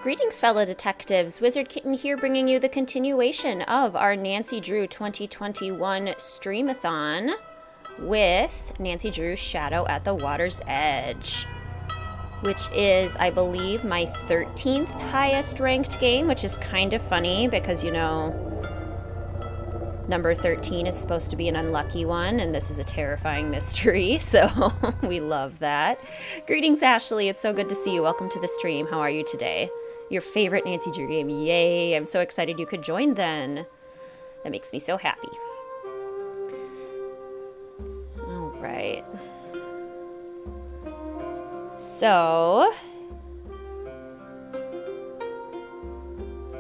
Greetings, fellow detectives. WizardKitten here, bringing you the continuation of our Nancy Drew 2021 Streamathon with Nancy Drew's Shadow at the Water's Edge, which is, I believe, my 13th highest ranked game, which is kind of funny because, you know, number 13 is supposed to be an unlucky one, and this is a terrifying mystery, so we love that. Greetings, Ashley. It's so good to see you. Welcome to the stream. How are you today? Your favorite Nancy Drew game. Yay. I'm so excited you could join then. That makes me so happy. All right. So,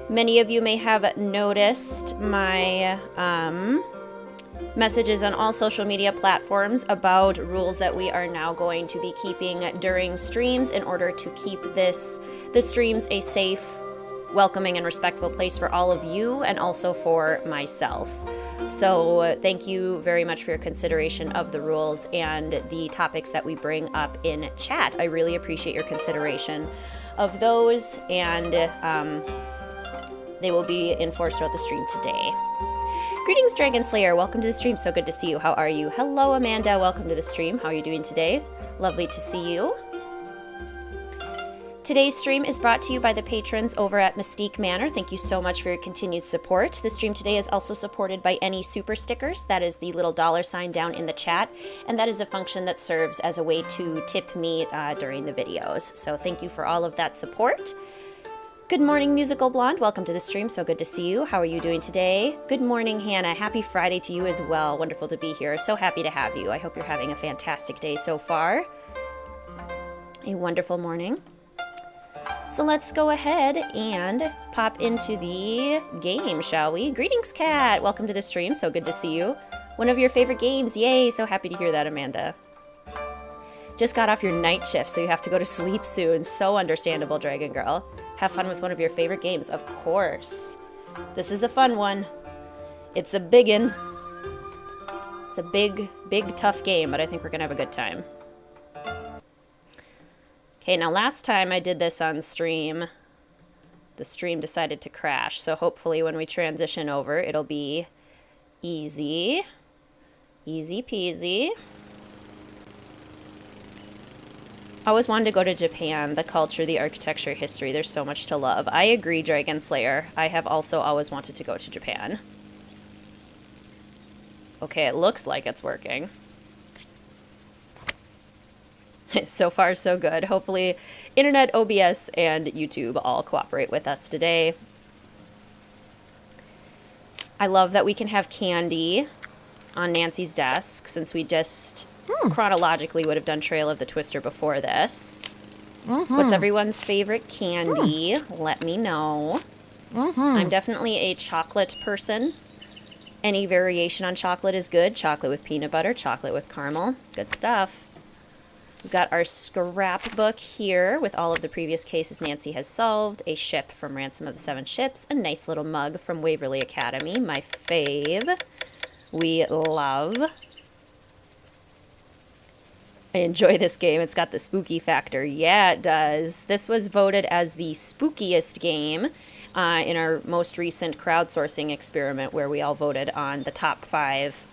many of you may have noticed my messages on all social media platforms about rules that we are now going to be keeping during streams in order to keep the streams a safe, welcoming, and respectful place for all of you and also for myself. So thank you very much for your consideration of the rules and the topics that we bring up in chat. I really appreciate your consideration of those, and they will be enforced throughout the stream today. Greetings, Dragon Slayer. Welcome to the stream. So good to see you. How are you? Hello, Amanda. Welcome to the stream. How are you doing today? Lovely to see you. Today's stream is brought to you by the patrons over at Mystique Manor. Thank you so much for your continued support. The stream today is also supported by any super stickers. That is the little $ down in the chat, and that is a function that serves as a way to tip me during the videos. So thank you for all of that support. Good morning, Musical Blonde. Welcome to the stream. So good to see you. How are you doing today? Good morning, Hannah. Happy Friday to you as well. Wonderful to be here. So happy to have you. I hope you're having a fantastic day so far. A wonderful morning. So let's go ahead and pop into the game, shall we? Greetings, Kat. Welcome to the stream. So good to see you. One of your favorite games. Yay. So happy to hear that, Amanda. Just got off your night shift, so you have to go to sleep soon. So understandable, Dragon Girl. Have fun with one of your favorite games, of course. This is a fun one. It's a biggin'. It's a big, tough game, but I think we're gonna have a good time. Okay, now last time I did this on stream, the stream decided to crash, so hopefully when we transition over, it'll be easy. Easy peasy. I always wanted to go to Japan. The culture, the architecture, history, there's so much to love. I agree, Dragon Slayer. I have also always wanted to go to Japan. Okay, it looks like it's working. So far, so good. Hopefully, Internet, OBS, and YouTube all cooperate with us today. I love that we can have candy on Nancy's desk, since we just chronologically would have done Trail of the Twister before this. What's everyone's favorite candy? Let me know. I'm definitely a chocolate person. Any variation on chocolate is good. Chocolate with peanut butter, chocolate with caramel. Good stuff. We've got our scrapbook here with all of the previous cases Nancy has solved. A ship from Ransom of the Seven Ships. A nice little mug from Waverly Academy. My fave. We love. I enjoy this game. It's got the spooky factor. Yeah, it does. This was voted as the spookiest game in our most recent crowdsourcing experiment, where we all voted on the top 5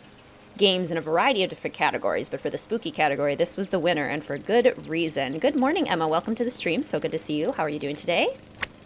games in a variety of different categories. But for the spooky category, this was the winner, and for good reason. Good morning, Emma. Welcome to the stream. So good to see you. How are you doing today?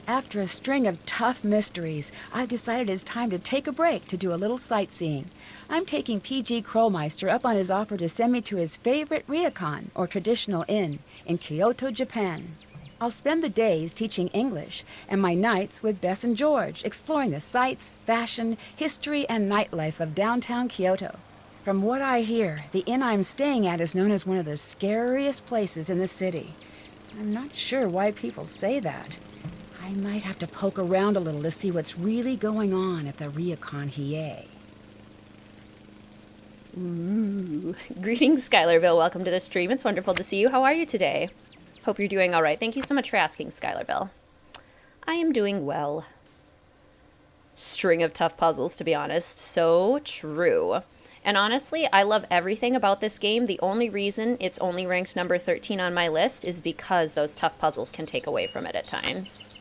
After a string of tough mysteries, I've decided it's time to take a break to do a little sightseeing. I'm taking PG Krollmeister up on his offer to send me to his favorite ryokan, or traditional inn, in Kyoto, Japan. I'll spend the days teaching English, and my nights with Bess and George, exploring the sights, fashion, history, and nightlife of downtown Kyoto. From what I hear, the inn I'm staying at is known as one of the scariest places in the city. I'm not sure why people say that. I might have to poke around a little to see what's really going on at the Ryokan Hiei. Ooh. Greetings, Skylarville. Welcome to the stream. It's wonderful to see you. How are you today? Hope you're doing all right. Thank you so much for asking, Skylarville. I am doing well. String of tough puzzles, to be honest. So true. And honestly, I love everything about this game. The only reason it's only ranked number 13 on my list is because those tough puzzles can take away from it at times.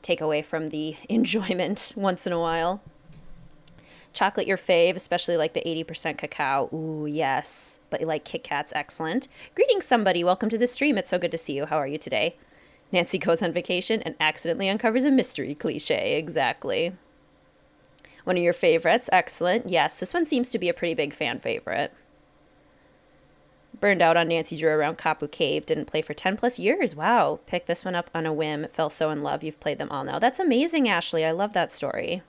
take away from the enjoyment once in a while. Chocolate your fave, especially like the 80% cacao. Ooh, yes. But you like Kit Kats, excellent. Greetings, somebody. Welcome to the stream. It's so good to see you. How are you today? Nancy goes on vacation and accidentally uncovers a mystery cliche. Exactly. One of your favorites. Excellent. Yes, this one seems to be a pretty big fan favorite. Burned out on Nancy Drew around Kapu Cave. Didn't play for 10 plus years. Wow. Picked this one up on a whim. Fell so in love. You've played them all now. That's amazing, Ashley. I love that story.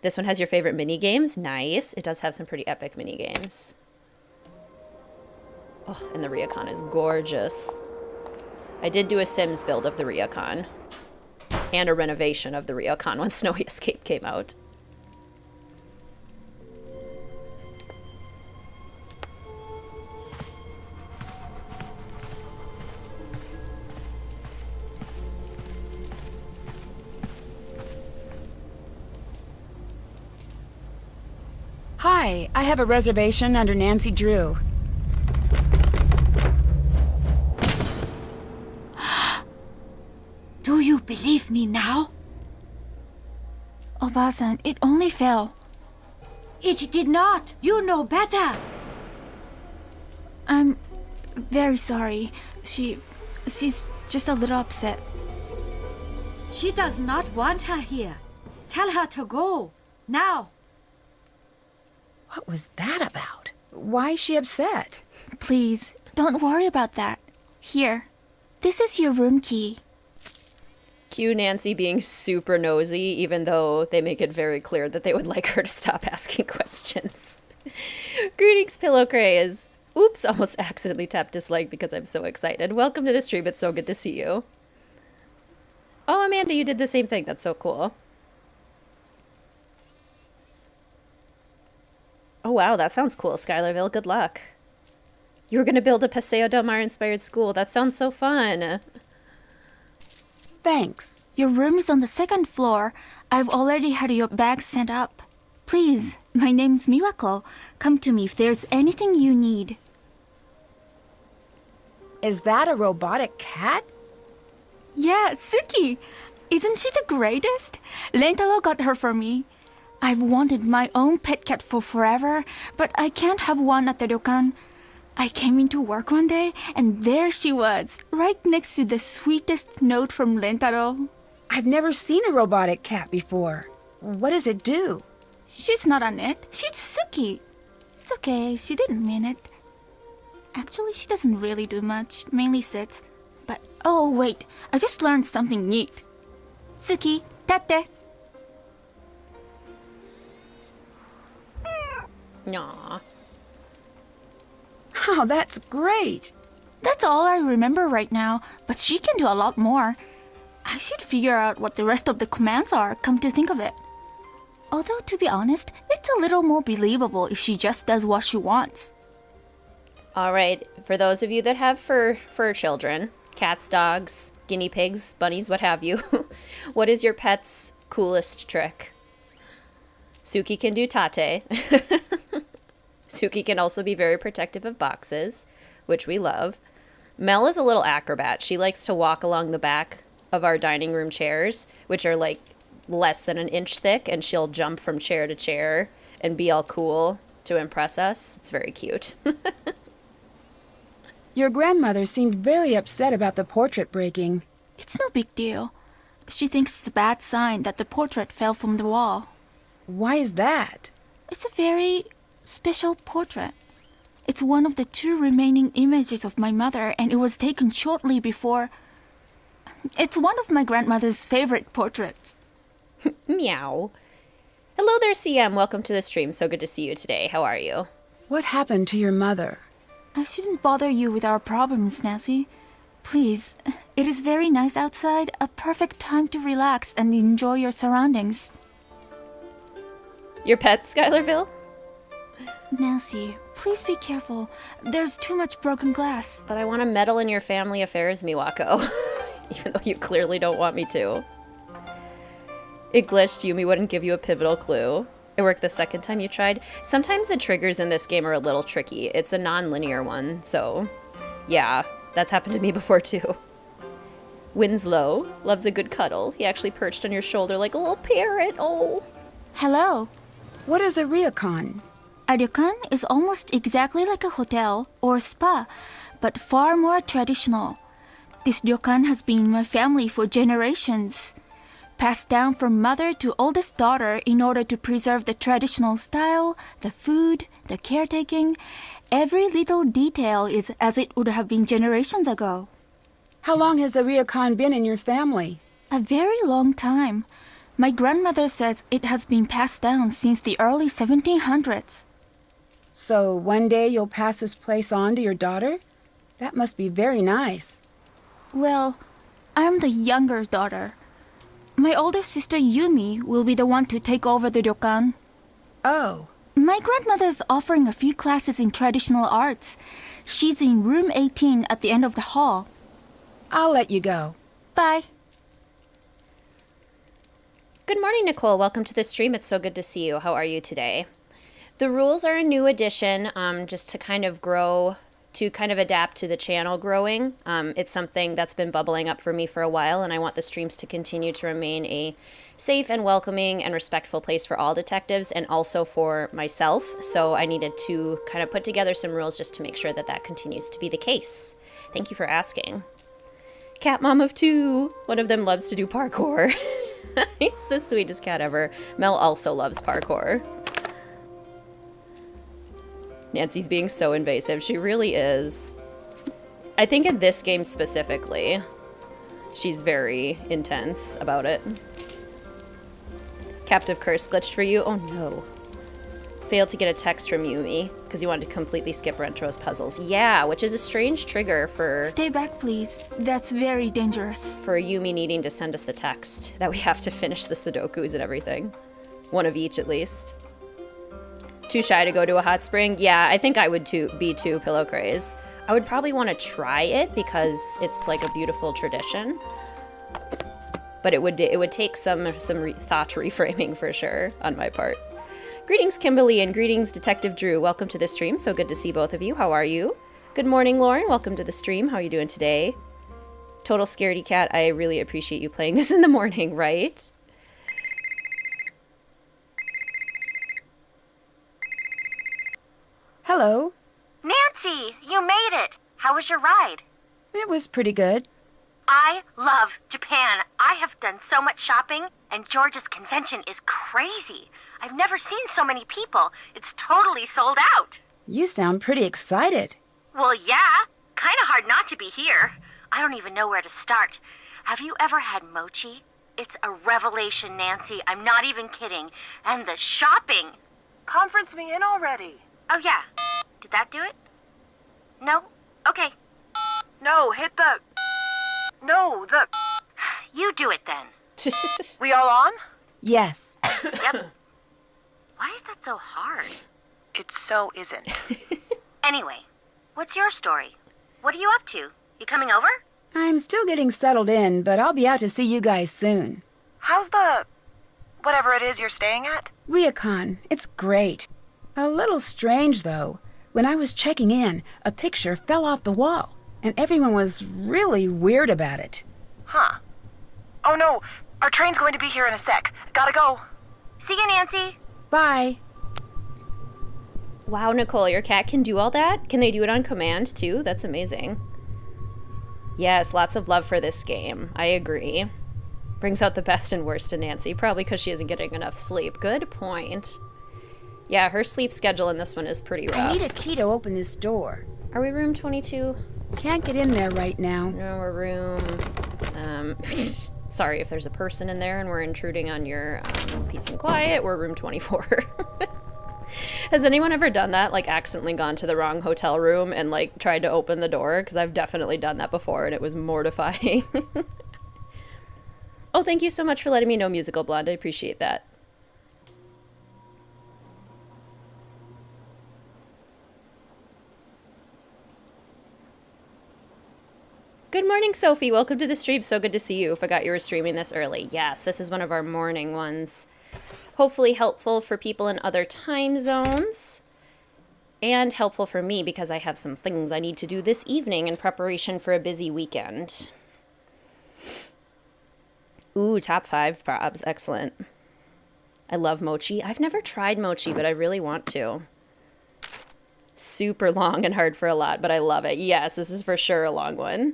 This one has your favorite mini games. Nice. It does have some pretty epic mini games. Oh, and the Ryukon is gorgeous. I did do a Sims build of the Ryukon. And a renovation of the Ryukon when Snowy Escape came out. Hi, I have a reservation under Nancy Drew. Do you believe me now? Obasan, it only fell. It did not. You know better. I'm very sorry. She's just a little upset. She does not want her here. Tell her to go. Now. What was that about? Why is she upset? Please, don't worry about that. Here, this is your room key. Cue Nancy being super nosy, even though they make it very clear that they would like her to stop asking questions. Greetings, Pillow Craze. Oops, almost accidentally tapped dislike because I'm so excited. Welcome to the stream. It's so good to see you. Oh, Amanda, you did the same thing. That's so cool. Oh, wow, that sounds cool, Skylarville. Good luck. You were going to build a Paseo Del Mar-inspired school. That sounds so fun. Thanks. Your room is on the second floor. I've already had your bags sent up. Please, my name's Miwako. Come to me if there's anything you need. Is that a robotic cat? Yeah, Suki. Isn't she the greatest? Lentalo got her for me. I've wanted my own pet cat for forever, but I can't have one at the ryokan. I came into work one day, and there she was, right next to the sweetest note from Lentaro. I've never seen a robotic cat before. What does it do? She's not on it. She's Suki. It's okay, she didn't mean it. Actually, she doesn't really do much, mainly sits. But, oh wait, I just learned something neat. Suki, tate. Aww. Oh, that's great. That's all I remember right now, but she can do a lot more. I should figure out what the rest of the commands are, come to think of it. Although, to be honest, it's a little more believable if she just does what she wants. All right, for those of you that have fur children, cats, dogs, guinea pigs, bunnies, what have you, what is your pet's coolest trick? Suki can do tate. Suki can also be very protective of boxes, which we love. Mel is a little acrobat. She likes to walk along the back of our dining room chairs, which are like less than an inch thick, and she'll jump from chair to chair and be all cool to impress us. It's very cute. Your grandmother seemed very upset about the portrait breaking. It's no big deal. She thinks it's a bad sign that the portrait fell from the wall. Why is that? It's a very special portrait. It's one of the 2 remaining images of my mother, and it was taken shortly before. It's one of my grandmother's favorite portraits. Meow. Hello there, CM. Welcome to the stream. So good to see you today. How are you? What happened to your mother? I shouldn't bother you with our problems, Nancy. Please, it is very nice outside, a perfect time to relax and enjoy your surroundings. Your pet, Skylarville? Nancy, please be careful. There's too much broken glass. But I want to meddle in your family affairs, Miwako. Even though you clearly don't want me to. It glitched. Yumi wouldn't give you a pivotal clue. It worked the second time you tried. Sometimes the triggers in this game are a little tricky. It's a non-linear one, so yeah, that's happened to me before too. Winslow loves a good cuddle. He actually perched on your shoulder like a little parrot. Oh. Hello. What is a ryokan? A ryokan is almost exactly like a hotel or spa, but far more traditional. This ryokan has been in my family for generations. Passed down from mother to oldest daughter in order to preserve the traditional style, the food, the caretaking. Every little detail is as it would have been generations ago. How long has the ryokan been in your family? A very long time. My grandmother says it has been passed down since the early 1700s. So one day you'll pass this place on to your daughter? That must be very nice. Well, I'm the younger daughter. My older sister Yumi will be the one to take over the ryokan. Oh, My grandmother's offering a few classes in traditional arts. She's in room 18 at the end of the hall. I'll let you go. Bye. Good morning, Nicole. Welcome to the stream. It's so good to see you. How are you today? The rules are a new addition, just to kind of grow, to kind of adapt to the channel growing. It's something that's been bubbling up for me for a while, and I want the streams to continue to remain a safe and welcoming and respectful place for all detectives and also for myself. So I needed to kind of put together some rules just to make sure that that continues to be the case. Thank you for asking. Cat mom of two. One of them loves to do parkour. He's the sweetest cat ever. Mel also loves parkour. Nancy's being so invasive. She really is. I think in this game specifically, she's very intense about it. Captive curse glitched for you? Oh no. Failed to get a text from Yumi because you wanted to completely skip Rentro's puzzles. Yeah, which is a strange trigger for... Stay back, please. That's very dangerous. For Yumi needing to send us the text that we have to finish the Sudokus and everything. One of each, at least. Too shy to go to a hot spring? Yeah, I think I would be too, Pillow Craze. I would probably want to try it because it's like a beautiful tradition. But it would take some thought reframing for sure on my part. Greetings, Kimberly, and greetings, Detective Drew. Welcome to the stream. So good to see both of you. How are you? Good morning, Lauren. Welcome to the stream. How are you doing today? Total scaredy cat. I really appreciate you playing this in the morning, right? Hello. Nancy, you made it. How was your ride? It was pretty good. I love Japan. I have done so much shopping, and George's convention is crazy. I've never seen so many people. It's totally sold out. You sound pretty excited. Well, yeah. Kind of hard not to be here. I don't even know where to start. Have you ever had mochi? It's a revelation, Nancy. I'm not even kidding. And the shopping. Conference me in already. Oh, yeah. Did that do it? No? Okay. No, hit the... No, the... You do it then. We all on? Yes. Yep. Why is that so hard? It so isn't. Anyway, what's your story? What are you up to? You coming over? I'm still getting settled in, but I'll be out to see you guys soon. How's the... whatever it is you're staying at? Ryokan, it's great. A little strange, though. When I was checking in, a picture fell off the wall, and everyone was really weird about it. Huh. Oh no, our train's going to be here in a sec. Gotta go. See you, Nancy. Bye. Wow, Nicole, your cat can do all that? Can they do it on command, too? That's amazing. Yes, lots of love for this game. I agree. Brings out the best and worst in Nancy, probably because she isn't getting enough sleep. Good point. Yeah, her sleep schedule in this one is pretty rough. I need a key to open this door. Are we room 22? Can't get in there right now. No, we're room... Sorry if there's a person in there and we're intruding on your peace and quiet. We're room 24. Has anyone ever done that? Like accidentally gone to the wrong hotel room and like tried to open the door? Because I've definitely done that before and it was mortifying. Oh, thank you so much for letting me know, Musical Blonde. I appreciate that. Good morning, Sophie. Welcome to the stream. So good to see you. Forgot you were streaming this early. Yes, this is one of our morning ones. Hopefully helpful for people in other time zones. And helpful for me because I have some things I need to do this evening in preparation for a busy weekend. Ooh, top 5 probs. Excellent. I love mochi. I've never tried mochi, but I really want to. Super long and hard for a lot, but I love it. Yes, this is for sure a long one.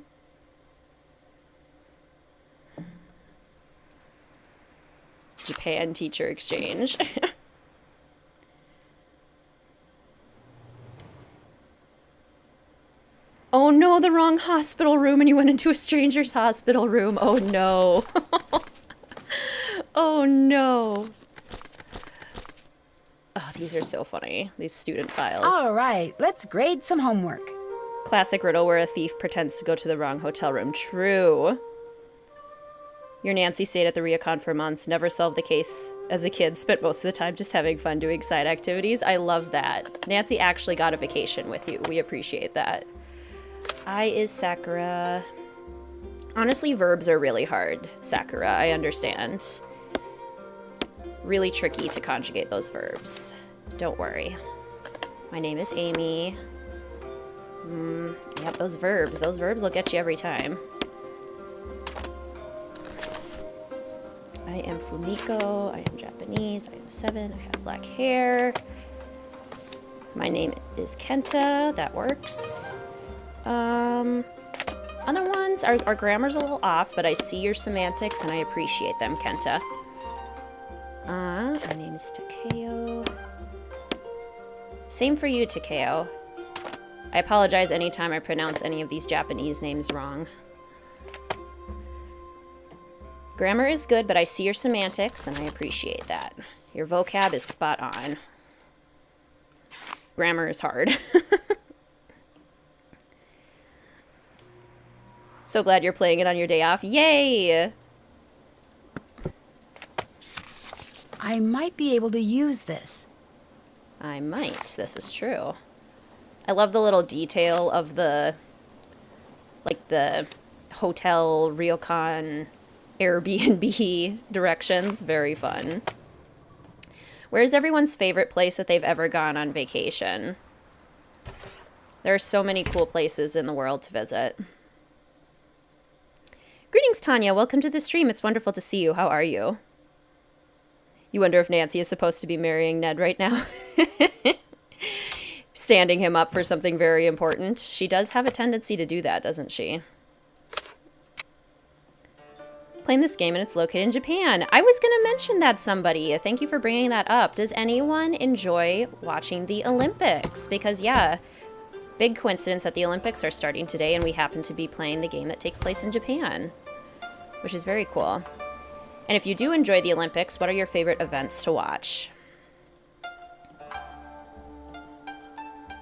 Japan teacher exchange. Oh no, the wrong hospital room and you went into a stranger's hospital room. Oh no. Oh no. Oh, these are so funny, these student files. All right, let's grade some homework. Classic riddle where a thief pretends to go to the wrong hotel room. True. Your Nancy stayed at the Ryokan for months, never solved the case as a kid, spent most of the time just having fun doing side activities. I love that. Nancy actually got a vacation with you. We appreciate that. I is Sakura. Honestly, verbs are really hard, Sakura. I understand. Really tricky to conjugate those verbs. Don't worry. My name is Amy. Yep, those verbs will get you every time. I am Fumiko. I am Japanese. I am 7. I have black hair. My name is Kenta. That works. Other ones, our grammar's a little off, but I see your semantics and I appreciate them, Kenta. My name is Takeo. Same for you, Takeo. I apologize anytime I pronounce any of these Japanese names wrong. Grammar is good, but I see your semantics and I appreciate that. Your vocab is spot on. Grammar is hard. So glad you're playing it on your day off. Yay! I might be able to use this. I might. This is true. I love the little detail of the, like, the hotel, ryokan, Airbnb directions. Very fun. Where's everyone's favorite place that they've ever gone on vacation? There are so many cool places in the world to visit. Greetings, Tanya. Welcome to the stream. It's wonderful to see you. How are you? You wonder if Nancy is supposed to be marrying Ned right now? Standing him up for something very important. She does have a tendency to do that, doesn't she? Playing this game and it's located in Japan. I was going to mention that, somebody. Thank you for bringing that up. Does anyone enjoy watching the Olympics? Because, yeah, big coincidence that the Olympics are starting today and we happen to be playing the game that takes place in Japan, which is very cool. And if you do enjoy the Olympics, what are your favorite events to watch?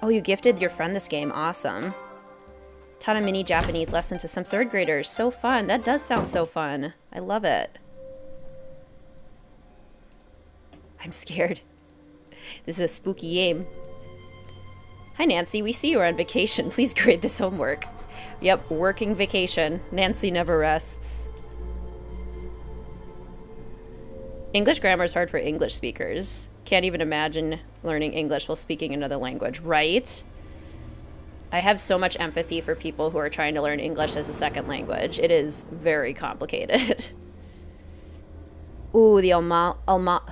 Oh, you gifted your friend this game. Awesome. Taught a mini Japanese lesson to some 3rd graders. So fun. That does sound so fun. I love it. I'm scared. This is a spooky game. Hi, Nancy. We see you are on vacation. Please grade this homework. Yep, working vacation. Nancy never rests. English grammar is hard for English speakers. Can't even imagine learning English while speaking another language, right? I have so much empathy for people who are trying to learn English as a second language. It is very complicated. Ooh, the Almafi?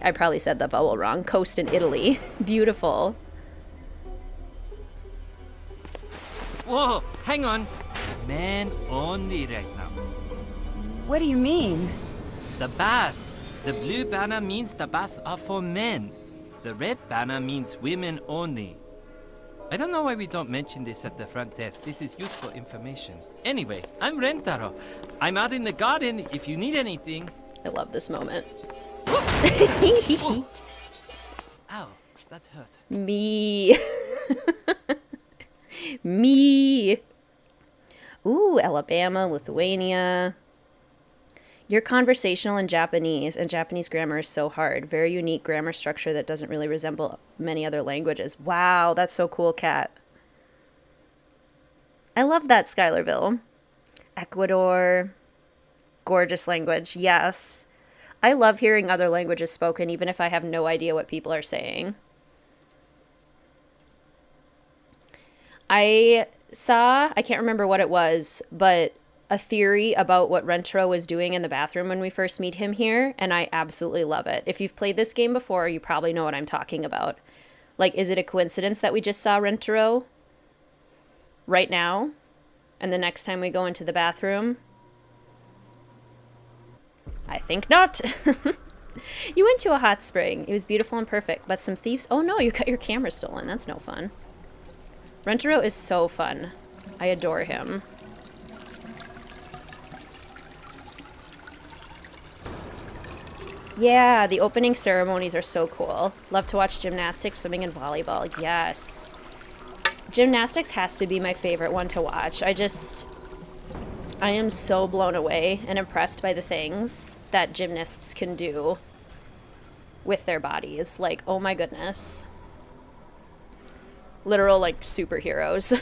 I probably said the vowel wrong. Coast in Italy. Beautiful. Whoa, hang on. Man only right now. What do you mean? The baths. The blue banner means the baths are for men. The red banner means women only. I don't know why we don't mention this at the front desk. This is useful information. Anyway, I'm Rentaro. I'm out in the garden if you need anything. I love this moment. Ow, that hurt. Me. Me. Ooh, Alabama, Lithuania. You're conversational in Japanese, and Japanese grammar is so hard. Very unique grammar structure that doesn't really resemble many other languages. Wow, that's so cool, Kat. I love that, Skylarville. Ecuador. Gorgeous language, yes. I love hearing other languages spoken, even if I have no idea what people are saying. I can't remember what it was, but a theory about what Rentaro was doing in the bathroom when we first meet him here, and I absolutely love it. If you've played this game before, you probably know what I'm talking about. Like, is it a coincidence that we just saw Rentaro right now, and the next time we go into the bathroom? I think not. You went to a hot spring. It was beautiful and perfect, but some thieves... Oh no, you got your camera stolen. That's no fun. Rentaro is so fun. I adore him. Yeah, the opening ceremonies are so cool. Love to watch gymnastics, swimming, and volleyball. Yes. Gymnastics has to be my favorite one to watch. I am so blown away and impressed by the things that gymnasts can do with their bodies. Like, oh my goodness. Literal, like, superheroes.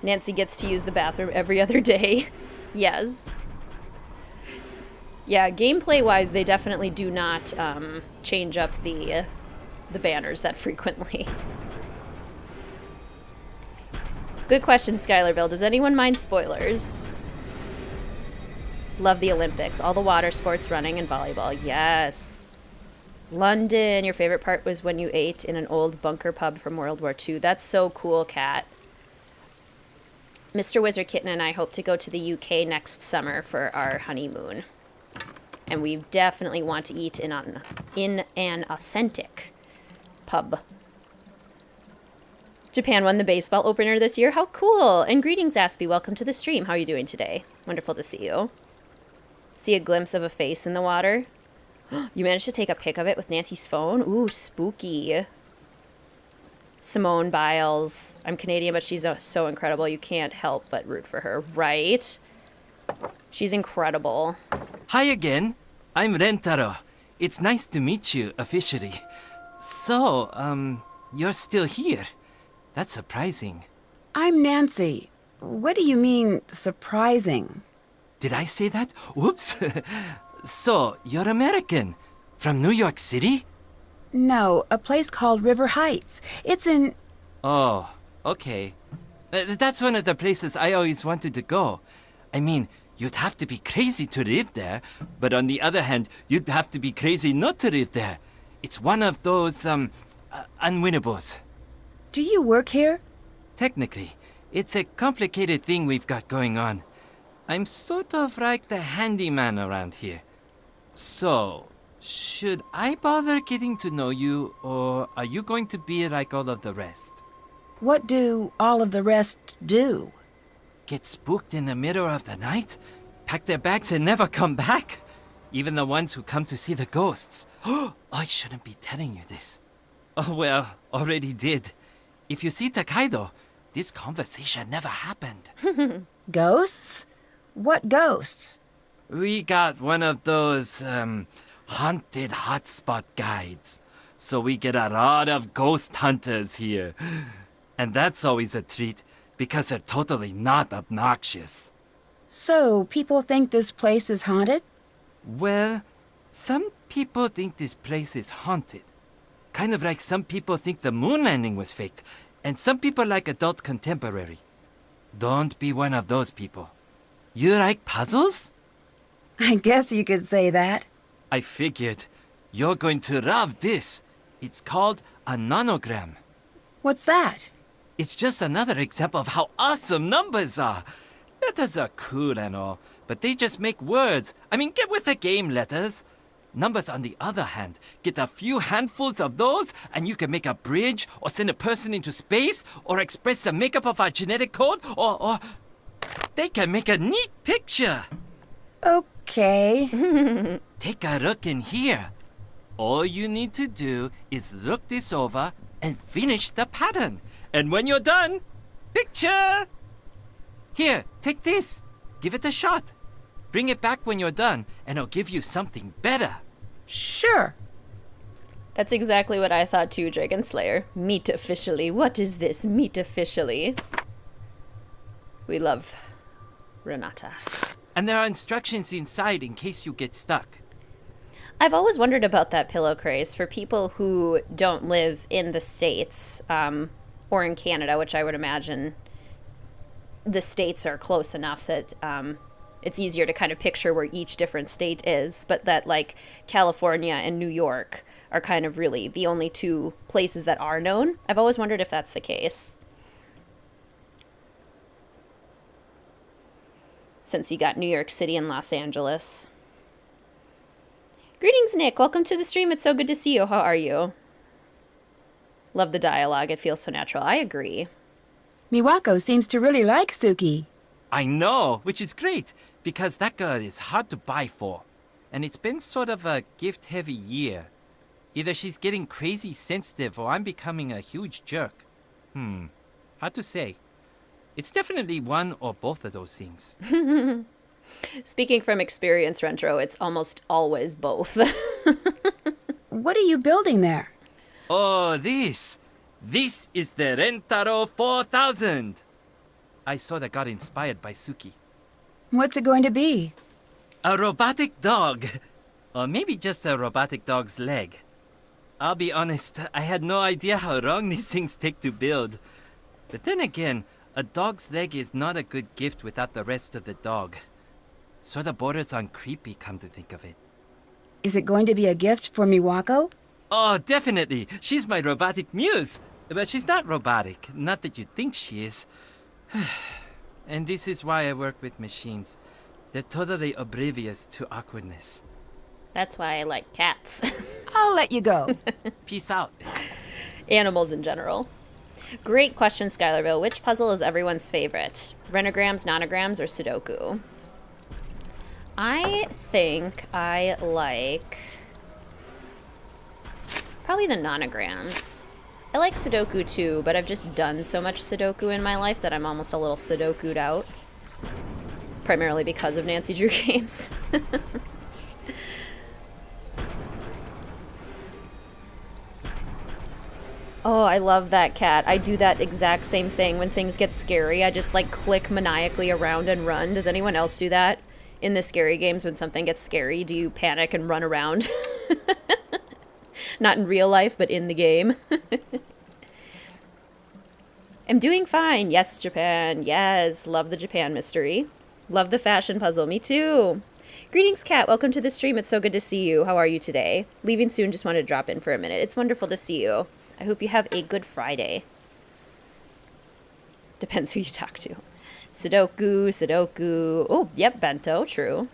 Nancy gets to use the bathroom every other day. Yes. Yeah, gameplay-wise, they definitely do not change up the banners that frequently. Good question, Skylarville. Does anyone mind spoilers? Love the Olympics. All the water sports, running, and volleyball. Yes. London. Your favorite part was when you ate in an old bunker pub from World War II. That's so cool, Kat. Mr. WizardKitten and I hope to go to the UK next summer for our honeymoon. And we definitely want to eat in an authentic pub. Japan won the baseball opener this year. How cool! And greetings, Aspie. Welcome to the stream. How are you doing today? Wonderful to see you. See a glimpse of a face in the water? You managed to take a pic of it with Nancy's phone? Ooh, spooky. Simone Biles. I'm Canadian, but she's so incredible. You can't help but root for her, right? She's incredible. Hi again. I'm Rentaro. It's nice to meet you officially. So, you're still here. That's surprising. I'm Nancy. What do you mean, surprising? Did I say that? Whoops. So, you're American. From New York City? No, a place called River Heights. It's in... Oh, okay. That's one of the places I always wanted to go. I mean, you'd have to be crazy to live there, but on the other hand, you'd have to be crazy not to live there. It's one of those, unwinnables. Do you work here? Technically, it's a complicated thing we've got going on. I'm sort of like the handyman around here. So, should I bother getting to know you, or are you going to be like all of the rest? What do all of the rest do? Get spooked in the middle of the night? Pack their bags and never come back? Even the ones who come to see the ghosts. Oh, I shouldn't be telling you this. Oh well, already did. If you see Takaido, this conversation never happened. Ghosts? What ghosts? We got one of those, haunted hotspot guides. So we get a lot of ghost hunters here. And that's always a treat, because they're totally not obnoxious. So, people think this place is haunted? Well, some people think this place is haunted. Kind of like some people think the moon landing was faked, and some people like adult contemporary. Don't be one of those people. You like puzzles? I guess you could say that. I figured. You're going to love this. It's called a nonogram. What's that? It's just another example of how awesome numbers are. Letters are cool and all, but they just make words. I mean, get with the game, letters. Numbers, on the other hand, get a few handfuls of those, and you can make a bridge, or send a person into space, or express the makeup of a genetic code, or they can make a neat picture. Okay. Take a look in here. All you need to do is look this over and finish the pattern. And when you're done, picture! Here, take this. Give it a shot. Bring it back when you're done, and I'll give you something better. Sure. That's exactly what I thought too, Dragon Slayer. Meet officially. What is this? Meet officially. We love Renata. And there are instructions inside in case you get stuck. I've always wondered about that pillow craze for people who don't live in the States. or in Canada, which I would imagine the states are close enough that it's easier to kind of picture where each different state is, but that like California and New York are kind of really the only two places that are known. I've always wondered if that's the case. Since you got New York City and Los Angeles. Greetings, Nick. Welcome to the stream. It's so good to see you. How are you? Love the dialogue. It feels so natural. I agree. Miwako seems to really like Suki. I know, which is great, because that girl is hard to buy for. And it's been sort of a gift-heavy year. Either she's getting crazy sensitive or I'm becoming a huge jerk. Hard to say. It's definitely one or both of those things. Speaking from experience, Rentro, it's almost always both. What are you building there? Oh, this. This is the Rentaro 4000. I sort of got inspired by Suki. What's it going to be? A robotic dog. Or maybe just a robotic dog's leg. I'll be honest, I had no idea how long these things take to build. But then again, a dog's leg is not a good gift without the rest of the dog. Sort of borders on creepy, come to think of it. Is it going to be a gift for Miwako? Oh, definitely. She's my robotic muse. But she's not robotic. Not that you'd think she is. And this is why I work with machines. They're totally oblivious to awkwardness. That's why I like cats. I'll let you go. Peace out. Animals in general. Great question, Skylarville. Which puzzle is everyone's favorite? Renograms, nonograms, or Sudoku? I think I like probably the nonograms. I like Sudoku too, but I've just done so much Sudoku in my life that I'm almost a little Sudoku'd out. Primarily because of Nancy Drew games. Oh, I love that cat. I do that exact same thing when things get scary. I just like click maniacally around and run. Does anyone else do that in the scary games when something gets scary? Do you panic and run around? Not in real life, but in the game. I'm doing fine. Yes, Japan. Yes. Love the Japan mystery. Love the fashion puzzle. Me too. Greetings, Kat. Welcome to the stream. It's so good to see you. How are you today? Leaving soon. Just wanted to drop in for a minute. It's wonderful to see you. I hope you have a good Friday. Depends who you talk to. Sudoku. Oh, yep, Bento. True.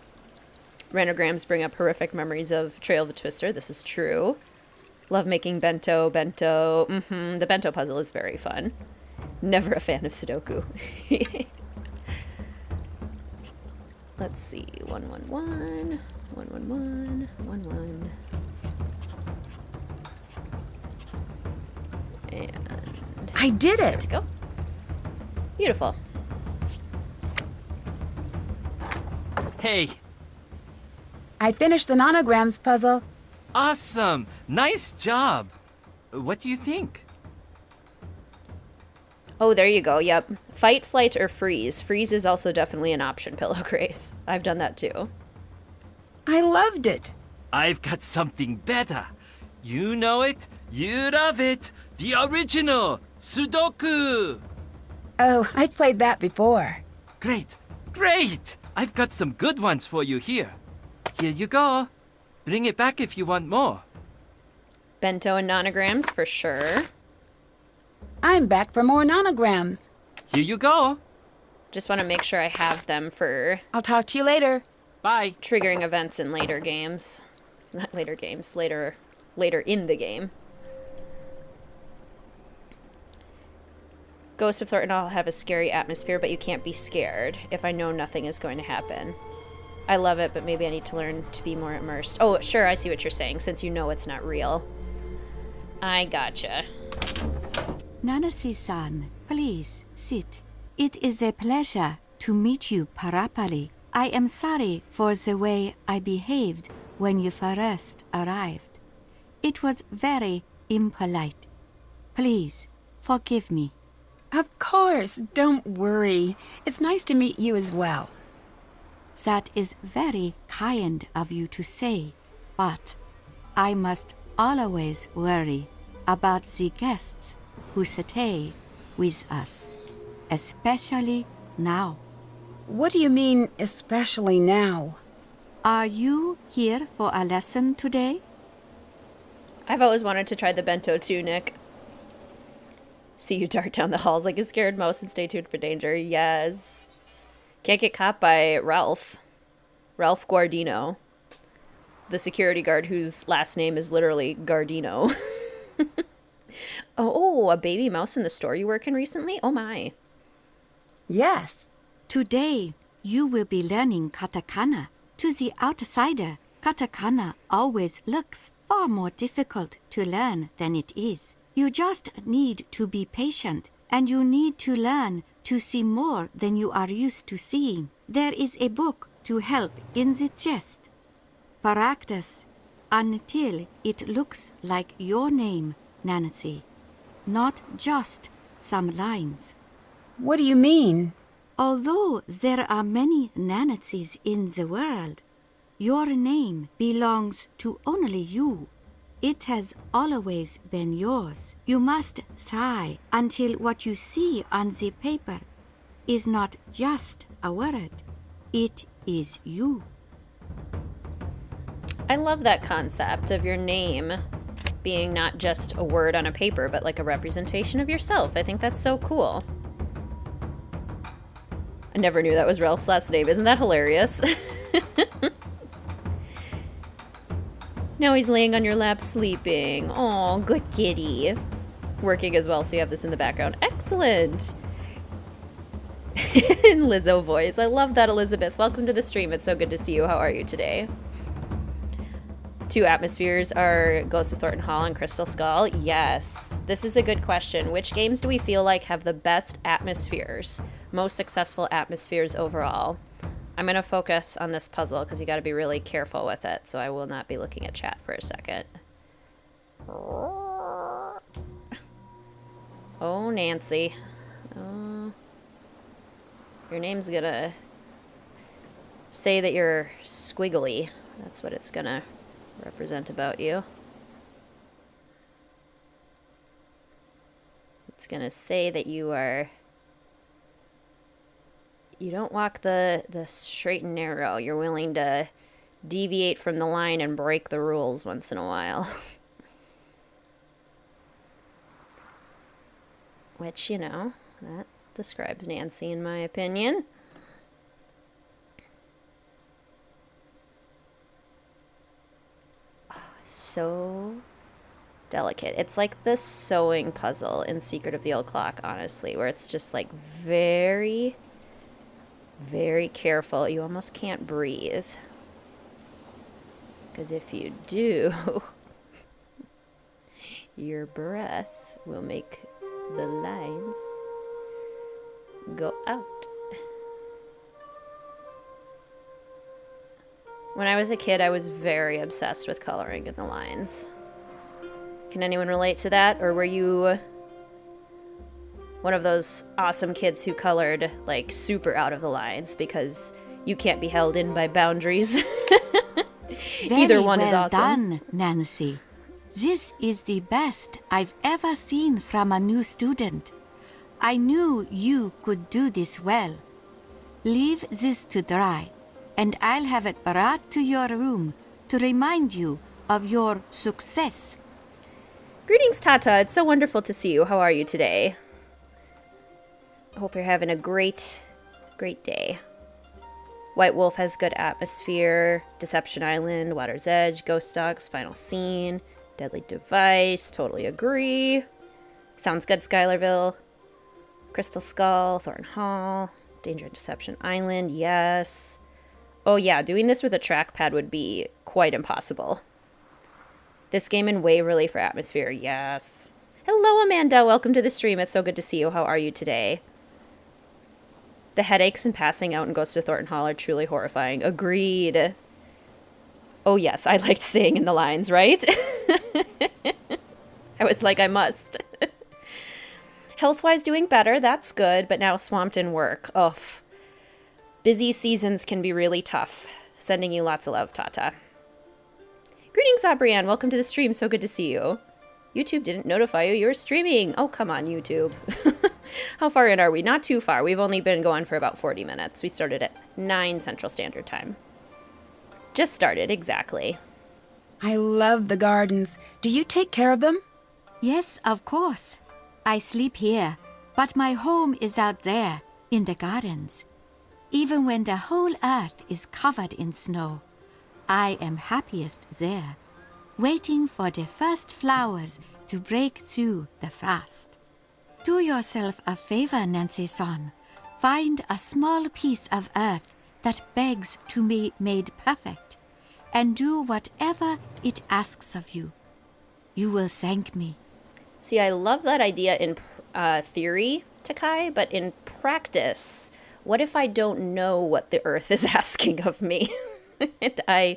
Renograms bring up horrific memories of Trail of the Twister. This is true. Love making Bento. The Bento puzzle is very fun. Never a fan of Sudoku. Let's see. 111. 111. 11. And I did it! to go. Beautiful. Hey. I finished the nonograms puzzle. Awesome. Nice job. What do you think? Oh, there you go. Yep. Fight, flight, or freeze. Freeze is also definitely an option, Pillow Grace. I've done that too. I loved it. I've got something better. You know it. You love it. The original Sudoku. Oh, I played that before. Great. Great. I've got some good ones for you here. Here you go. Bring it back if you want more. Bento and nonograms for sure. I'm back for more nonograms. Here you go. Just want to make sure I have them for I'll talk to you later. Bye. triggering events in later games. Not later games, later in the game. Ghost of Thornton will have a scary atmosphere, but you can't be scared if I know nothing is going to happen. I love it, but maybe I need to learn to be more immersed. Oh, sure, I see what you're saying, since you know it's not real. I gotcha. Nanasi-san, please sit. It is a pleasure to meet you, Parapali. I am sorry for the way I behaved when you first arrived. It was very impolite. Please, forgive me. Of course, don't worry. It's nice to meet you as well. That is very kind of you to say, but I must always worry about the guests who stay with us, especially now. What do you mean, especially now? Are you here for a lesson today? I've always wanted to try the bento too, Nick. See you dart down the halls like a scared mouse and stay tuned for danger. Yes. Can't get caught by Ralph Guardino, the security guard whose last name is literally Gardino. Oh, a baby mouse in the store you work in recently? Oh my. Yes. Today, you will be learning katakana. To the outsider, katakana always looks far more difficult to learn than it is. You just need to be patient, and you need to learn to see more than you are used to seeing. There is a book to help in the chest. Practice until it looks like your name, Nancy, not just some lines. What do you mean? Although there are many Nancys in the world, your name belongs to only you. It has always been yours. You must try until what you see on the paper is not just a word. It is you. I love that concept of your name being not just a word on a paper, but like a representation of yourself. I think that's so cool. I never knew that was Ralph's last name. Isn't that hilarious? Now he's laying on your lap sleeping. Aw, good kitty. Working as well, so you have this in the background. Excellent. In Lizzo voice. I love that, Elizabeth. Welcome to the stream. It's so good to see you. How are you today? 2 atmospheres are Ghost of Thornton Hall and Crystal Skull. Yes. This is a good question. Which games do we feel like have the best atmospheres? Most successful atmospheres overall? I'm going to focus on this puzzle because you got to be really careful with it. So I will not be looking at chat for a second. Oh, Nancy. Your name's going to say that you're squiggly. That's what it's going to represent about you. It's going to say that you don't walk the straight and narrow. You're willing to deviate from the line and break the rules once in a while. Which, you know, that describes Nancy in my opinion. Oh, so delicate. It's like the sewing puzzle in Secret of the Old Clock, honestly, where it's just like very, very careful. You almost can't breathe. Because if you do, your breath will make the lines go out. When I was a kid, I was very obsessed with coloring in the lines. Can anyone relate to that? Or were you one of those awesome kids who colored like super out of the lines because you can't be held in by boundaries? Either one is awesome. Done, Nancy. This is the best I've ever seen from a new student. I knew you could do this well. Leave this to dry, and I'll have it brought to your room to remind you of your success. Greetings, Tata. It's so wonderful to see you. How are you today? I hope you're having a great day. White Wolf has good atmosphere. Deception Island, Water's Edge, Ghost Dogs, Final Scene, Deadly Device, totally agree. Sounds good, Skylarville. Crystal Skull, Thornton Hall, Danger and Deception Island, yes. Oh yeah, doing this with a trackpad would be quite impossible. This game in Waverly for atmosphere, yes. Hello, Amanda. Welcome to the stream. It's so good to see you. How are you today? The headaches and passing out in Ghost of Thornton Hall are truly horrifying. Agreed. Oh yes, I liked staying in the lines, right? I was like, I must. Health-wise doing better, that's good, but now swamped in work. Ugh. Busy seasons can be really tough. Sending you lots of love, Tata. Greetings, Abrianne. Welcome to the stream. So good to see you. YouTube didn't notify you were streaming. Oh, come on, YouTube. How far in are we? Not too far. We've only been going for about 40 minutes. We started at 9 Central Standard Time. Just started, exactly. I love the gardens. Do you take care of them? Yes, of course. I sleep here, but my home is out there, in the gardens. Even when the whole earth is covered in snow, I am happiest there, waiting for the first flowers to break through the frost. Do yourself a favor, Nancy-san. Find a small piece of earth that begs to be made perfect, and do whatever it asks of you. You will thank me. See, I love that idea in theory, Takai, but in practice, what if I don't know what the earth is asking of me? And I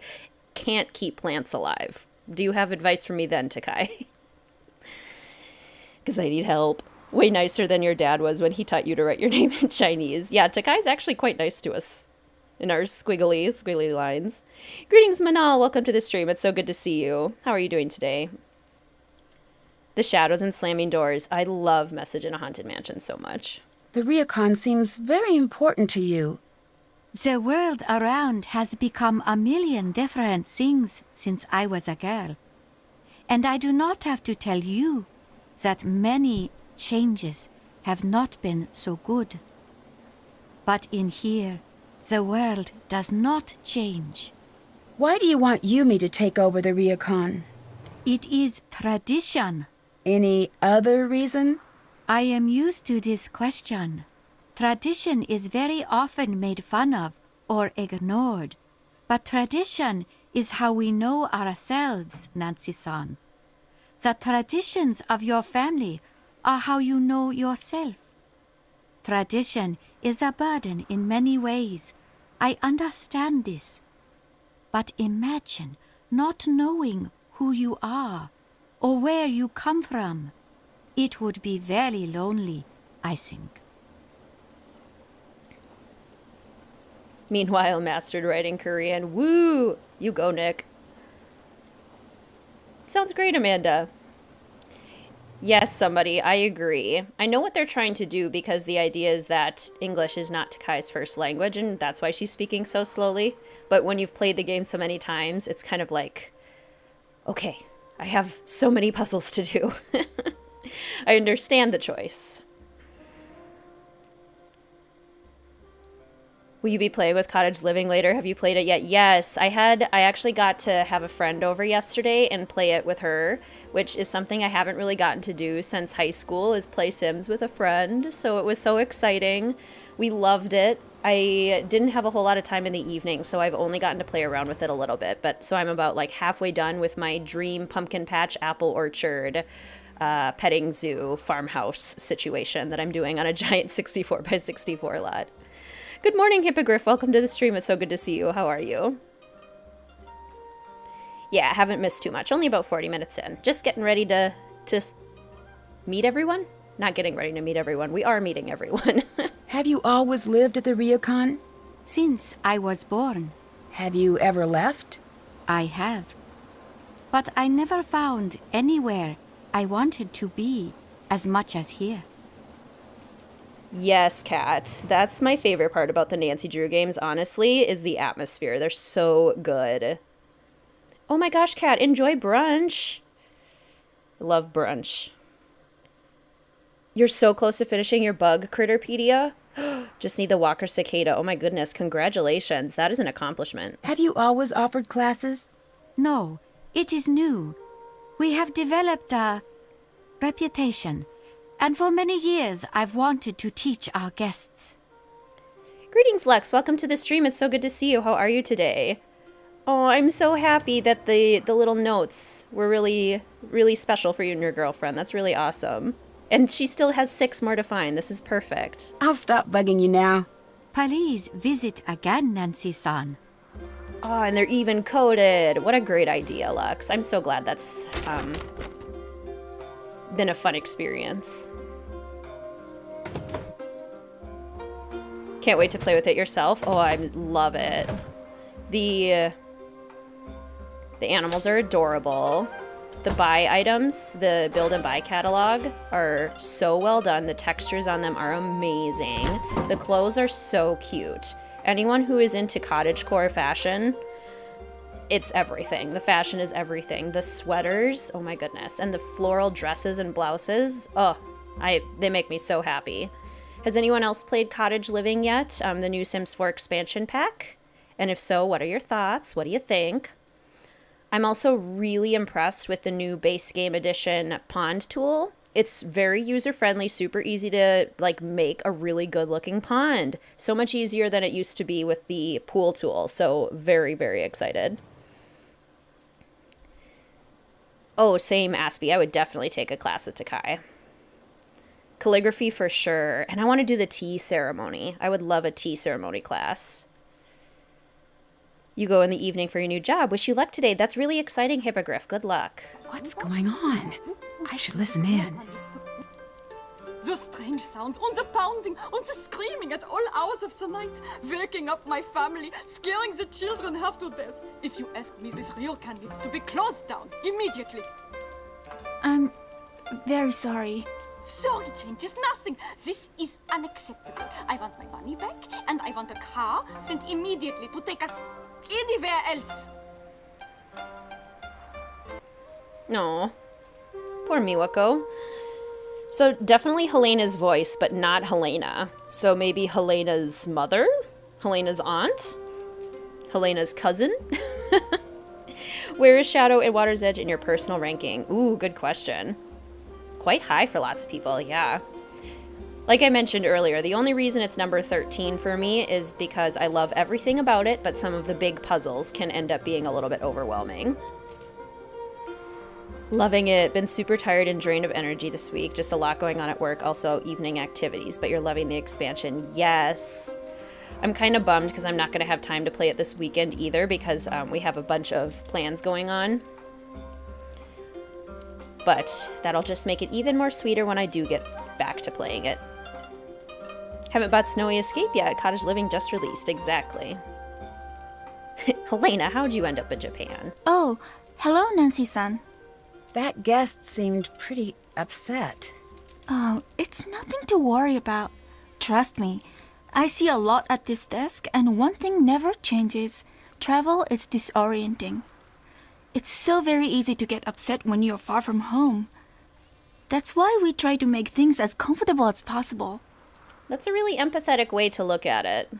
can't keep plants alive. Do you have advice for me then, Takai? Because I need help. Way nicer than your dad was when he taught you to write your name in Chinese. Yeah, Takai's actually quite nice to us in our squiggly lines. Greetings, Manal. Welcome to the stream. It's so good to see you. How are you doing today? The shadows and slamming doors. I love Message in a Haunted Mansion so much. The Ryukon seems very important to you. The world around has become a million different things since I was a girl. And I do not have to tell you that many changes have not been so good. But in here, the world does not change. Why do you want Yumi to take over the Ryukon? It is tradition. Any other reason? I am used to this question. Tradition is very often made fun of or ignored. But tradition is how we know ourselves, Nancy-san. The traditions of your family are how you know yourself. Tradition is a burden in many ways. I understand this. But imagine not knowing who you are or where you come from. It would be very lonely, I think. Meanwhile, mastered writing Korean. Woo! You go, Nick. Sounds great, Amanda. Yes, somebody, I agree. I know what they're trying to do because the idea is that English is not Takai's first language, and that's why she's speaking so slowly. But when you've played the game so many times, it's kind of like, okay, I have so many puzzles to do. I understand the choice. Will you be playing with Cottage Living later? Have you played it yet? Yes, I actually got to have a friend over yesterday and play it with her, which is something I haven't really gotten to do since high school, is play Sims with a friend. So it was so exciting. We loved it. I didn't have a whole lot of time in the evening, so I've only gotten to play around with it a little bit. But so I'm about like halfway done with my dream pumpkin patch apple orchard petting zoo farmhouse situation that I'm doing on a giant 64 by 64 lot. Good morning, Hippogriff. Welcome to the stream. It's so good to see you. How are you? Yeah, I haven't missed too much. Only about 40 minutes in. Just getting ready to meet everyone? Not getting ready to meet everyone. We are meeting everyone. Have you always lived at the Ryukon? Since I was born. Have you ever left? I have. But I never found anywhere I wanted to be as much as here. Yes, Kat. That's my favorite part about the Nancy Drew games, honestly, is the atmosphere. They're so good. Oh my gosh, Kat, enjoy brunch. Love brunch. You're so close to finishing your bug Critterpedia. Just need the Walker Cicada. Oh my goodness, congratulations. That is an accomplishment. Have you always offered classes? No, it is new. We have developed a reputation. And for many years, I've wanted to teach our guests. Greetings, Lex. Welcome to the stream. It's so good to see you. How are you today? Oh, I'm so happy that the little notes were really, really special for you and your girlfriend. That's really awesome. And she still has 6 more to find. This is perfect. I'll stop bugging you now. Please visit again, Nancy-san. Oh, and they're even coded. What a great idea, Lex. I'm so glad that's been a fun experience. Can't wait to play with it yourself. Oh, I love it. The animals are adorable. The buy items, the build and buy catalog, are so well done. The textures on them are amazing. The clothes are so cute. Anyone who is into cottagecore fashion, it's everything. The fashion is everything. The sweaters, oh my goodness. And the floral dresses and blouses, they make me so happy. Has anyone else played Cottage Living yet? The new Sims 4 expansion pack? And if so, what are your thoughts? What do you think? I'm also really impressed with the new base game edition pond tool. It's very user-friendly, super easy to make a really good-looking pond. So much easier than it used to be with the pool tool. So very, very excited. Oh, same Aspie. I would definitely take a class with Takai. Calligraphy for sure. And I want to do the tea ceremony. I would love a tea ceremony class. You go in the evening for your new job. Wish you luck today. That's really exciting, Hippogriff. Good luck. What's going on? I should listen in. The strange sounds, and the pounding, and the screaming at all hours of the night, waking up my family, scaring the children half to death. If you ask me, this ryokan needs to be closed down immediately. I'm very sorry. Sorry changes nothing. This is unacceptable. I want my money back, and I want a car sent immediately to take us anywhere else. No. Poor Miwako. So definitely Helena's voice, but not Helena. So maybe Helena's mother? Helena's aunt? Helena's cousin? Where is Shadow and Water's Edge in your personal ranking? Ooh, good question. Quite high for lots of people, yeah. Like I mentioned earlier, the only reason it's number 13 for me is because I love everything about it, but some of the big puzzles can end up being a little bit overwhelming. Loving it. Been super tired and drained of energy this week. Just a lot going on at work. Also evening activities, but you're loving the expansion. Yes. I'm kind of bummed because I'm not going to have time to play it this weekend either because we have a bunch of plans going on. But that'll just make it even more sweeter when I do get back to playing it. Haven't bought Snowy Escape yet. Cottage Living just released. Exactly. Helena, how'd you end up in Japan? Oh, hello, Nancy-san. That guest seemed pretty upset. Oh, it's nothing to worry about. Trust me. I see a lot at this desk, and one thing never changes. Travel is disorienting. It's so very easy to get upset when you're far from home. That's why we try to make things as comfortable as possible. That's a really empathetic way to look at it.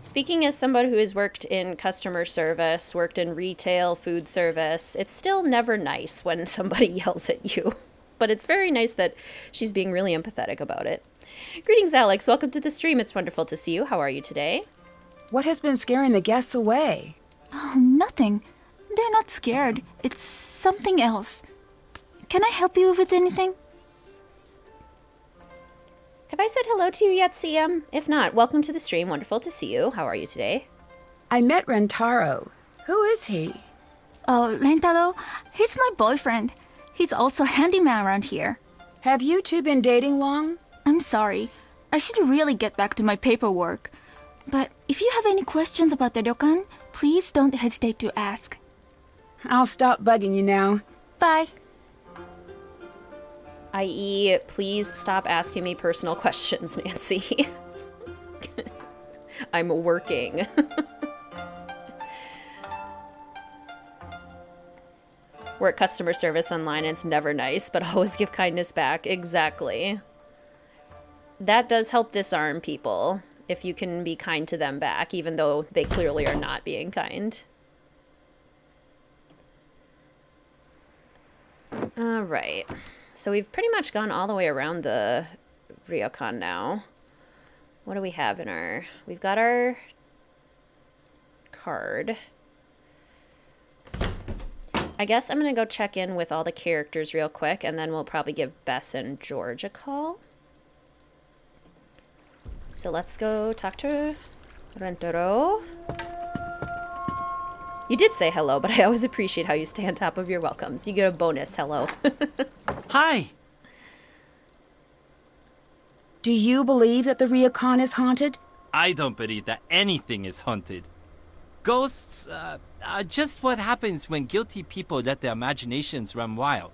Speaking as somebody who has worked in customer service, worked in retail, food service, it's still never nice when somebody yells at you. But it's very nice that she's being really empathetic about it. Greetings, Alex. Welcome to the stream. It's wonderful to see you. How are you today? What has been scaring the guests away? Oh, nothing. They're not scared. It's something else. Can I help you with anything? Have I said hello to you yet, CM? If not, welcome to the stream. Wonderful to see you. How are you today? I met Rentaro. Who is he? Oh, Rentaro, he's my boyfriend. He's also handyman around here. Have you two been dating long? I'm sorry. I should really get back to my paperwork. But if you have any questions about the ryokan, please don't hesitate to ask. I'll stop bugging you now. Bye. I.e., please stop asking me personal questions, Nancy. I'm working. Work customer service online, and it's never nice, but always give kindness back. Exactly. That does help disarm people, if you can be kind to them back, even though they clearly are not being kind. All right. So we've pretty much gone all the way around the ryokan now. What do we have in our... We've got our card. I guess I'm going to go check in with all the characters real quick, and then we'll probably give Bess and George a call. So let's go talk to Rentaro. You did say hello, but I always appreciate how you stay on top of your welcomes. You get a bonus hello. Hi! Do you believe that the ryokan is haunted? I don't believe that anything is haunted. Ghosts are just what happens when guilty people let their imaginations run wild.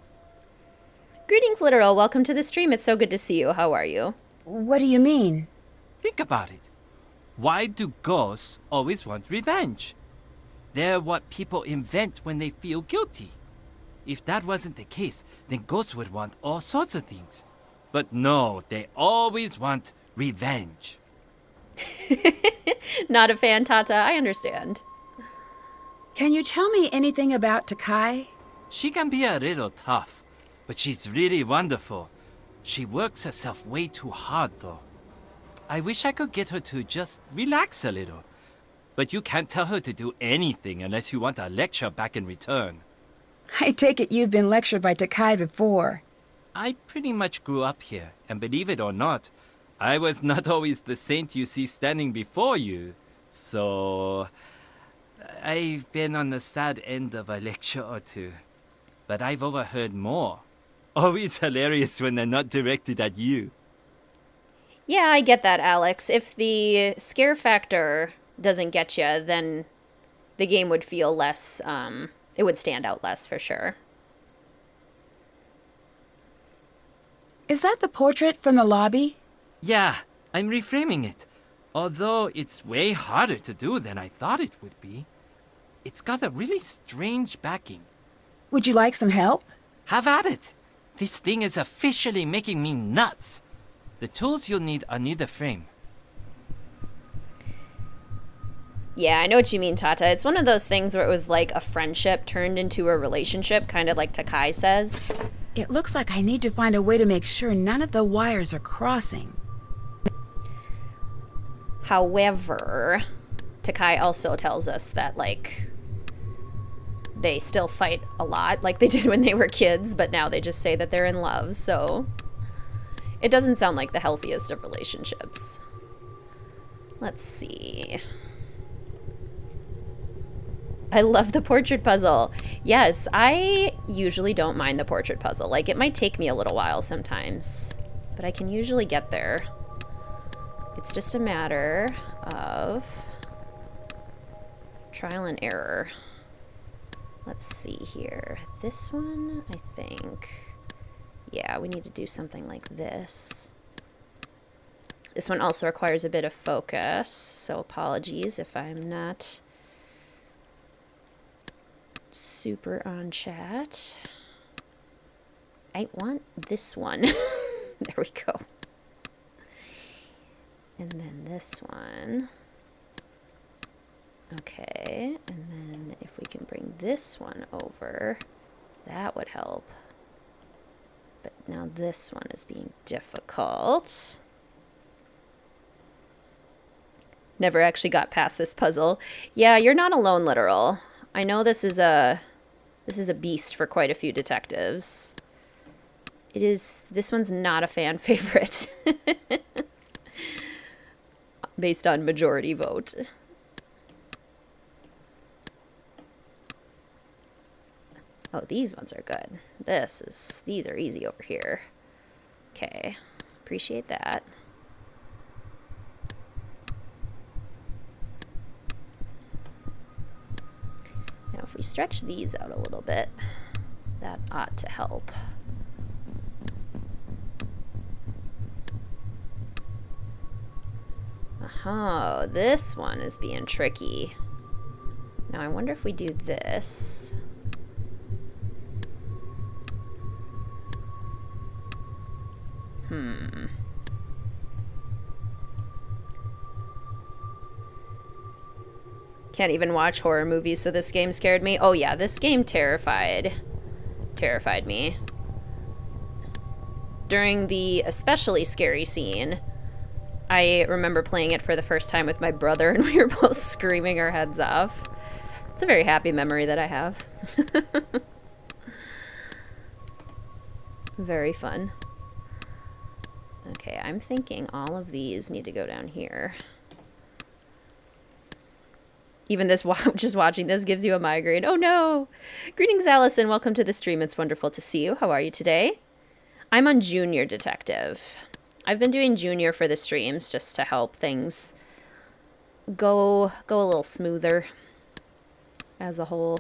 Greetings, Literal. Welcome to the stream. It's so good to see you. How are you? What do you mean? Think about it. Why do ghosts always want revenge? They're what people invent when they feel guilty. If that wasn't the case, then ghosts would want all sorts of things. But no, they always want revenge. Not a fan, Tata. I understand. Can you tell me anything about Takai? She can be a little tough, but she's really wonderful. She works herself way too hard, though. I wish I could get her to just relax a little. But you can't tell her to do anything unless you want a lecture back in return. I take it you've been lectured by Takai before. I pretty much grew up here, and believe it or not, I was not always the saint you see standing before you. So I've been on the sad end of a lecture or two. But I've overheard more. Always hilarious when they're not directed at you. Yeah, I get that, Alex. If the scare factor doesn't get you, then the game would feel less, it would stand out less for sure. Is that the portrait from the lobby? Yeah, I'm reframing it. Although it's way harder to do than I thought it would be. It's got a really strange backing. Would you like some help? Have at it! This thing is officially making me nuts. The tools you'll need are near the frame. Yeah, I know what you mean, Tata. It's one of those things where it was like a friendship turned into a relationship, kind of like Takai says. It looks like I need to find a way to make sure none of the wires are crossing. However, Takai also tells us that, like, they still fight a lot, like they did when they were kids, but now they just say that they're in love, so it doesn't sound like the healthiest of relationships. Let's see. I love the portrait puzzle. Yes, I usually don't mind the portrait puzzle. Like, it might take me a little while sometimes, but I can usually get there. It's just a matter of trial and error. Let's see here. This one, I think. Yeah, we need to do something like this. This one also requires a bit of focus, so apologies if I'm not super on chat. I want this one. There we go. And then this one. Okay, and then if we can bring this one over, that would help. But now this one is being difficult. Never actually got past this puzzle. Yeah, you're not alone, Literal. I know this is a beast for quite a few detectives. This one's not a fan favorite. Based on majority vote. Oh, these ones are good. These are easy over here. Okay, appreciate that. Now if we stretch these out a little bit, that ought to help. Oh, this one is being tricky. Now I wonder if we do this. Can't even watch horror movies, so this game scared me. Oh yeah, this game terrified me. During the especially scary scene, I remember playing it for the first time with my brother, and we were both screaming our heads off. It's a very happy memory that I have. Very fun. Okay, I'm thinking all of these need to go down here. Even this, just watching this gives you a migraine. Oh no! Greetings, Allison. Welcome to the stream. It's wonderful to see you. How are you today? I'm on Junior Detective. I've been doing Junior for the streams just to help things go a little smoother. as a whole.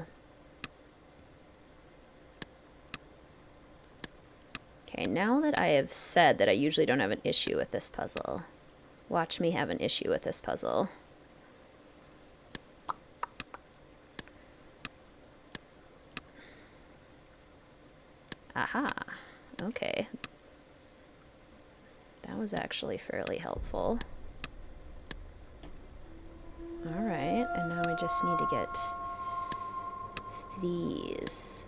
Okay, now that I have said that I usually don't have an issue with this puzzle, watch me have an issue with this puzzle. Aha. Okay. That was actually fairly helpful. Alright, and now we just need to get these.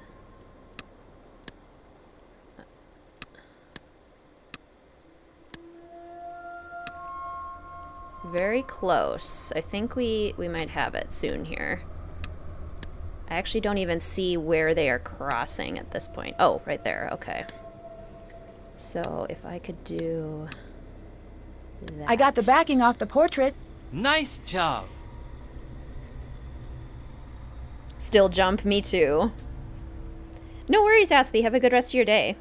Very close. I think we might have it soon here. I actually don't even see where they are crossing at this point. Oh, right there. Okay. So if I could do that. I got the backing off the portrait. Nice job. Still jump, me too. No worries, Aspie. Have a good rest of your day.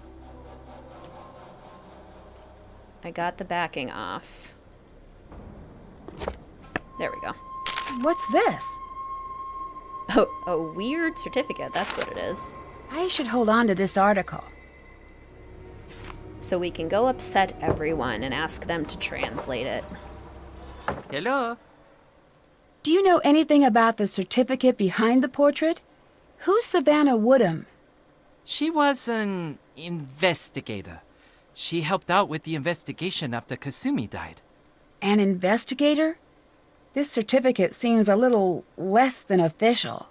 I got the backing off. There we go. What's this? Oh, a weird certificate. That's what it is. I should hold on to this article. So we can go upset everyone and ask them to translate it. Hello. Do you know anything about the certificate behind the portrait? Who's Savannah Woodham? She was an investigator. She helped out with the investigation after Kasumi died. An investigator? This certificate seems a little less than official.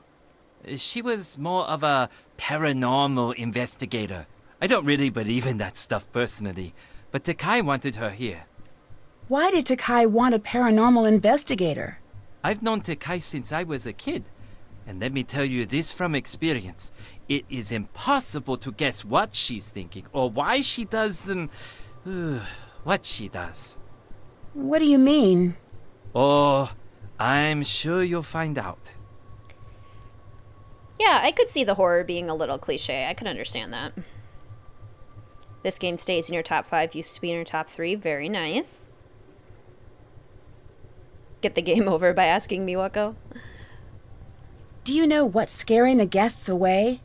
She was more of a paranormal investigator. I don't really believe in that stuff personally, but Takai wanted her here. Why did Takai want a paranormal investigator? I've known Takai since I was a kid, and let me tell you this from experience. It is impossible to guess what she's thinking or why she does what she does. What do you mean? Oh, I'm sure you'll find out. Yeah, I could see the horror being a little cliche. I could understand that. This game stays in your top 5, used to be in your top 3. Very nice. Get the game over by asking Miwako. Do you know what's scaring the guests away?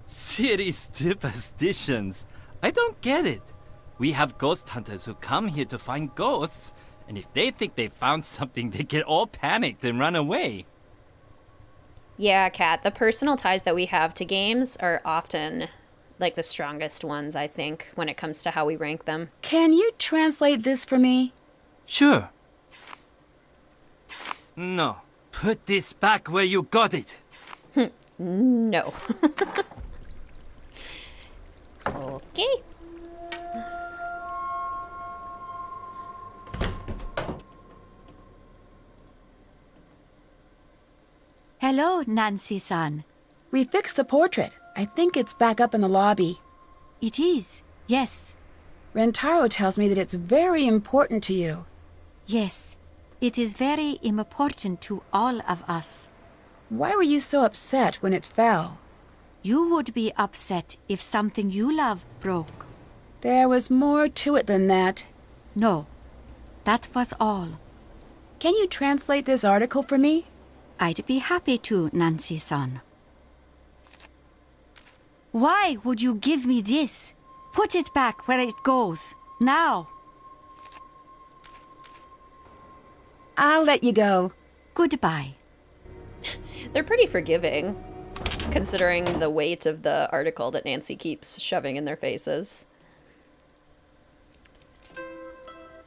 City superstitions. I don't get it. We have ghost hunters who come here to find ghosts, and if they think they found something, they get all panicked and run away. Yeah, Kat, the personal ties that we have to games are often like the strongest ones, I think, when it comes to how we rank them. Can you translate this for me? Sure. No. Put this back where you got it. No. Okay. Hello, Nancy-san. We fixed the portrait. I think it's back up in the lobby. It is, yes. Rentaro tells me that it's very important to you. Yes, it is very important to all of us. Why were you so upset when it fell? You would be upset if something you love broke. There was more to it than that. No, that was all. Can you translate this article for me? I'd be happy to, Nancy-san. Why would you give me this? Put it back where it goes, now. I'll let you go. Goodbye. They're pretty forgiving, considering the weight of the article that Nancy keeps shoving in their faces.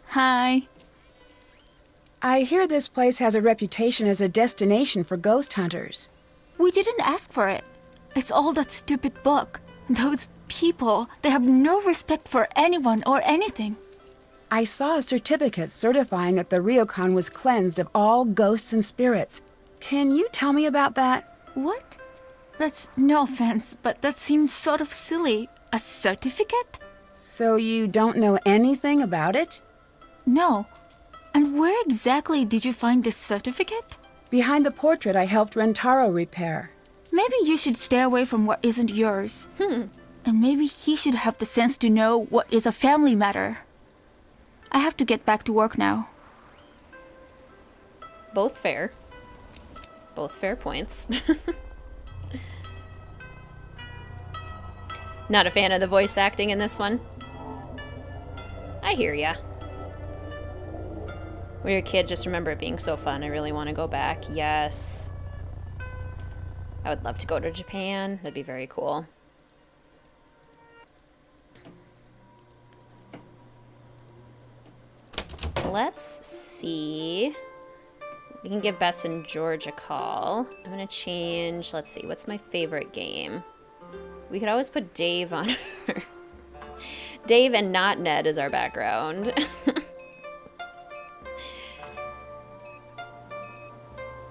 Hi. I hear this place has a reputation as a destination for ghost hunters. We didn't ask for it. It's all that stupid book. Those people, they have no respect for anyone or anything. I saw a certificate certifying that the ryokan was cleansed of all ghosts and spirits. Can you tell me about that? What? That's no offense, but that seems sort of silly. A certificate? So you don't know anything about it? No. And where exactly did you find this certificate? Behind the portrait I helped Rentaro repair. Maybe you should stay away from what isn't yours. And maybe he should have the sense to know what is a family matter. I have to get back to work now. Both fair. Both fair points. Not a fan of the voice acting in this one. I hear ya. When you're a kid, just remember it being so fun. I really want to go back. Yes. I would love to go to Japan. That'd be very cool. Let's see. We can give Bess and George a call. I'm going to change, let's see, what's my favorite game? We could always put Dave on her. Dave and not Ned is our background.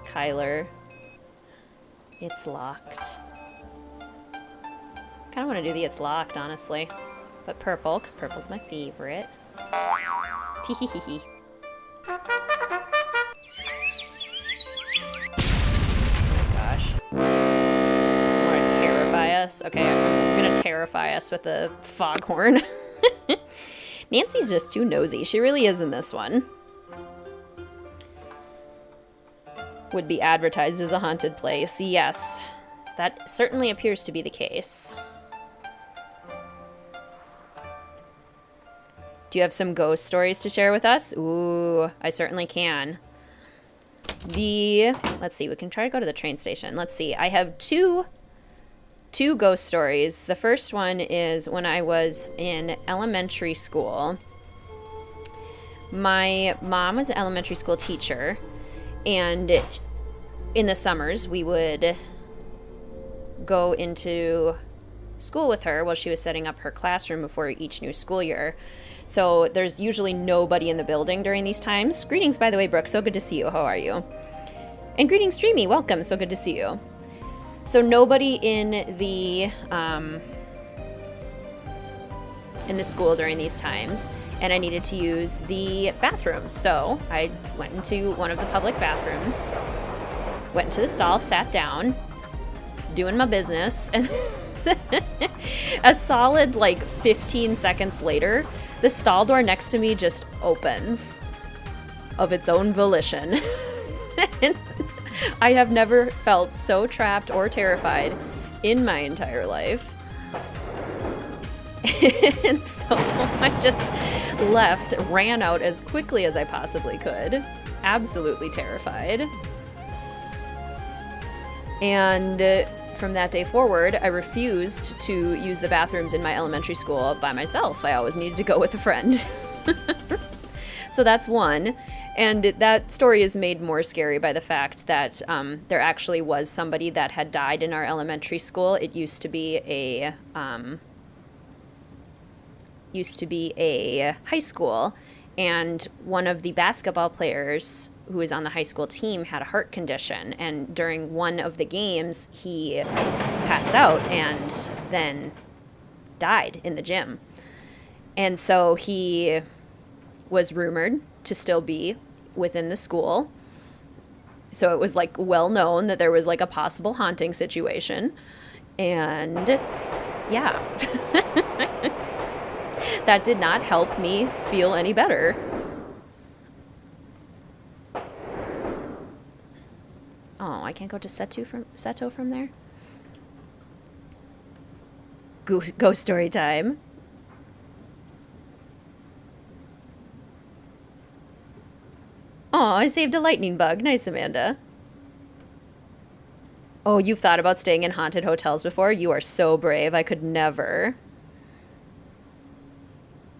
Kyler. It's locked. Kind of want to do the it's locked, honestly. But purple, because purple's my favorite. Teeheehee. Oh my gosh. You want to terrify us? Okay, I'm gonna terrify us with a foghorn. Nancy's just too nosy. She really is in this one. Would be advertised as a haunted place. Yes, that certainly appears to be the case. Do you have some ghost stories to share with us? Ooh, I certainly can. Let's see, we can try to go to the train station. Let's see, I have two ghost stories. The first one is when I was in elementary school. My mom was an elementary school teacher, and in the summers we would go into school with her while she was setting up her classroom before each new school year. So there's usually nobody in the building during these times. Greetings, by the way, Brooke. So good to see you. How are you? And greetings, Streamy. Welcome. So good to see you. So nobody in the school during these times, and I needed to use the bathroom. So I went into one of the public bathrooms, went into the stall, sat down, doing my business, and a solid like 15 seconds later, the stall door next to me just opens of its own volition. And I have never felt so trapped or terrified in my entire life. And so I just left, ran out as quickly as I possibly could, absolutely terrified. And from that day forward, I refused to use the bathrooms in my elementary school by myself. I always needed to go with a friend. So that's one. And that story is made more scary by the fact that there actually was somebody that had died in our elementary school. It used to be a high school, and one of the basketball players who was on the high school team had a heart condition, and during one of the games he passed out and then died in the gym. And so he was rumored to still be within the school. So it was like well known that there was like a possible haunting situation. And yeah. That did not help me feel any better. Oh, I can't go to Seto from there? Ghost story time. Oh, I saved a lightning bug. Nice, Amanda. Oh, you've thought about staying in haunted hotels before? You are so brave. I could never.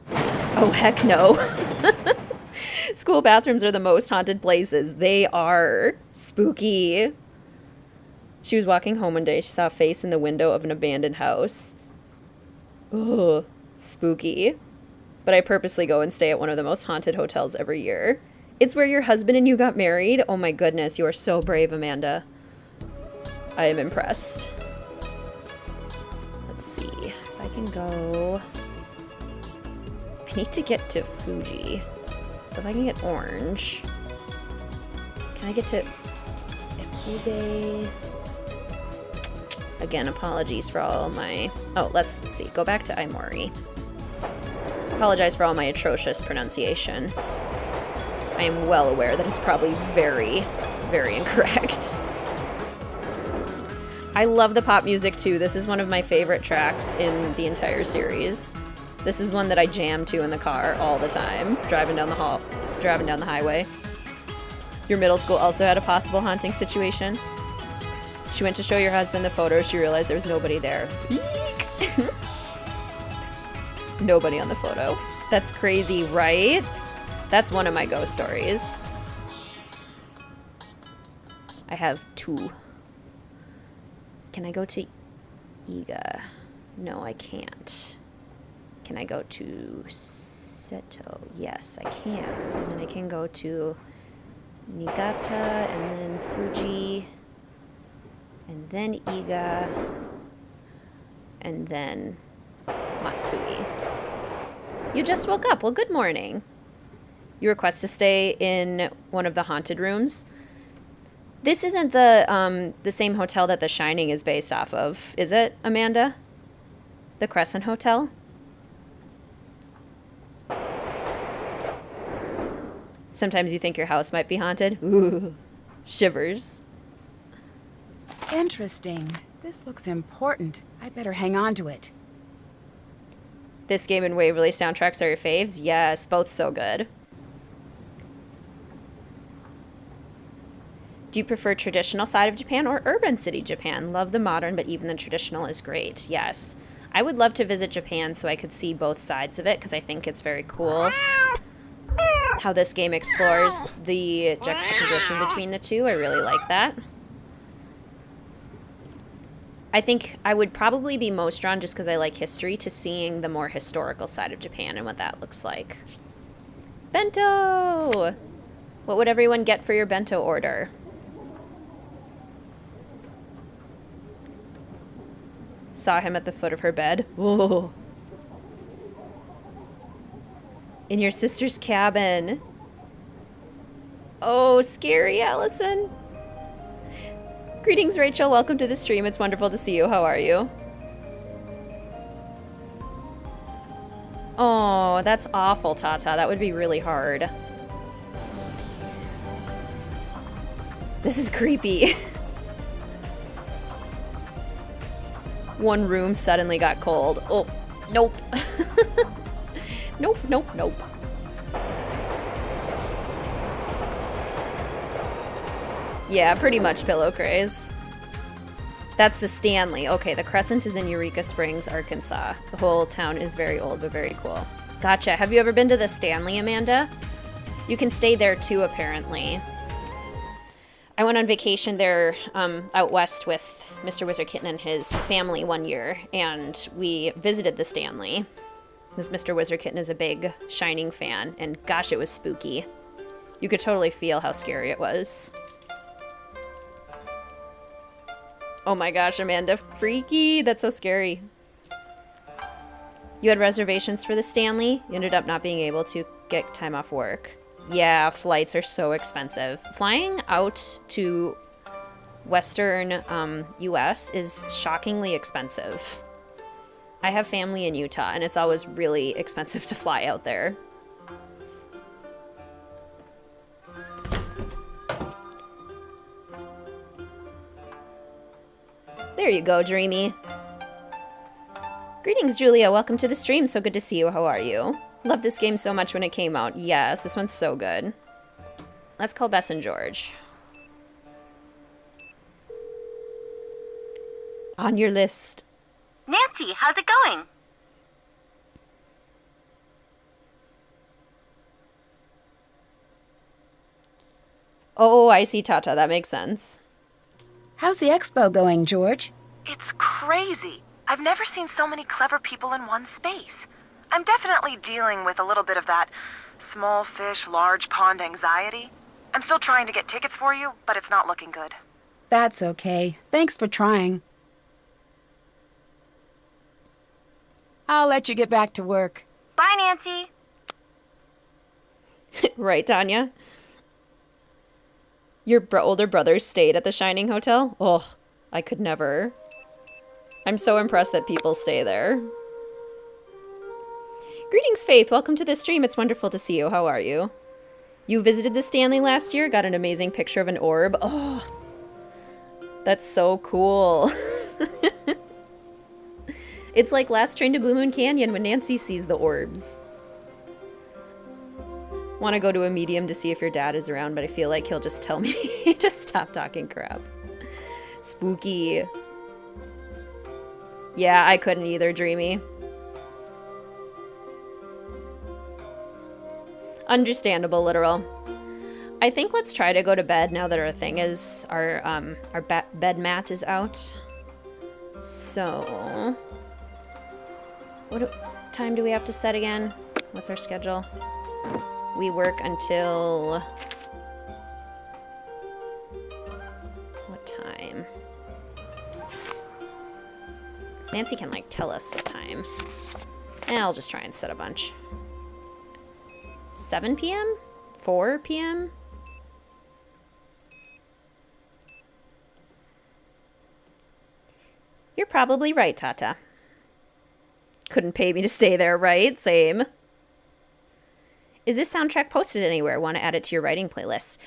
Oh, heck no. School bathrooms are the most haunted places. They are spooky. She was walking home one day. She saw a face in the window of an abandoned house. Ugh, spooky. But I purposely go and stay at one of the most haunted hotels every year. It's where your husband and you got married? Oh my goodness, you are so brave, Amanda. I am impressed. Let's see if I can go... I need to get to Fuji. So if I can get orange... Can I get to Ifuge? Again, apologies for all my... Oh, let's see. Go back to Aomori. Apologize for all my atrocious pronunciation. I am well aware that it's probably very, very incorrect. I love the pop music too. This is one of my favorite tracks in the entire series. This is one that I jam to in the car all the time, driving down the highway. Your middle school also had a possible haunting situation. She went to show your husband the photo. She realized there was nobody there. Eek! Nobody on the photo. That's crazy, right? That's one of my ghost stories. I have 2. Can I go to Iga? No, I can't. Can I go to Seto? Yes, I can. And then I can go to Niigata, and then Fuji, and then Iga, and then Matsui. You just woke up. Well, good morning. You request to stay in one of the haunted rooms. This isn't the same hotel that The Shining is based off of, is it, Amanda? The Crescent Hotel? Sometimes you think your house might be haunted. Ooh, shivers. Interesting. This looks important. I better hang on to it. This game and Waverly soundtracks are your faves? Yes, both so good. Do you prefer traditional side of Japan or urban city Japan? Love the modern, but even the traditional is great. Yes. I would love to visit Japan so I could see both sides of it, because I think it's very cool how this game explores the juxtaposition between the two. I really like that. I think I would probably be most drawn, just because I like history, to seeing the more historical side of Japan and what that looks like. Bento! What would everyone get for your bento order? Saw him at the foot of her bed. Ooh. In your sister's cabin. Oh, scary, Allison. Greetings, Rachel. Welcome to the stream. It's wonderful to see you. How are you? Oh, that's awful, Tata. That would be really hard. This is creepy. One room suddenly got cold. Oh, nope. Nope, nope, nope. Yeah, pretty much pillow craze. That's the Stanley. Okay, the Crescent is in Eureka Springs, Arkansas. The whole town is very old, but very cool. Gotcha. Have you ever been to the Stanley, Amanda? You can stay there too, apparently. I went on vacation there out west with Mr. WizardKitten and his family one year, and we visited the Stanley. Because Mr. WizardKitten is a big Shining fan, and gosh, it was spooky. You could totally feel how scary it was. Oh my gosh, Amanda, freaky. That's so scary. You had reservations for the Stanley? You ended up not being able to get time off work. Yeah, flights are so expensive. Flying out to Western US is shockingly expensive. I have family in Utah, and it's always really expensive to fly out there. There you go, Dreamy. Greetings, Julia. Welcome to the stream. So good to see you. How are you? Loved this game so much when it came out. Yes, this one's so good. Let's call Bess and George. On your list. Nancy, how's it going? Oh, I see, Tata. That makes sense. How's the expo going, George? It's crazy. I've never seen so many clever people in one space. I'm definitely dealing with a little bit of that small fish, large pond anxiety. I'm still trying to get tickets for you, but it's not looking good. That's okay. Thanks for trying. I'll let you get back to work. Bye, Nancy. Right, Tanya? Your older brothers stayed at the Shining Hotel? Oh, I could never. I'm so impressed that people stay there. Greetings, Faith. Welcome to the stream. It's wonderful to see you. How are you? You visited the Stanley last year? Got an amazing picture of an orb. Oh, That's so cool. It's like Last Train to Blue Moon Canyon when Nancy sees the orbs. Want to go to a medium to see if your dad is around, but I feel like he'll just tell me to stop talking crap. Spooky. Yeah, I couldn't either, Dreamy. Understandable, literal. I think let's try to go to bed now that our thing is, our bed mat is out. So, what time do we have to set again? What's our schedule? We work until... what time? Nancy can, like, tell us what time. I'll just try and set a bunch. 7 p.m.? 4 p.m.? You're probably right, Tata. Couldn't pay me to stay there, right? Same. Is this soundtrack posted anywhere? Want to add it to your writing playlist?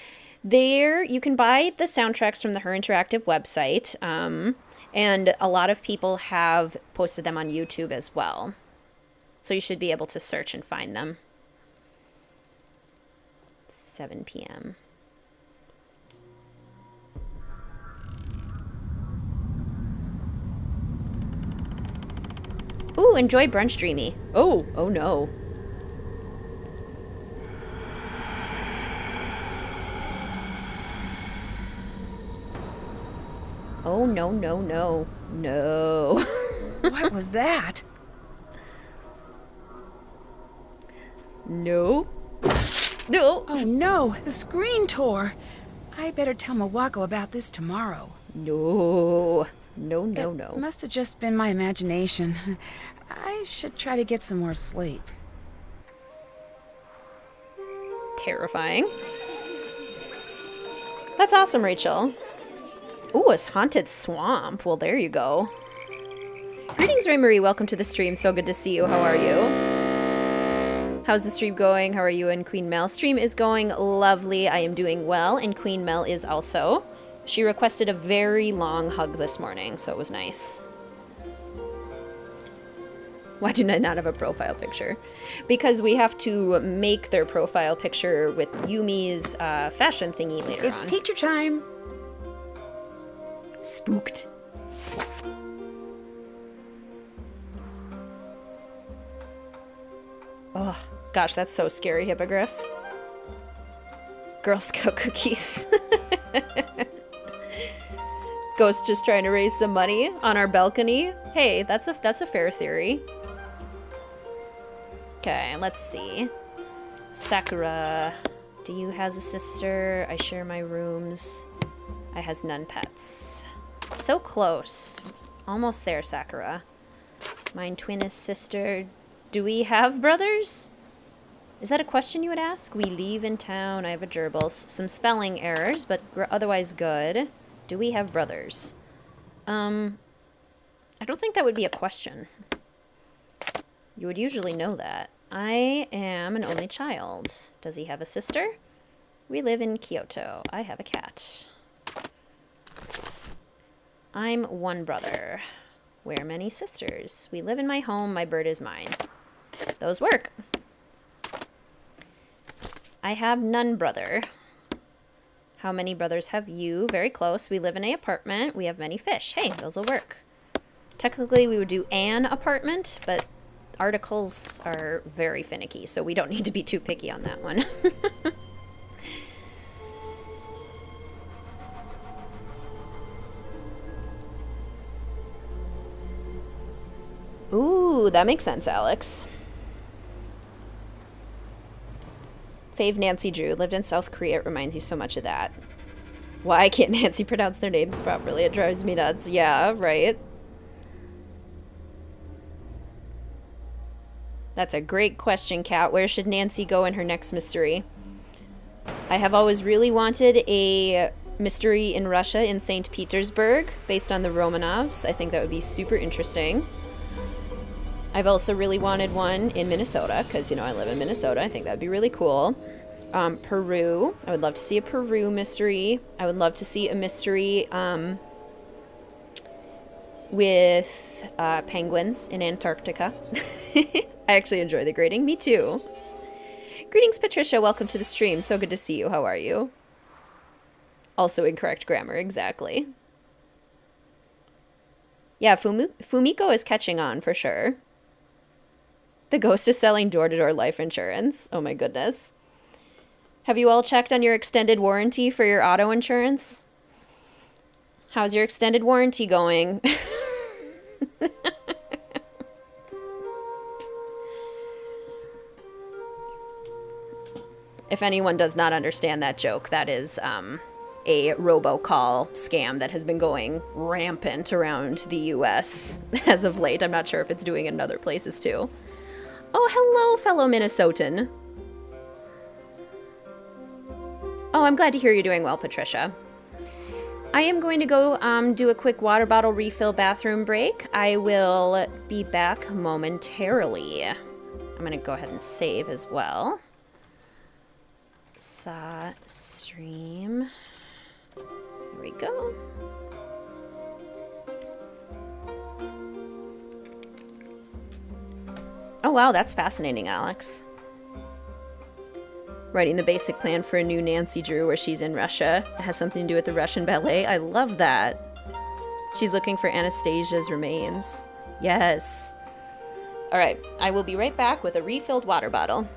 There, you can buy the soundtracks from the Her Interactive website, and a lot of people have posted them on YouTube as well. So you should be able to search and find them. 7 p.m. Ooh, enjoy brunch, Dreamy. Oh no. Oh, no. No. What was that? No. No. Oh no, the screen tore. I better tell Mawako about this tomorrow. No. No. It must have just been my imagination. I should try to get some more sleep. Terrifying. That's awesome, Rachel. Ooh, a haunted swamp. Well, there you go. Greetings, Ray Marie. Welcome to the stream. So good to see you. How are you? How's the stream going? How are you and Queen Mel? Stream is going lovely. I am doing well, and Queen Mel is also. She requested a very long hug this morning, so it was nice. Why did I not have a profile picture? Because we have to make their profile picture with Yumi's fashion thingy later on. It's teacher time. Spooked. Oh, gosh, that's so scary, Hippogriff. Girl Scout cookies. Ghost just trying to raise some money on our balcony. Hey, that's a fair theory. Okay, let's see. Sakura, do you has a sister? I share my rooms. I has none pets. So close. Almost there, Sakura. Mine twin is sister. Do we have brothers? Is that a question you would ask? We leave in town. I have a gerbils. Some spelling errors, but otherwise good. Do we have brothers? I don't think that would be a question. You would usually know that. I am an only child. Does he have a sister? We live in Kyoto. I have a cat. I'm one brother. We're many sisters. We live in my home. My bird is mine. Those work. I have none brother. How many brothers have you? Very close. We live in an apartment. We have many fish. Hey, those will work. Technically, we would do an apartment, but articles are very finicky, so we don't need to be too picky on that one. Ooh, that makes sense, Alex. Fave Nancy Drew lived in South Korea. It reminds you so much of that. Why can't Nancy pronounce their names properly? It drives me nuts. Yeah, right. That's a great question, Kat. Where should Nancy go in her next mystery? I have always really wanted a mystery in Russia, in St. Petersburg, based on the Romanovs. I think that would be super interesting. I've also really wanted one in Minnesota, because, you know, I live in Minnesota. I think that would be really cool. Peru. I would love to see a Peru mystery. I would love to see a mystery with penguins in Antarctica. I actually enjoy the grading. Me too. Greetings, Patricia. Welcome to the stream. So good to see you. How are you? Also incorrect grammar, exactly. Yeah, Fumiko is catching on for sure. The ghost is selling door-to-door life insurance. Oh my goodness. Have you all checked on your extended warranty for your auto insurance? How's your extended warranty going? If anyone does not understand that joke, that is a robocall scam that has been going rampant around the US as of late. I'm not sure if it's doing it in other places too. Oh, hello, fellow Minnesotan. Oh, I'm glad to hear you're doing well, Patricia. I am going to go do a quick water bottle refill bathroom break. I will be back momentarily. I'm going to go ahead and save as well. Stream. Here we go. Oh wow, that's fascinating, Alex. Writing the basic plan for a new Nancy Drew where she's in Russia. It has something to do with the Russian ballet. I love that. She's looking for Anastasia's remains. Yes. All right, I will be right back with a refilled water bottle.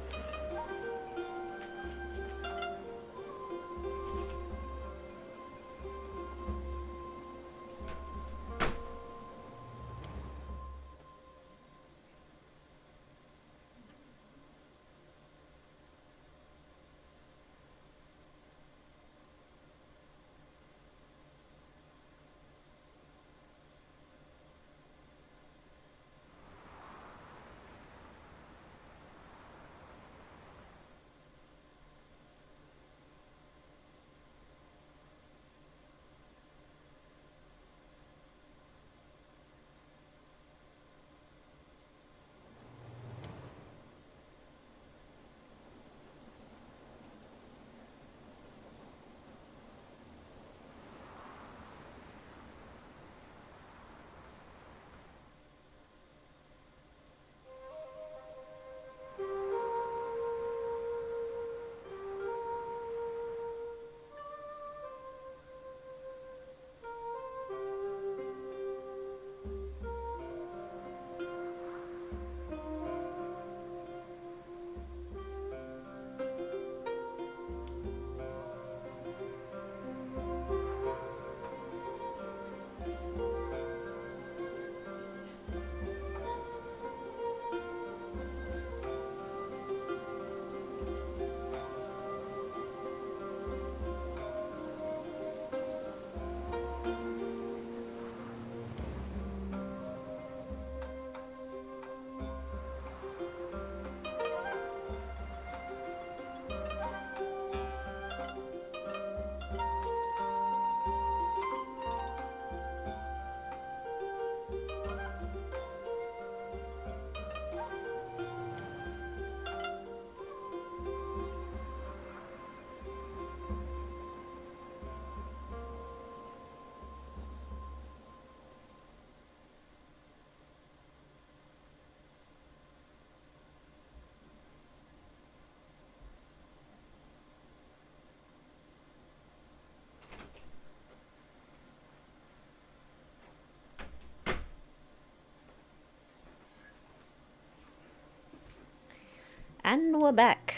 And we're back.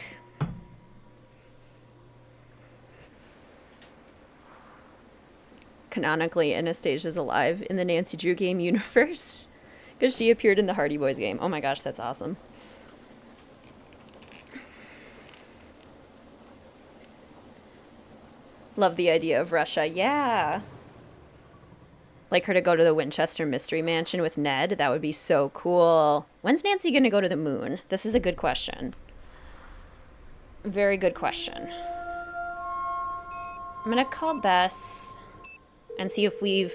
Canonically, Anastasia's alive in the Nancy Drew game universe because she appeared in the Hardy Boys game. Oh my gosh, that's awesome. Love the idea of Russia. Yeah. Like her to go to the Winchester Mystery Mansion with Ned. That would be so cool. When's Nancy going to go to the moon? This is a good question. Very good question. I'm going to call Bess and see if we've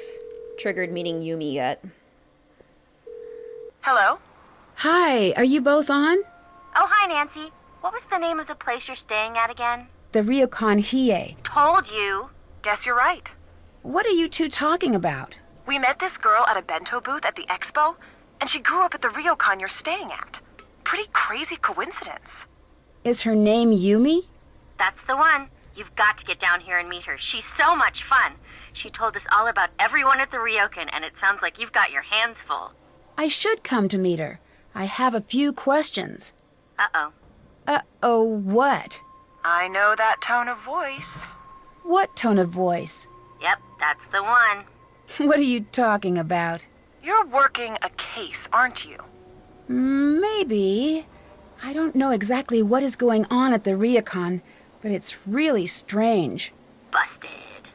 triggered meeting Yumi yet. Hello? Hi, are you both on? Oh, hi, Nancy. What was the name of the place you're staying at again? The Ryokan Hiei. Told you. Guess you're right. What are you two talking about? We met this girl at a bento booth at the expo, and she grew up at the ryokan you're staying at. Pretty crazy coincidence. Is her name Yumi? That's the one. You've got to get down here and meet her. She's so much fun. She told us all about everyone at the ryokan, and it sounds like you've got your hands full. I should come to meet her. I have a few questions. Uh-oh. Uh-oh, what? I know that tone of voice. What tone of voice? Yep, that's the one. What are you talking about? You're working a case, aren't you? Maybe. I don't know exactly what is going on at the ryokan, but it's really strange. Busted.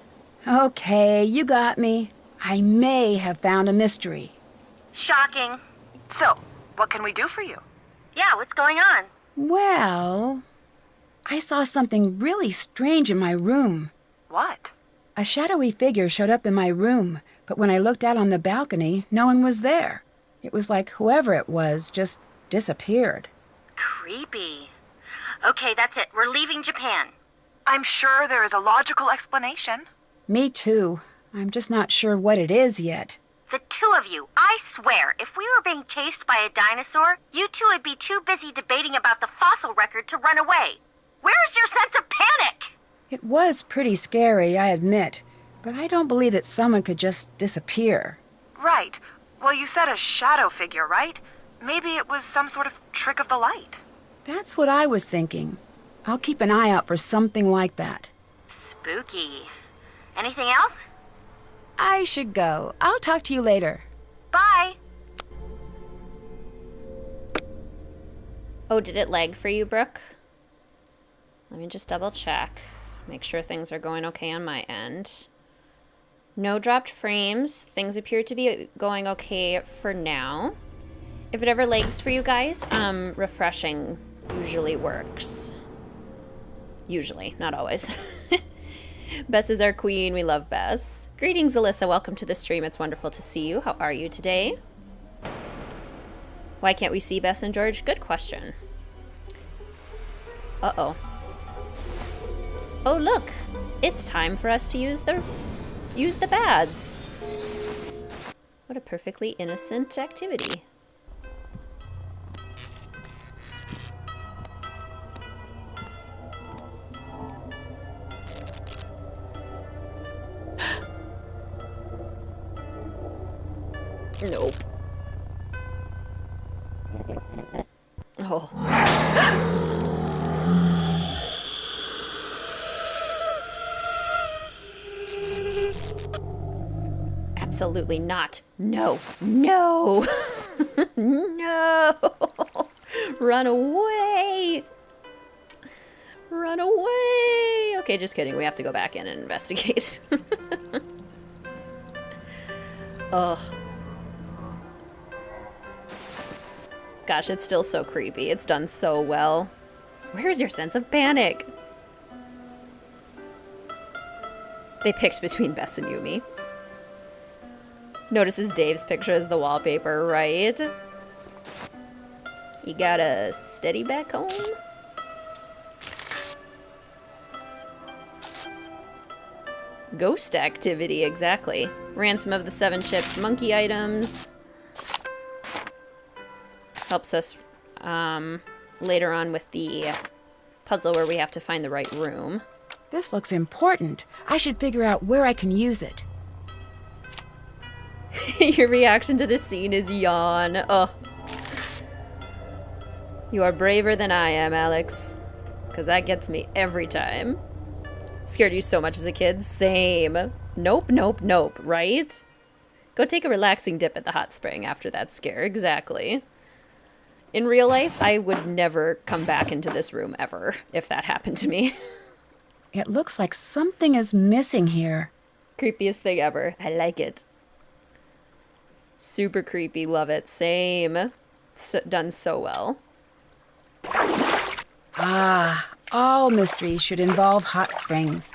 Okay, you got me. I may have found a mystery. Shocking. So, what can we do for you? Yeah, what's going on? Well, I saw something really strange in my room. What? A shadowy figure showed up in my room, but when I looked out on the balcony, no one was there. It was like whoever it was just disappeared. Creepy. Okay, that's it. We're leaving Japan. I'm sure there is a logical explanation. Me too. I'm just not sure what it is yet. The two of you, I swear, if we were being chased by a dinosaur, you two would be too busy debating about the fossil record to run away. Where's your sense of panic? It was pretty scary, I admit, but I don't believe that someone could just disappear. Right. Well, you said a shadow figure, right? Maybe it was some sort of trick of the light. That's what I was thinking. I'll keep an eye out for something like that. Spooky. Anything else? I should go. I'll talk to you later. Bye. Oh, did it lag for you, Brooke? Let me just double check. Make sure things are going okay on my end. No dropped frames. Things appear to be going okay for now. If it ever lags for you guys, refreshing usually works. Usually, not always. Bess is our queen. We love Bess. Greetings, Alyssa. Welcome to the stream. It's wonderful to see you. How are you today? Why can't we see Bess and George? Good question. Uh-oh. Oh, look. It's time for us to use the baths. What a perfectly innocent activity. Nope. Oh. Absolutely not. No. No. No. Run away. Run away. Okay, just kidding. We have to go back in and investigate. Ugh. Gosh, it's still so creepy. It's done so well. Where's your sense of panic? They picked between Bess and Yumi. Notices Dave's picture as the wallpaper, right? You got a steady back home? Ghost activity, exactly. Ransom of the 7 ships, monkey items. Helps us later on with the puzzle where we have to find the right room. This looks important. I should figure out where I can use it. Your reaction to this scene is yawn. Oh. You are braver than I am, Alex. Because that gets me every time. Scared you so much as a kid? Same. Nope, nope, nope, right? Go take a relaxing dip at the hot spring after that scare. Exactly. In real life, I would never come back into this room ever if that happened to me. It looks like something is missing here. Creepiest thing ever. I like it. Super creepy. Love it. Same. Done so well. Ah, all mysteries should involve hot springs.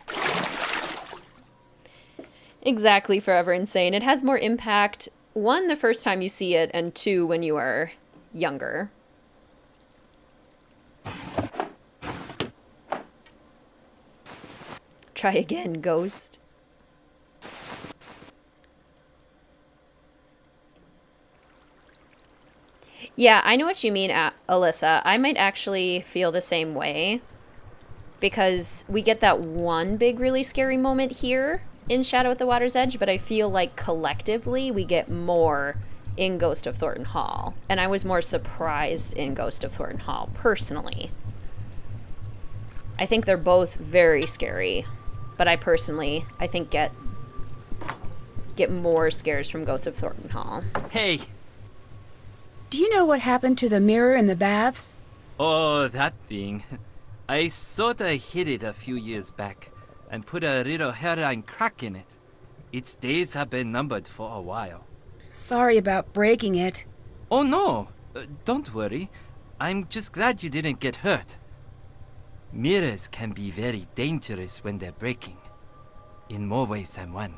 Exactly, Forever Insane. It has more impact, 1, the first time you see it, and 2, when you are younger. Try again, ghost. Yeah, I know what you mean, Alyssa. I might actually feel the same way. Because we get that one big, really scary moment here in Shadow at the Water's Edge, but I feel like collectively we get more in Ghost of Thornton Hall. And I was more surprised in Ghost of Thornton Hall, personally. I think they're both very scary, but I think get more scares from Ghost of Thornton Hall. Hey! Do you know what happened to the mirror in the baths? Oh, that thing. I sorta hid it a few years back and put a little hairline crack in it. Its days have been numbered for a while. Sorry about breaking it. Oh no, don't worry. I'm just glad you didn't get hurt. Mirrors can be very dangerous when they're breaking. In more ways than one.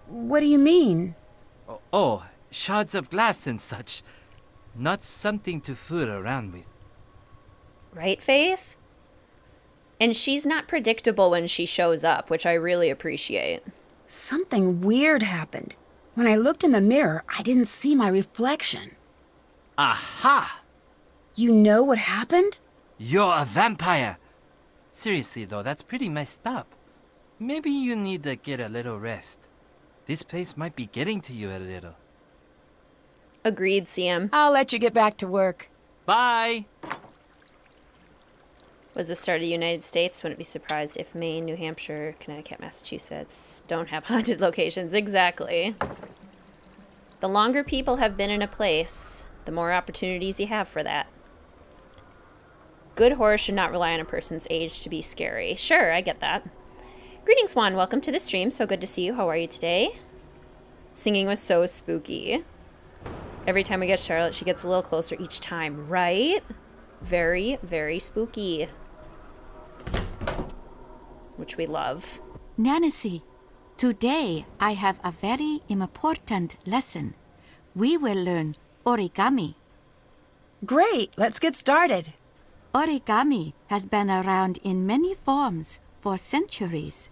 What do you mean? Oh, shards of glass and such. Not something to fool around with. Right, Faith? And she's not predictable when she shows up, which I really appreciate. Something weird happened. When I looked in the mirror, I didn't see my reflection. Aha! You know what happened? You're a vampire! Seriously though, that's pretty messed up. Maybe you need to get a little rest. This place might be getting to you a little. Agreed, CM. I'll let you get back to work. Bye! Was the start of the United States. Wouldn't be surprised if Maine, New Hampshire, Connecticut, Massachusetts don't have haunted locations. Exactly. The longer people have been in a place, the more opportunities you have for that. Good horror should not rely on a person's age to be scary. Sure, I get that. Greetings, Juan. Welcome to the stream. So good to see you. How are you today? Singing was so spooky. Every time we get Charlotte, she gets a little closer each time, right? Very, very spooky. Which we love. Nancy, today I have a very important lesson. We will learn origami. Great, let's get started. Origami has been around in many forms for centuries.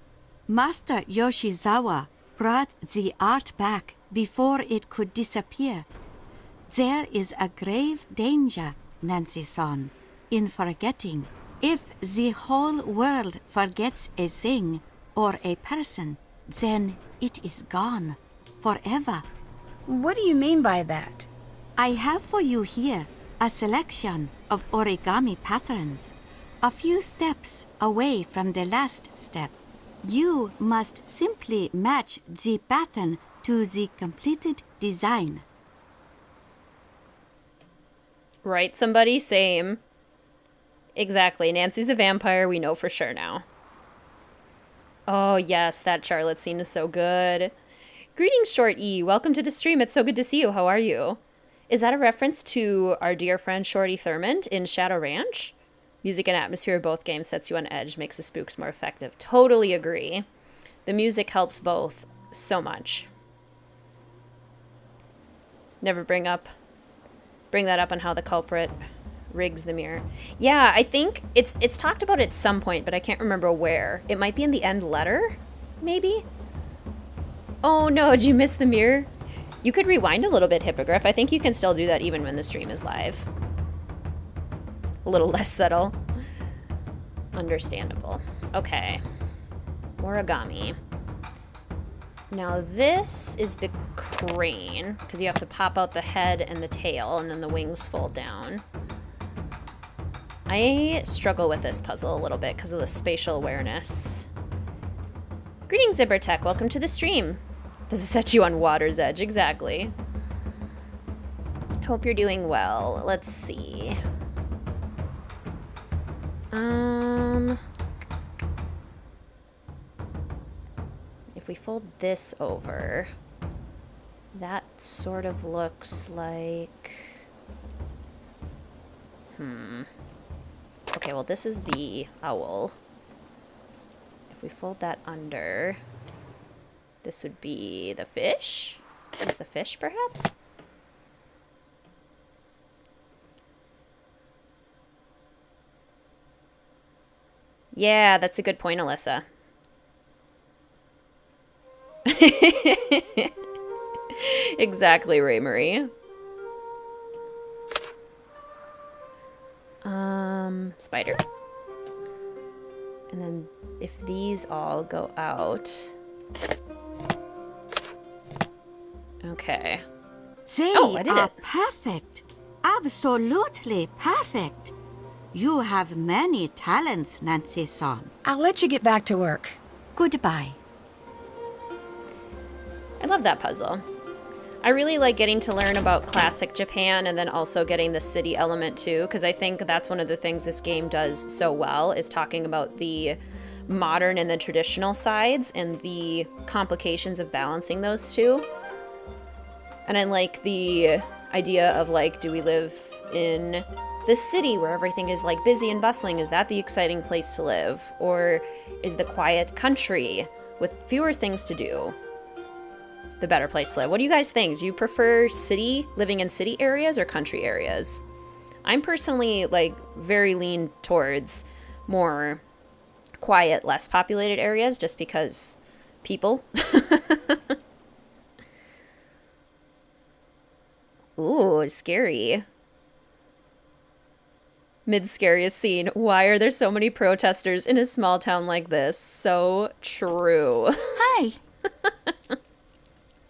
Master Yoshizawa brought the art back before it could disappear. There is a grave danger, Nancy-san, in forgetting. If the whole world forgets a thing or a person, then it is gone forever. What do you mean by that? I have for you here a selection of origami patterns, a few steps away from the last step. You must simply match the pattern to the completed design. Right, somebody? Same. Exactly. Nancy's a vampire. We know for sure now. Oh, yes. That Charlotte scene is so good. Greetings, Short E. Welcome to the stream. It's so good to see you. How are you? Is that a reference to our dear friend Shorty Thurmond in Shadow Ranch? Music and atmosphere of both games sets you on edge, makes the spooks more effective. Totally agree. The music helps both so much. Never bring that up on how the culprit rigs the mirror. Yeah, I think it's talked about at some point, but I can't remember where. It might be in the end letter, maybe? Oh no, did you miss the mirror? You could rewind a little bit, Hippogriff. I think you can still do that even when the stream is live. A little less subtle. Understandable. Okay. Origami. Now this is the crane, because you have to pop out the head and the tail, and then the wings fold down. I struggle with this puzzle a little bit because of the spatial awareness. Greetings, Zibbertech. Welcome to the stream. This will set you on water's edge, exactly. Hope you're doing well. Let's see. If we fold this over, that sort of looks like... Okay, well, this is the owl. If we fold that under, this would be the fish? Is the fish, perhaps? Yeah, that's a good point, Alyssa. Exactly, Ray Marie. Spider. And then if these all go out... Okay. They Oh, I did are it. perfect. Absolutely perfect. You have many talents, Nancy-san. I'll let you get back to work. Goodbye. I love that puzzle. I really like getting to learn about classic Japan and then also getting the city element too, because I think that's one of the things this game does so well, is talking about the modern and the traditional sides and the complications of balancing those two. And I like the idea of, like, do we live in the city where everything is, like, busy and bustling? Is that the exciting place to live? Or is the quiet country with fewer things to do the better place to live? What do you guys think? Do you prefer living in city areas or country areas? I'm personally, like, very lean towards more quiet, less populated areas just because people. Ooh, scary. Mid-scariest scene. Why are there so many protesters in a small town like this? So true. Hi.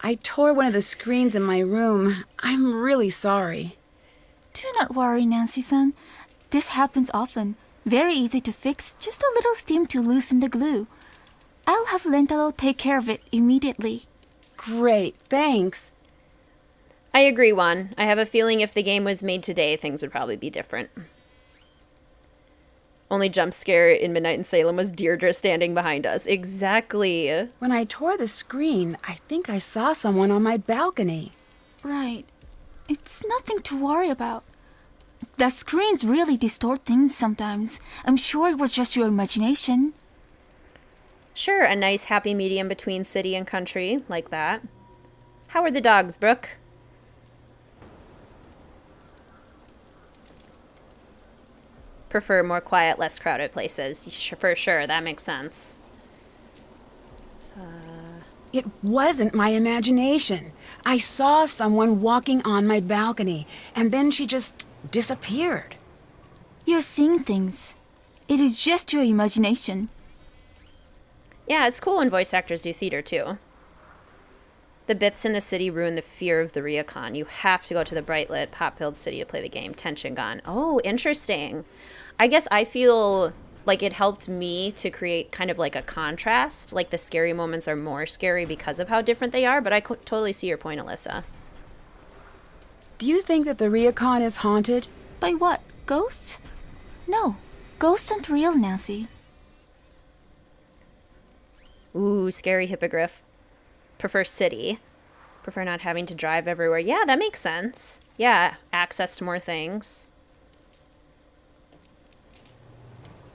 I tore one of the screens in my room. I'm really sorry. Do not worry, Nancy-san. This happens often. Very easy to fix. Just a little steam to loosen the glue. I'll have Lentalo take care of it immediately. Great, thanks. I agree, Juan. I have a feeling if the game was made today, things would probably be different. Only jump scare in Midnight in Salem was Deirdre standing behind us. Exactly. When I tore the screen, I think I saw someone on my balcony. Right. It's nothing to worry about. The screens really distort things sometimes. I'm sure it was just your imagination. Sure, a nice happy medium between city and country, like that. How are the dogs, Brooke? Prefer more quiet, less crowded places. For sure, that makes sense. It wasn't my imagination. I saw someone walking on my balcony, and then she just disappeared. You're seeing things. It is just your imagination. Yeah, it's cool when voice actors do theater, too. The bits in the city ruin the fear of the Ryukon. You have to go to the bright-lit, pop-filled city to play the game. Tension gone. Oh, interesting. I guess I feel like it helped me to create kind of like a contrast. Like the scary moments are more scary because of how different they are, but I totally see your point, Alyssa. Do you think that the Ryukon is haunted? By what? Ghosts? No. Ghosts aren't real, Nancy. Ooh, scary hippogriff. Prefer city. Prefer not having to drive everywhere. Yeah, that makes sense. Yeah, access to more things.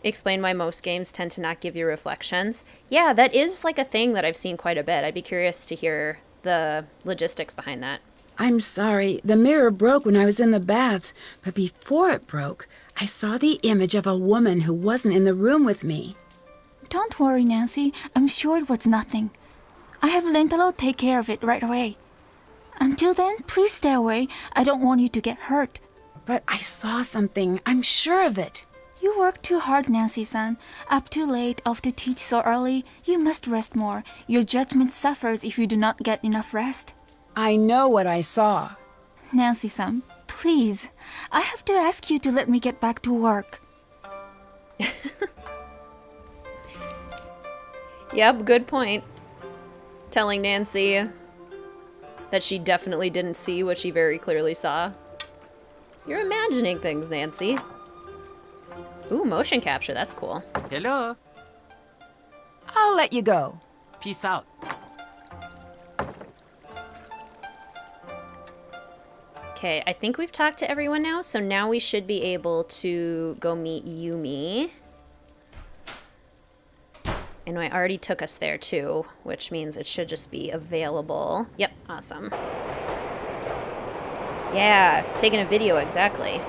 Explain why most games tend to not give you reflections. Yeah, that is like a thing that I've seen quite a bit. I'd be curious to hear the logistics behind that. I'm sorry, the mirror broke when I was in the baths, but before it broke, I saw the image of a woman who wasn't in the room with me. Don't worry, Nancy. I'm sure it was nothing. I have Lentalo take care of it right away. Until then, please stay away. I don't want you to get hurt. But I saw something, I'm sure of it. You work too hard, Nancy-san. Up too late, off to teach so early. You must rest more. Your judgment suffers if you do not get enough rest. I know what I saw. Nancy-san, please. I have to ask you to let me get back to work. Yep, good point. Telling Nancy that she definitely didn't see what she very clearly saw. You're imagining things, Nancy. Ooh, motion capture, that's cool. Hello. I'll let you go. Peace out. Okay, I think we've talked to everyone now, so now we should be able to go meet Yumi. And I already took us there too, which means it should just be available. Yep, awesome. Yeah, taking a video, exactly.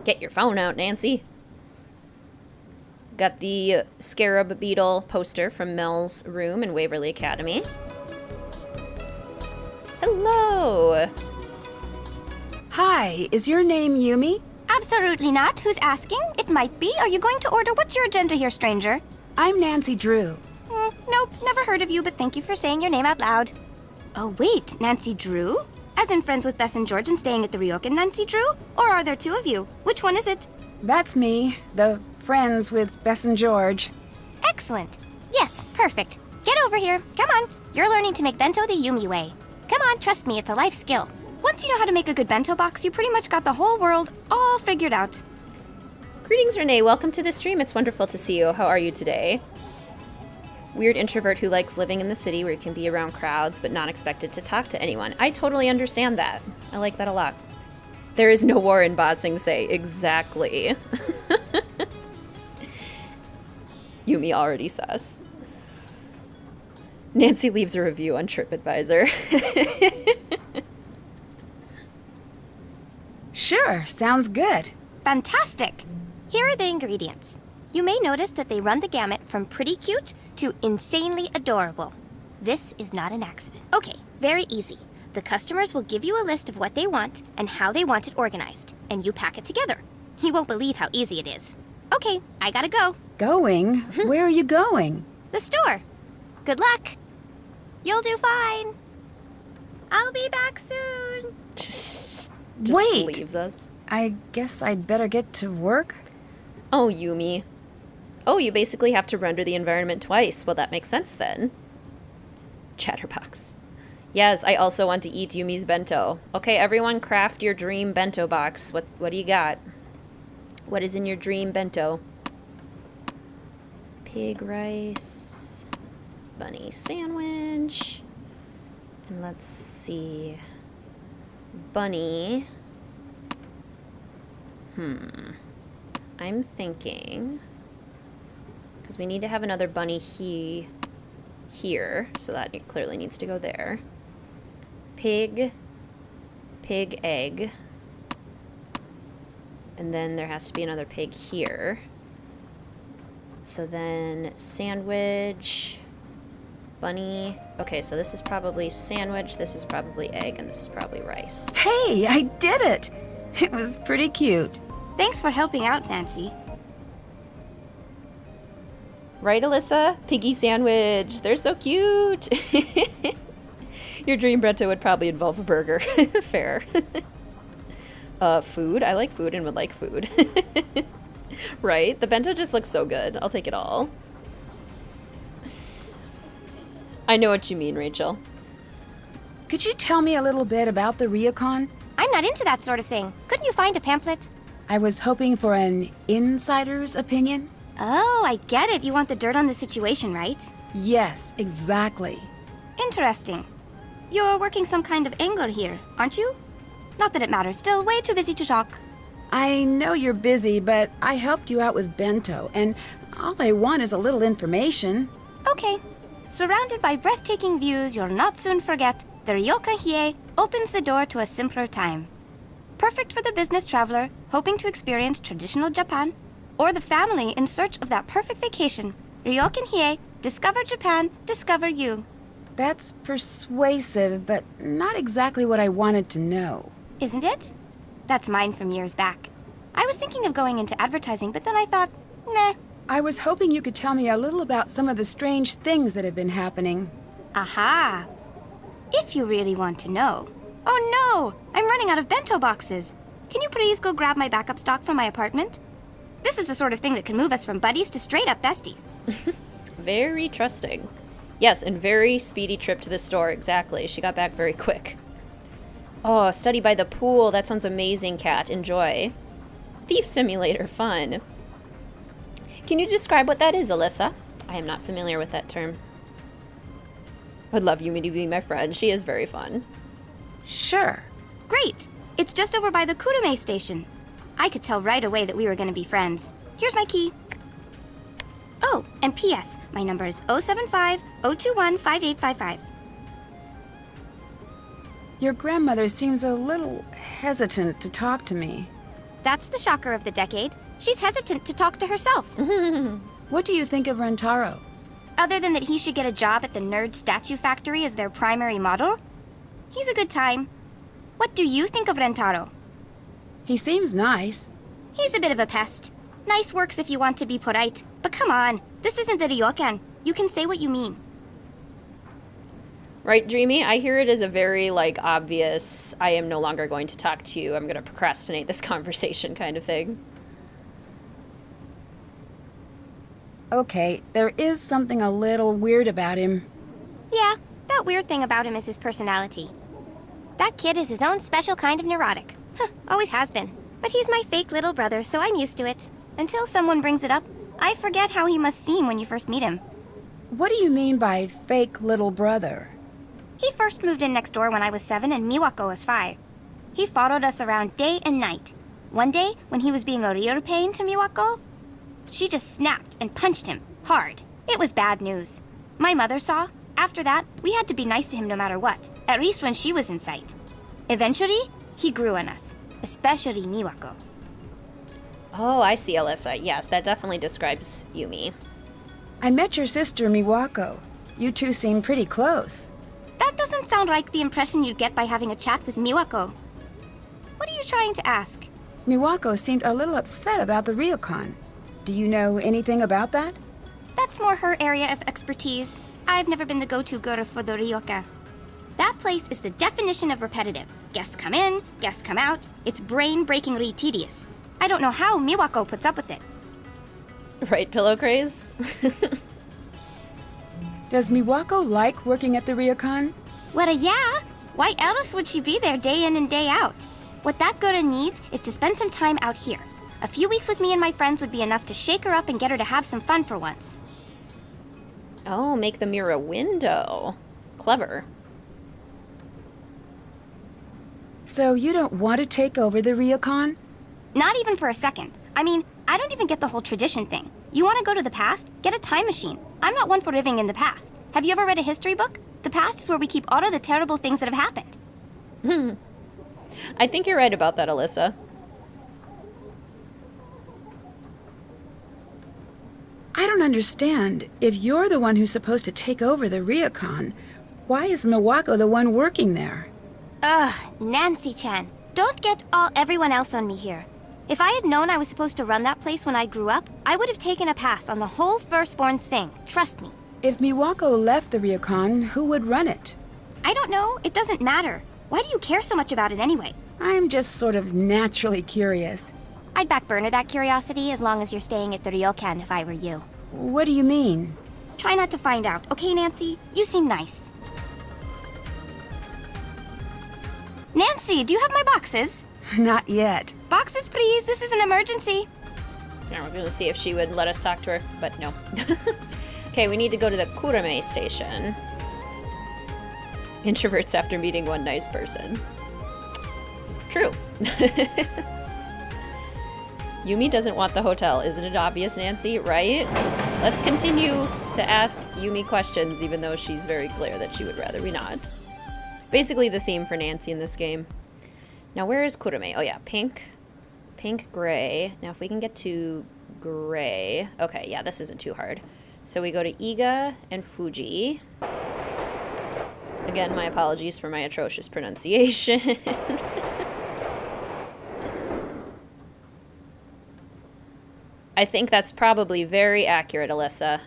Get your phone out, Nancy. Got the Scarab Beetle poster from Mel's room in Waverly Academy. Hello! Hi, is your name Yumi? Absolutely not. Who's asking? It might be. Are you going to order? What's your agenda here, stranger? I'm Nancy Drew. Nope, never heard of you, but thank you for saying your name out loud. Oh, wait, Nancy Drew? As in friends with Bess and George and staying at the Ryokan Nancy Drew? Or are there two of you? Which one is it? That's me, the friends with Bess and George. Excellent. Yes, perfect. Get over here. Come on. You're learning to make bento the Yumi way. Come on, trust me, it's a life skill. Once you know how to make a good bento box, you pretty much got the whole world all figured out. Greetings, Renee. Welcome to the stream. It's wonderful to see you. How are you today? Weird introvert who likes living in the city where you can be around crowds but not expected to talk to anyone. I totally understand that. I like that a lot. There is no war in Ba Sing Se. Exactly. Yumi already sus. Nancy leaves a review on TripAdvisor. Sure, sounds good. Fantastic! Here are the ingredients. You may notice that they run the gamut from pretty cute to insanely adorable. This is not an accident. Okay, very easy. The customers will give you a list of what they want and how they want it organized, and you pack it together. You won't believe how easy it is. Okay, I gotta go. Going? Where are you going? The store. Good luck. You'll do fine. I'll be back soon. Just Wait. leaves us. I guess I'd better get to work. Oh, Yumi. Oh, you basically have to render the environment twice. Well, that makes sense then. Chatterbox. Yes, I also want to eat Yumi's bento. Okay, everyone craft your dream bento box. What do you got? What is in your dream bento? Pig rice. Bunny sandwich. And let's see. Bunny. I'm thinking, because we need to have another bunny here, so that clearly needs to go there. Pig, egg, and then there has to be another pig here. So then sandwich, bunny. Okay, so this is probably sandwich, this is probably egg, and this is probably rice. Hey, I did it! It was pretty cute. Thanks for helping out, Nancy. Right, Alyssa? Piggy sandwich. They're so cute. Your dream bento would probably involve a burger. Fair. Food. I like food and would like food. Right? The bento just looks so good. I'll take it all. I know what you mean, Rachel. Could you tell me a little bit about the Ryokan? I'm not into that sort of thing. Couldn't you find a pamphlet? I was hoping for an insider's opinion. Oh, I get it. You want the dirt on the situation, right? Yes, exactly. Interesting. You're working some kind of angle here, aren't you? Not that it matters. Still, way too busy to talk. I know you're busy, but I helped you out with bento, and all I want is a little information. Okay. Surrounded by breathtaking views you'll not soon forget, the Ryokan Hiei opens the door to a simpler time. Perfect for the business traveler hoping to experience traditional Japan, or the family in search of that perfect vacation. Ryokan Hiei, discover Japan, discover you. That's persuasive, but not exactly what I wanted to know. Isn't it? That's mine from years back. I was thinking of going into advertising, but then I thought, nah. I was hoping you could tell me a little about some of the strange things that have been happening. Aha! If you really want to know. Oh no! I'm running out of bento boxes. Can you please go grab my backup stock from my apartment? This is the sort of thing that can move us from buddies to straight up besties. Very trusting. Yes, and very speedy trip to the store, exactly. She got back very quick. Oh, study by the pool. That sounds amazing, Kat. Enjoy. Thief simulator, fun. Can you describe what that is, Alyssa? I am not familiar with that term. I'd love Yumi to be my friend. She is very fun. Sure. Great! It's just over by the Kurume station. I could tell right away that we were going to be friends. Here's my key. Oh, and P.S. My number is 075-021-5855. Your grandmother seems a little hesitant to talk to me. That's the shocker of the decade. She's hesitant to talk to herself. What do you think of Rentaro? Other than that he should get a job at the Nerd Statue Factory as their primary model? He's a good time. What do you think of Rentaro? He seems nice. He's a bit of a pest. Nice works if you want to be polite, but come on, this isn't the ryokan. You can say what you mean. Right, Dreamy? I hear it as a very, like, obvious, I am no longer going to talk to you, I'm going to procrastinate this conversation kind of thing. Okay, there is something a little weird about him. Yeah, that weird thing about him is his personality. That kid is his own special kind of neurotic. Always has been. But he's my fake little brother, so I'm used to it. Until someone brings it up, I forget how he must seem when you first meet him. What do you mean by fake little brother? He first moved in next door when I was 7 and Miwako was 5. He followed us around day and night. One day, when he was being a real pain to Miwako, she just snapped and punched him, hard. It was bad news. My mother saw. After that, we had to be nice to him no matter what, at least when she was in sight. Eventually, he grew on us, especially Miwako. Oh, I see, Alyssa. Yes, that definitely describes Yumi. I met your sister, Miwako. You two seem pretty close. That doesn't sound like the impression you'd get by having a chat with Miwako. What are you trying to ask? Miwako seemed a little upset about the ryokan. Do you know anything about that? That's more her area of expertise. I've never been the go-to girl for the ryokan. That place is the definition of repetitive. Guests come in, guests come out. It's brain-breakingly tedious. I don't know how Miwako puts up with it. Right, Pillow Craze? Does Miwako like working at the ryokan? Well, yeah. Why else would she be there day in and day out? What that girl needs is to spend some time out here. A few weeks with me and my friends would be enough to shake her up and get her to have some fun for once. Oh, make the mirror a window. Clever. So you don't want to take over the ryokan? Not even for a second. I mean, I don't even get the whole tradition thing. You want to go to the past? Get a time machine. I'm not one for living in the past. Have you ever read a history book? The past is where we keep all of the terrible things that have happened. I think you're right about that, Alyssa. I don't understand. If you're the one who's supposed to take over the ryokan, why is Miwako the one working there? Ugh, Nancy-chan. Don't get all everyone else on me here. If I had known I was supposed to run that place when I grew up, I would have taken a pass on the whole firstborn thing. Trust me. If Miwako left the ryokan, who would run it? I don't know. It doesn't matter. Why do you care so much about it anyway? I'm just sort of naturally curious. I'd back burner that curiosity as long as you're staying at the ryokan if I were you. What do you mean? Try not to find out, okay, Nancy? You seem nice. Nancy, do you have my boxes? Not yet. Boxes, please. This is an emergency. I was gonna see if she would let us talk to her, but no. Okay, we need to go to the Kurame station. Introverts after meeting one nice person. True. Yumi doesn't want the hotel. Isn't it obvious, Nancy? Right? Let's continue to ask Yumi questions, even though she's very clear that she would rather we not. Basically the theme for Nancy in this game. Now, where is Kurame? Oh, yeah, pink. Pink, gray. Now, if we can get to gray. Okay, yeah, this isn't too hard. So we go to Iga and Fuji. Again, my apologies for my atrocious pronunciation. I think that's probably very accurate, Alyssa.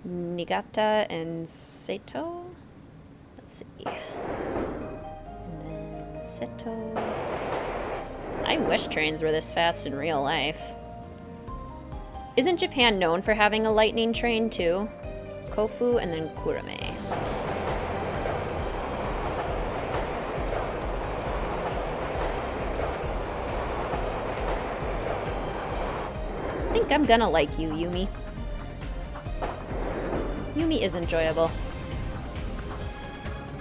Nigata and Seto? Let's see. And then Seto. I wish trains were this fast in real life. Isn't Japan known for having a lightning train, too? Kofu and then Kurame. I think I'm gonna like you, Yumi. Yumi is enjoyable.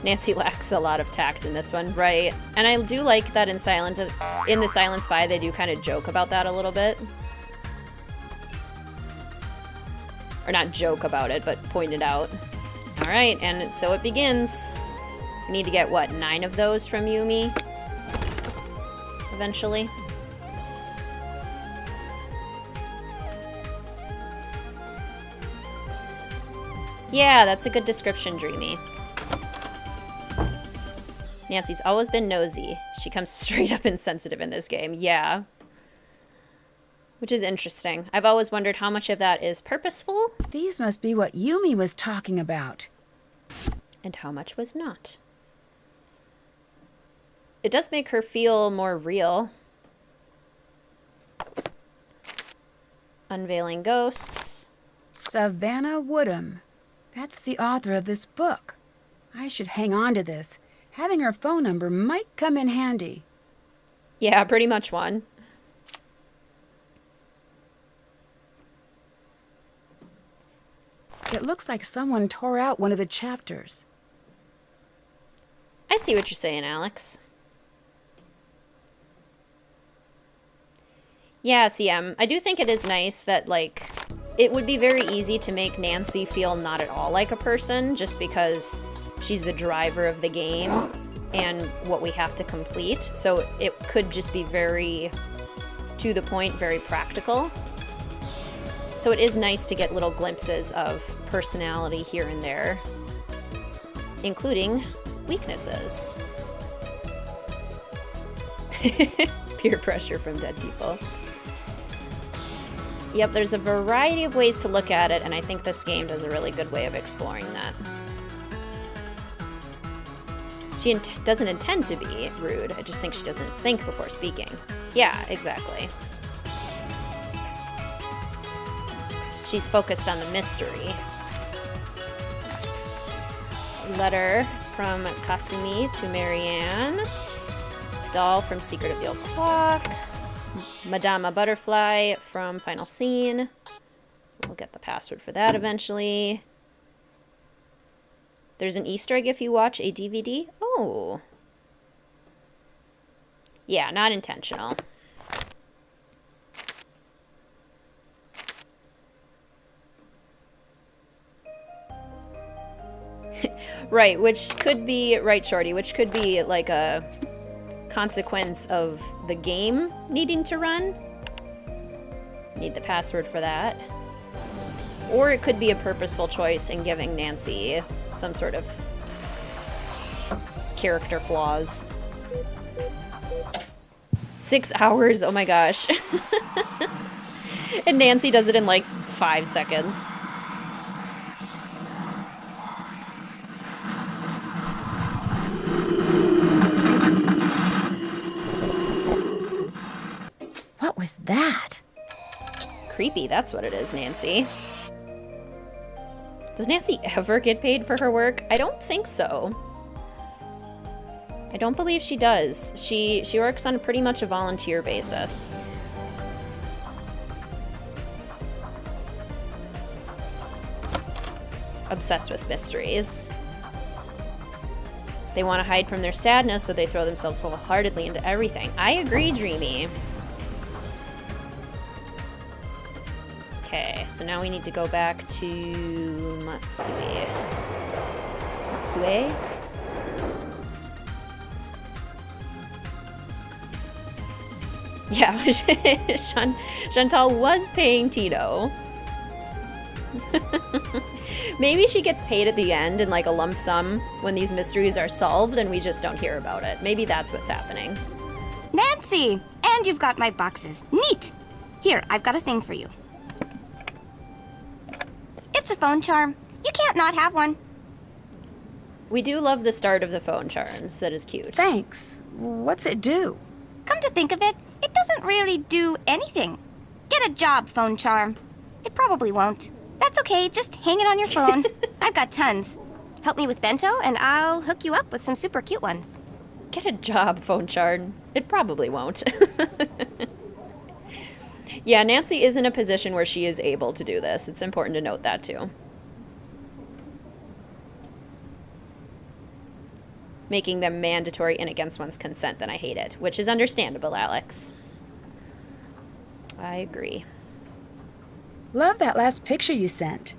Nancy lacks a lot of tact in this one, right? And I do like that in the Silent Spy, they do kind of joke about that a little bit. Or not joke about it, but point it out. All right, and so it begins. We need to get, what, 9 of those from Yumi? Eventually. Yeah, that's a good description, Dreamy. Nancy's always been nosy. She comes straight up insensitive in this game. Yeah. Which is interesting. I've always wondered how much of that is purposeful. These must be what Yumi was talking about. And how much was not. It does make her feel more real. Unveiling Ghosts. Savannah Woodham. That's the author of this book. I should hang on to this. Having her phone number might come in handy. Yeah, pretty much one. It looks like someone tore out one of the chapters. I see what you're saying, Alex. Yeah, see, I do think it is nice that, like, it would be very easy to make Nancy feel not at all like a person just because she's the driver of the game and what we have to complete. So it could just be very to the point, very practical. So it is nice to get little glimpses of personality here and there, including weaknesses. Peer pressure from dead people. Yep, there's a variety of ways to look at it, and I think this game does a really good way of exploring that. She doesn't intend to be rude, I just think she doesn't think before speaking. Yeah, exactly. She's focused on the mystery. Letter from Kasumi to Marianne. Doll from Secret of the Old Clock. Madama Butterfly from Final Scene. We'll get the password for that eventually. There's an Easter egg if you watch a DVD. Oh. Yeah, not intentional. Right, which could be, right, Shorty, which could be like a consequence of the game needing to run. Need the password for that. Or it could be a purposeful choice in giving Nancy some sort of character flaws. 6 hours, oh my gosh. And Nancy does it in like 5 seconds. What was that? Creepy, that's what it is, Nancy. Does Nancy ever get paid for her work? I don't think so. I don't believe she does. She works on pretty much a volunteer basis. Obsessed with mysteries. They want to hide from their sadness, so they throw themselves wholeheartedly into everything. I agree, Dreamy. Okay, so now we need to go back to Matsue. Matsue? Yeah, Chantal was paying Tito. Maybe she gets paid at the end in like a lump sum when these mysteries are solved and we just don't hear about it. Maybe that's what's happening. Nancy! And you've got my boxes. Neat! Here, I've got a thing for you. It's a phone charm. You can't not have one. We do love the start of the phone charms. That is cute. Thanks. What's it do? Come to think of it, it doesn't really do anything. Get a job, phone charm. It probably won't. That's okay, just hang it on your phone. I've got tons. Help me with Bento, and I'll hook you up with some super cute ones. Get a job, phone charm. It probably won't. Yeah, Nancy is in a position where she is able to do this. It's important to note that, too. Making them mandatory and against one's consent, then I hate it. Which is understandable, Alex. I agree. Love that last picture you sent.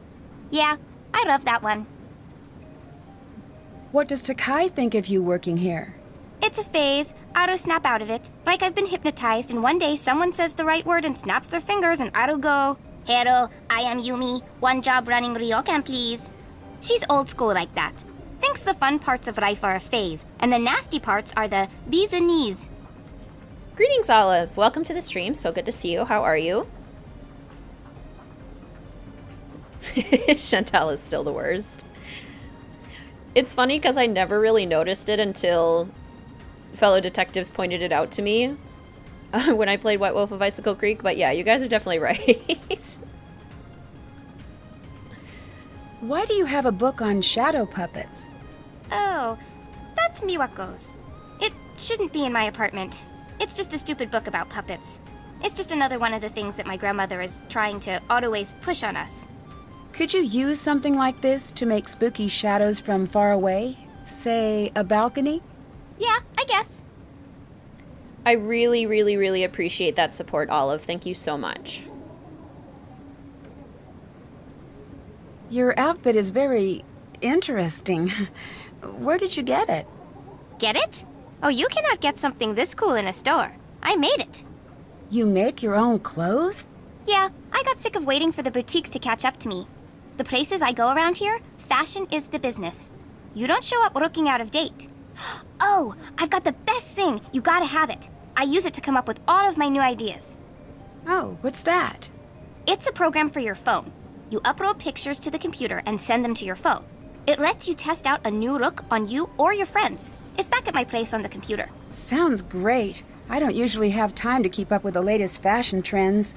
Yeah, I love that one. What does Takai think of you working here? It's a phase. I'll snap out of it. Like I've been hypnotized, and one day someone says the right word and snaps their fingers, and I'll go, "Hello, I am Yumi. One job running Ryokan, please." She's old school like that. Thinks the fun parts of life are a phase, and the nasty parts are the bees and knees. Greetings, Olive. Welcome to the stream. So good to see you. How are you? Chantal is still the worst. It's funny because I never really noticed it until fellow detectives pointed it out to me when I played White Wolf of Icicle Creek. But yeah, you guys are definitely right. Why do you have a book on shadow puppets? Oh, that's Miwako's. It shouldn't be in my apartment. It's just a stupid book about puppets. It's just another one of the things that my grandmother is trying to always push on us. Could you use something like this to make spooky shadows from far away? Say, a balcony? Yeah, I guess. I really, really, really appreciate that support, Olive. Thank you so much. Your outfit is very interesting. Where did you get it? Get it? Oh, you cannot get something this cool in a store. I made it. You make your own clothes? Yeah, I got sick of waiting for the boutiques to catch up to me. The places I go around here, fashion is the business. You don't show up looking out of date. Oh, I've got the best thing. You gotta have it. I use it to come up with all of my new ideas. Oh, what's that? It's a program for your phone. You upload pictures to the computer and send them to your phone. It lets you test out a new look on you or your friends. It's back at my place on the computer. Sounds great. I don't usually have time to keep up with the latest fashion trends.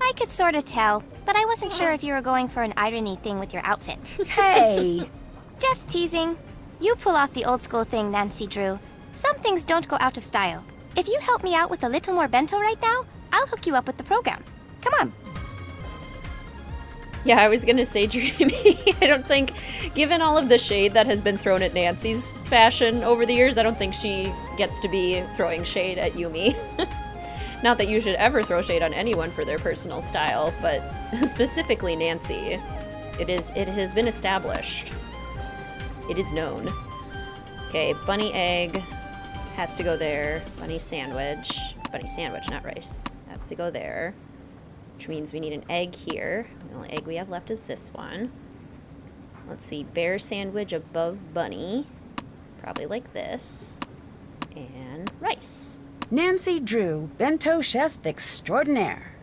I could sort of tell, but I wasn't sure if you were going for an irony thing with your outfit. Hey! Just teasing. You pull off the old school thing, Nancy Drew. Some things don't go out of style. If you help me out with a little more bento right now, I'll hook you up with the program. Come on. Yeah, I was gonna say Dreamy. I don't think, given all of the shade that has been thrown at Nancy's fashion over the years, I don't think she gets to be throwing shade at Yumi. Not that you should ever throw shade on anyone for their personal style, but specifically Nancy. It has been established. It is known. Okay, bunny egg has to go there. Bunny sandwich, not rice, has to go there. Which means we need an egg here. The only egg we have left is this one. Let's see, bear sandwich above bunny. Probably like this. And rice. Nancy Drew, bento chef extraordinaire.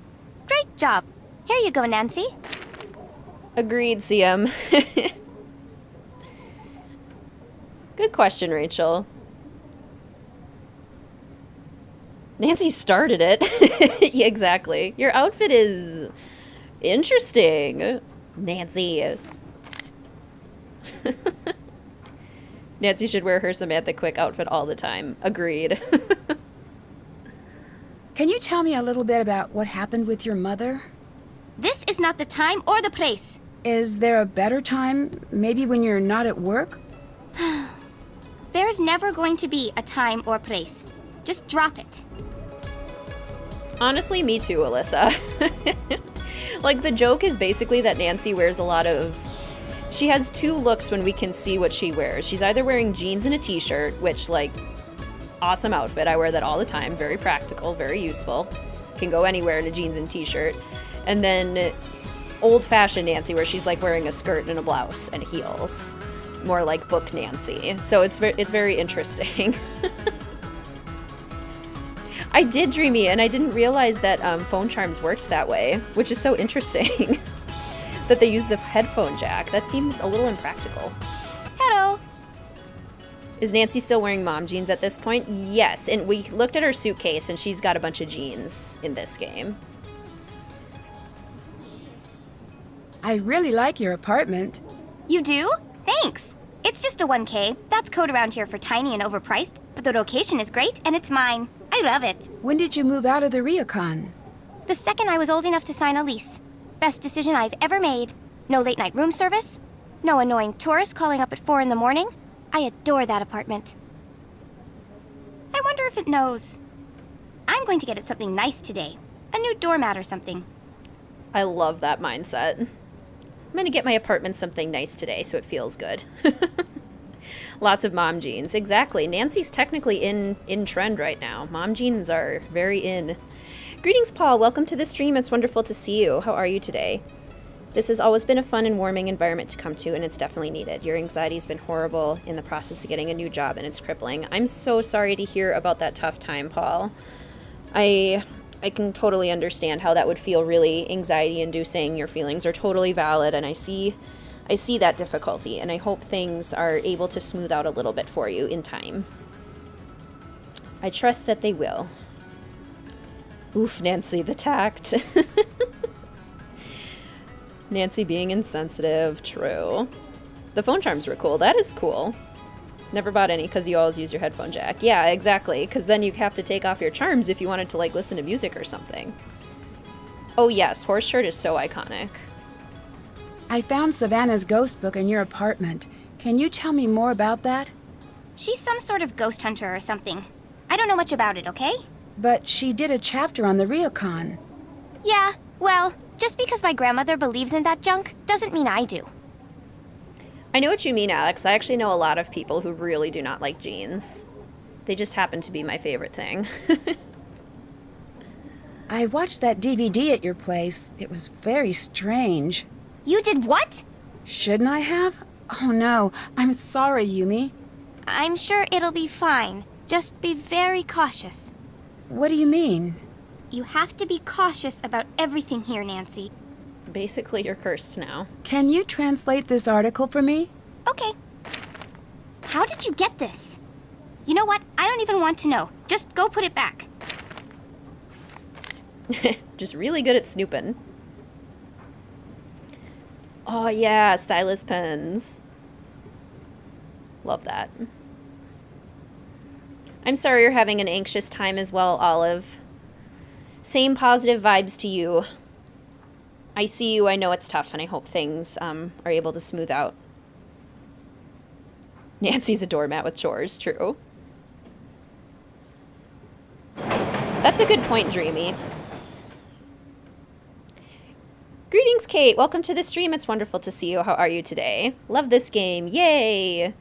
Great job. Here you go, Nancy. Agreed, CM. Good question, Rachel. Nancy started it. Yeah, exactly. Your outfit is interesting, Nancy. Nancy should wear her Samantha Quick outfit all the time. Agreed. Can you tell me a little bit about what happened with your mother? This is not the time or the place. Is there a better time? Maybe when you're not at work? There's never going to be a time or place. Just drop it. Honestly, me too, Alyssa. Like, the joke is basically that Nancy wears a lot of... She has two looks when we can see what she wears. She's either wearing jeans and a t-shirt, which, like, awesome outfit. I wear that all the time. Very practical, very useful. Can go anywhere in a jeans and t-shirt. And then old-fashioned Nancy, where she's, like, wearing a skirt and a blouse and heels. More like book Nancy. So it's very interesting. I did, Dreamy, and I didn't realize that phone charms worked that way, which is so interesting. That they use the headphone jack. That seems a little impractical. Hello. Is Nancy still wearing mom jeans at this point? Yes, and we looked at her suitcase, and she's got a bunch of jeans in this game. I really like your apartment. You do? Thanks. It's just a 1K. That's code around here for tiny and overpriced, but the location is great, and it's mine. I love it. When did you move out of the Ryukon? The second I was old enough to sign a lease. Best decision I've ever made. No late night room service. No annoying tourists calling up at 4 in the morning. I adore that apartment. I wonder if it knows. I'm going to get it something nice today. A new doormat or something. I love that mindset. I'm gonna get my apartment something nice today so it feels good. Lots of mom jeans. Exactly. Nancy's technically in trend right now. Mom jeans are very in. Greetings, Paul. Welcome to the stream. It's wonderful to see you. How are you today? This has always been a fun and warming environment to come to, and it's definitely needed. Your anxiety's been horrible in the process of getting a new job, and it's crippling. I'm so sorry to hear about that tough time, Paul. I can totally understand how that would feel really anxiety-inducing. Your feelings are totally valid, and I see that difficulty, and I hope things are able to smooth out a little bit for you in time. I trust that they will. Oof, Nancy, the tact. Nancy being insensitive, true. The phone charms were cool. That is cool. Never bought any because you always use your headphone jack. Yeah, exactly, because then you have to take off your charms if you wanted to, like, listen to music or something. Oh yes, horse shirt is so iconic. I found Savannah's ghost book in your apartment. Can you tell me more about that? She's some sort of ghost hunter or something. I don't know much about it, okay? But she did a chapter on the ryokan. Yeah, well, just because my grandmother believes in that junk doesn't mean I do. I know what you mean, Alex. I actually know a lot of people who really do not like jeans. They just happen to be my favorite thing. I watched that DVD at your place. It was very strange. You did what? Shouldn't I have? Oh no, I'm sorry, Yumi. I'm sure it'll be fine. Just be very cautious. What do you mean? You have to be cautious about everything here, Nancy. Basically, you're cursed now. Can you translate this article for me? Okay. How did you get this? You know what? I don't even want to know. Just go put it back. Just really good at snooping. Oh yeah, stylus pens. Love that. I'm sorry you're having an anxious time as well, Olive. Same positive vibes to you. I see you, I know it's tough, and I hope things are able to smooth out. Nancy's a doormat with chores, true. That's a good point, Dreamy. Greetings, Kate. Welcome to the stream. It's wonderful to see you. How are you today? Love this game. Yay!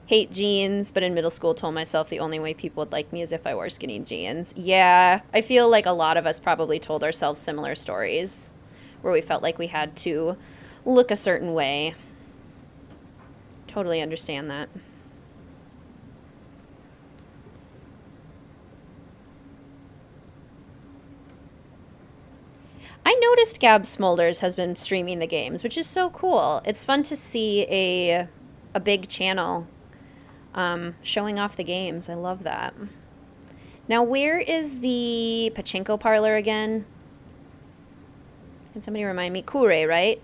Hate jeans, but in middle school told myself the only way people would like me is if I wore skinny jeans. Yeah, I feel like a lot of us probably told ourselves similar stories where we felt like we had to look a certain way. Totally understand that. I noticed Gab Smolders has been streaming the games, which is so cool. It's fun to see a big channel showing off the games. I love that. Now, where is the Pachinko parlor again? Can somebody remind me? Kure, right?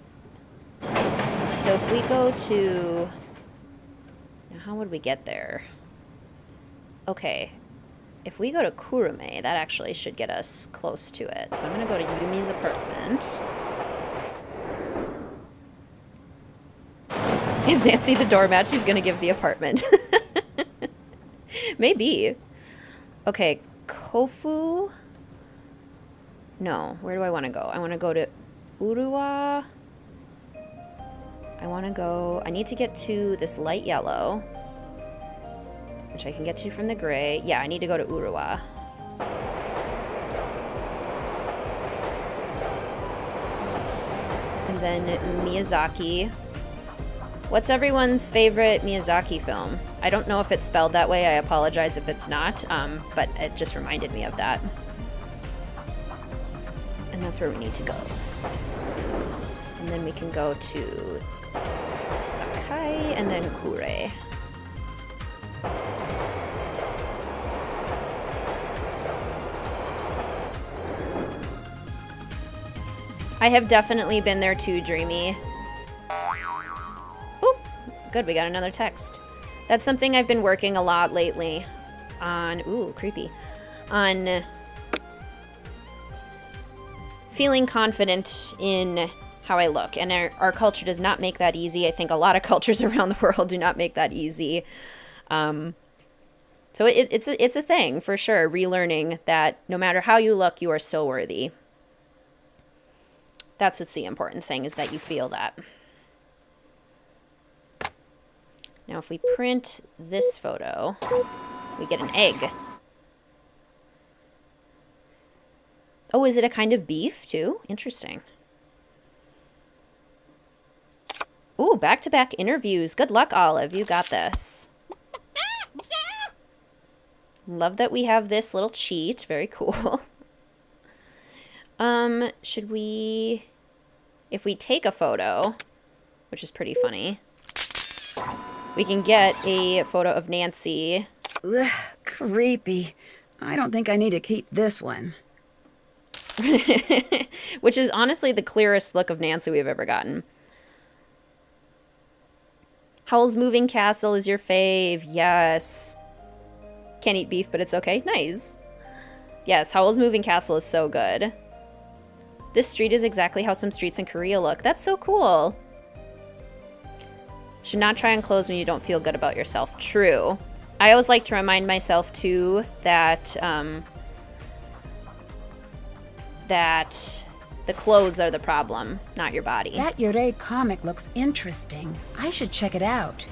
So if we go to... Now, how would we get there? Okay. If we go to Kurume, that actually should get us close to it. So I'm going to go to Yumi's apartment. Is Nancy the doormat? She's going to give the apartment. Maybe. Okay, Kofu. No, where do I want to go? I want to go to Urua. I need to get to this light yellow, which I can get to from the gray. Yeah, I need to go to Urua. And then Miyazaki. What's everyone's favorite Miyazaki film? I don't know if it's spelled that way. I apologize if it's not, but it just reminded me of that. And that's where we need to go. And then we can go to Sakai and then Kure. I have definitely been there too, Dreamy. Oop, good, we got another text. That's something I've been working a lot lately on, ooh, creepy, on feeling confident in how I look. And our culture does not make that easy. I think a lot of cultures around the world do not make that easy. So it's a thing, for sure, relearning that no matter how you look, you are still worthy. That's what's the important thing, is that you feel that. Now, if we print this photo, we get an egg. Oh, is it a kind of beef, too? Interesting. Ooh, back-to-back interviews. Good luck, Olive. You got this. Love that we have this little cheat. Very cool. Should we... If we take a photo, which is pretty funny, we can get a photo of Nancy. Ugh, creepy. I don't think I need to keep this one. Which is honestly the clearest look of Nancy we've ever gotten. Howl's Moving Castle is your fave. Yes. Can't eat beef, but it's okay. Nice. Yes, Howl's Moving Castle is so good. This street is exactly how some streets in Korea look. That's so cool. Should not try on clothes when you don't feel good about yourself. True. I always like to remind myself, too, that that the clothes are the problem, not your body. That Yurei comic looks interesting. I should check it out.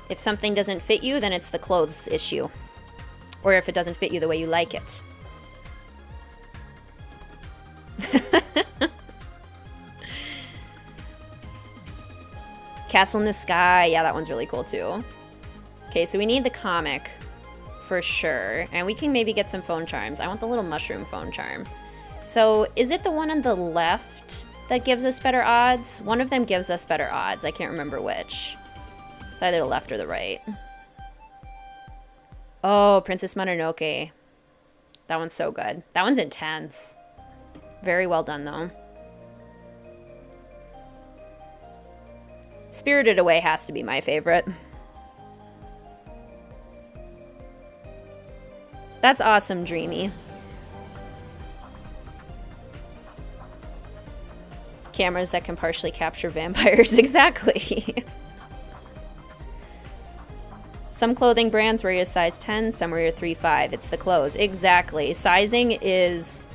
If something doesn't fit you, then it's the clothes issue. Or if it doesn't fit you the way you like it. Castle in the Sky. Yeah, that one's really cool too. Okay, so we need the comic for sure. And we can maybe get some phone charms. I want the little mushroom phone charm. So is it the one on the left that gives us better odds? One of them gives us better odds. I can't remember which. It's either the left or the right. Oh, Princess Mononoke. That one's so good. That one's intense. Very well done, though. Spirited Away has to be my favorite. That's awesome, Dreamy. Cameras that can partially capture vampires. Exactly. Some clothing brands wear you a size 10, some wear you a 3-5. It's the clothes. Exactly. Sizing is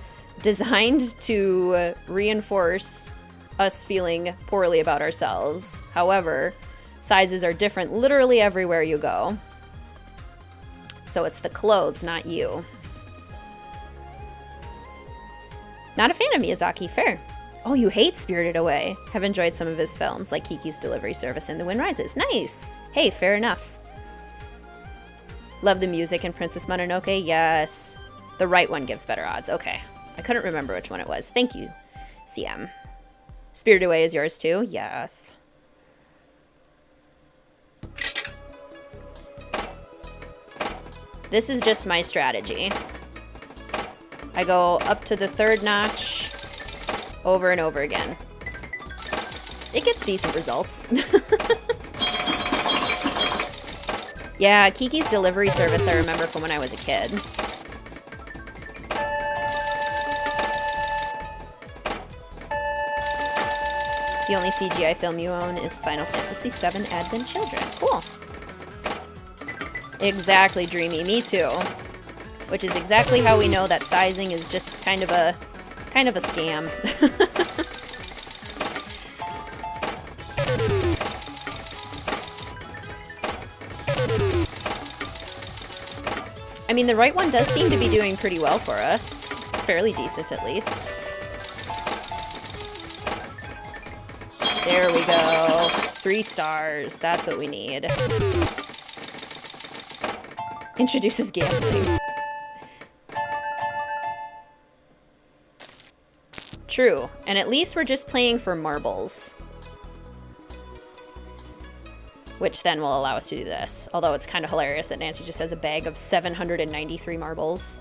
designed to reinforce us feeling poorly about ourselves. However, sizes are different literally everywhere you go. So it's the clothes, not you. Not a fan of Miyazaki, fair. Oh, you hate Spirited Away. Have enjoyed some of his films, like Kiki's Delivery Service and The Wind Rises. Nice. Hey, fair enough. Love the music in Princess Mononoke. Yes. The right one gives better odds. Okay. I couldn't remember which one it was. Thank you, CM. Spirited Away is yours too? Yes. This is just my strategy. I go up to the third notch over and over again. It gets decent results. Yeah, Kiki's Delivery Service I remember from when I was a kid. The only CGI film you own is Final Fantasy VII Advent Children. Cool. Exactly, Dreamy. Me too. Which is exactly how we know that sizing is just kind of a scam. I mean, the right one does seem to be doing pretty well for us. Fairly decent, at least. There we go. 3 stars. That's what we need. Introduces gambling. True. And at least we're just playing for marbles. Which then will allow us to do this. Although it's kind of hilarious that Nancy just has a bag of 793 marbles.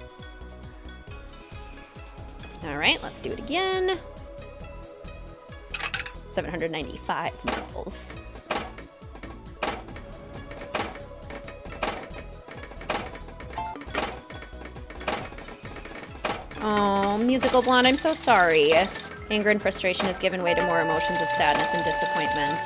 Alright, let's do it again. 795 marbles. Oh, Musical Blonde, I'm so sorry. Anger and frustration has given way to more emotions of sadness and disappointment.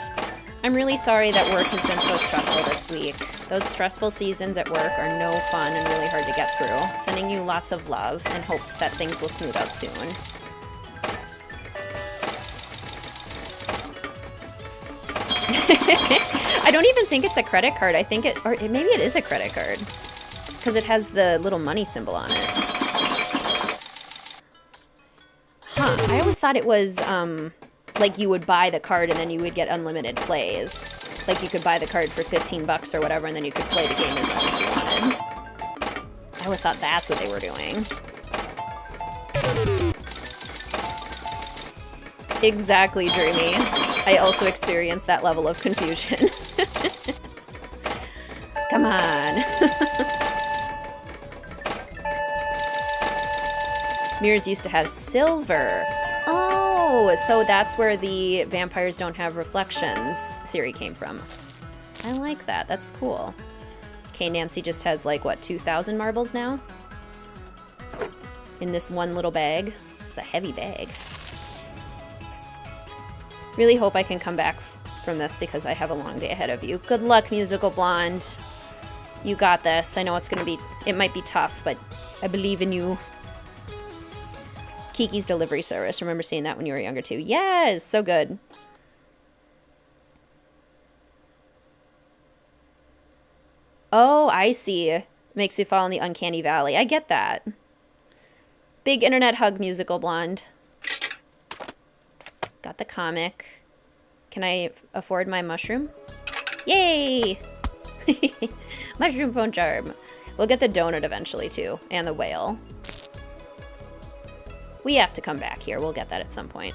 I'm really sorry that work has been so stressful this week. Those stressful seasons at work are no fun and really hard to get through. Sending you lots of love and hopes that things will smooth out soon. I don't even think it's a credit card. I think maybe it is a credit card. Because it has the little money symbol on it. Huh, I always thought it was, like you would buy the card and then you would get unlimited plays. Like you could buy the card for 15 bucks or whatever, and then you could play the game as much as you wanted. I always thought that's what they were doing. Exactly, Dreamy. I also experienced that level of confusion. Come on. Mirrors used to have silver. Oh, so that's where the vampires don't have reflections theory came from. I like that. That's cool. Okay, Nancy just has like, what, 2,000 marbles now? In this one little bag. It's a heavy bag. Really hope I can come back from this because I have a long day ahead of you. Good luck, Musical Blonde. You got this. I know it's gonna be, it might be tough, but I believe in you. Kiki's Delivery Service. Remember seeing that when you were younger too. Yes, so good. Oh, I see. Makes you fall in the uncanny valley. I get that. Big internet hug, Musical Blonde. Got the comic. Can I afford my mushroom? Yay! Mushroom phone charm. We'll get the donut eventually too, and the whale. We have to come back here. We'll get that at some point.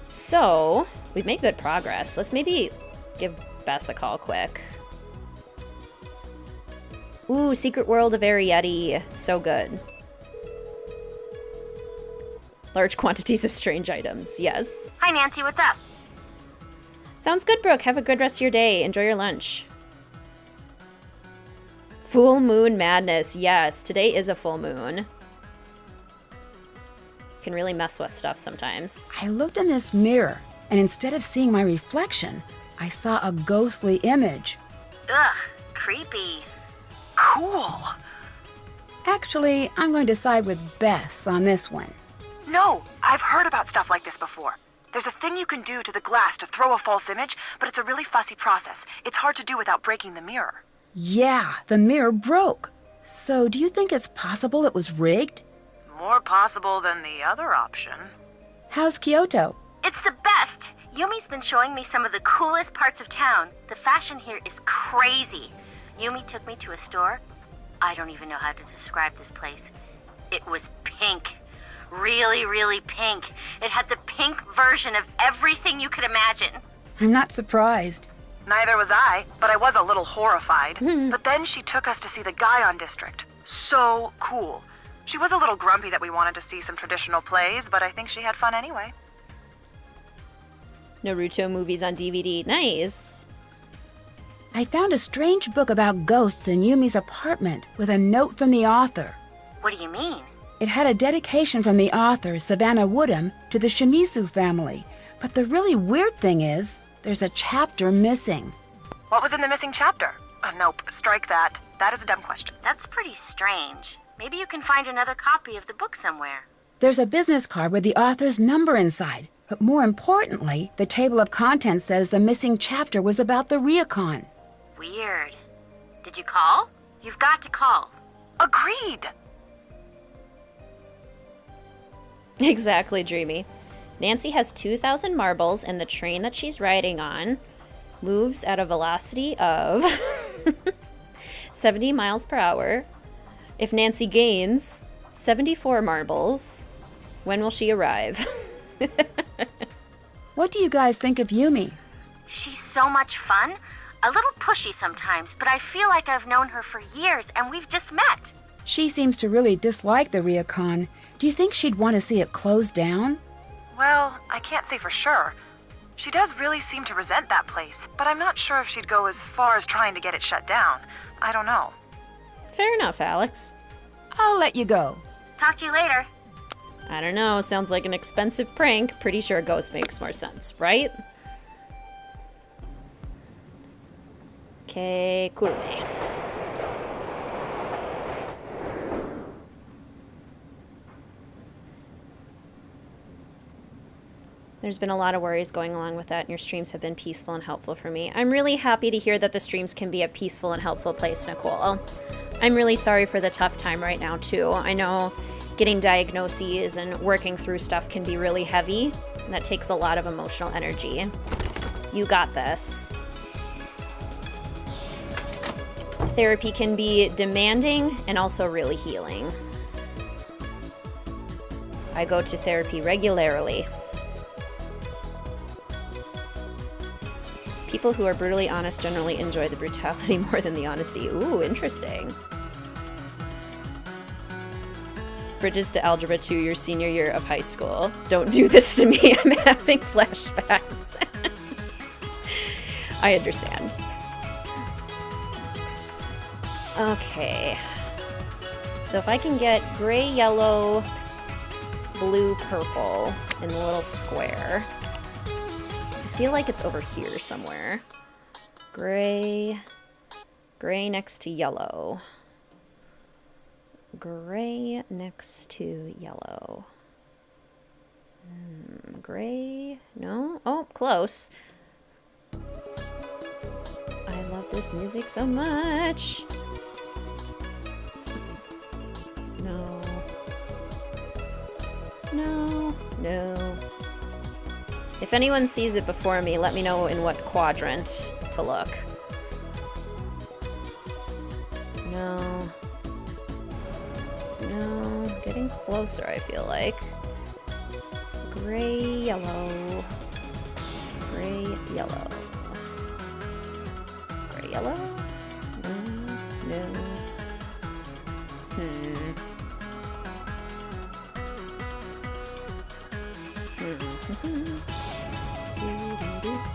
So, we've made good progress. Let's maybe give Bess a call quick. Ooh, Secret World of Arietti. So good. Large quantities of strange items. Yes. Hi, Nancy. What's up? Sounds good, Brooke. Have a good rest of your day. Enjoy your lunch. Full moon madness. Yes, today is a full moon. Can really mess with stuff sometimes. I looked in this mirror, and instead of seeing my reflection, I saw a ghostly image. Ugh, creepy. Cool. Actually, I'm going to side with Bess on this one. No, I've heard about stuff like this before. There's a thing you can do to the glass to throw a false image, but it's a really fussy process. It's hard to do without breaking the mirror. Yeah, the mirror broke. So do you think it's possible it was rigged? More possible than the other option. How's Kyoto? It's the best. Yumi's been showing me some of the coolest parts of town. The fashion here is crazy. Yumi took me to a store. I don't even know how to describe this place. It was pink. Really, really pink. It had the pink version of everything you could imagine. I'm not surprised. Neither was I, but I was a little horrified. But then she took us to see the Guion District. So cool. She was a little grumpy that we wanted to see some traditional plays, but I think she had fun anyway. Naruto movies on DVD. Nice. I found a strange book about ghosts in Yumi's apartment with a note from the author. What do you mean? It had a dedication from the author, Savannah Woodham, to the Shimizu family. But the really weird thing is, there's a chapter missing. What was in the missing chapter? Nope, strike that. That is a dumb question. That's pretty strange. Maybe you can find another copy of the book somewhere. There's a business card with the author's number inside. But more importantly, the table of contents says the missing chapter was about the Ryukon. Weird. Did you call? You've got to call. Agreed. Exactly, Dreamy. Nancy has 2,000 marbles, and the train that she's riding on moves at a velocity of 70 miles per hour. If Nancy gains 74 marbles, when will she arrive? What do you guys think of Yumi? She's so much fun. A little pushy sometimes, but I feel like I've known her for years and we've just met. She seems to really dislike the Ryukon. Do you think she'd want to see it closed down? Well, I can't say for sure. She does really seem to resent that place, but I'm not sure if she'd go as far as trying to get it shut down. I don't know. Fair enough, Alex. I'll let you go. Talk to you later. I don't know, sounds like an expensive prank. Pretty sure a ghost makes more sense, right? Okay, Kurume. There's been a lot of worries going along with that, and your streams have been peaceful and helpful for me. I'm really happy to hear that the streams can be a peaceful and helpful place, Nicole. I'm really sorry for the tough time right now, too. I know getting diagnoses and working through stuff can be really heavy, and that takes a lot of emotional energy. You got this. Therapy can be demanding and also really healing. I go to therapy regularly. People who are brutally honest generally enjoy the brutality more than the honesty. Ooh, interesting. Bridges to Algebra 2, your senior year of high school. Don't do this to me. I'm having flashbacks. I understand. Okay. So if I can get gray, yellow, blue, purple in the little square. I feel like it's over here somewhere. Gray next to yellow. Gray next to yellow. Gray? No? Oh, close. I love this music so much. No. No. No. If anyone sees it before me, let me know in what quadrant to look. No. No. Getting closer, I feel like. Gray, yellow. Gray, yellow. Gray, yellow? No. No.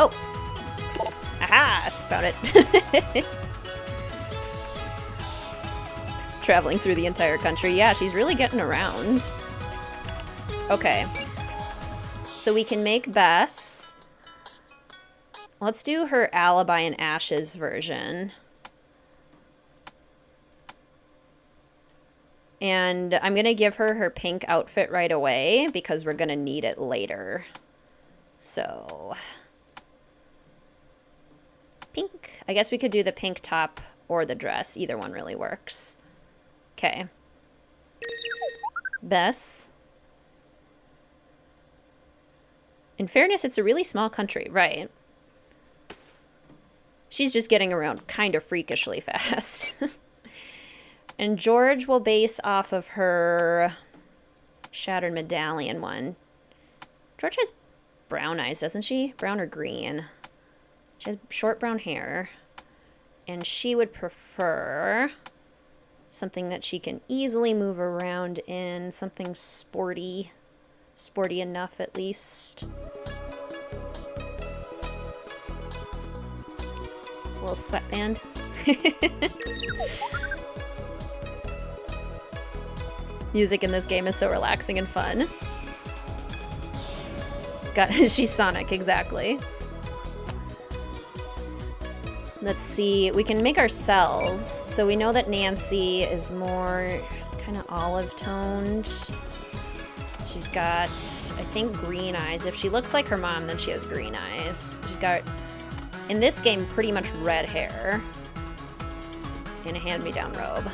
Oh! Aha! Found it. Traveling through the entire country. Yeah, she's really getting around. Okay. So we can make Bess. Let's do her Alibi and Ashes version. And I'm going to give her her pink outfit right away because we're going to need it later. So, pink. I guess we could do the pink top or the dress. Either one really works. Okay. Bess. In fairness, it's a really small country, right? She's just getting around kind of freakishly fast. And George will base off of her Shattered Medallion one. George has brown eyes, doesn't she? Brown or green? She has short brown hair. And she would prefer something that she can easily move around in. Something sporty. Sporty enough, at least. A little sweatband. Music in this game is so relaxing and fun. She's Sonic, exactly. Let's see, we can make ourselves. So we know that Nancy is more kind of olive toned. She's got, I think, green eyes. If she looks like her mom, then she has green eyes. She's got, in this game, pretty much red hair. And a hand-me-down robe.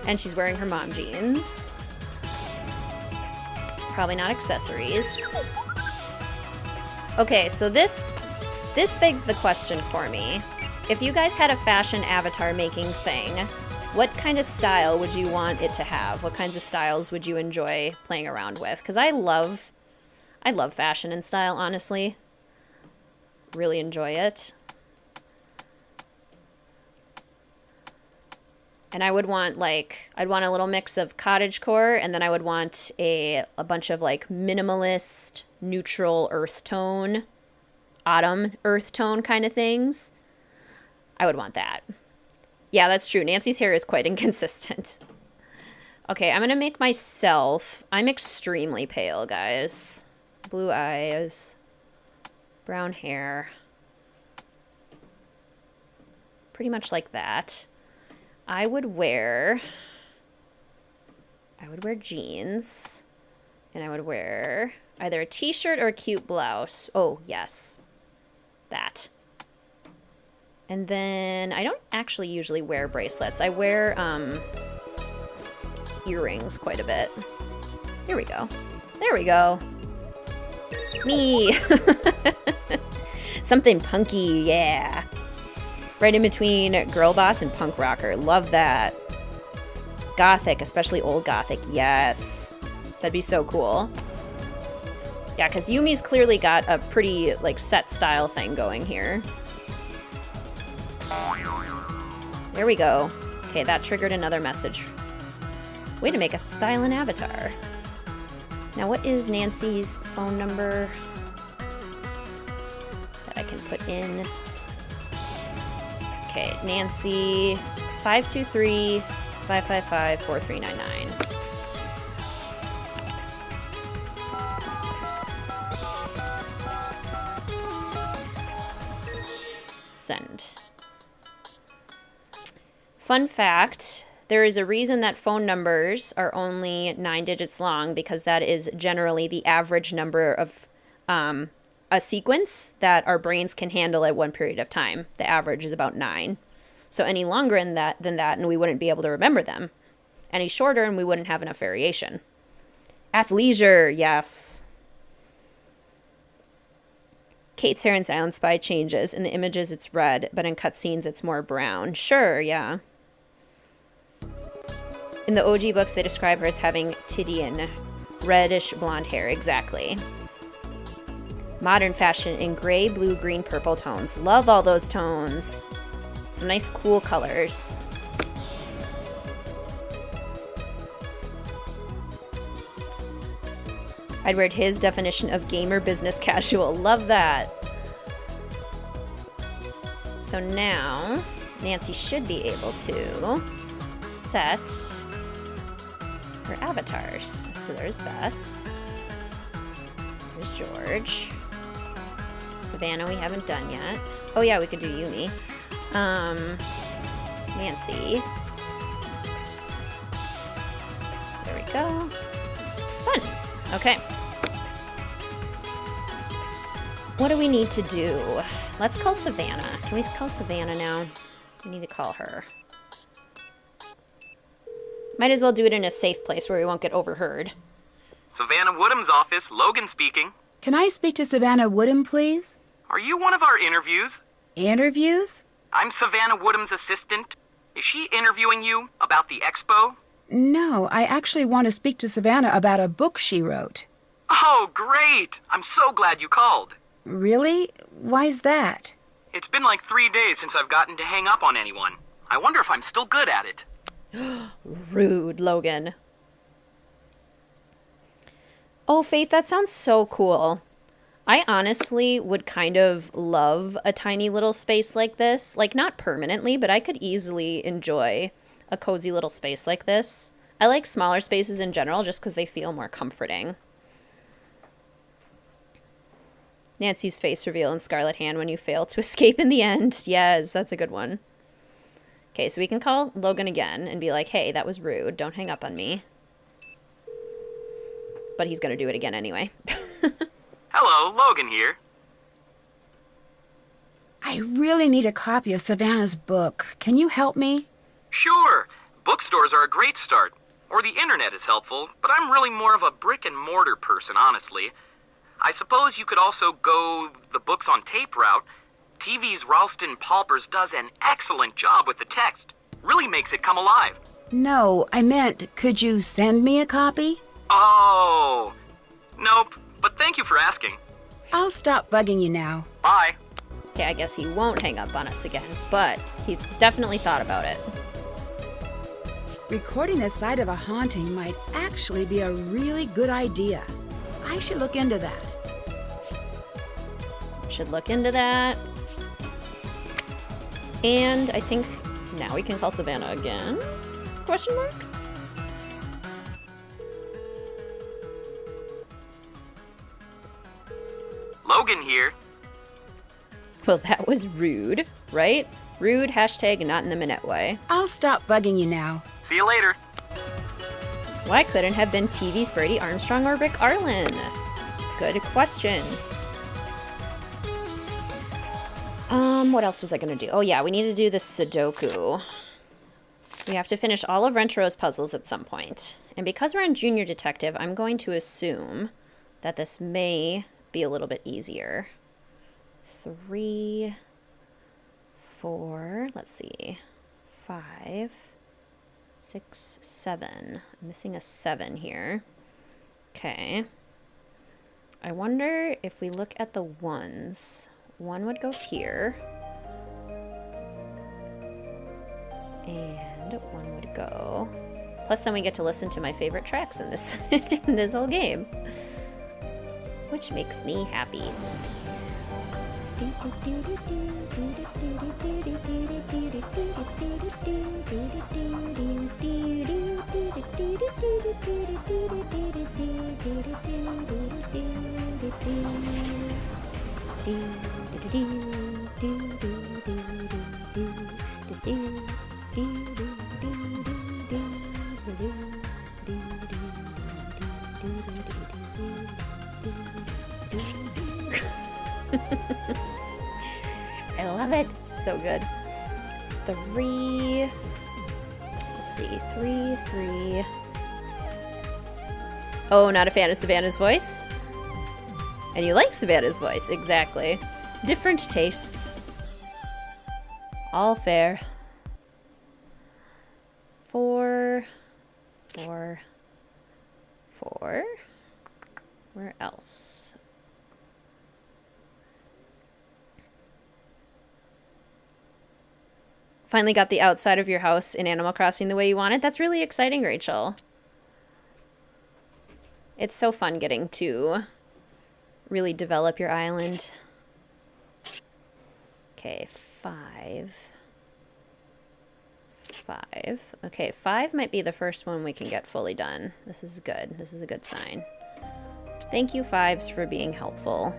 And she's wearing her mom jeans. Probably not accessories. Okay, so this begs the question for me. If you guys had a fashion avatar making thing, what kind of style would you want it to have? What kinds of styles would you enjoy playing around with? Because I love fashion and style, honestly. Really enjoy it. And I would want, like, I'd want a little mix of cottagecore, and then I would want a bunch of, like, minimalist, neutral earth tone, autumn earth tone kind of things. I would want that. Yeah, that's true. Nancy's hair is quite inconsistent. Okay, I'm going to make myself... I'm extremely pale, guys. Blue eyes. Brown hair. Pretty much like that. I would wear jeans, and I would wear either a t-shirt or a cute blouse. Oh, yes. That. And then I don't actually usually wear bracelets. I wear earrings quite a bit. Here we go. There we go. It's me. Something punky, yeah. Right in between girl boss and punk rocker. Love that. Gothic, especially old Gothic. Yes. That'd be so cool. Yeah, because Yumi's clearly got a pretty, like, set style thing going here. There we go. Okay, that triggered another message. Way to make a styling avatar. Now, what is Nancy's phone number that I can put in? Okay, Nancy, 523-555-4399. Send. Fun fact, there is a reason that phone numbers are only 9 digits long, because that is generally the average number of a sequence that our brains can handle at one period of time. The average is about 9. So any longer than that, and we wouldn't be able to remember them. Any shorter, and we wouldn't have enough variation. Athleisure, yes. Kate's hair in Silent Spy changes. In the images, it's red, but in cutscenes, it's more brown. Sure, yeah. In the OG books, they describe her as having Tidian, reddish blonde hair. Exactly. Modern fashion in gray, blue, green, purple tones. Love all those tones. Some nice, cool colors. I'd read his definition of gamer business casual. Love that. So now, Nancy should be able to set her avatars. So there's Bess. There's George. Savannah we haven't done yet. Oh yeah, we could do Yumi. Nancy. There we go. Fun. Okay. What do we need to do? Let's call Savannah. Can we call Savannah now? We need to call her. Might as well do it in a safe place where we won't get overheard. Savannah Woodham's office, Logan speaking. Can I speak to Savannah Woodham, please? Are you one of our interviews? Interviews? I'm Savannah Woodham's assistant. Is she interviewing you about the expo? No, I actually want to speak to Savannah about a book she wrote. Oh, great! I'm so glad you called. Really? Why's that? It's been like 3 days since I've gotten to hang up on anyone. I wonder if I'm still good at it. Rude, Logan. Oh, Faith, that sounds so cool. I honestly would kind of love a tiny little space like this. Like, not permanently, but I could easily enjoy a cozy little space like this. I like smaller spaces in general just because they feel more comforting. Nancy's face reveal in Scarlet Hand when you fail to escape in the end. Yes, that's a good one. Okay, so we can call Logan again and be like, hey, that was rude. Don't hang up on me. But he's going to do it again anyway. Hello, Logan here. I really need a copy of Savannah's book. Can you help me? Sure. Bookstores are a great start. Or the internet is helpful, but I'm really more of a brick and mortar person, honestly. I suppose you could also go the books on tape route. TV's Ralston Palpers does an excellent job with the text. Really makes it come alive. No, I meant, could you send me a copy? Oh, nope, but thank you for asking. I'll stop bugging you now. Bye. Okay, I guess he won't hang up on us again, but he definitely thought about it. Recording the site of a haunting might actually be a really good idea. I should look into that. Should look into that. And I think now we can call Savannah again? Question mark? Logan here. Well, that was rude, right? Rude, hashtag not in the minute way. I'll stop bugging you now. See you later. Why couldn't have been TV's Brady Armstrong or Rick Arlen? Good question. What else was I gonna do? Oh yeah, we need to do the Sudoku. We have to finish all of Rentro's puzzles at some point. And because we're on Junior Detective, I'm going to assume that this may be a little bit easier. 3, 4, let's see, 5, 6, 7. I'm missing a 7 here. Okay. I wonder if we look at the 1s. 1 would go here. And 1 would go. Plus then we get to listen to my favorite tracks in this in this whole game. Which makes me happy. I love it. So good. 3. Let's see. 3, 3. Oh, not a fan of Savannah's voice? And you like Savannah's voice. Exactly. Different tastes. All fair. 4. 4. 4. Where else? Finally got the outside of your house in Animal Crossing the way you want it. That's really exciting, Rachel. It's so fun getting to really develop your island. Okay, 5. 5. Okay, 5 might be the first one we can get fully done. This is good. This is a good sign. Thank you, 5s, for being helpful.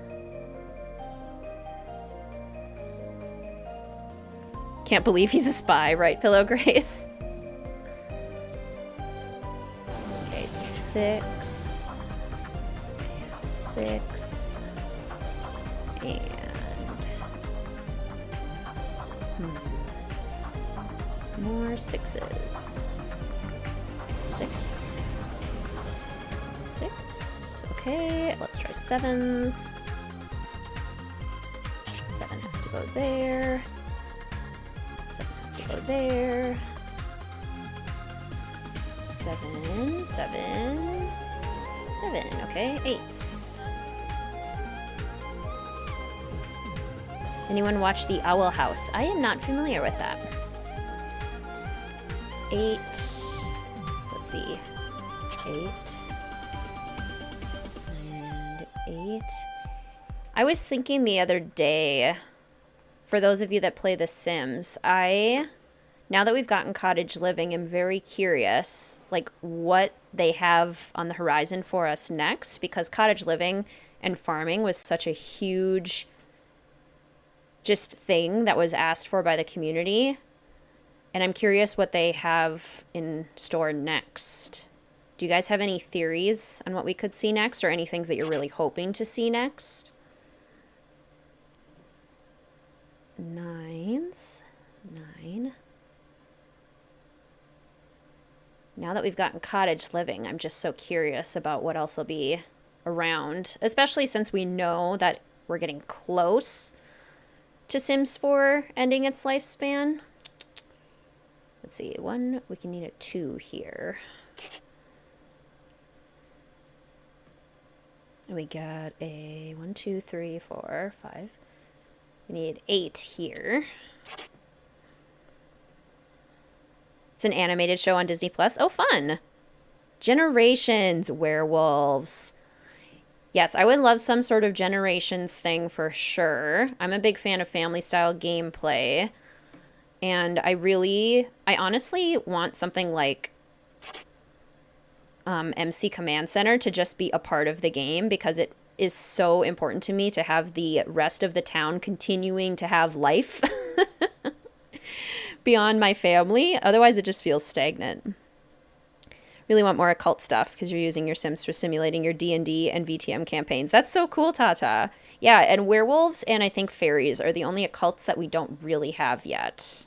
Can't believe he's a spy, right, Pillow Grace? Okay, 6. And 6. And... more 6s. 6. 6. Okay, let's try 7s. 7 has to go there. 7 has to go there. 7, 7, 7. Okay, 8s. Anyone watch The Owl House? I am not familiar with that. 8. Let's see. 8. And 8. I was thinking the other day, for those of you that play The Sims, now that we've gotten cottage living, I'm very curious, like, what they have on the horizon for us next, because cottage living and farming was such a huge just thing that was asked for by the community. And I'm curious what they have in store next. Do you guys have any theories on what we could see next, or any things that you're really hoping to see next? 9s. 9. Now that we've gotten cottage living, I'm just so curious about what else will be around, especially since we know that we're getting close to Sims 4 ending its lifespan. Let's see, 1, we can need a 2 here. And we got a 1, 2, 3, 4, 5. We need 8 here. It's an animated show on Disney Plus. Oh, fun. Generations, werewolves. Yes, I would love some sort of Generations thing for sure. I'm a big fan of family-style gameplay. And I honestly want something like MC Command Center to just be a part of the game, because it is so important to me to have the rest of the town continuing to have life beyond my family. Otherwise, it just feels stagnant. Really want more occult stuff, because you're using your Sims for simulating your D&D and VTM campaigns. That's so cool, Tata. Yeah, and werewolves and I think fairies are the only occults that we don't really have yet.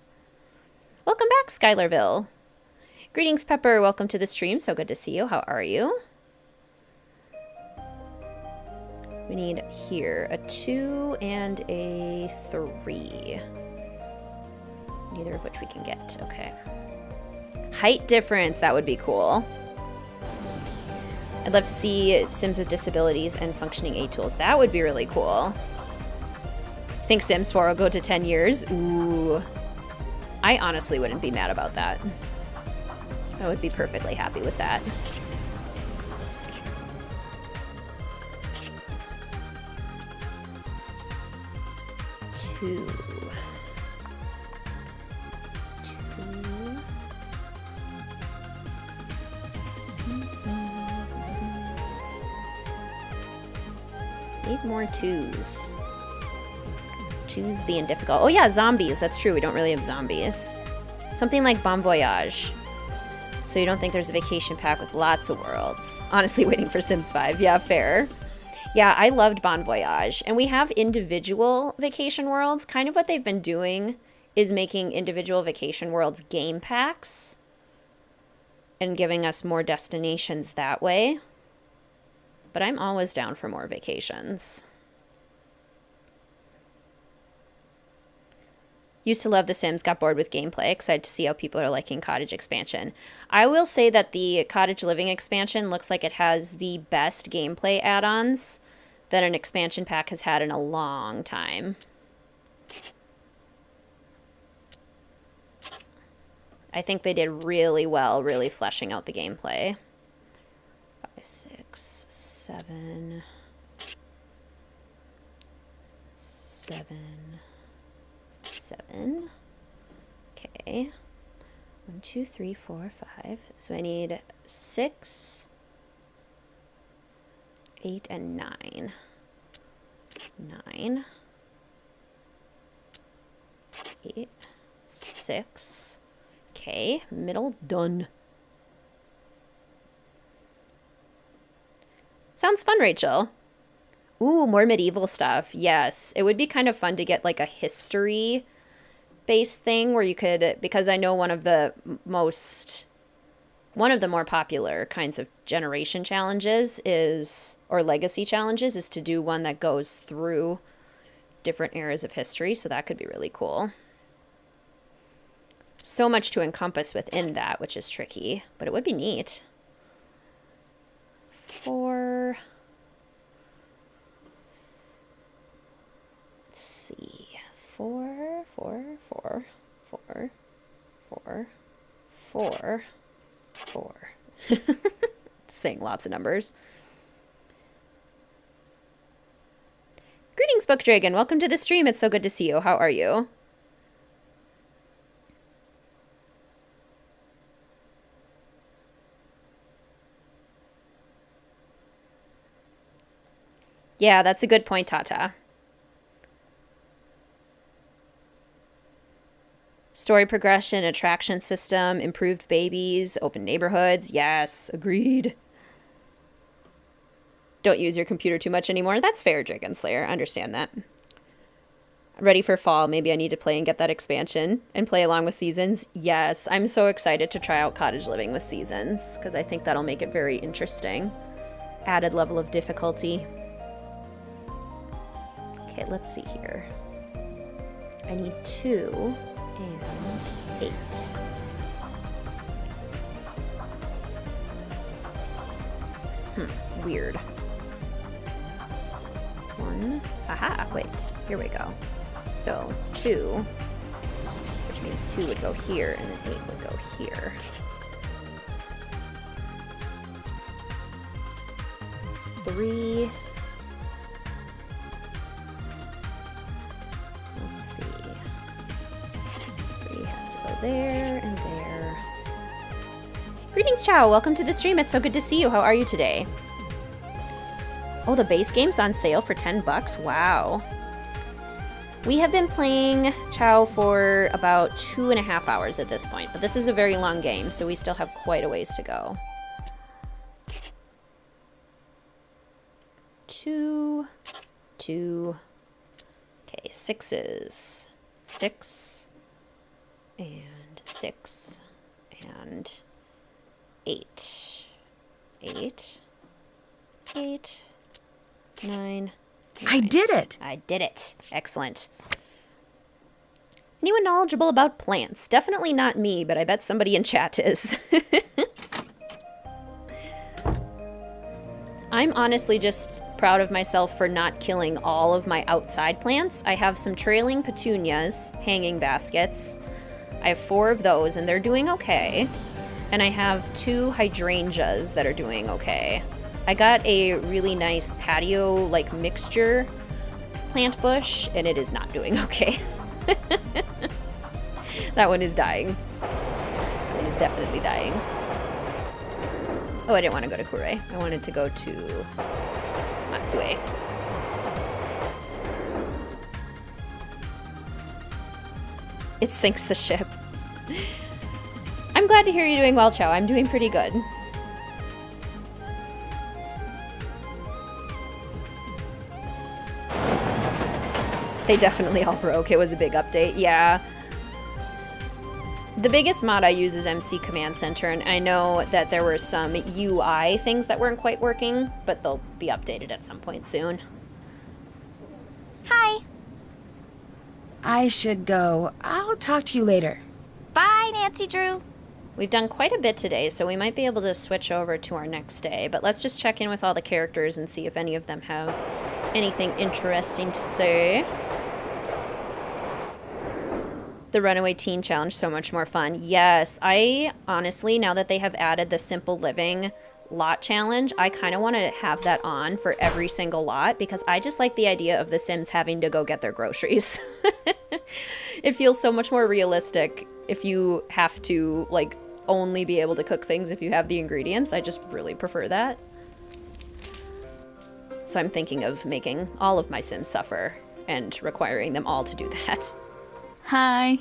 Welcome back, Skylarville. Greetings, Pepper. Welcome to the stream. So good to see you. How are you? We need here a 2 and a 3. Neither of which we can get. Okay. Height difference. That would be cool. I'd love to see Sims with disabilities and functioning aid tools. That would be really cool. Think Sims 4 will go to 10 years. Ooh. I honestly wouldn't be mad about that. I would be perfectly happy with that. Two. Need more 2s. 2s being difficult. Oh yeah, zombies. That's true. We don't really have zombies. Something like Bon Voyage. So you don't think there's a vacation pack with lots of worlds. Honestly, waiting for Sims 5. Yeah, fair. Yeah, I loved Bon Voyage. And we have individual vacation worlds. Kind of what they've been doing is making individual vacation worlds game packs and giving us more destinations that way. But I'm always down for more vacations. Used to love The Sims, got bored with gameplay. Excited to see how people are liking Cottage expansion. I will say that the Cottage Living expansion looks like it has the best gameplay add-ons that an expansion pack has had in a long time. I think they did really well, really fleshing out the gameplay. 5, 6, 7, 7, 7. Okay. 1, 2, 3, 4, 5. So I need 6, 8, and 9. 9, 8, 6. Okay, middle done. Sounds fun, Rachel. Ooh, more medieval stuff. Yes, it would be kind of fun to get like a history-based thing where you could, because I know one of the more popular kinds of generation challenges is, or legacy challenges, is to do one that goes through different eras of history. So that could be really cool. So much to encompass within that, which is tricky, but it would be neat. 4. Let's see. 4, 4, 4, 4, 4, 4, 4. Saying lots of numbers. Greetings, Book Dragon. Welcome to the stream. It's so good to see you. How are you? Yeah, that's a good point, Tata. Story progression, attraction system, improved babies, open neighborhoods. Yes, agreed. Don't use your computer too much anymore. That's fair, Dragon Slayer. I understand that. Ready for fall. Maybe I need to play and get that expansion and play along with Seasons. Yes, I'm so excited to try out Cottage Living with Seasons because I think that'll make it very interesting. Added level of difficulty. Okay, let's see here. I need 2 and 8. Weird. 1. Aha, wait. Here we go. So 2, which means 2 would go here, and then 8 would go here. 3. Let's see. 3 has to go there and there. Greetings, Chow. Welcome to the stream. It's so good to see you. How are you today? Oh, the base game's on sale for $10. Wow. We have been playing Chow for about 2.5 hours at this point, but this is a very long game, so we still have quite a ways to go. 2, 2. Okay, 6s. 6 and 6 and 8. 8. 8. 9. I did it! I did it. Excellent. Anyone knowledgeable about plants? Definitely not me, but I bet somebody in chat is. I'm honestly just proud of myself for not killing all of my outside plants. I have some trailing petunias, hanging baskets. I have 4 of those, and they're doing okay. And I have 2 hydrangeas that are doing okay. I got a really nice patio, like, mixture plant bush, and it is not doing okay. That one is dying. It is definitely dying. Oh, I didn't want to go to Kure. I wanted to go to Matsue. It sinks the ship. I'm glad to hear you're doing well, Chow. I'm doing pretty good. They definitely all broke. It was a big update. Yeah. The biggest mod I use is MC Command Center, and I know that there were some UI things that weren't quite working, but they'll be updated at some point soon. Hi. I should go. I'll talk to you later. Bye, Nancy Drew. We've done quite a bit today, so we might be able to switch over to our next day, but let's just check in with all the characters and see if any of them have anything interesting to say. The Runaway Teen Challenge, so much more fun. Yes, I honestly, now that they have added the Simple Living lot challenge, I kind of want to have that on for every single lot because I just like the idea of the Sims having to go get their groceries. It feels so much more realistic if you have to, like, only be able to cook things if you have the ingredients. I just really prefer that. So I'm thinking of making all of my Sims suffer and requiring them all to do that. Hi.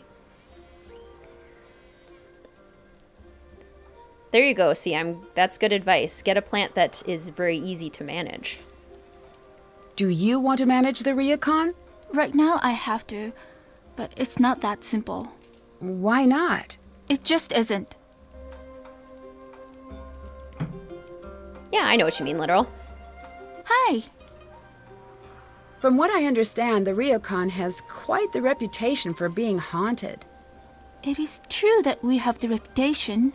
There you go. See, that's good advice. Get a plant that is very easy to manage. Do you want to manage the Ryukon? Right now I have to, but it's not that simple. Why not? It just isn't. Yeah, I know what you mean, literal. Hi. From what I understand, the Ryukon has quite the reputation for being haunted. It is true that we have the reputation.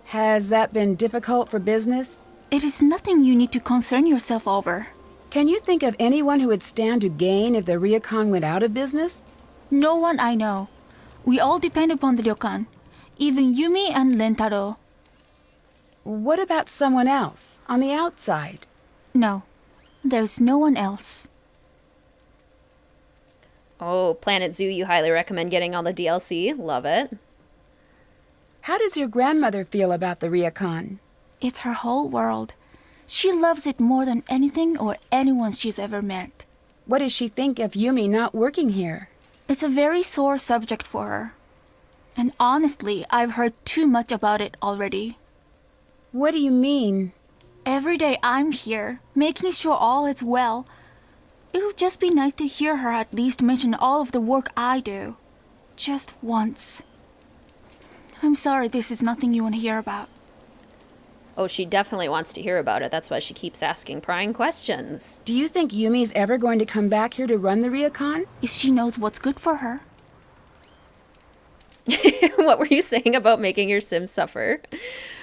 Has that been difficult for business? It is nothing you need to concern yourself over. Can you think of anyone who would stand to gain if the Ryukon went out of business? No one I know. We all depend upon the ryokan, even Yumi and Rentaro. What about someone else, on the outside? No, there's no one else. Oh, Planet Zoo, you highly recommend getting all the DLC. Love it. How does your grandmother feel about the Ryukon? It's her whole world. She loves it more than anything or anyone she's ever met. What does she think of Yumi not working here? It's a very sore subject for her. And honestly, I've heard too much about it already. What do you mean? Every day I'm here, making sure all is well. It would just be nice to hear her at least mention all of the work I do. Just once. I'm sorry this is nothing you want to hear about. Oh, she definitely wants to hear about it. That's why she keeps asking prying questions. Do you think Yumi's ever going to come back here to run the Ryukon? If she knows what's good for her. What were you saying about making your Sims suffer?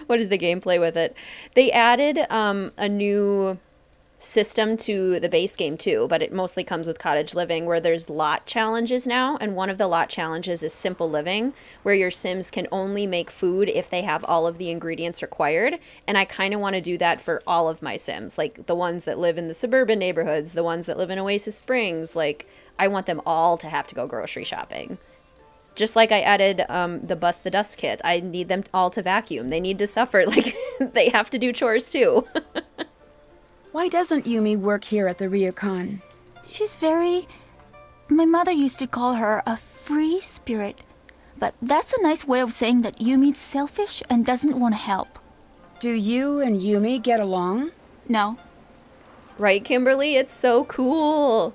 What is the gameplay with it? They added a new system to the base game too, but it mostly comes with Cottage Living, where there's lot challenges now, and one of the lot challenges is Simple Living, where your Sims can only make food if they have all of the ingredients required. And I kind of want to do that for all of my Sims, like the ones that live in the suburban neighborhoods, the ones that live in Oasis Springs. Like, I want them all to have to go grocery shopping. Just like I added the Bust the Dust kit, I need them all to vacuum. They need to suffer. Like, they have to do chores too. Why doesn't Yumi work here at the Ryukon? She's very... My mother used to call her a free spirit. But that's a nice way of saying that Yumi's selfish and doesn't want to help. Do you and Yumi get along? No. Right, Kimberly? It's so cool.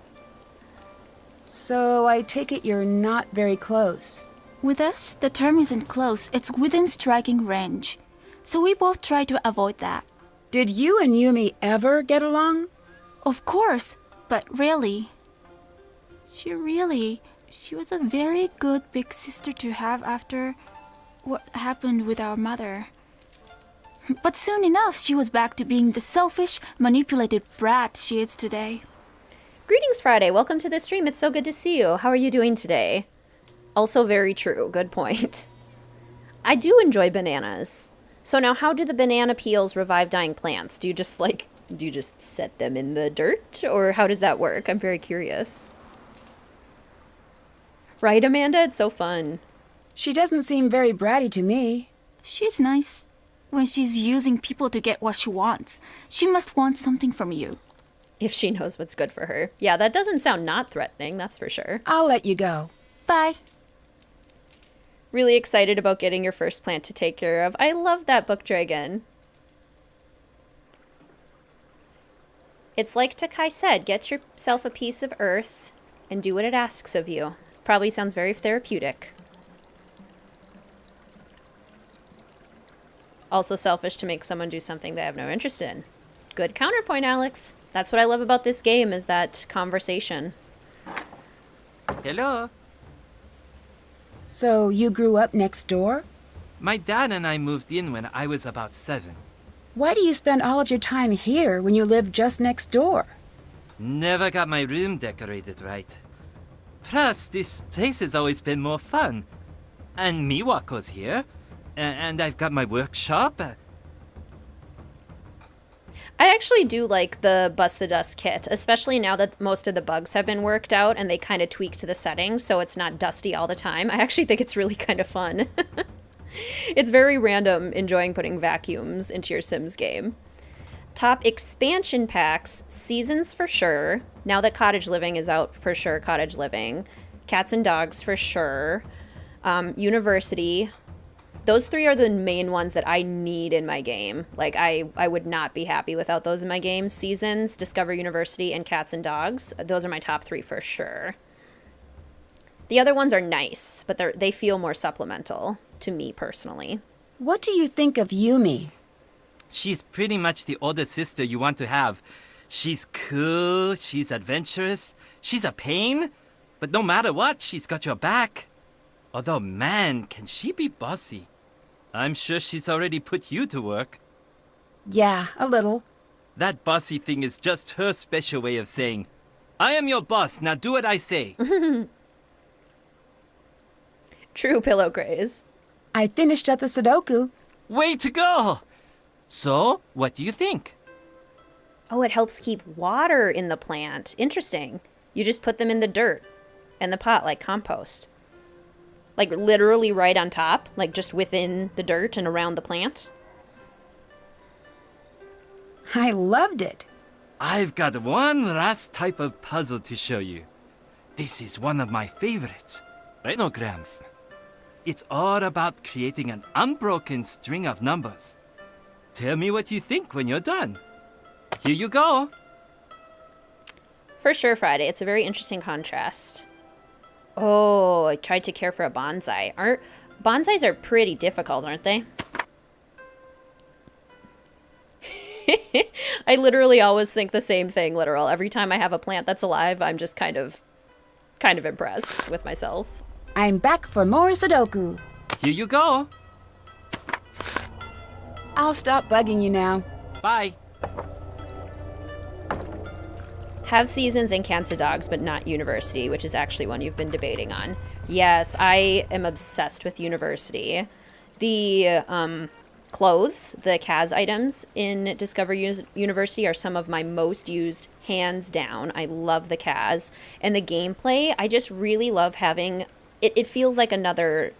So I take it you're not very close. With us, the term isn't close, it's within striking range. So we both try to avoid that. Did you and Yumi ever get along? Of course, but really, she was a very good big sister to have after what happened with our mother. But soon enough, she was back to being the selfish, manipulated brat she is today. Greetings, Friday. Welcome to the stream. It's so good to see you. How are you doing today? Also very true. Good point. I do enjoy bananas. So now how do the banana peels revive dying plants? Do you just set them in the dirt? Or how does that work? I'm very curious. Right, Amanda? It's so fun. She doesn't seem very bratty to me. She's nice. When she's using people to get what she wants, she must want something from you. If she knows what's good for her. Yeah, that doesn't sound not threatening, that's for sure. I'll let you go. Bye. Really excited about getting your first plant to take care of. I love that book dragon. It's like Takai said, get yourself a piece of earth and do what it asks of you. Probably sounds very therapeutic. Also selfish to make someone do something they have no interest in. Good counterpoint, Alex. That's what I love about this game, is that conversation. Hello. So you grew up next door? My dad and I moved in when I was about 7. Why do you spend all of your time here when you live just next door? Never got my room decorated right. Plus, this place has always been more fun. And Miwako's here. And I've got my workshop. I actually do like the Bust the Dust kit, especially now that most of the bugs have been worked out and they kind of tweaked the settings so it's not dusty all the time. I actually think it's really kind of fun. It's very random enjoying putting vacuums into your Sims game. Top expansion packs, seasons for sure. Now that Cottage Living is out, for sure, Cottage Living. Cats and Dogs for sure. University. Those 3 are the main ones that I need in my game. Like, I would not be happy without those in my game. Seasons, Discover University, and Cats and Dogs. Those are my top 3 for sure. The other ones are nice, but they feel more supplemental to me personally. What do you think of Yumi? She's pretty much the older sister you want to have. She's cool, she's adventurous, she's a pain, but no matter what, she's got your back. Although, man, can she be bossy. I'm sure she's already put you to work. Yeah, a little. That bossy thing is just her special way of saying, I am your boss, now do what I say. True pillow craze. I finished up the Sudoku. Way to go! So, what do you think? Oh, it helps keep water in the plant. Interesting. You just put them in the dirt and the pot like compost. Like literally right on top, like just within the dirt and around the plant. I loved it. I've got one last type of puzzle to show you. This is one of my favorites. Renograms. It's all about creating an unbroken string of numbers. Tell me what you think when you're done. Here you go. For sure, Friday. It's a very interesting contrast. Oh, I tried to care for a bonsai. Bonsais are pretty difficult, aren't they? I literally always think the same thing, literal. Every time I have a plant that's alive, I'm just kind of impressed with myself. I'm back for more Sudoku. Here you go. I'll stop bugging you now. Bye. Have seasons and Cats and Dogs, but not University, which is actually one you've been debating on. Yes, I am obsessed with University. The clothes, the Kaz items in Discover University are some of my most used, hands down. I love the Kaz. And the gameplay, I just really love having... It feels like another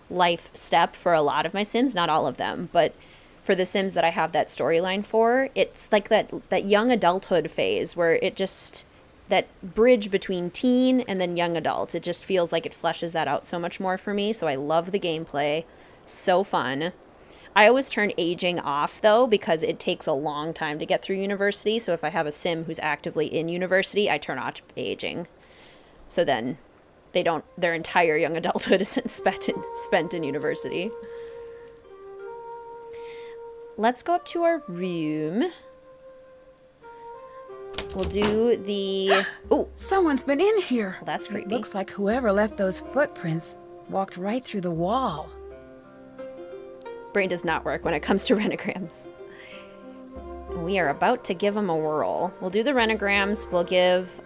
life step for a lot of my Sims, not all of them, but for the Sims that I have that storyline for, it's like that young adulthood phase where it just, that bridge between teen and then young adult, it just feels like it fleshes that out so much more for me. So I love the gameplay. So fun. I always turn aging off though, because it takes a long time to get through University. So if I have a Sim who's actively in University, I turn off aging. So then their entire young adulthood isn't spent in University. Let's go up to our room. We'll do the... Oh, Someone's been in here. well, that's It creepy. looks like whoever left those footprints walked right through the wall. Brain does not work when it comes to rentagrams. We are about to give them a whirl. We'll do the rentagrams. We'll give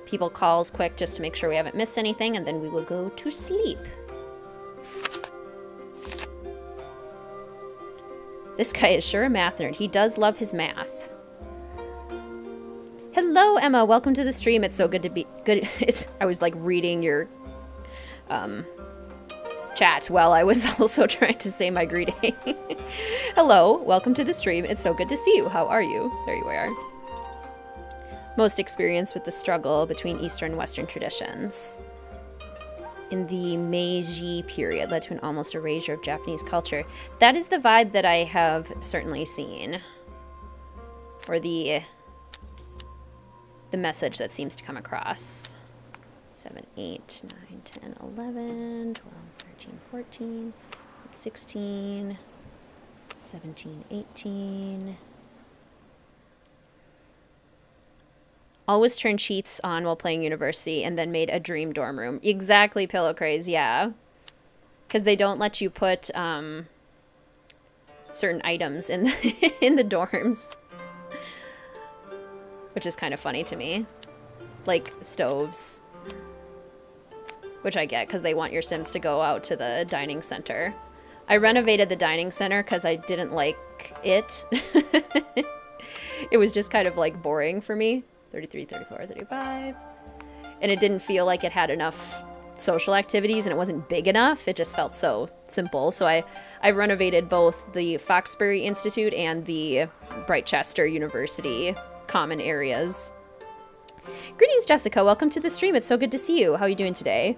people calls quick just to make sure we haven't missed anything, and then we will go to sleep. This guy is sure a math nerd. He does love his math. Hello, Emma. Welcome to the stream. It's so good to be good. I was like reading your chat while I was also trying to say my greeting. Hello, welcome to the stream. It's so good to see you. How are you? There you are. Most experience with the struggle between Eastern and Western traditions. In the Meiji period, led to an almost erasure of Japanese culture. That is the vibe that I have certainly seen. Or the message that seems to come across. 7, 8, 9, 10, 11, 12, 13, 14, 16, 17, 18. Always turn cheats on while playing University and then made a dream dorm room. Exactly, Pillow Craze, yeah. Because they don't let you put certain items in the, in the dorms. Which is kind of funny to me. Like stoves. Which I get because they want your Sims to go out to the dining center. I renovated the dining center because I didn't like it. It was just kind of like boring for me. 33, 34, 35. And it didn't feel like it had enough social activities and it wasn't big enough. It just felt so simple. So I renovated both the Foxbury Institute and the Brightchester University common areas. Greetings, Jessica. Welcome to the stream. It's so good to see you. How are you doing today?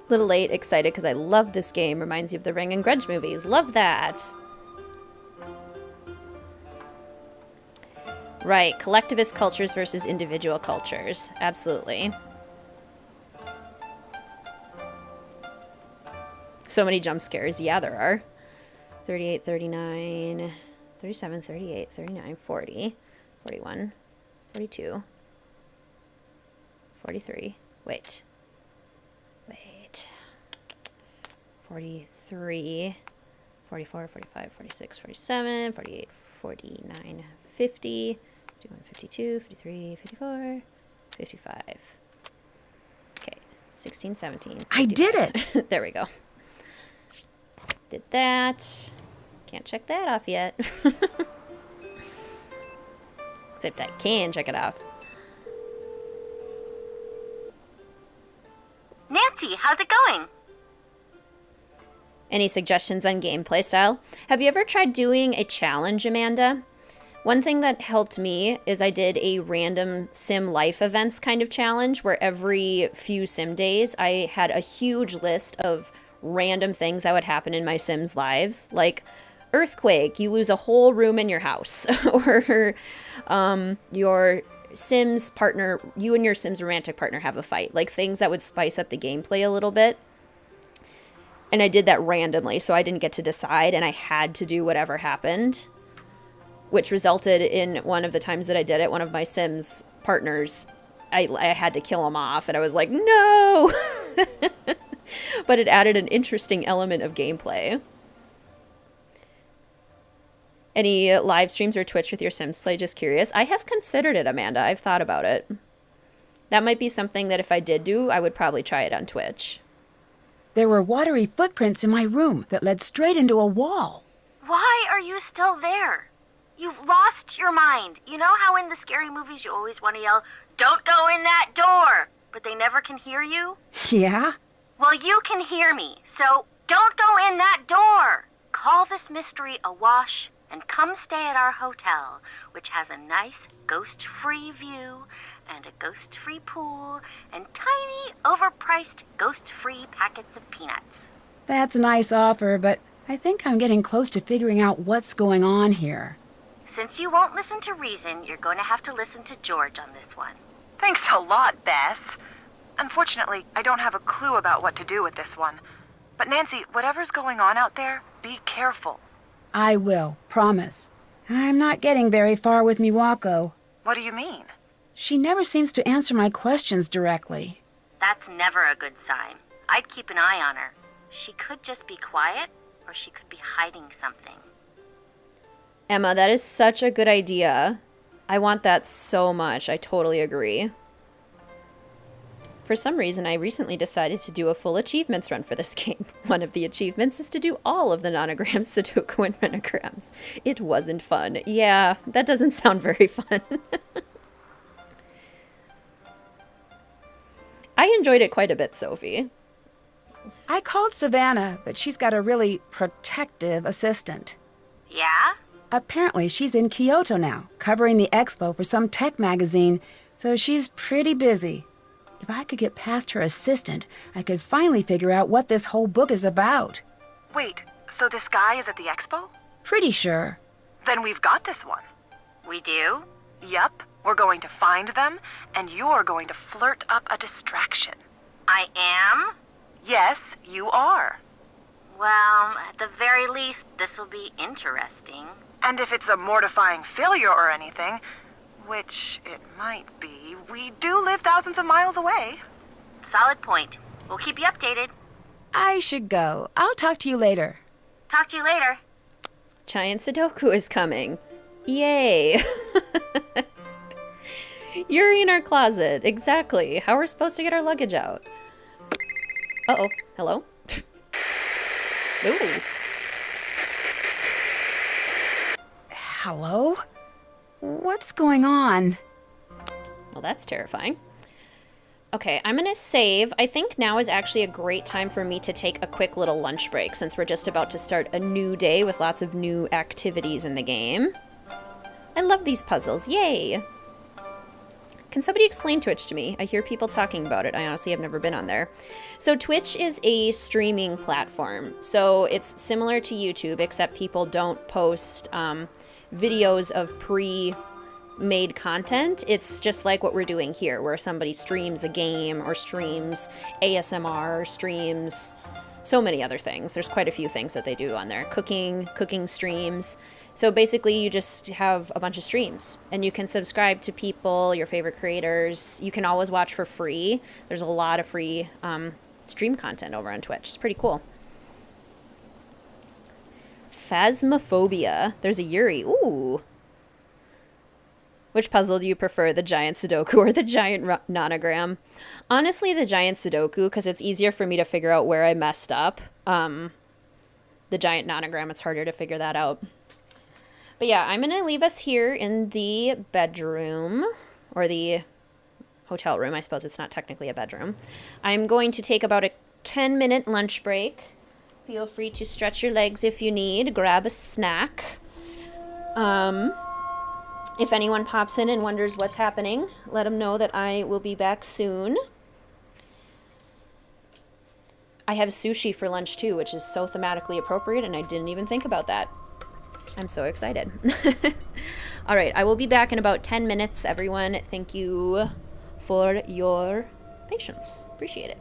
A little late, excited because I love this game. Reminds you of the Ring and Grudge movies. Love that. Right, collectivist cultures versus individual cultures. Absolutely. So many jump scares. Yeah, there are. 38, 39, 37, 38, 39, 40, 41, 42, 43. Wait. 43, 44, 45, 46, 47, 48, 49, 50, 51, 52, 53, 54, 55. Okay, 16, 17. I did it! There we go. Did that. Can't check that off yet. Except I can check it off. Nancy, how's it going? Any suggestions on gameplay style? Have you ever tried doing a challenge, Amanda? One thing that helped me is I did a random sim life events kind of challenge where every few sim days I had a huge list of random things that would happen in my sims' lives. Like earthquake, you lose a whole room in your house. Or your Sims partner, you and your Sims romantic partner have a fight. Like things that would spice up the gameplay a little bit. And I did that randomly, so I didn't get to decide, and I had to do whatever happened. Which resulted in one of the times that I did it, one of my Sims partners, I had to kill him off, and I was like, no! But it added an interesting element of gameplay. Any live streams or Twitch with your Sims play? Just curious. I have considered it, Amanda. I've thought about it. That might be something that if I did do, I would probably try it on Twitch. There were watery footprints in my room that led straight into a wall. Why are you still there? You've lost your mind. You know how in the scary movies you always want to yell, "Don't go in that door," but they never can hear you? Yeah? Well, you can hear me, so don't go in that door. Call this mystery a wash and come stay at our hotel, which has a nice ghost-free view and a ghost-free pool and tiny, overpriced ghost-free packets of peanuts. That's a nice offer, but I think I'm getting close to figuring out what's going on here. Since you won't listen to reason, you're going to have to listen to George on this one. Thanks a lot, Bess. Unfortunately, I don't have a clue about what to do with this one. But Nancy, whatever's going on out there, be careful. I will, promise. I'm not getting very far with Miwako. What do you mean? She never seems to answer my questions directly. That's never a good sign. I'd keep an eye on her. She could just be quiet, or she could be hiding something. Emma, that is such a good idea. I want that so much. I totally agree. For some reason, I recently decided to do a full achievements run for this game. One of the achievements is to do all of the nonograms, Sudoku, and renograms. It wasn't fun. Yeah, that doesn't sound very fun. I enjoyed it quite a bit, Sophie. I called Savannah, but she's got a really protective assistant. Yeah? Apparently, she's in Kyoto now, covering the expo for some tech magazine, so she's pretty busy. If I could get past her assistant, I could finally figure out what this whole book is about. Wait, so this guy is at the expo? Pretty sure. Then we've got this one. We do? Yup. We're going to find them, and you're going to flirt up a distraction. I am? Yes, you are. Well, at the very least, this will be interesting. And if it's a mortifying failure or anything, which it might be, we do live thousands of miles away. Solid point. We'll keep you updated. I should go. I'll talk to you later. Talk to you later. Giant Sudoku is coming. Yay. You're in our closet. Exactly. How we're supposed to get our luggage out. Uh-oh. Hello? Ooh. Hello? What's going on? Well, that's terrifying. Okay, I'm gonna save. I think now is actually a great time for me to take a quick little lunch break since we're just about to start a new day with lots of new activities in the game. I love these puzzles. Yay! Can somebody explain Twitch to me? I hear people talking about it. I honestly have never been on there. So Twitch is a streaming platform. So it's similar to YouTube, except people don't post videos of pre-made content. It's just like what we're doing here, where somebody streams a game or streams ASMR, or streams so many other things. There's quite a few things that they do on there. Cooking streams. So basically you just have a bunch of streams and you can subscribe to people, your favorite creators. You can always watch for free. There's a lot of free stream content over on Twitch. It's pretty cool. Phasmophobia. There's a Yuri. Ooh. Which puzzle do you prefer, the giant Sudoku or the giant nonogram? Honestly, the giant Sudoku, because it's easier for me to figure out where I messed up. The giant nonogram, it's harder to figure that out. But yeah, I'm going to leave us here in the bedroom, or the hotel room. I suppose it's not technically a bedroom. I'm going to take about a 10-minute lunch break. Feel free to stretch your legs if you need. Grab a snack. If anyone pops in and wonders what's happening, let them know that I will be back soon. I have sushi for lunch too, which is so thematically appropriate, and I didn't even think about that. I'm so excited. All right, I will be back in about 10 minutes, everyone. Thank you for your patience. Appreciate it.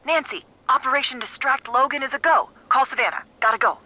Nancy, Operation Distract Logan is a go. Call Savannah. Gotta go.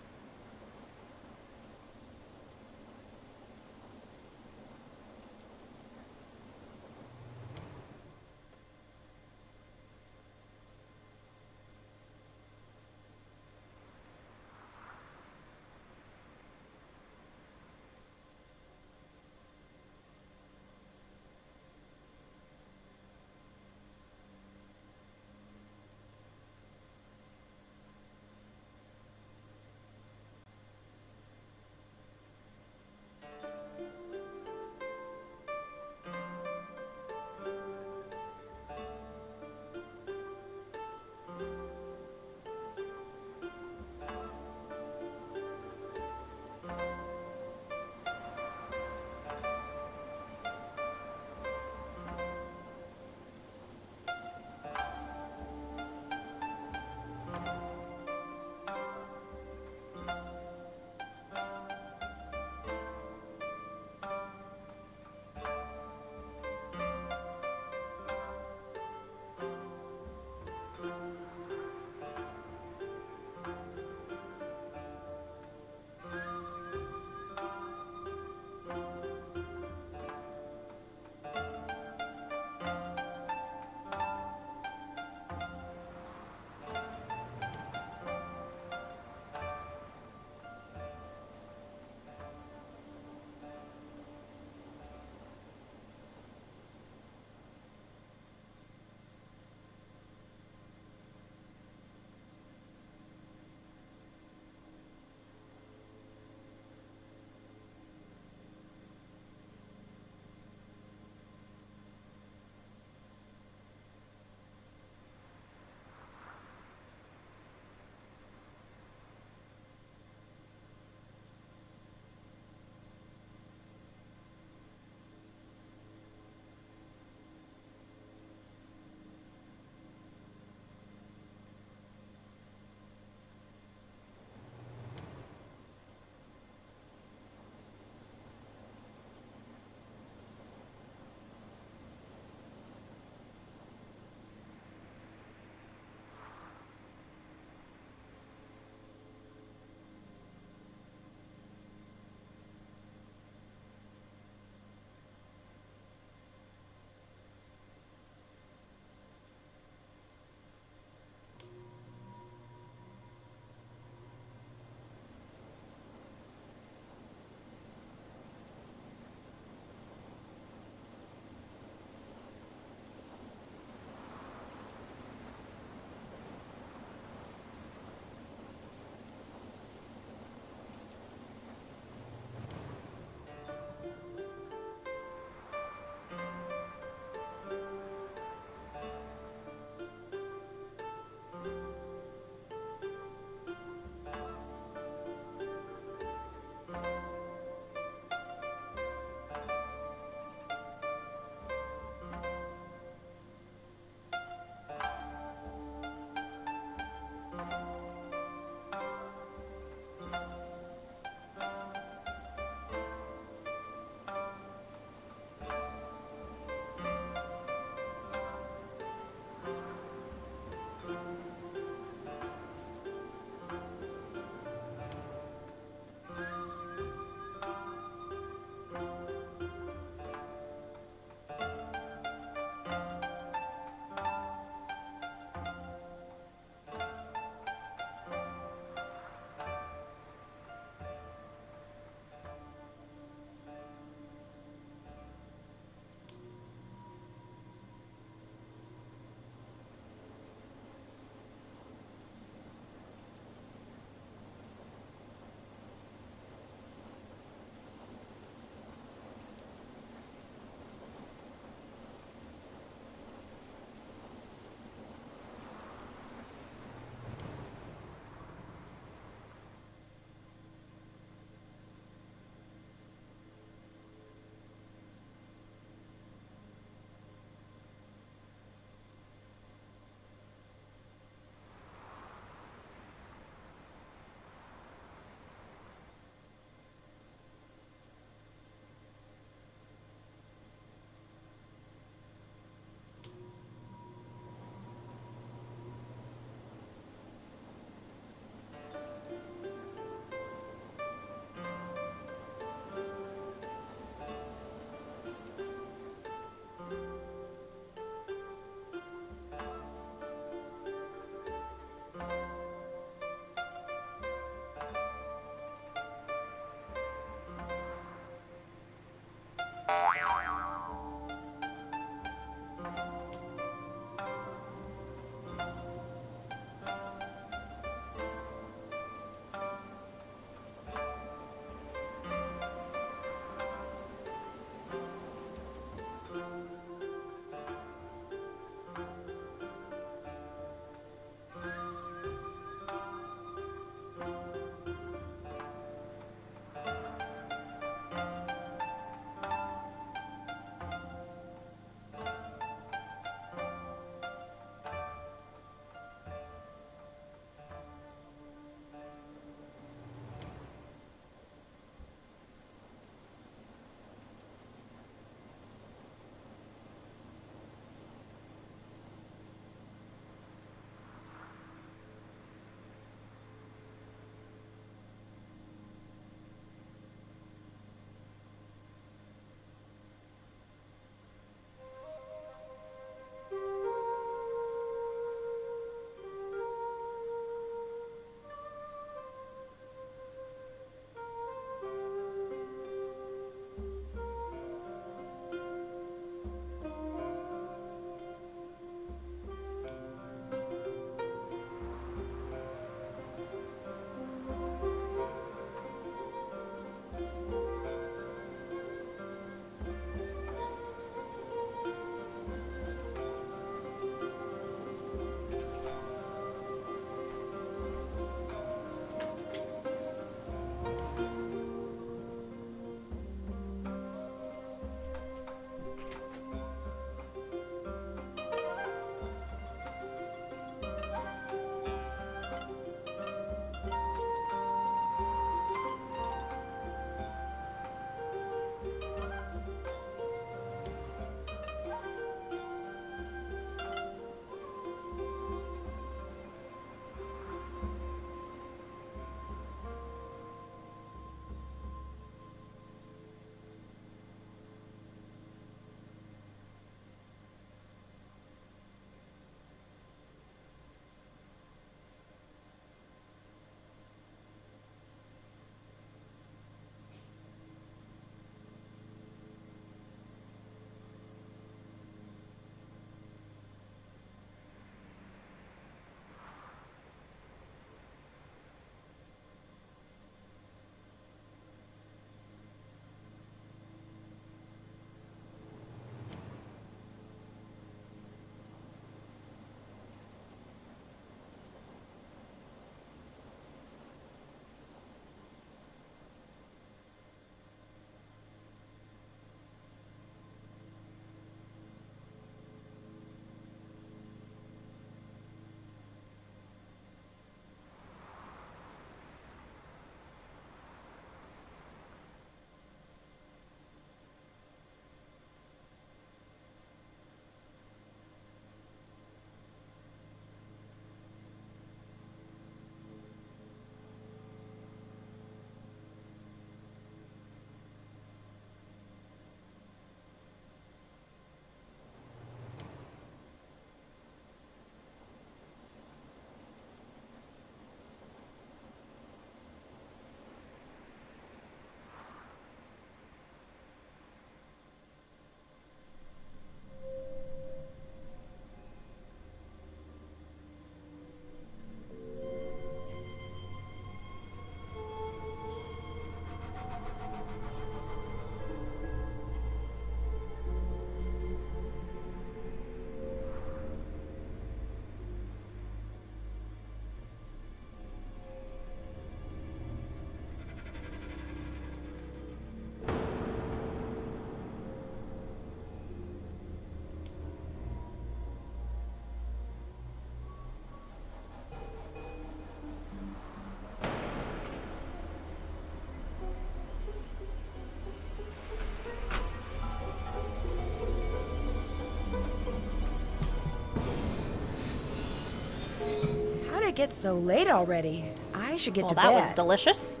it gets so late already. I should get to bed. Well, that was delicious.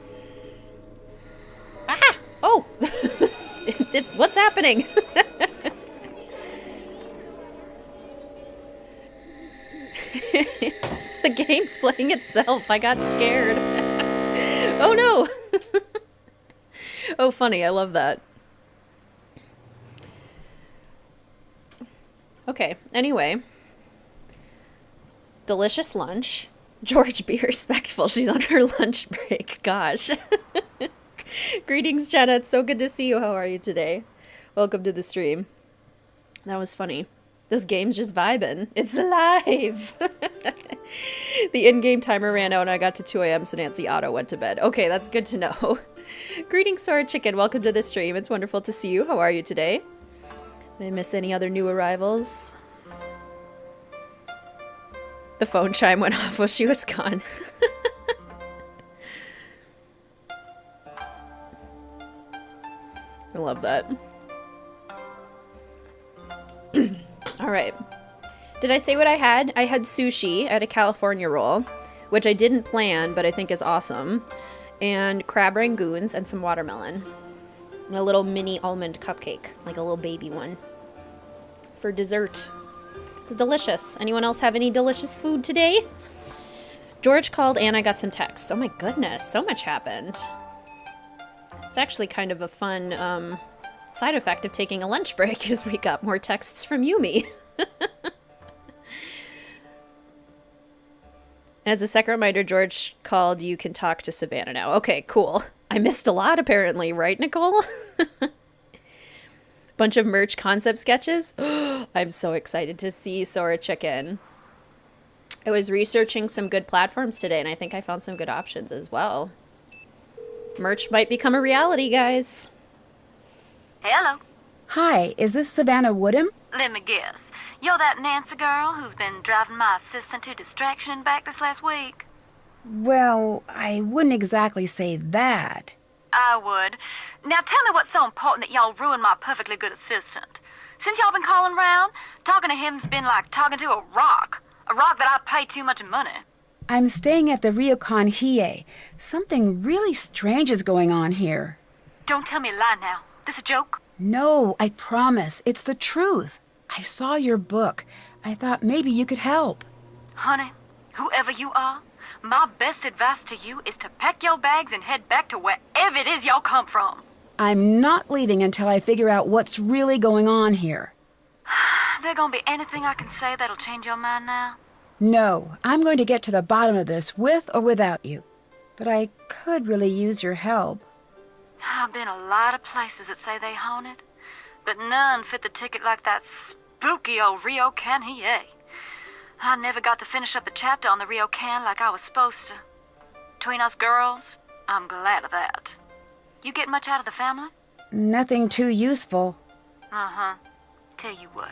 Ah! Oh! What's happening? The game's playing itself. I got scared. Oh no! Oh, funny. I love that. Okay, anyway. Delicious lunch. George, be respectful. She's on her lunch break. Gosh. Greetings, Jenna. It's so good to see you. How are you today? Welcome to the stream. That was funny. This game's just vibing. It's alive. The in-game timer ran out and I got to 2 a.m. so Nancy Otto went to bed. Okay, that's good to know. Greetings, Sora Chicken. Welcome to the stream. It's wonderful to see you. How are you today? Did I miss any other new arrivals? The phone chime went off while she was gone. I love that. All right. Did I say what I had? I had sushi at a California roll, which I didn't plan, but I think is awesome. And crab rangoons and some watermelon. And a little mini almond cupcake, like a little baby one. For dessert. It was delicious. Anyone else have any delicious food today? George called and I got some texts. Oh my goodness, so much happened. It's actually kind of a fun side effect of taking a lunch break is we got more texts from Yumi. As a second reminder, George called, you can talk to Savannah now. Okay, cool. I missed a lot apparently, right, Nicole? Bunch of merch concept sketches. I'm so excited to see Sora Chicken. I was researching some good platforms today and I think I found some good options as well. Merch might become a reality, guys. Hello. Hi, is this Savannah Woodham? Let me guess. You're that Nancy girl who's been driving my assistant to distraction and back this last week? Well, I wouldn't exactly say that. I would. Now tell me what's so important that y'all ruined my perfectly good assistant. Since y'all been calling round, talking to him's been like talking to a rock. A rock that I pay too much money. I'm staying at the Ryokan Hiei. Something really strange is going on here. Don't tell me a lie now. This a joke? No, I promise. It's the truth. I saw your book. I thought maybe you could help. Honey, whoever you are, my best advice to you is to pack your bags and head back to wherever it is y'all come from. I'm not leaving until I figure out what's really going on here. There gonna be anything I can say that'll change your mind now? No, I'm going to get to the bottom of this with or without you. But I could really use your help. I've been a lot of places that say they haunted, but none fit the ticket like that spooky old Ryokan Hiei. I never got to finish up the chapter on the Ryokan like I was supposed to. Between us girls, I'm glad of that. You get much out of the family? Nothing too useful. Uh-huh. Tell you what.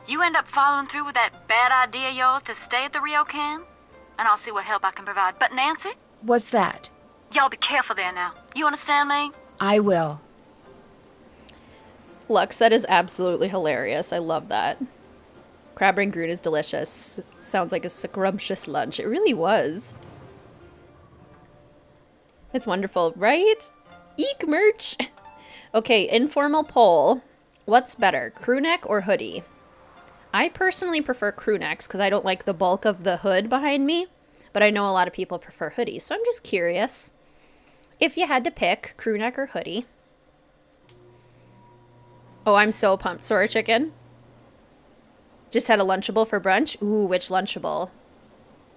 You end up following through with that bad idea of yours to stay at the Ryokan, and I'll see what help I can provide. But Nancy? What's that? Y'all be careful there now. You understand me? I will. Lux, that is absolutely hilarious. I love that. Crab rangoon is delicious. Sounds like a scrumptious lunch. It really was. It's wonderful, right? Eek merch! Okay, informal poll. What's better, crew neck or hoodie? I personally prefer crew necks because I don't like the bulk of the hood behind me, but I know a lot of people prefer hoodies, so I'm just curious. If you had to pick, crew neck or hoodie. Oh, I'm so pumped. Sora Chicken. Just had a Lunchable for brunch. Ooh, which Lunchable?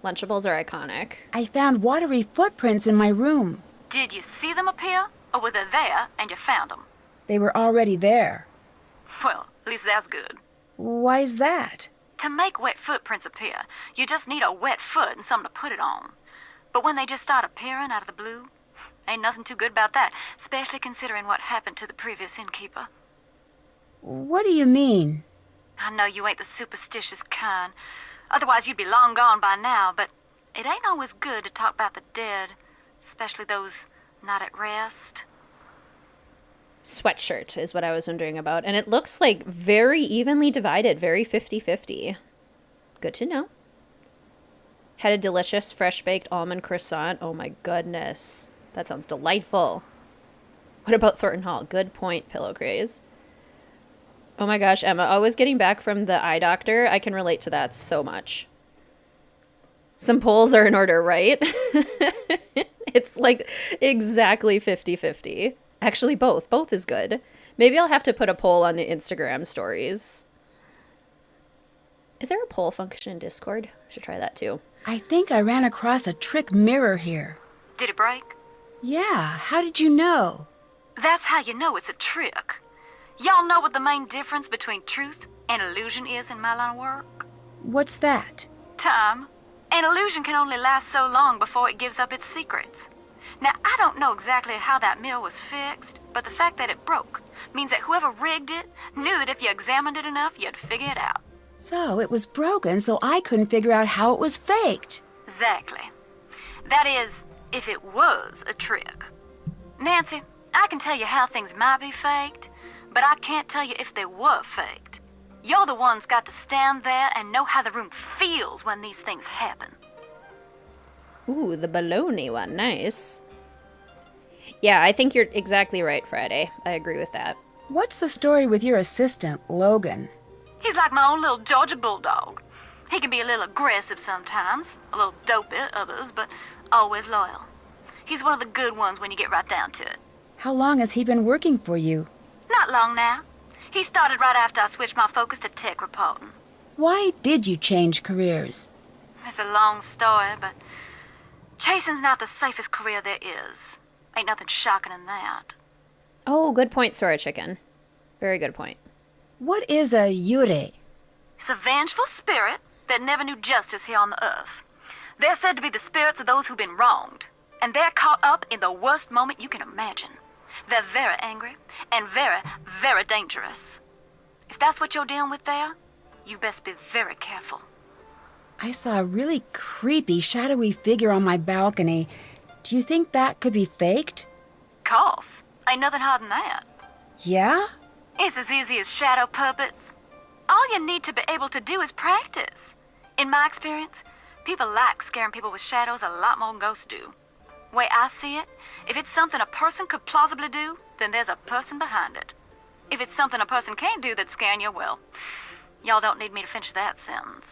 Lunchables are iconic. I found watery footprints in my room. Did you see them appear, or were they there and you found them? They were already there. Well, at least that's good. Why's that? To make wet footprints appear, you just need a wet foot and something to put it on. But when they just start appearing out of the blue, ain't nothing too good about that, especially considering what happened to the previous innkeeper. What do you mean? I know you ain't the superstitious kind. Otherwise you'd be long gone by now, but it ain't always good to talk about the dead, especially those not at rest. Sweatshirt is what I was wondering about. And it looks like very evenly divided, very 50-50. Good to know. Had a delicious fresh-baked almond croissant. Oh my goodness. That sounds delightful. What about Thornton Hall? Good point, Pillow Craze. Oh my gosh, Emma, always getting back from the eye doctor. I can relate to that so much. Some polls are in order, right? It's like exactly 50-50. Actually, both. Both is good. Maybe I'll have to put a poll on the Instagram stories. Is there a poll function in Discord? I should try that too. I think I ran across a trick mirror here. Did it break? Yeah, how did you know? That's how you know it's a trick. Y'all know what the main difference between truth and illusion is in my line of work? What's that? Time. An illusion can only last so long before it gives up its secrets. Now, I don't know exactly how that mill was fixed, but the fact that it broke means that whoever rigged it knew that if you examined it enough, you'd figure it out. So it was broken, so I couldn't figure out how it was faked. Exactly. That is, if it was a trick. Nancy, I can tell you how things might be faked, but I can't tell you if they were faked. You're the ones got to stand there and know how the room feels when these things happen. Ooh, the baloney one. Nice. Yeah, I think you're exactly right, Friday. I agree with that. What's the story with your assistant, Logan? He's like my own little Georgia bulldog. He can be a little aggressive sometimes, a little dopey at others, but always loyal. He's one of the good ones when you get right down to it. How long has he been working for you? Not long now. He started right after I switched my focus to tech reporting. Why did you change careers? It's a long story, but chasing's not the safest career there is. Ain't nothing shocking in that. Oh, good point, Sora Chicken. Very good point. What is a yure? It's a vengeful spirit that never knew justice here on the earth. They're said to be the spirits of those who've been wronged, and they're caught up in the worst moment you can imagine. They're very angry and very, very dangerous. If that's what you're dealing with there, you best be very careful. I saw a really creepy, shadowy figure on my balcony. Do you think that could be faked? Course. Ain't nothing hard than that. Yeah? It's as easy as shadow puppets. All you need to be able to do is practice. In my experience, people like scaring people with shadows a lot more than ghosts do. Way I see it, if it's something a person could plausibly do, then there's a person behind it. If it's something a person can't do that's scaring you, well, y'all don't need me to finish that sentence.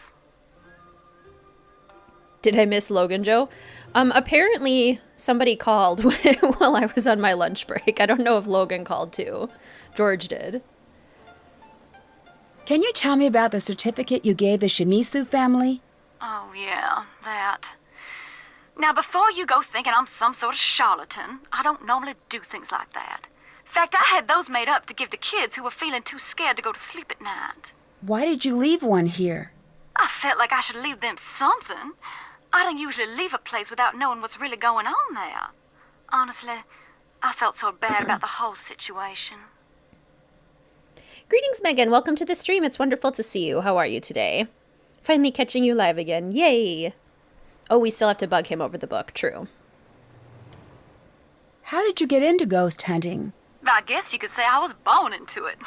Did I miss Logan, Joe? Apparently somebody called while I was on my lunch break. I don't know if Logan called too. George did. Can you tell me about the certificate you gave the Shimizu family? Oh, yeah, that. Now, before you go thinking I'm some sort of charlatan, I don't normally do things like that. In fact, I had those made up to give to kids who were feeling too scared to go to sleep at night. Why did you leave one here? I felt like I should leave them something. I don't usually leave a place without knowing what's really going on there. Honestly, I felt so bad about the whole situation. Greetings, Megan. Welcome to the stream. It's wonderful to see you. How are you today? Finally catching you live again. Yay! Oh, we still have to bug him over the book. True. How did you get into ghost hunting? I guess you could say I was born into it.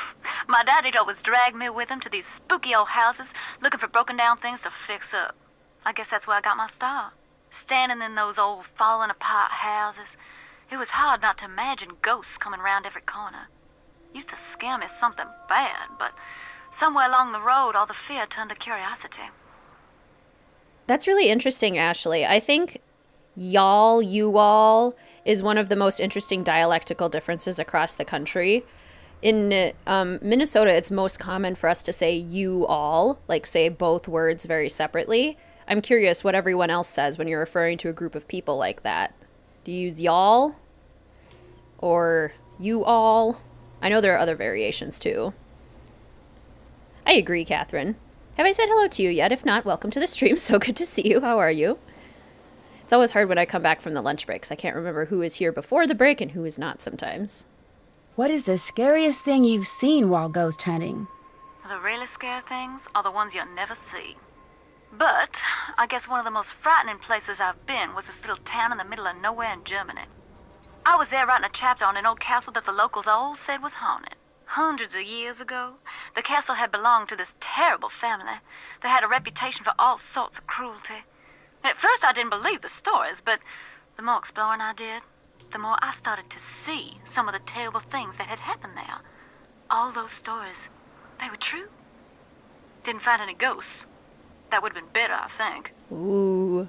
My daddy'd always drag me with him to these spooky old houses looking for broken down things to fix up. I guess that's where I got my start. Standing in those old falling apart houses, it was hard not to imagine ghosts coming around every corner. Used to scare me something bad, but somewhere along the road all the fear turned to curiosity. That's really interesting, Ashley. I think y'all, you all, is one of the most interesting dialectical differences across the country. In Minnesota, it's most common for us to say you all, like say both words very separately. I'm curious what everyone else says when you're referring to a group of people like that. Do you use y'all? Or you all? I know there are other variations too. I agree, Catherine. Have I said hello to you yet? If not, welcome to the stream. So good to see you. How are you? It's always hard when I come back from the lunch breaks. I can't remember who is here before the break and who is not sometimes. What is the scariest thing you've seen while ghost hunting? The really scary things are the ones you'll never see. But I guess one of the most frightening places I've been was this little town in the middle of nowhere in Germany. I was there writing a chapter on an old castle that the locals all said was haunted. Hundreds of years ago, the castle had belonged to this terrible family that had a reputation for all sorts of cruelty. At first I didn't believe the stories, but the more exploring I did, the more I started to see some of the terrible things that had happened there. All those stories, they were true. Didn't find any ghosts. That would have been better, I think. Ooh.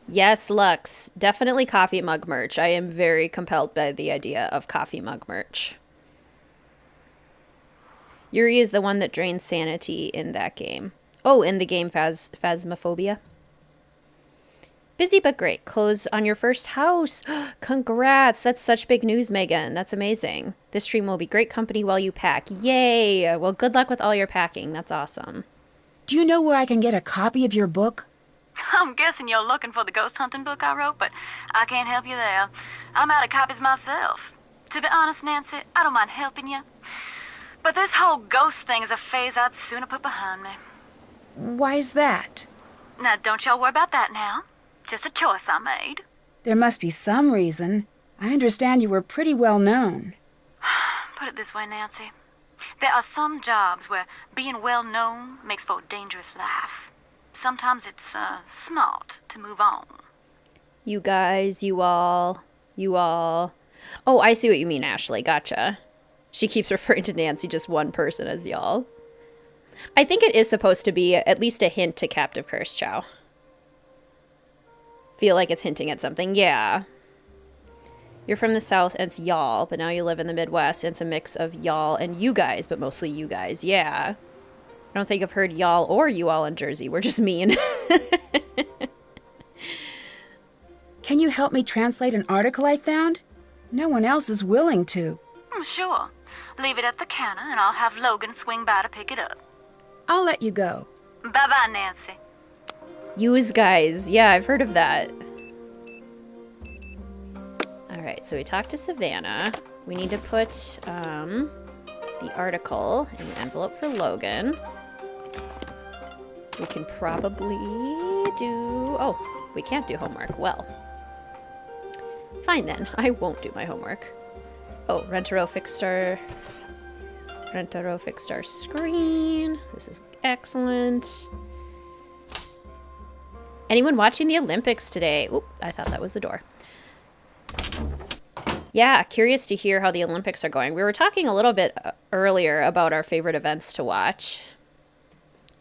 Yes, Lux. Definitely coffee mug merch. I am very compelled by the idea of coffee mug merch. Yuri is the one that drains sanity in that game. Oh, in the game Phasmophobia. Busy but great. Close on your first house. Congrats. That's such big news, Megan. That's amazing. This stream will be great company while you pack. Yay. Well, good luck with all your packing. That's awesome. Do you know where I can get a copy of your book? I'm guessing you're looking for the ghost hunting book I wrote, but I can't help you there. I'm out of copies myself. To be honest, Nancy, I don't mind helping you. But this whole ghost thing is a phase I'd sooner put behind me. Why's that? Now, don't y'all worry about that now. Just a choice I made. There must be some reason. I understand you were pretty well known. Put it this way, Nancy. There are some jobs where being well known makes for a dangerous life. Sometimes it's smart to move on. You guys, you all. Oh, I see what you mean, Ashley. Gotcha. She keeps referring to Nancy, just one person, as y'all. I think it is supposed to be at least a hint to Captive Curse, Chow. Feel like it's hinting at something. Yeah. You're from the South and it's y'all, but now you live in the Midwest and it's a mix of y'all and you guys, but mostly you guys. Yeah. I don't think I've heard y'all or you all in Jersey. We're just mean. Can you help me translate an article I found? No one else is willing to. Sure. Leave it at the counter and I'll have Logan swing by to pick it up. I'll let you go. Bye-bye, Nancy. Use guys. Yeah, I've heard of that. Alright, so we talked to Savannah. We need to put the article in the envelope for Logan. We can probably do... Oh, we can't do homework. Well. Fine then. I won't do my homework. Oh, Rent-A-Row fixed our screen. This is excellent. Anyone watching the Olympics today? Oop, I thought that was the door. Yeah, curious to hear how the Olympics are going. We were talking a little bit earlier about our favorite events to watch.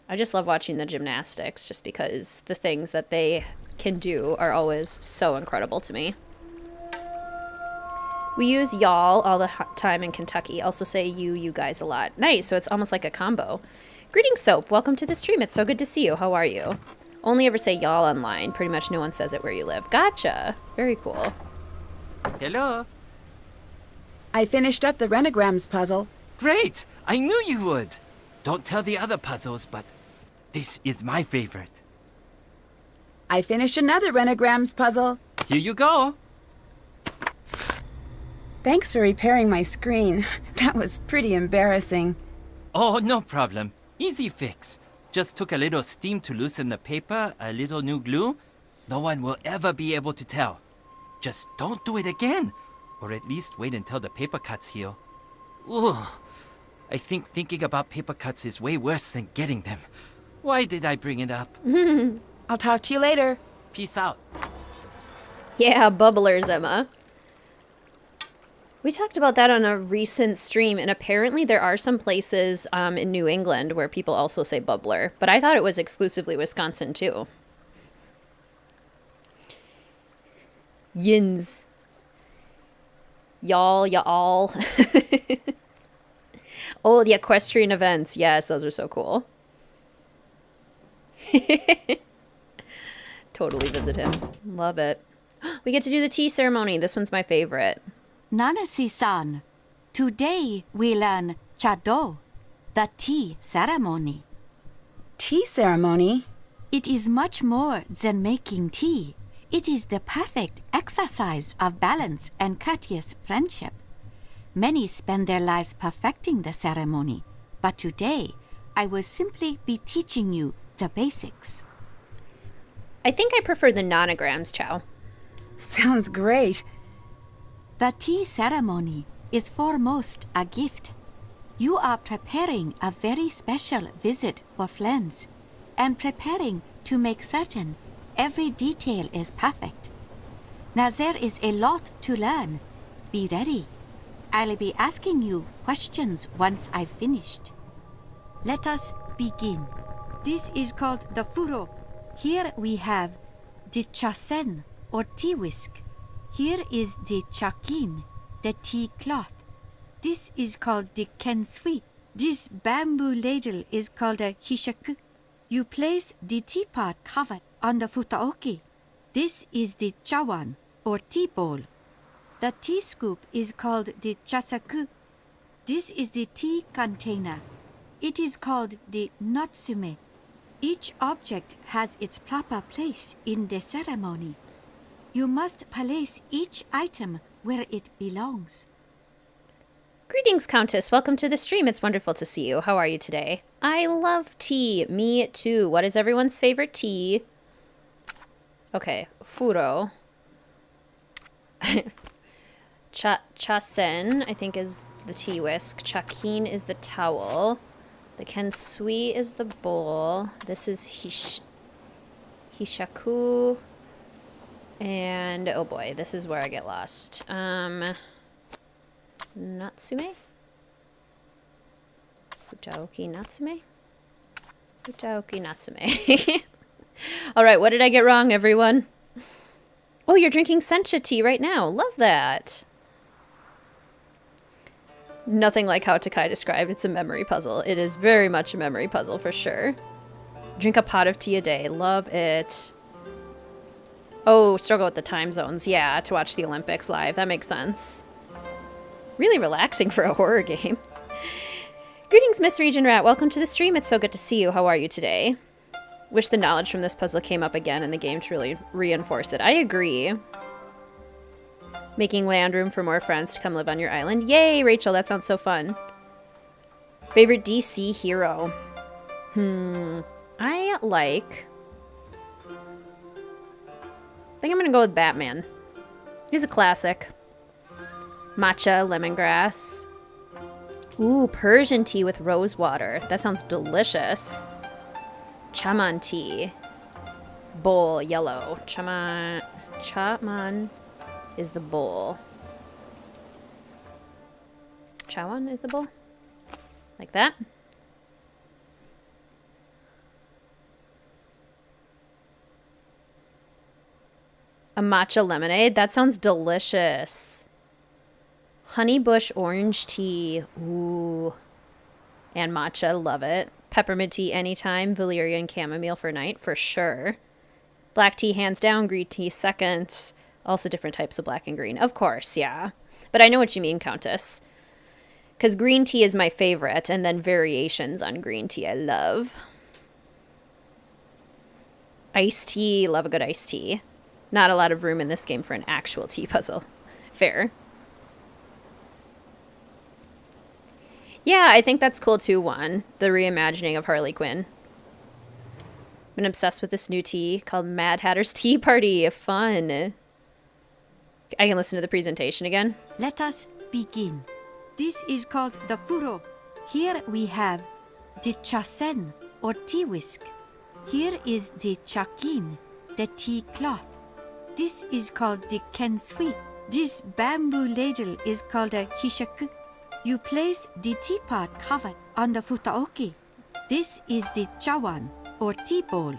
I just love watching the gymnastics just because the things that they can do are always so incredible to me. We use y'all all the time in Kentucky. Also say you guys a lot. Nice, so it's almost like a combo. Greetings, Soap. Welcome to the stream. It's so good to see you. How are you? Only ever say y'all online. Pretty much no one says it where you live. Gotcha. Very cool. Hello. I finished up the Renagrams puzzle. Great! I knew you would. Don't tell the other puzzles, but this is my favorite. I finished another Renagrams puzzle. Here you go. Thanks for repairing my screen. That was pretty embarrassing. Oh, no problem. Easy fix. Just took a little steam to loosen the paper, a little new glue. No one will ever be able to tell. Just don't do it again. Or at least wait until the paper cuts heal. Ooh, I think thinking about paper cuts is way worse than getting them. Why did I bring it up? I'll talk to you later. Peace out. Yeah, bubblers, Emma. We talked about that on a recent stream, and apparently there are some places in New England where people also say bubbler, but I thought it was exclusively Wisconsin, too. Yins. Y'all. Oh, the equestrian events. Yes, those are so cool. Totally visit him. Love it. We get to do the tea ceremony. This one's my favorite. Nanasi-san, today we learn Chado, the tea ceremony. Tea ceremony? It is much more than making tea. It is the perfect exercise of balance and courteous friendship. Many spend their lives perfecting the ceremony, but today I will simply be teaching you the basics. I think I prefer the nonograms, Chow. Sounds great. The tea ceremony is foremost a gift. You are preparing a very special visit for friends and preparing to make certain every detail is perfect. Now there is a lot to learn. Be ready. I'll be asking you questions once I've finished. Let us begin. This is called the furo. Here we have the chasen, or tea whisk. Here is the chakin, the tea cloth. This is called the kensui. This bamboo ladle is called a hishaku. You place the teapot cover on the futaoki. This is the chawan, or tea bowl. The tea scoop is called the chasaku. This is the tea container. It is called the natsume. Each object has its proper place in the ceremony. You must place each item where it belongs. Greetings, Countess. Welcome to the stream. It's wonderful to see you. How are you today? I love tea. Me too. What is everyone's favorite tea? Okay, furo. Chasen, I think, is the tea whisk. Chakin is the towel. The kensui is the bowl. This is hishaku. And, oh boy, this is where I get lost. Natsume? Futaoki Natsume? Futaoki Natsume. Alright, what did I get wrong, everyone? Oh, you're drinking sencha tea right now. Love that. Nothing like how Takai described. It's a memory puzzle. It is very much a memory puzzle for sure. Drink a pot of tea a day. Love it. Oh, struggle with the time zones. Yeah, to watch the Olympics live. That makes sense. Really relaxing for a horror game. Greetings, Miss Region Rat. Welcome to the stream. It's so good to see you. How are you today? Wish the knowledge from this puzzle came up again in the game to really reinforce it. I agree. Making land room for more friends to come live on your island. Yay, Rachel. That sounds so fun. Favorite DC hero? I think I'm going to go with Batman. He's a classic. Matcha, lemongrass. Ooh, Persian tea with rose water. That sounds delicious. Chaman tea. Bowl, yellow. Chaman is the bowl. Chawan is the bowl. Like that. A matcha lemonade. That sounds delicious. Honey bush orange tea. Ooh. And matcha. Love it. Peppermint tea anytime. Valerian chamomile for night. For sure. Black tea hands down. Green tea second. Also different types of black and green. Of course, yeah. But I know what you mean, Countess. Because green tea is my favorite. And then variations on green tea I love. Iced tea. Love a good iced tea. Not a lot of room in this game for an actual tea puzzle. Fair. Yeah, I think that's cool too, Juan. The reimagining of Harley Quinn. Been obsessed with this new tea called Mad Hatter's Tea Party. Fun. I can listen to the presentation again. Let us begin. This is called the furo. Here we have the chasen, or tea whisk. Here is the chakin, the tea cloth. This is called the kensui. This bamboo ladle is called a hishaku. You place the teapot cover on the futaoki. This is the chawan, or tea bowl.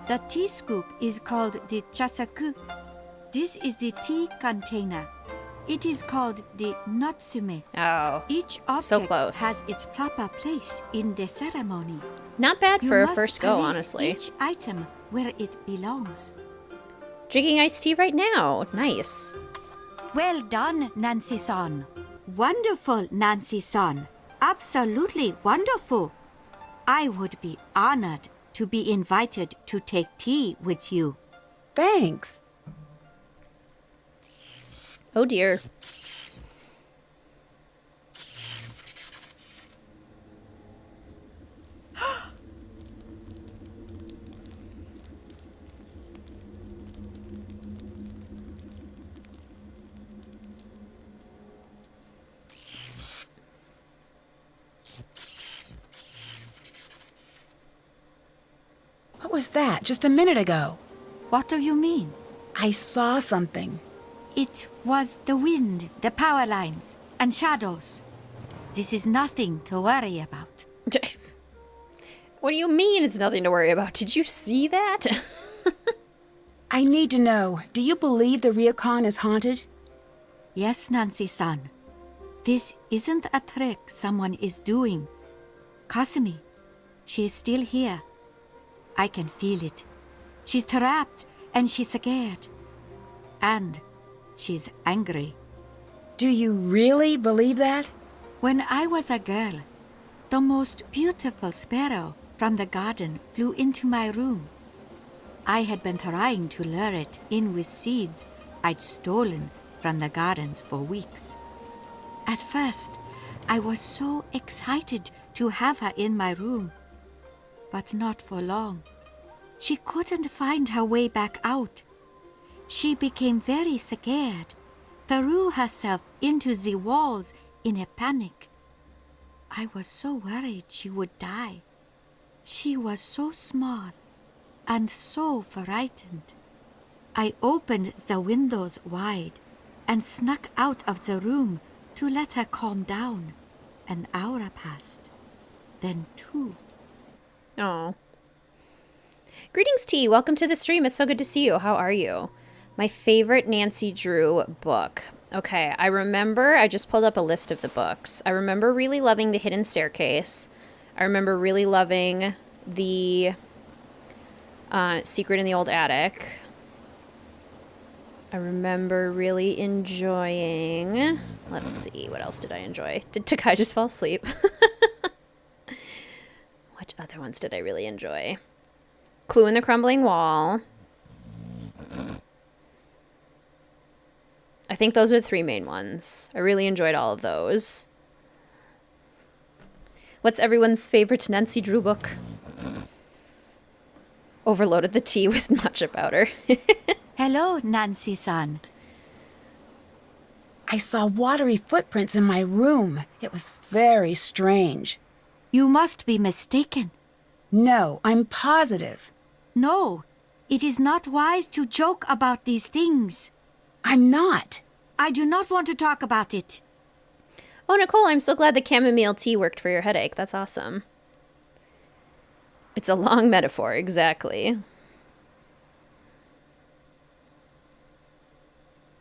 The tea scoop is called the chasaku. This is the tea container. It is called the natsume. Oh, each object so close. Has its proper place in the ceremony. Not bad for you a first go, honestly. Each item where it belongs. Drinking iced tea right now. Nice. Well done, Nancy-san. Wonderful, Nancy-san. Absolutely wonderful. I would be honored to be invited to take tea with you. Thanks. Oh dear. was that just a minute ago? What do you mean? I saw something. It was the wind, the power lines, and shadows. This is nothing to worry about. What do you mean it's nothing to worry about? Did you see that? I need to know, do you believe the Ryukon is haunted? Yes, Nancy-san. This isn't a trick someone is doing. Kasumi, she is still here. I can feel it. She's trapped and she's scared. And she's angry. Do you really believe that? When I was a girl, the most beautiful sparrow from the garden flew into my room. I had been trying to lure it in with seeds I'd stolen from the gardens for weeks. At first, I was so excited to have her in my room. But not for long. She couldn't find her way back out. She became very scared, threw herself into the walls in a panic. I was so worried she would die. She was so small and so frightened. I opened the windows wide and snuck out of the room to let her calm down. An hour passed, then 2. Oh. Greetings, T. Welcome to the stream. It's so good to see you. How are you? My favorite Nancy Drew book. Okay, I just pulled up a list of the books. I remember really loving The Hidden Staircase. I remember really loving the Secret in the Old Attic. I remember really enjoying... Let's see, what else did I enjoy? Did Takai just fall asleep? What other ones did I really enjoy? Clue in the Crumbling Wall. I think those are the 3 main ones. I really enjoyed all of those. What's everyone's favorite Nancy Drew book? Overloaded the tea with matcha powder. Hello, Nancy-san. I saw watery footprints in my room. It was very strange. You must be mistaken. No, I'm positive. No, it is not wise to joke about these things. I'm not. I do not want to talk about it. Oh, Nicole, I'm so glad the chamomile tea worked for your headache. That's awesome. It's a long metaphor, exactly.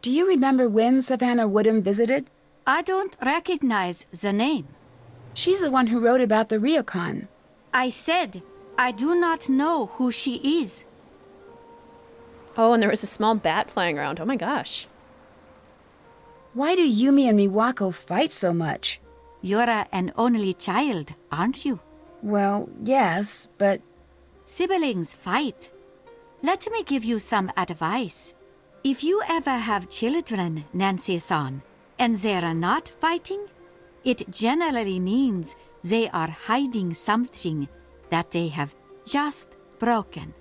Do you remember when Savannah Woodham visited? I don't recognize the name. She's the one who wrote about the Ryukon. I said I do not know who she is. Oh, and there was a small bat flying around. Oh my gosh. Why do Yumi and Miwako fight so much? You're an only child, aren't you? Well, yes, but... Siblings fight. Let me give you some advice. If you ever have children, Nancy-san, and they're not fighting, it generally means they are hiding something that they have just broken.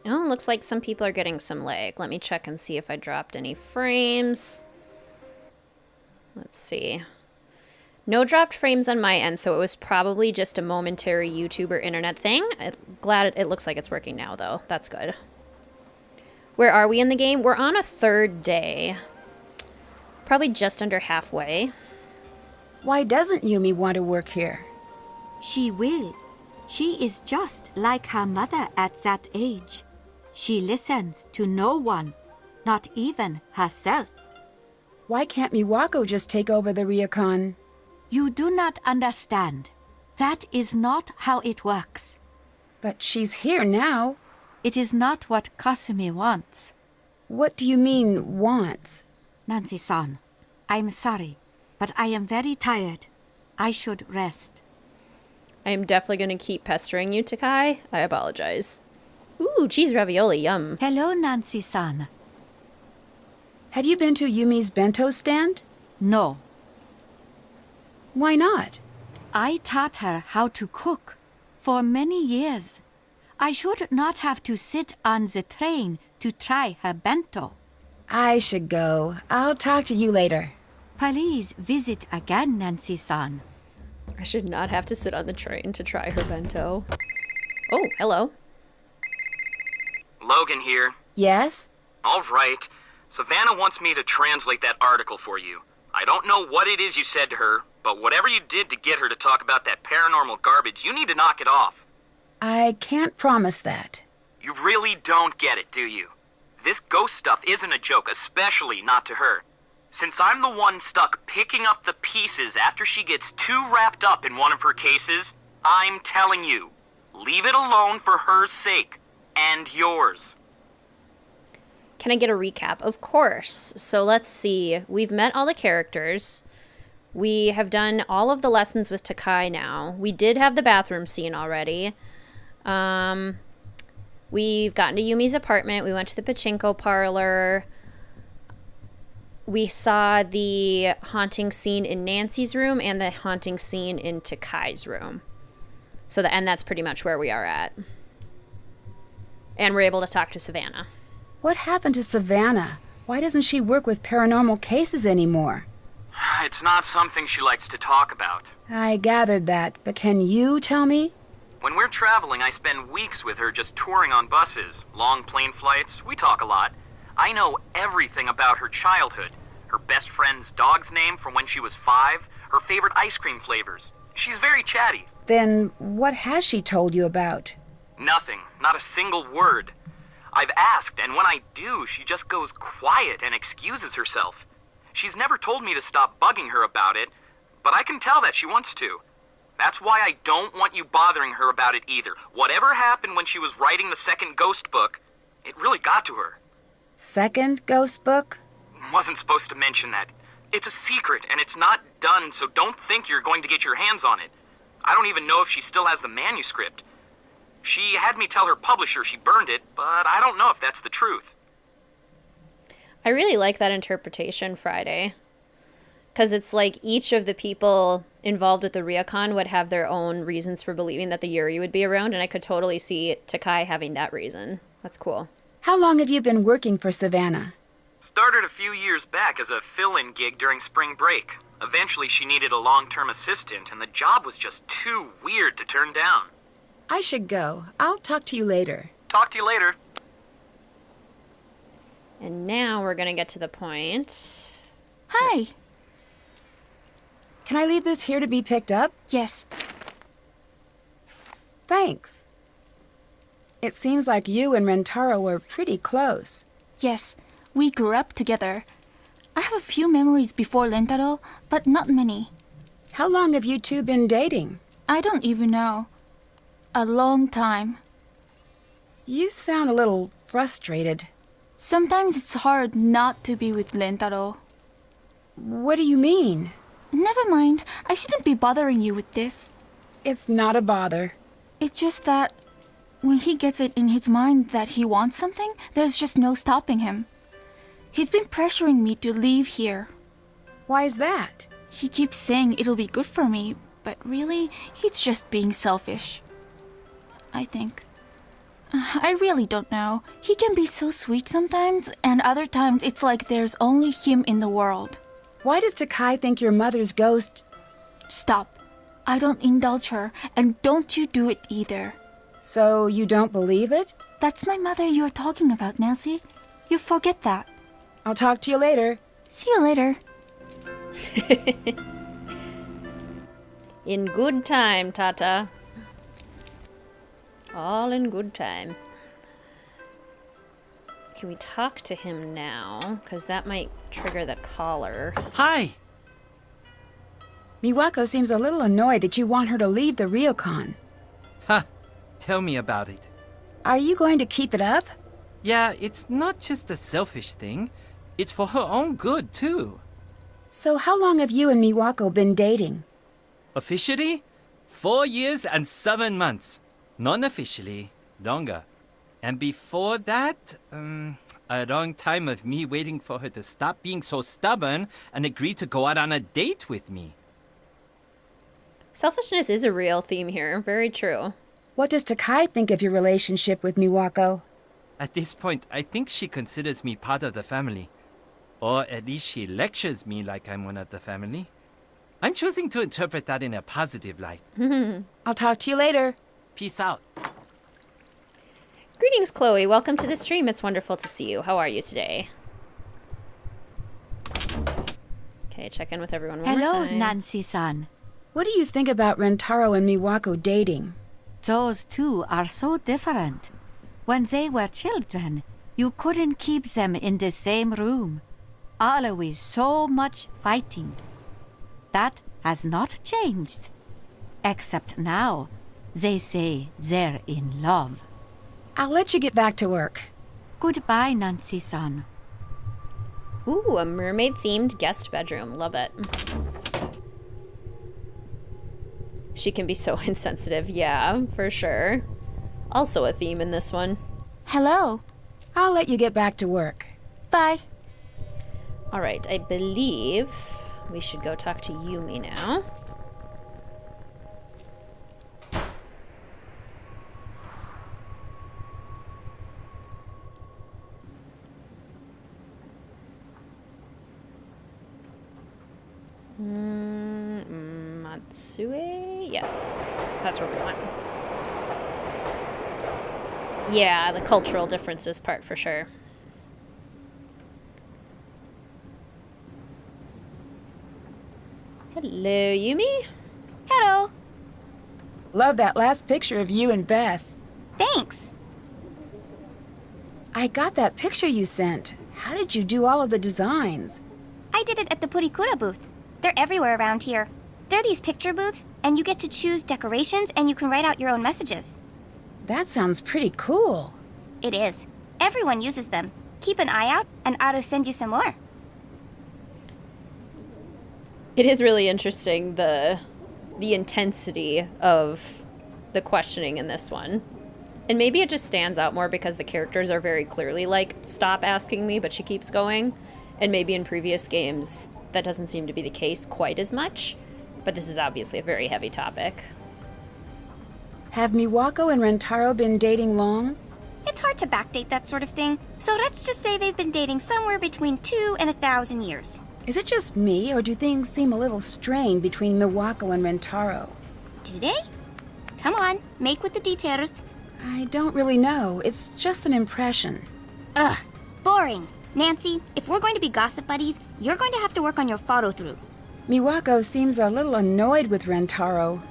Oh, looks like some people are getting some lag. Let me check and see if I dropped any frames. Let's see. No dropped frames on my end, so it was probably just a momentary YouTube or internet thing. Glad it looks like it's working now, though. That's good. Where are we in the game? We're on a 3rd day. Probably just under halfway. Why doesn't Yumi want to work here? She will. She is just like her mother at that age. She listens to no one, not even herself. Why can't Miwako just take over the Ryukon? You do not understand. That is not how it works. But she's here now. It is not what Kasumi wants. What do you mean, wants? Nancy-san, I'm sorry, but I am very tired. I should rest. I am definitely going to keep pestering you, Takai. I apologize. Ooh, cheese ravioli, yum. Hello, Nancy-san. Have you been to Yumi's bento stand? No. Why not? I taught her how to cook for many years. I should not have to sit on the train to try her bento. I should go. I'll talk to you later. Please visit again, Nancy-san. I should not have to sit on the train to try her bento. Oh, hello. Logan here. Yes? All right. Savannah wants me to translate that article for you. I don't know what it is you said to her, but whatever you did to get her to talk about that paranormal garbage, you need to knock it off. I can't promise that. You really don't get it, do you? This ghost stuff isn't a joke, especially not to her. Since I'm the one stuck picking up the pieces after she gets too wrapped up in one of her cases, I'm telling you, leave it alone for her sake. And yours. Can I get a recap? Of course. So let's see. We've met all the characters. We have done all of the lessons with Takai now. We did have the bathroom scene already. We've gotten to Yumi's apartment. We went to the Pachinko parlor. We saw the haunting scene in Nancy's room and the haunting scene in Takai's room. And that's pretty much where we are at. And we're able to talk to Savannah. What happened to Savannah? Why doesn't she work with paranormal cases anymore? It's not something she likes to talk about. I gathered that, but can you tell me? When we're traveling, I spend weeks with her just touring on buses, long plane flights. We talk a lot. I know everything about her childhood. Her best friend's dog's name from when she was 5, her favorite ice cream flavors. She's very chatty. Then what has she told you about? Nothing. Not a single word. I've asked, and when I do, she just goes quiet and excuses herself. She's never told me to stop bugging her about it, but I can tell that she wants to. That's why I don't want you bothering her about it either. Whatever happened when she was writing the second ghost book, it really got to her. Second ghost book? Wasn't supposed to mention that. It's a secret, and it's not done, so don't think you're going to get your hands on it. I don't even know if she still has the manuscript. She had me tell her publisher she burned it, but I don't know if that's the truth. I really like that interpretation, Friday. Because it's like each of the people involved with the Ryukon would have their own reasons for believing that the Yuri would be around, and I could totally see Takai having that reason. That's cool. How long have you been working for Savannah? Started a few years back as a fill-in gig during spring break. Eventually she needed a long-term assistant, and the job was just too weird to turn down. I should go. I'll talk to you later. Talk to you later. And now we're going to get to the point. Hi. Can I leave this here to be picked up? Yes. Thanks. It seems like you and Rentaro were pretty close. Yes, we grew up together. I have a few memories before Rentaro, but not many. How long have you two been dating? I don't even know. A long time. You sound a little frustrated. Sometimes it's hard not to be with Rentaro. What do you mean? Never mind. I shouldn't be bothering you with this. It's not a bother. It's just that when he gets it in his mind that he wants something, there's just no stopping him. He's been pressuring me to leave here. Why is that? He keeps saying it'll be good for me, but really, he's just being selfish. I think. I really don't know. He can be so sweet sometimes, and other times it's like there's only him in the world. Why does Takai think your mother's ghost... Stop. I don't indulge her, and don't you do it either. So you don't believe it? That's my mother you're talking about, Nancy. You forget that. I'll talk to you later. See you later. In good time, Tata. All in good time. Can we talk to him now? Because that might trigger the caller. Hi! Miwako seems a little annoyed that you want her to leave the Ryukon. Ha! Tell me about it. Are you going to keep it up? Yeah, it's not just a selfish thing. It's for her own good, too. So how long have you and Miwako been dating? Officially, 4 years and 7 months. Non-officially, longer. And before that, a long time of me waiting for her to stop being so stubborn and agree to go out on a date with me. Selfishness is a real theme here. Very true. What does Takai think of your relationship with Miwako? At this point, I think she considers me part of the family. Or at least she lectures me like I'm one of the family. I'm choosing to interpret that in a positive light. I'll talk to you later. Peace out. Greetings, Chloe. Welcome to the stream. It's wonderful to see you. How are you today? Okay, check in with everyone one more Hello, time. Nancy-san. What do you think about Rentaro and Miwako dating? Those two are so different. When they were children, you couldn't keep them in the same room. Always so much fighting. That has not changed. Except now, they say they're in love. I'll let you get back to work. Goodbye, Nancy-san. Ooh, a mermaid-themed guest bedroom. Love it. She can be so insensitive. Yeah, for sure. Also a theme in this one. Hello. I'll let you get back to work. Bye. All right, I believe we should go talk to Yumi now. Matsue? Yes, that's where we want. Yeah, the cultural differences part for sure. Hello, Yumi? Hello. Love that last picture of you and Bess. Thanks. I got that picture you sent. How did you do all of the designs? I did it at the Purikura booth. They're everywhere around here. They're these picture booths, and you get to choose decorations and you can write out your own messages. That sounds pretty cool. It is. Everyone uses them. Keep an eye out, and I'll send you some more. It is really interesting, the intensity of the questioning in this one. And maybe it just stands out more because the characters are very clearly like, stop asking me, but she keeps going. And maybe in previous games, that doesn't seem to be the case quite as much. But this is obviously a very heavy topic. Have Miwako and Rentaro been dating long? It's hard to backdate that sort of thing, so let's just say they've been dating somewhere between 2 and 1,000 years. Is it just me, or do things seem a little strained between Miwako and Rentaro? Do they? Come on, make with the details. I don't really know. It's just an impression. Ugh, boring. Nancy, if we're going to be gossip buddies, you're going to have to work on your follow-through. Miwako seems a little annoyed with Rentaro.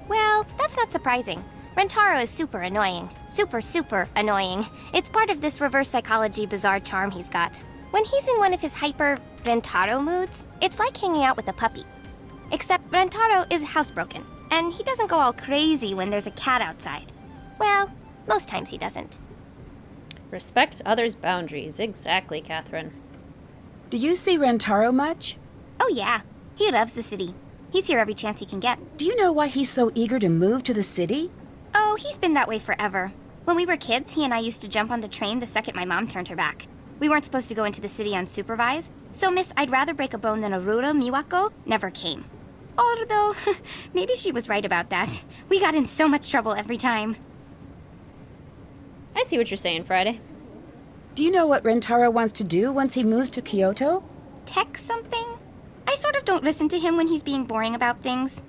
Well, that's not surprising. Rentaro is super annoying. Super annoying. It's part of this reverse psychology bizarre charm he's got. When he's in one of his hyper Rentaro moods, it's like hanging out with a puppy. Except Rentaro is housebroken, and he doesn't go all crazy when there's a cat outside. Well, most times he doesn't. Respect others' boundaries. Exactly, Catherine. Do you see Rentaro much? Oh yeah, he loves the city. He's here every chance he can get. Do you know why he's so eager to move to the city? Oh, he's been that way forever. When we were kids, he and I used to jump on the train the second my mom turned her back. We weren't supposed to go into the city unsupervised, so Miss I'd rather break a bone than a Rura Miwako never came. Although, maybe she was right about that. We got in so much trouble every time. I see what you're saying, Friday. Do you know what Rentaro wants to do once he moves to Kyoto? Tech something? I sort of don't listen to him when he's being boring about things.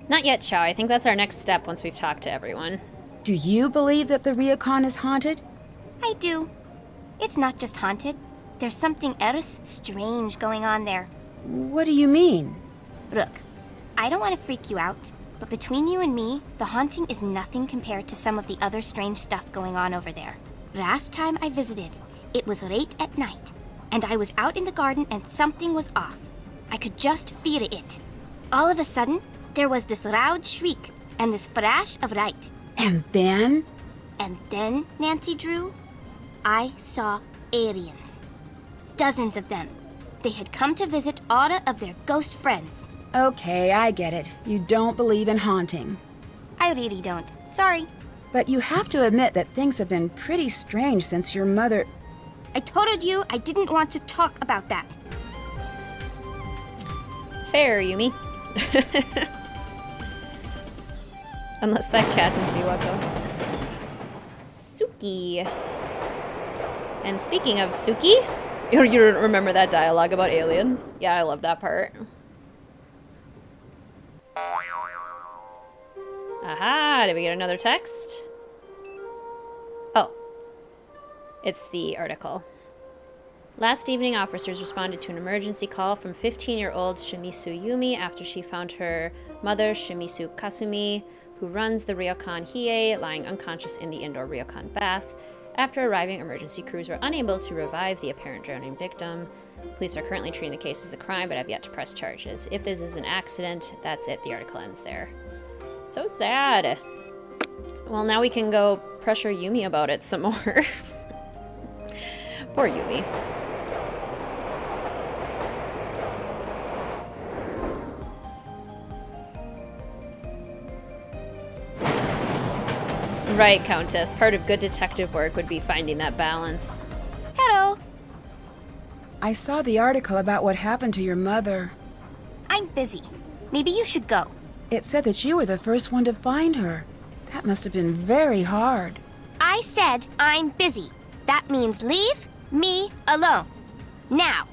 Not yet, Chow. I think that's our next step once we've talked to everyone. Do you believe that the Ryokan is haunted? I do. It's not just haunted. There's something else strange going on there. What do you mean? Look, I don't want to freak you out, but between you and me, the haunting is nothing compared to some of the other strange stuff going on over there. Last time I visited, it was late at night, and I was out in the garden and something was off. I could just feel it. All of a sudden, there was this loud shriek and this flash of light. And then? And then, Nancy Drew, I saw aliens. Dozens of them. They had come to visit all of their ghost friends. Okay, I get it. You don't believe in haunting. I really don't. Sorry. But you have to admit that things have been pretty strange since your mother... I told you I didn't want to talk about that. Fair, Yumi. Unless that cat is Miwako. Suki. And speaking of Suki, you don't remember that dialogue about aliens? Yeah, I love that part. Aha, did we get another text? It's the article. Last evening, officers responded to an emergency call from 15-year-old Shimizu Yumi after she found her mother, Shimizu Kasumi, who runs the ryokan Hiei, lying unconscious in the indoor ryokan bath. After arriving, emergency crews were unable to revive the apparent drowning victim. Police are currently treating the case as a crime, but have yet to press charges. If this is an accident, that's it. The article ends there. So sad. Well, now we can go pressure Yumi about it some more. Poor Yumi. Right, Countess. Part of good detective work would be finding that balance. Hello. I saw the article about what happened to your mother. I'm busy. Maybe you should go. It said that you were the first one to find her. That must have been very hard. I said I'm busy. That means leave me alone. Now.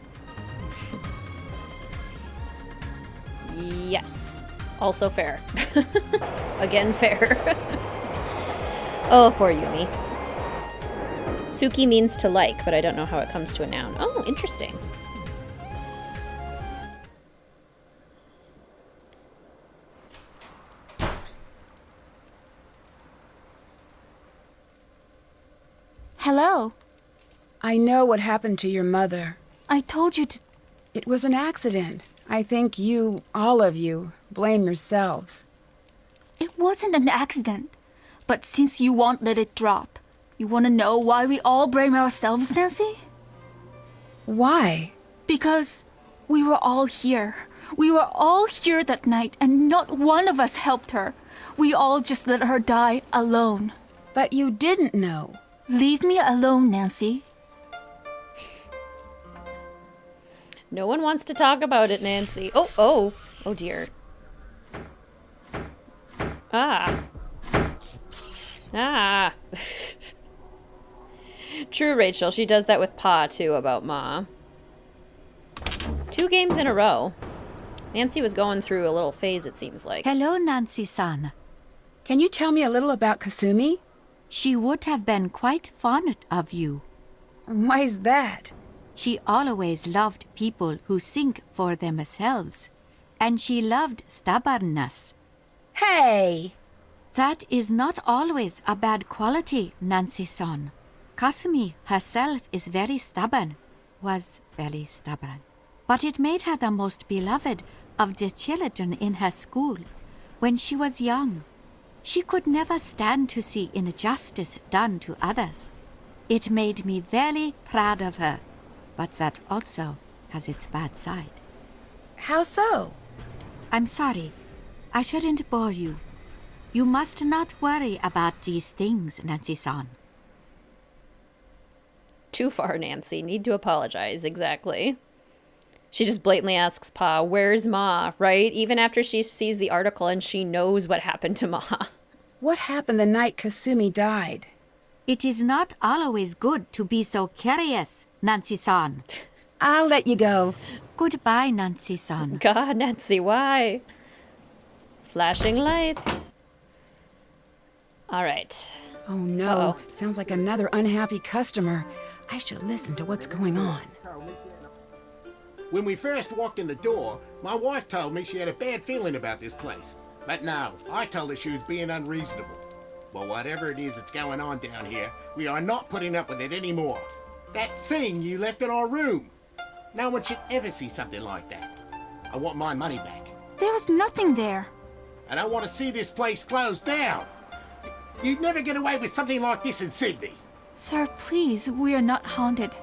Yes. Also fair. Again, fair. Oh, poor Yumi. Suki means to like, but I don't know how it comes to a noun. Oh, interesting. Hello. I know what happened to your mother. I told you to... It was an accident. I think you, all of you, blame yourselves. It wasn't an accident. But since you won't let it drop, you want to know why we all blame ourselves, Nancy? Why? Because we were all here. We were all here that night, and not one of us helped her. We all just let her die alone. But you didn't know. Leave me alone, Nancy. No one wants to talk about it, Nancy. Oh dear. Ah. True, Rachel. She does that with Pa, too, about Ma. 2 games in a row. Nancy was going through a little phase, it seems like. Hello, Nancy-san. Can you tell me a little about Kasumi? She would have been quite fond of you. Why's that? She always loved people who think for themselves, and she loved stubbornness. Hey! That is not always a bad quality, Nancy-san. Kasumi herself is very stubborn, was very stubborn. But it made her the most beloved of the children in her school when she was young. She could never stand to see injustice done to others. It made me very proud of her, but that also has its bad side. How so? I'm sorry. I shouldn't bore you. You must not worry about these things, Nancy-san. Too far, Nancy. Need to apologize, exactly. She just blatantly asks Pa, where's Ma, right? Even after she sees the article and she knows what happened to Ma. What happened the night Kasumi died? It is not always good to be so curious, Nancy-san. I'll let you go. Goodbye, Nancy-san. God, Nancy, why? Flashing lights. All right. Oh no, sounds like another unhappy customer. I should listen to what's going on. When we first walked in the door, my wife told me she had a bad feeling about this place. But no, I told her she was being unreasonable. Well, whatever it is that's going on down here, we are not putting up with it anymore. That thing you left in our room. No one should ever see something like that. I want my money back. There was nothing there. And I want to see this place closed down. You'd never get away with something like this in Sydney. Sir, please, we are not haunted.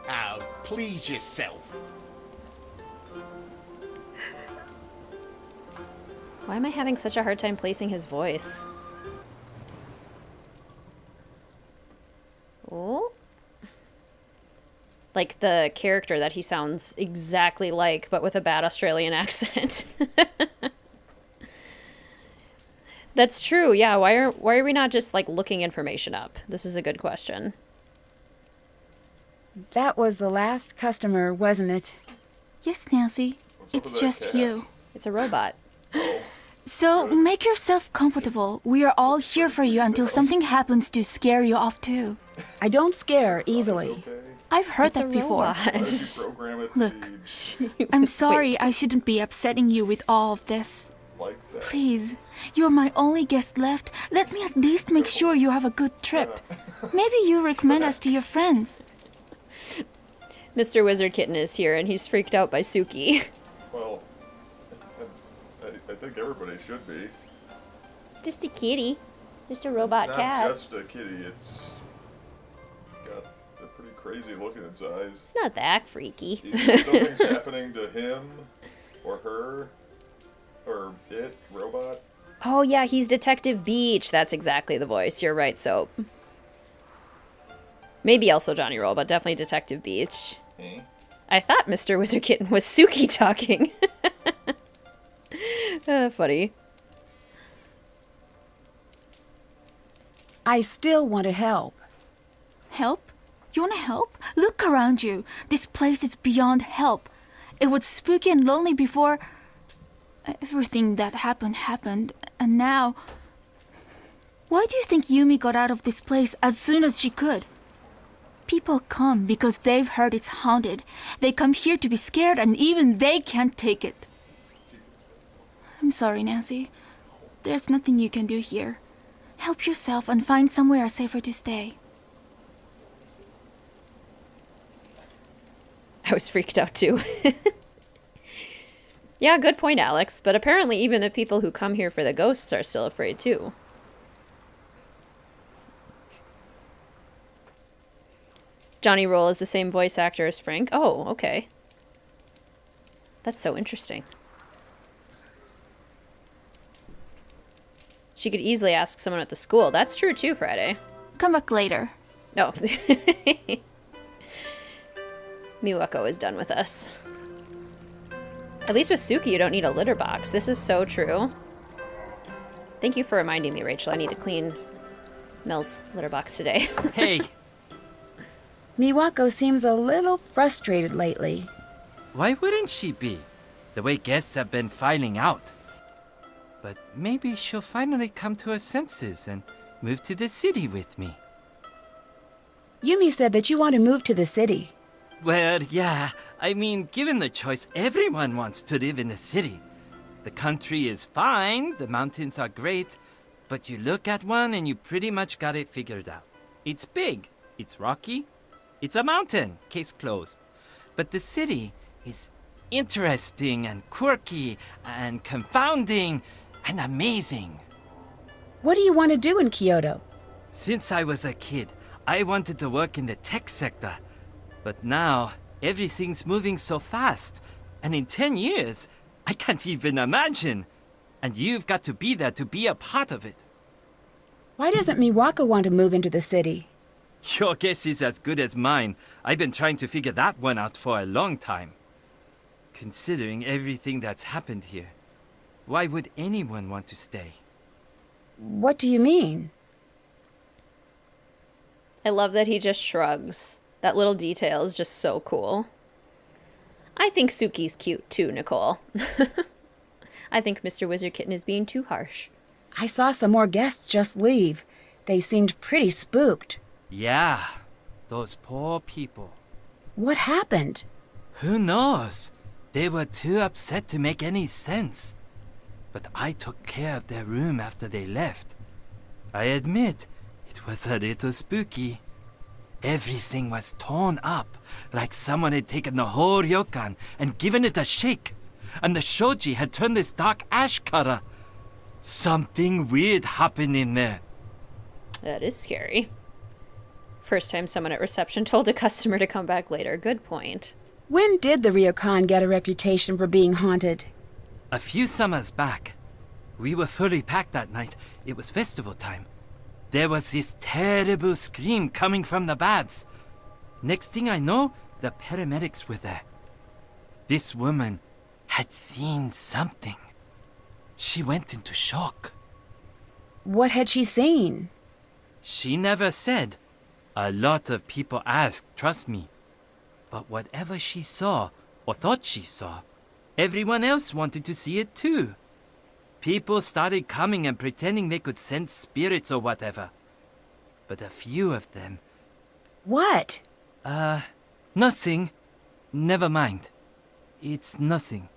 Oh, please yourself. Why am I having such a hard time placing his voice? Oh. Like the character that he sounds exactly like, but with a bad Australian accent. That's true, yeah. Why are we not just, like, looking information up? This is a good question. That was the last customer, wasn't it? Yes, Nancy. It's just you. It's a robot. So, make yourself comfortable. We are all here for you until something happens to scare you off, too. I don't scare easily. I've heard It's a that before. robot. Look, I'm sorry I shouldn't be upsetting you with all of this. Please, you're my only guest left. Let me at least make sure you have a good trip. Maybe you recommend us to your friends. Mr. WizardKitten is here, and he's freaked out by Suki. Well, I think everybody should be. Just a kitty. Just a robot It's cat. not just a kitty, it's got a pretty crazy look in its eyes. It's not that freaky. If something's happening to him, or her, or it, robot. Oh yeah, he's Detective Beach. That's exactly the voice. You're right, Soap. Maybe also Johnny Roll, but definitely Detective Beach. I thought Mr. WizardKitten was Suki talking. Funny. I still want to help. Help? You want to help? Look around you. This place is beyond help. It was spooky and lonely before everything that happened, and now... Why do you think Yumi got out of this place as soon as she could? People come because they've heard it's haunted. They come here to be scared, and even they can't take it. I'm sorry, Nancy. There's nothing you can do here. Help yourself and find somewhere safer to stay. I was freaked out too. Yeah, good point, Alex. But apparently even the people who come here for the ghosts are still afraid too. Johnny Roll is the same voice actor as Frank. Oh, okay. That's so interesting. She could easily ask someone at the school. That's true too, Friday. Come back later. No. Miwako is done with us. At least with Suki, you don't need a litter box. This is so true. Thank you for reminding me, Rachel. I need to clean Mel's litter box today. Hey, Miwako seems a little frustrated lately. why wouldn't she be? The way guests have been filing out. But maybe she'll finally come to her senses and move to the city with me. Yumi said that you want to move to the city. Well, yeah. I mean, given the choice, everyone wants to live in the city. The country is fine, the mountains are great, but you look at one and you pretty much got it figured out. It's big, it's rocky, it's a mountain, case closed. But the city is interesting and quirky and confounding and amazing. What do you want to do in Kyoto? Since I was a kid, I wanted to work in the tech sector. But now, everything's moving so fast. And in 10 years, I can't even imagine. And you've got to be there to be a part of it. Why doesn't Miwako want to move into the city? Your guess is as good as mine. I've been trying to figure that one out for a long time. Considering everything that's happened here, why would anyone want to stay? What do you mean? I love that he just shrugs. That little detail is just so cool. I think Suki's cute too, Nicole. I think Mr. WizardKitten is being too harsh. I saw some more guests just leave. They seemed pretty spooked. Yeah, those poor people. What happened? Who knows? They were too upset to make any sense. But I took care of their room after they left. I admit, it was a little spooky. Everything was torn up, like someone had taken the whole ryokan and given it a shake. And the shoji had turned this dark ash color. Something weird happened in there. That is scary. First time someone at reception told a customer to come back later. Good point. When did the ryokan get a reputation for being haunted? A few summers back. We were fully packed that night. It was festival time. There was this terrible scream coming from the baths. Next thing I know, the paramedics were there. This woman had seen something. She went into shock. What had she seen? She never said. A lot of people asked, trust me. But whatever she saw, or thought she saw, everyone else wanted to see it too. People started coming and pretending they could sense spirits or whatever. But a few of them What? Nothing. Never mind. It's nothing.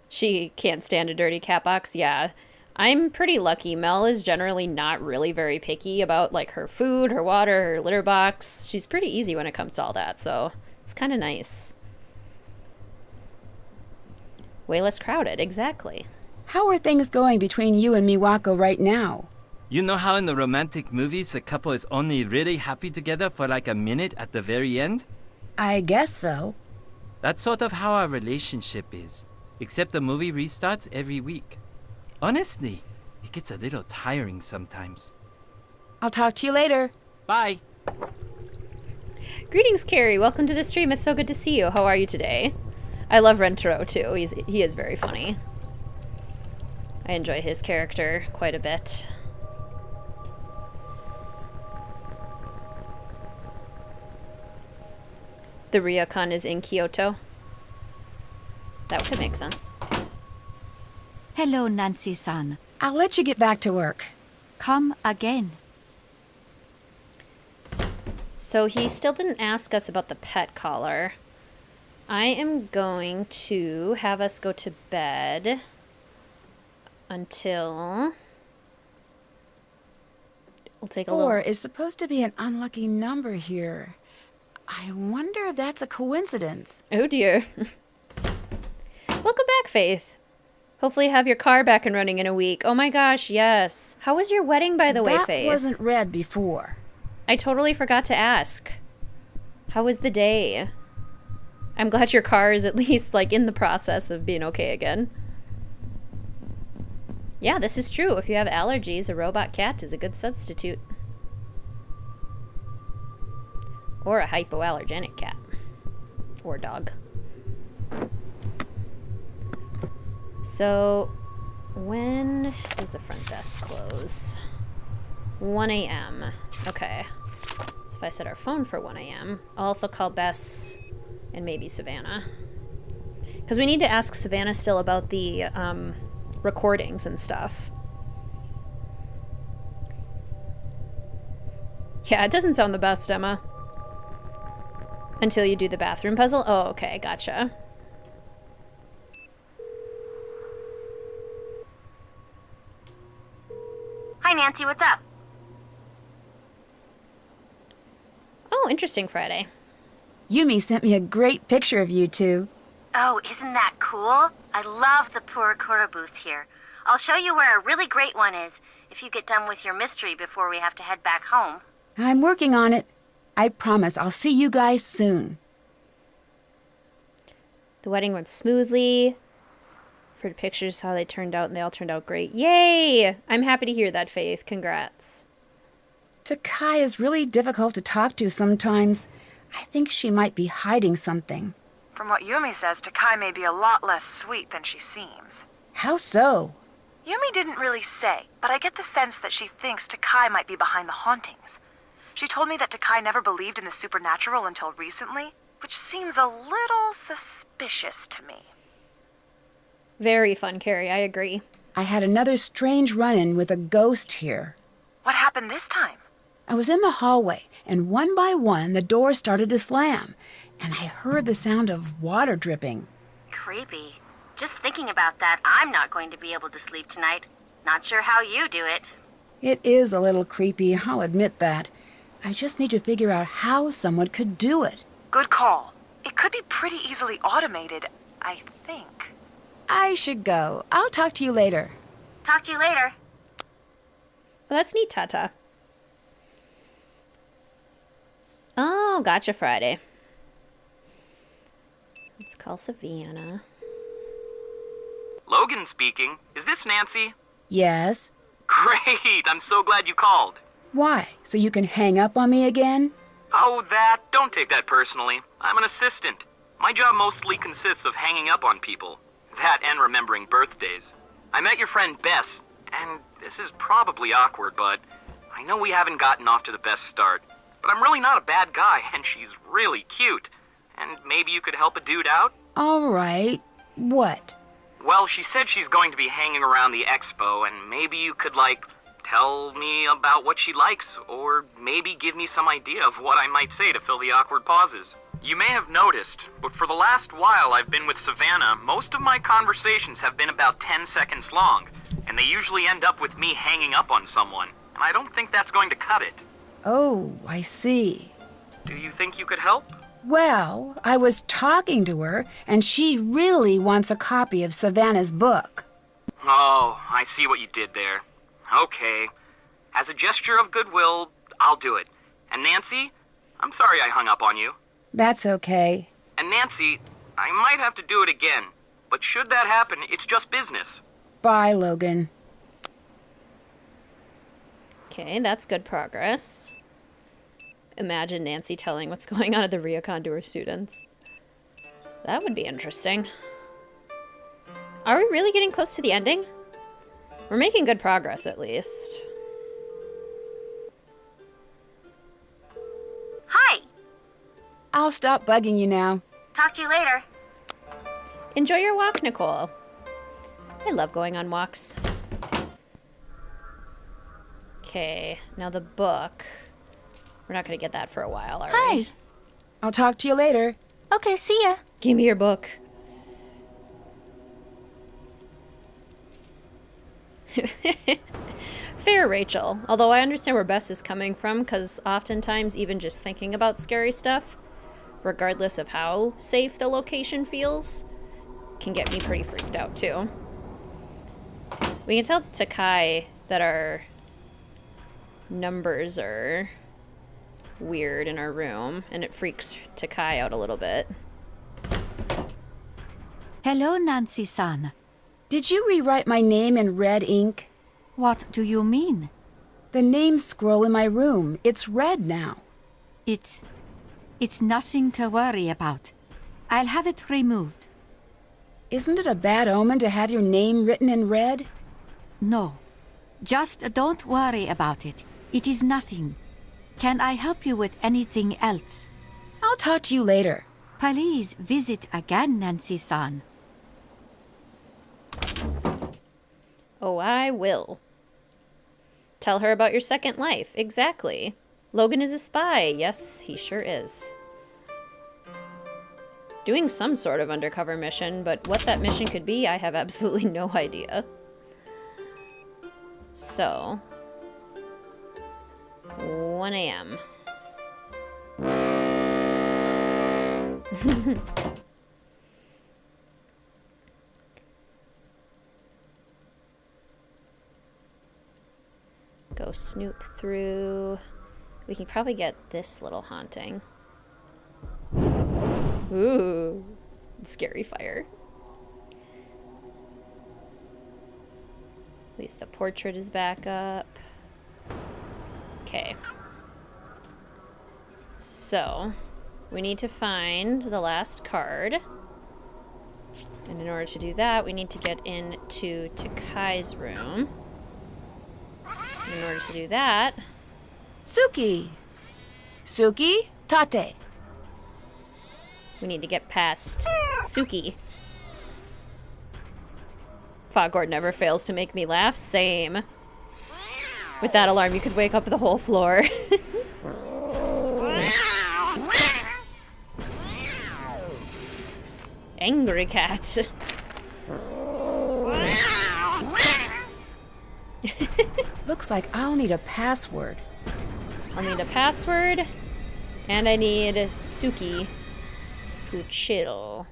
She can't stand a dirty cat box. Yeah. I'm pretty lucky. Mel is generally not really very picky about like her food, her water, her litter box. She's pretty easy when it comes to all that, so it's kind of nice. Way less crowded, exactly. How are things going between you and Miwako right now? You know how in the romantic movies the couple is only really happy together for like a minute at the very end? I guess so. That's sort of how our relationship is. Except the movie restarts every week. Honestly, it gets a little tiring sometimes. I'll talk to you later. Bye. Greetings, Carrie. Welcome to the stream. It's so good to see you. How are you today? I love Rentaro, too. He is very funny. I enjoy his character quite a bit. The Ryokan is in Kyoto. That could make sense. Hello, Nancy-san. I'll let you get back to work. Come again. So he still didn't ask us about the pet collar. I am going to have us go to bed until... We'll take a 4 little... is supposed to be an unlucky number here. I wonder if that's a coincidence. Oh dear. Welcome back, Faith. Hopefully you have your car back and running in a week. Oh my gosh, yes. How was your wedding, by the way, Faith? That wasn't read before. I totally forgot to ask. How was the day? I'm glad your car is at least, like, in the process of being okay again. Yeah, this is true. If you have allergies, a robot cat is a good substitute. Or a hypoallergenic cat. Or dog. So, when does the front desk close? 1 a.m. Okay. So if I set our phone for 1 a.m., I'll also call Bess and maybe Savannah. Because we need to ask Savannah still about the recordings and stuff. Yeah, it doesn't sound the best, Emma. Until you do the bathroom puzzle? Oh, okay, gotcha. Hi, Nancy, what's up? Oh, interesting, Friday. Yumi sent me a great picture of you two. Oh, isn't that cool? I love the Purikura booth here. I'll show you where a really great one is if you get done with your mystery before we have to head back home. I'm working on it. I promise I'll see you guys soon. The wedding went smoothly. For the pictures, how they turned out, and they all turned out great. Yay! I'm happy to hear that, Faith. Congrats. Takai is really difficult to talk to sometimes. I think she might be hiding something. From what Yumi says, Takai may be a lot less sweet than she seems. How so? Yumi didn't really say, but I get the sense that she thinks Takai might be behind the hauntings. She told me that Takai never believed in the supernatural until recently, which seems a little suspicious to me. Very fun, Carrie. I agree. I had another strange run-in with a ghost here. What happened this time? I was in the hallway, and one by one the doors started to slam, and I heard the sound of water dripping. Creepy. Just thinking about that, I'm not going to be able to sleep tonight. Not sure how you do it. It is a little creepy, I'll admit that. I just need to figure out how someone could do it. Good call. It could be pretty easily automated, I think. I should go. I'll talk to you later. Talk to you later. Well, that's neat, Tata. Oh, gotcha, Friday. Let's call Savannah. Logan speaking. Is this Nancy? Yes? Great, I'm so glad you called. Why? So you can hang up on me again? Oh, that. Don't take that personally. I'm an assistant. My job mostly consists of hanging up on people. That and remembering birthdays. I met your friend Bess, and this is probably awkward, but I know we haven't gotten off to the best start. But I'm really not a bad guy, and she's really cute. And maybe you could help a dude out? All right. What? Well, she said she's going to be hanging around the expo, and maybe you could, like, tell me about what she likes, or maybe give me some idea of what I might say to fill the awkward pauses. You may have noticed, but for the last while I've been with Savannah, most of my conversations have been about 10 seconds long, and they usually end up with me hanging up on someone, and I don't think that's going to cut it. Oh, I see. Do you think you could help? Well, I was talking to her, and she really wants a copy of Savannah's book. Oh, I see what you did there. Okay. As a gesture of goodwill, I'll do it. And Nancy, I'm sorry I hung up on you. That's okay. And Nancy, I might have to do it again, but should that happen, it's just business. Bye, Logan. Okay, that's good progress. Imagine Nancy telling what's going on at the Ryukon to her students. That would be interesting. Are we really getting close to the ending? We're making good progress, at least. Hi! I'll stop bugging you now. Talk to you later. Enjoy your walk, Nicole. I love going on walks. Okay, now the book. We're not gonna get that for a while, are we? Hi. I'll talk to you later. Okay, see ya. Give me your book. Fair, Rachel. Although I understand where Bess is coming from, because oftentimes even just thinking about scary stuff, regardless of how safe the location feels, can get me pretty freaked out too. We can tell Takai that our numbers are weird in our room, and it freaks Takai out a little bit. Hello, Nancy-san. Did you rewrite my name in red ink? What do you mean? The name scroll in my room. It's red now. It's nothing to worry about. I'll have it removed. Isn't it a bad omen to have your name written in red? No. Just don't worry about it. It is nothing. Can I help you with anything else? I'll talk to you later. Please visit again, Nancy-san. Oh, I will. Tell her about your second life. Exactly. Logan is a spy. Yes, he sure is. Doing some sort of undercover mission, but what that mission could be, I have absolutely no idea. So, 1 a.m. Go snoop through. We can probably get this little haunting. Ooh, scary fire. At least the portrait is back up. Okay. So, we need to find the last card. And in order to do that, we need to get into Takai's room. In order to do that... Suki! Suki, tate. We need to get past Suki. Foghorn never fails to make me laugh. Same. With that alarm, you could wake up the whole floor. Angry cat. Looks like I'll need a password. I'll need a password, and I need Suki to chill.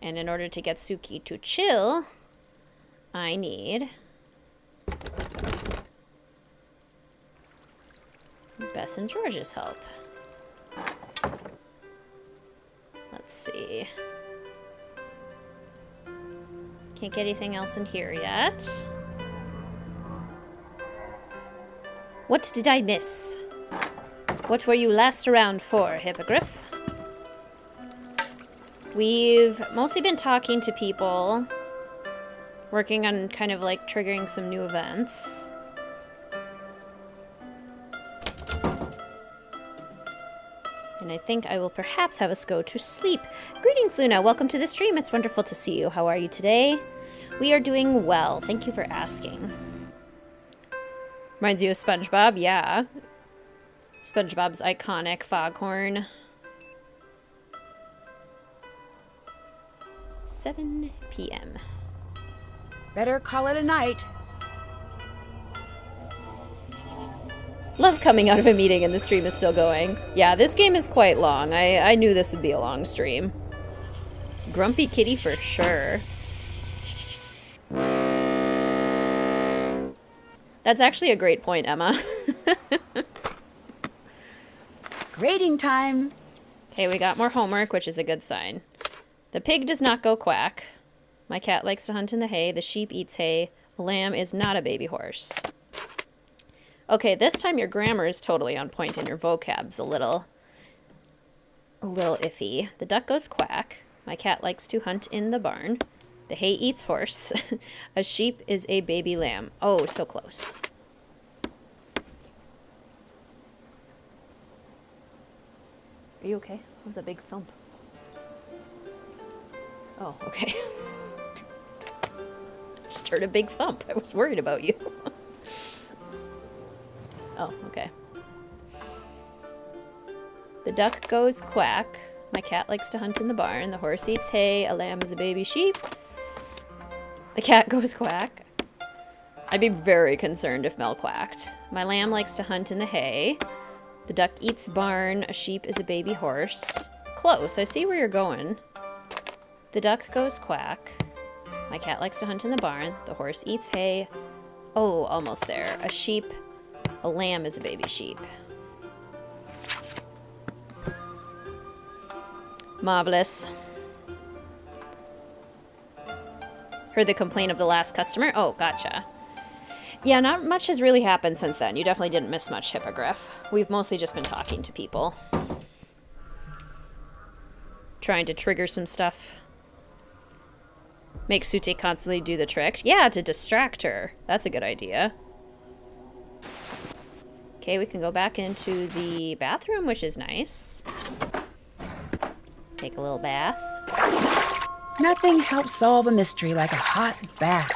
And in order to get Suki to chill, I need Bess and George's help. Let's see. Can't get anything else in here yet. What did I miss? What were you last around for, Hippogriff? We've mostly been talking to people, working on kind of like triggering some new events. And I think I will perhaps have us go to sleep. Greetings, Luna. Welcome to the stream. It's wonderful to see you. How are you today? We are doing well. Thank you for asking. Reminds you of SpongeBob? Yeah. SpongeBob's iconic foghorn. 7 p.m. Better call it a night. Love coming out of a meeting and the stream is still going. Yeah, this game is quite long. I knew this would be a long stream. Grumpy Kitty for sure. That's actually a great point, Emma. Grading time. Okay, we got more homework, which is a good sign. The pig does not go quack. My cat likes to hunt in the hay. The sheep eats hay. A lamb is not a baby horse. Okay, this time your grammar is totally on point and your vocab's a little iffy. The duck goes quack. My cat likes to hunt in the barn. The hay eats horse. A sheep is a baby lamb. Oh, so close. Are you okay? What was that big thump? Oh, okay. Just heard a big thump. I was worried about you. Oh, okay. The duck goes quack. My cat likes to hunt in the barn. The horse eats hay. A lamb is a baby sheep. The cat goes quack. I'd be very concerned if Mel quacked. My lamb likes to hunt in the hay. The duck eats barn. A sheep is a baby horse. Close. I see where you're going. The duck goes quack. My cat likes to hunt in the barn. The horse eats hay. Oh, almost there. A sheep. A lamb is a baby sheep. Marvelous. Heard the complaint of the last customer? Oh, gotcha. Yeah, not much has really happened since then. You definitely didn't miss much, Hippogriff. We've mostly just been talking to people. Trying to trigger some stuff. Make Sute constantly do the trick. Yeah, to distract her. That's a good idea. Okay, we can go back into the bathroom, which is nice. Take a little bath. Nothing helps solve a mystery like a hot bath.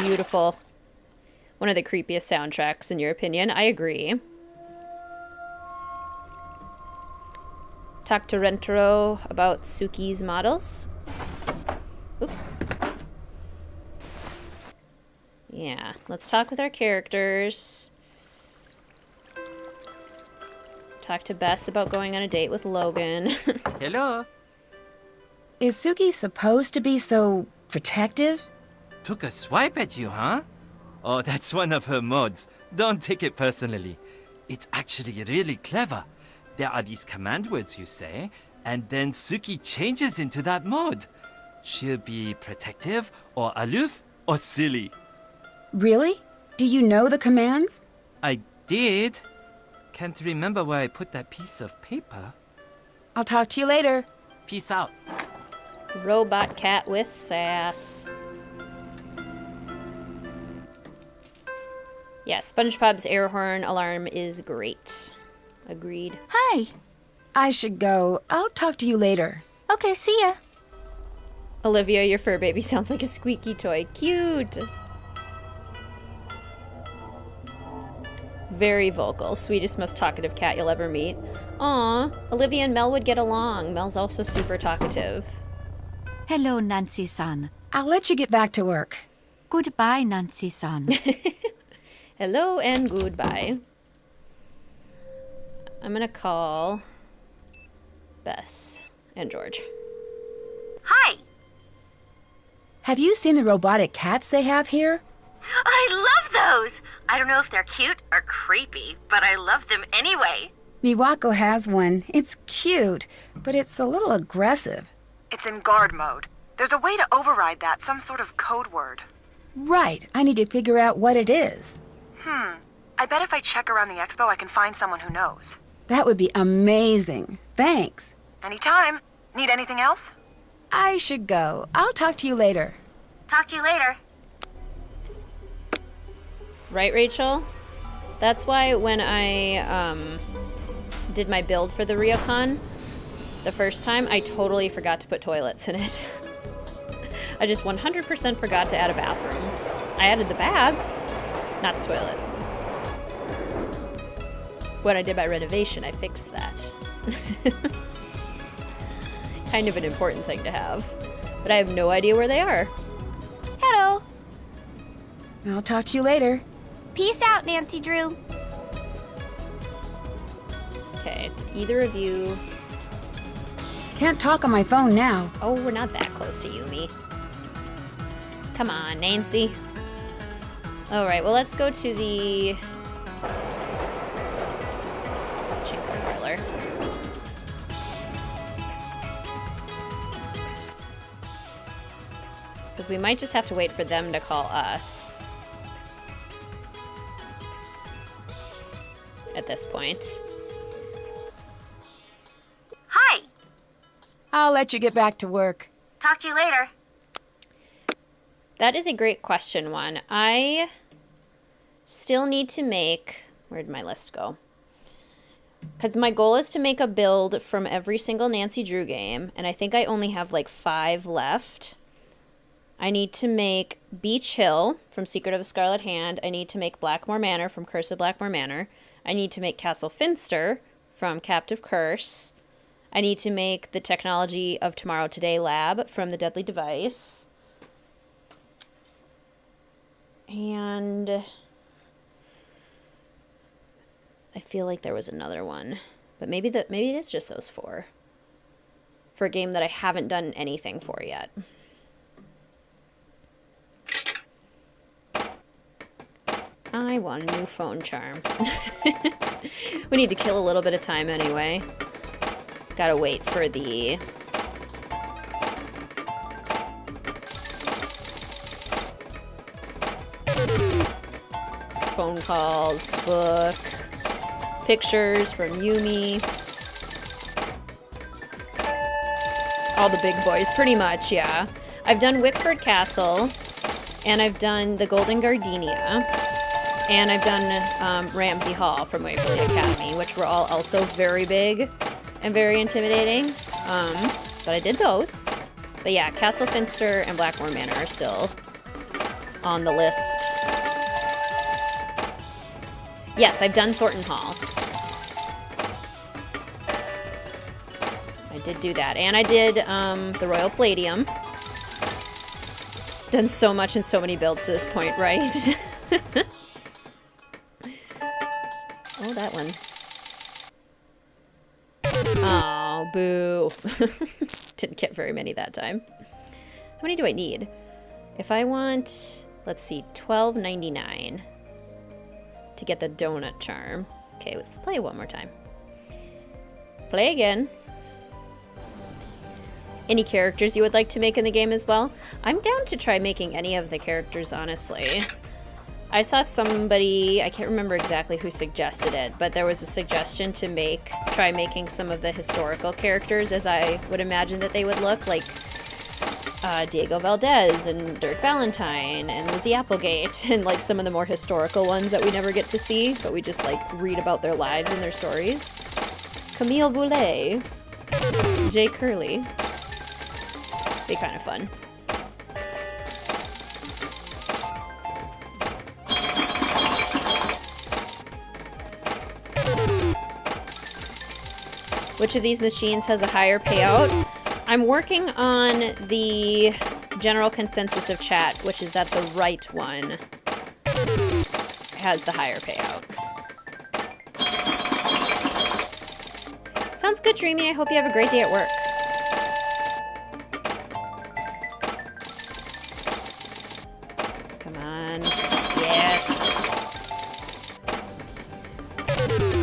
Beautiful. One of the creepiest soundtracks, in your opinion. I agree. Talk to Rentaro about Suki's models. Oops. Yeah, let's talk with our characters. Talk to Bess about going on a date with Logan. Hello. Is Suki supposed to be so protective? Took a swipe at you, huh? Oh, that's one of her mods. Don't take it personally. It's actually really clever. There are these command words you say, and then Suki changes into that mode. She'll be protective, or aloof, or silly. Really? Do you know the commands? I did. Can't remember where I put that piece of paper. I'll talk to you later. Peace out. Robot cat with sass. Yeah, SpongeBob's air horn alarm is great. Agreed. Hi. I should go. I'll talk to you later. Okay, see ya. Olivia, your fur baby sounds like a squeaky toy. Cute. Very vocal. Sweetest, most talkative cat you'll ever meet. Aw, Olivia and Mel would get along. Mel's also super talkative. Hello, Nancy-san. I'll let you get back to work. Goodbye, Nancy-san. Hello and goodbye. I'm gonna call Bess and George. Hi. Have you seen the robotic cats they have here? I love those. I don't know if they're cute or creepy, but I love them anyway. Miwako has one. It's cute, but it's a little aggressive. It's in guard mode. There's a way to override that, some sort of code word. Right. I need to figure out what it is. I bet if I check around the expo, I can find someone who knows. That would be amazing. Thanks. Anytime. Need anything else? I should go. I'll talk to you later. Talk to you later. Right, Rachel? That's why when I did my build for the Ryokan the first time, I totally forgot to put toilets in it. I just 100% forgot to add a bathroom. I added the baths, not the toilets. When I did my renovation, I fixed that. Kind of an important thing to have. But I have no idea where they are. Hello. I'll talk to you later. Peace out, Nancy Drew. Okay, either of you... Can't talk on my phone now. Oh, we're not that close to Yumi. Come on, Nancy. Alright, well, let's go to the... Pachinko parlor. Because we might just have to wait for them to call us. At this point. Hi. I'll let you get back to work. Talk to you later. That is a great question, one. I still need to make... Where'd my list go? Because my goal is to make a build from every single Nancy Drew game, and I think I only have like 5 left. I need to make Beach Hill from Secret of the Scarlet Hand. I need to make Blackmore Manor from Curse of Blackmore Manor. I need to make Castle Finster from Captive Curse. I need to make the Technology of Tomorrow Today lab from the Deadly Device. And I feel like there was another one, but maybe it is just those 4 for a game that I haven't done anything for yet. I want a new phone charm. We need to kill a little bit of time anyway. Gotta wait for the... phone calls, book, pictures from Yumi. All the big boys, pretty much, yeah. I've done Wickford Castle, and I've done the Golden Gardenia, and I've done Ramsey Hall from Waverly Academy, which were all also very big and very intimidating. But I did those. But yeah, Castle Finster and Blackmore Manor are still on the list. Yes, I've done Thornton Hall. I did do that. And I did the Royal Palladium. Done so much and so many builds to this point, right? Oh, that one. Oh, boo. Didn't get very many that time. How many do I need? If I want, let's see, $12.99 to get the donut charm. Okay, let's play one more time. Play again. Any characters you would like to make in the game as well? I'm down to try making any of the characters, honestly. I saw somebody, I can't remember exactly who suggested it, but there was a suggestion to try making some of the historical characters as I would imagine that they would look, like Diego Valdez and Dirk Valentine and Lizzie Applegate and like some of the more historical ones that we never get to see, but we just like read about their lives and their stories. Camille Boulet, Jay Curley. Be kind of fun. Which of these machines has a higher payout? I'm working on the general consensus of chat, which is that the right one has the higher payout. Sounds good, Dreamy. I hope you have a great day at work. Come on. Yes.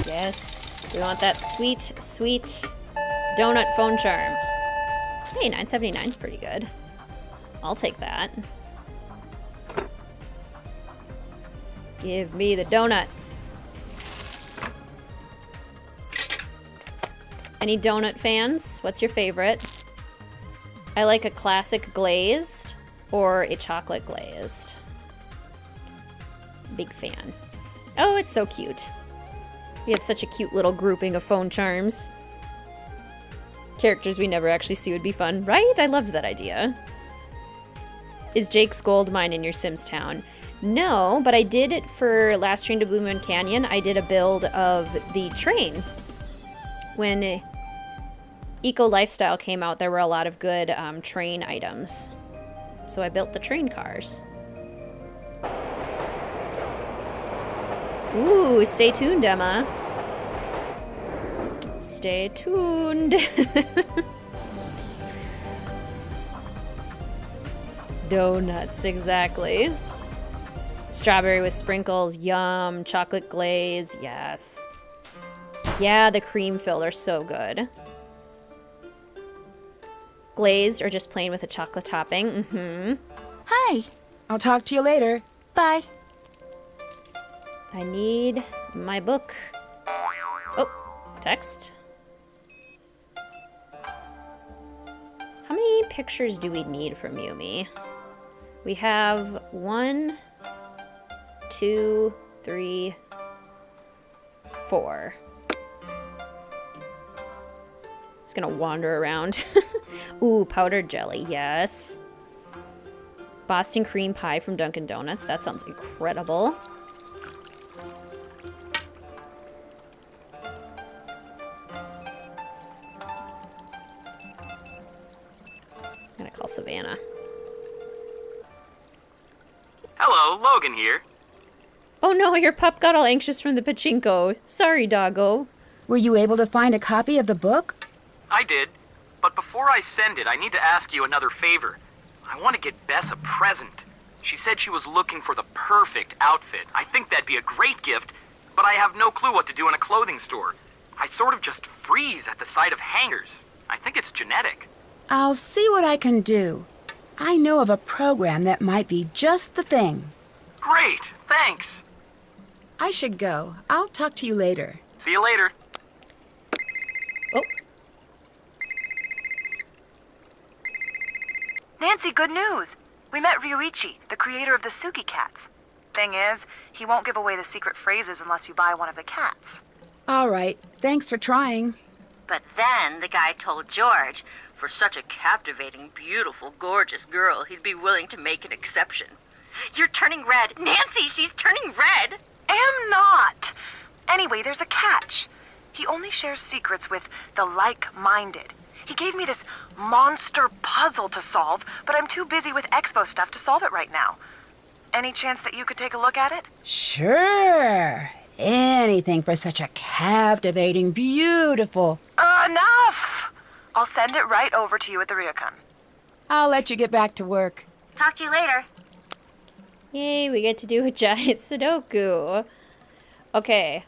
Yes. We want that sweet, sweet donut phone charm. Hey, $9.79 is pretty good. I'll take that. Give me the donut. Any donut fans? What's your favorite? I like a classic glazed or a chocolate glazed. Big fan. Oh, it's so cute. We have such a cute little grouping of phone charms. Characters we never actually see would be fun, right? I loved that idea. Is Jake's gold mine in your Sims town? No, but I did it for Last Train to Blue Moon Canyon. I did a build of the train. When Eco Lifestyle came out, there were a lot of good train items. So I built the train cars. Ooh, stay tuned, Emma. Stay tuned. Donuts, exactly. Strawberry with sprinkles, yum. Chocolate glaze, yes. Yeah, the cream filled are so good. Glazed or just plain with a chocolate topping. Mm-hmm. Hi. I'll talk to you later. Bye. I need my book. Oh, text. How many pictures do we need from Yumi? We have 1, 2, 3, 4. Just gonna wander around. Ooh, powdered jelly, yes. Boston cream pie from Dunkin' Donuts. That sounds incredible. I'm gonna call Savannah. Hello, Logan here. Oh no, your pup got all anxious from the pachinko. Sorry, doggo. Were you able to find a copy of the book? I did. But before I send it, I need to ask you another favor. I want to get Bess a present. She said she was looking for the perfect outfit. I think that'd be a great gift, but I have no clue what to do in a clothing store. I sort of just freeze at the sight of hangers. I think it's genetic. I'll see what I can do. I know of a program that might be just the thing. Great, thanks. I should go. I'll talk to you later. See you later. Oh. Nancy, good news. We met Ryuichi, the creator of the Suki cats. Thing is, he won't give away the secret phrases unless you buy one of the cats. All right. Thanks for trying. But then the guy told George, for such a captivating, beautiful, gorgeous girl, he'd be willing to make an exception. You're turning red. Nancy, she's turning red. Am not. Anyway, there's a catch. He only shares secrets with the like-minded. He gave me this monster puzzle to solve, but I'm too busy with Expo stuff to solve it right now. Any chance that you could take a look at it? Sure. Anything for such a captivating, beautiful... Enough! I'll send it right over to you at the Ryokan. I'll let you get back to work. Talk to you later. Yay, we get to do a giant Sudoku. Okay.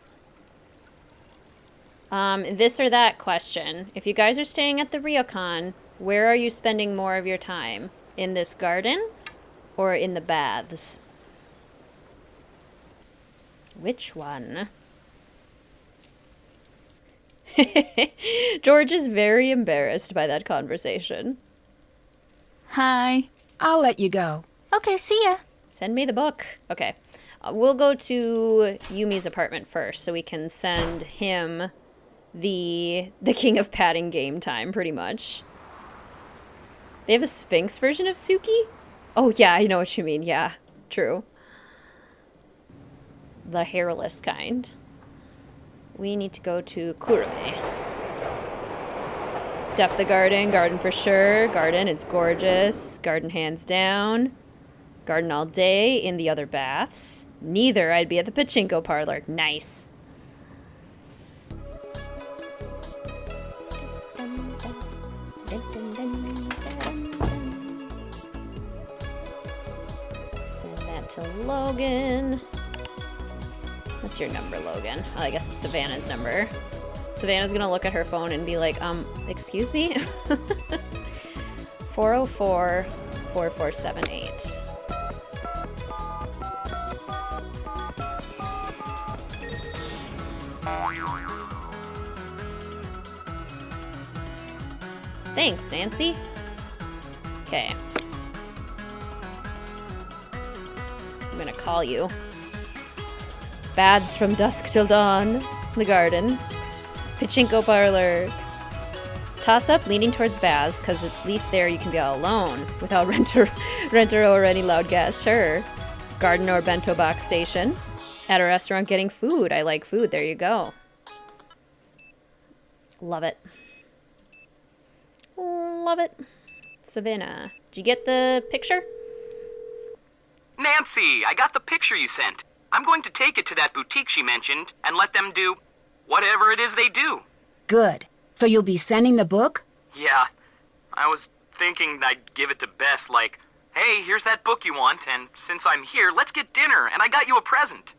This or that question. If you guys are staying at the Ryokan, where are you spending more of your time? In this garden or in the baths? Which one? George is very embarrassed by that conversation. Hi. I'll let you go. Okay, see ya. Send me the book. Okay. We'll go to Yumi's apartment first so we can send him the King of Padding game time, pretty much. They have a Sphinx version of Suki? Oh, yeah, I know what you mean. Yeah, true. The hairless kind. We need to go to Kurume. Def the garden. Garden for sure. Garden, it's gorgeous. Garden hands down. Garden all day in the other baths. Neither. I'd be at the Pachinko parlor. Nice. Send that to Logan. What's your number, Logan? Oh, I guess it's Savannah's number. Savannah's gonna look at her phone and be like, excuse me? 404-4478. Thanks, Nancy. Okay. I'm gonna call you. Bads from dusk till dawn. the garden. Pachinko parlor. Toss up leaning towards Baz, because at least there you can be all alone without renter or any loud gas. Sure. Garden or bento box station. At a restaurant getting food. I like food. There you go. Love it. Love it. Savannah. Did you get the picture? Nancy, I got the picture you sent. I'm going to take it to that boutique she mentioned and let them do whatever it is they do. Good. So you'll be sending the book? Yeah. I was thinking I'd give it to Bess, like, hey, here's that book you want, and since I'm here, let's get dinner, and I got you a present.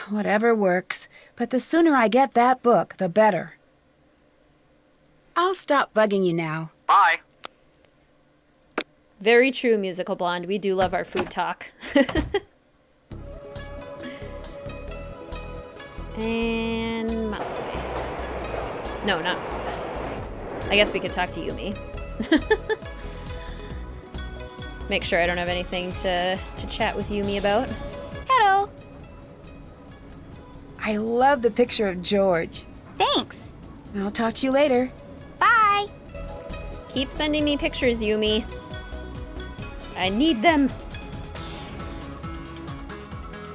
Whatever works. But the sooner I get that book, the better. I'll stop bugging you now. Bye. Very true, Musical Blonde. We do love our food talk. And Matsue. No, not. I guess we could talk to Yumi. Make sure I don't have anything to chat with Yumi about. Hello. I love the picture of George. Thanks. I'll talk to you later. Bye. Keep sending me pictures, Yumi. I need them.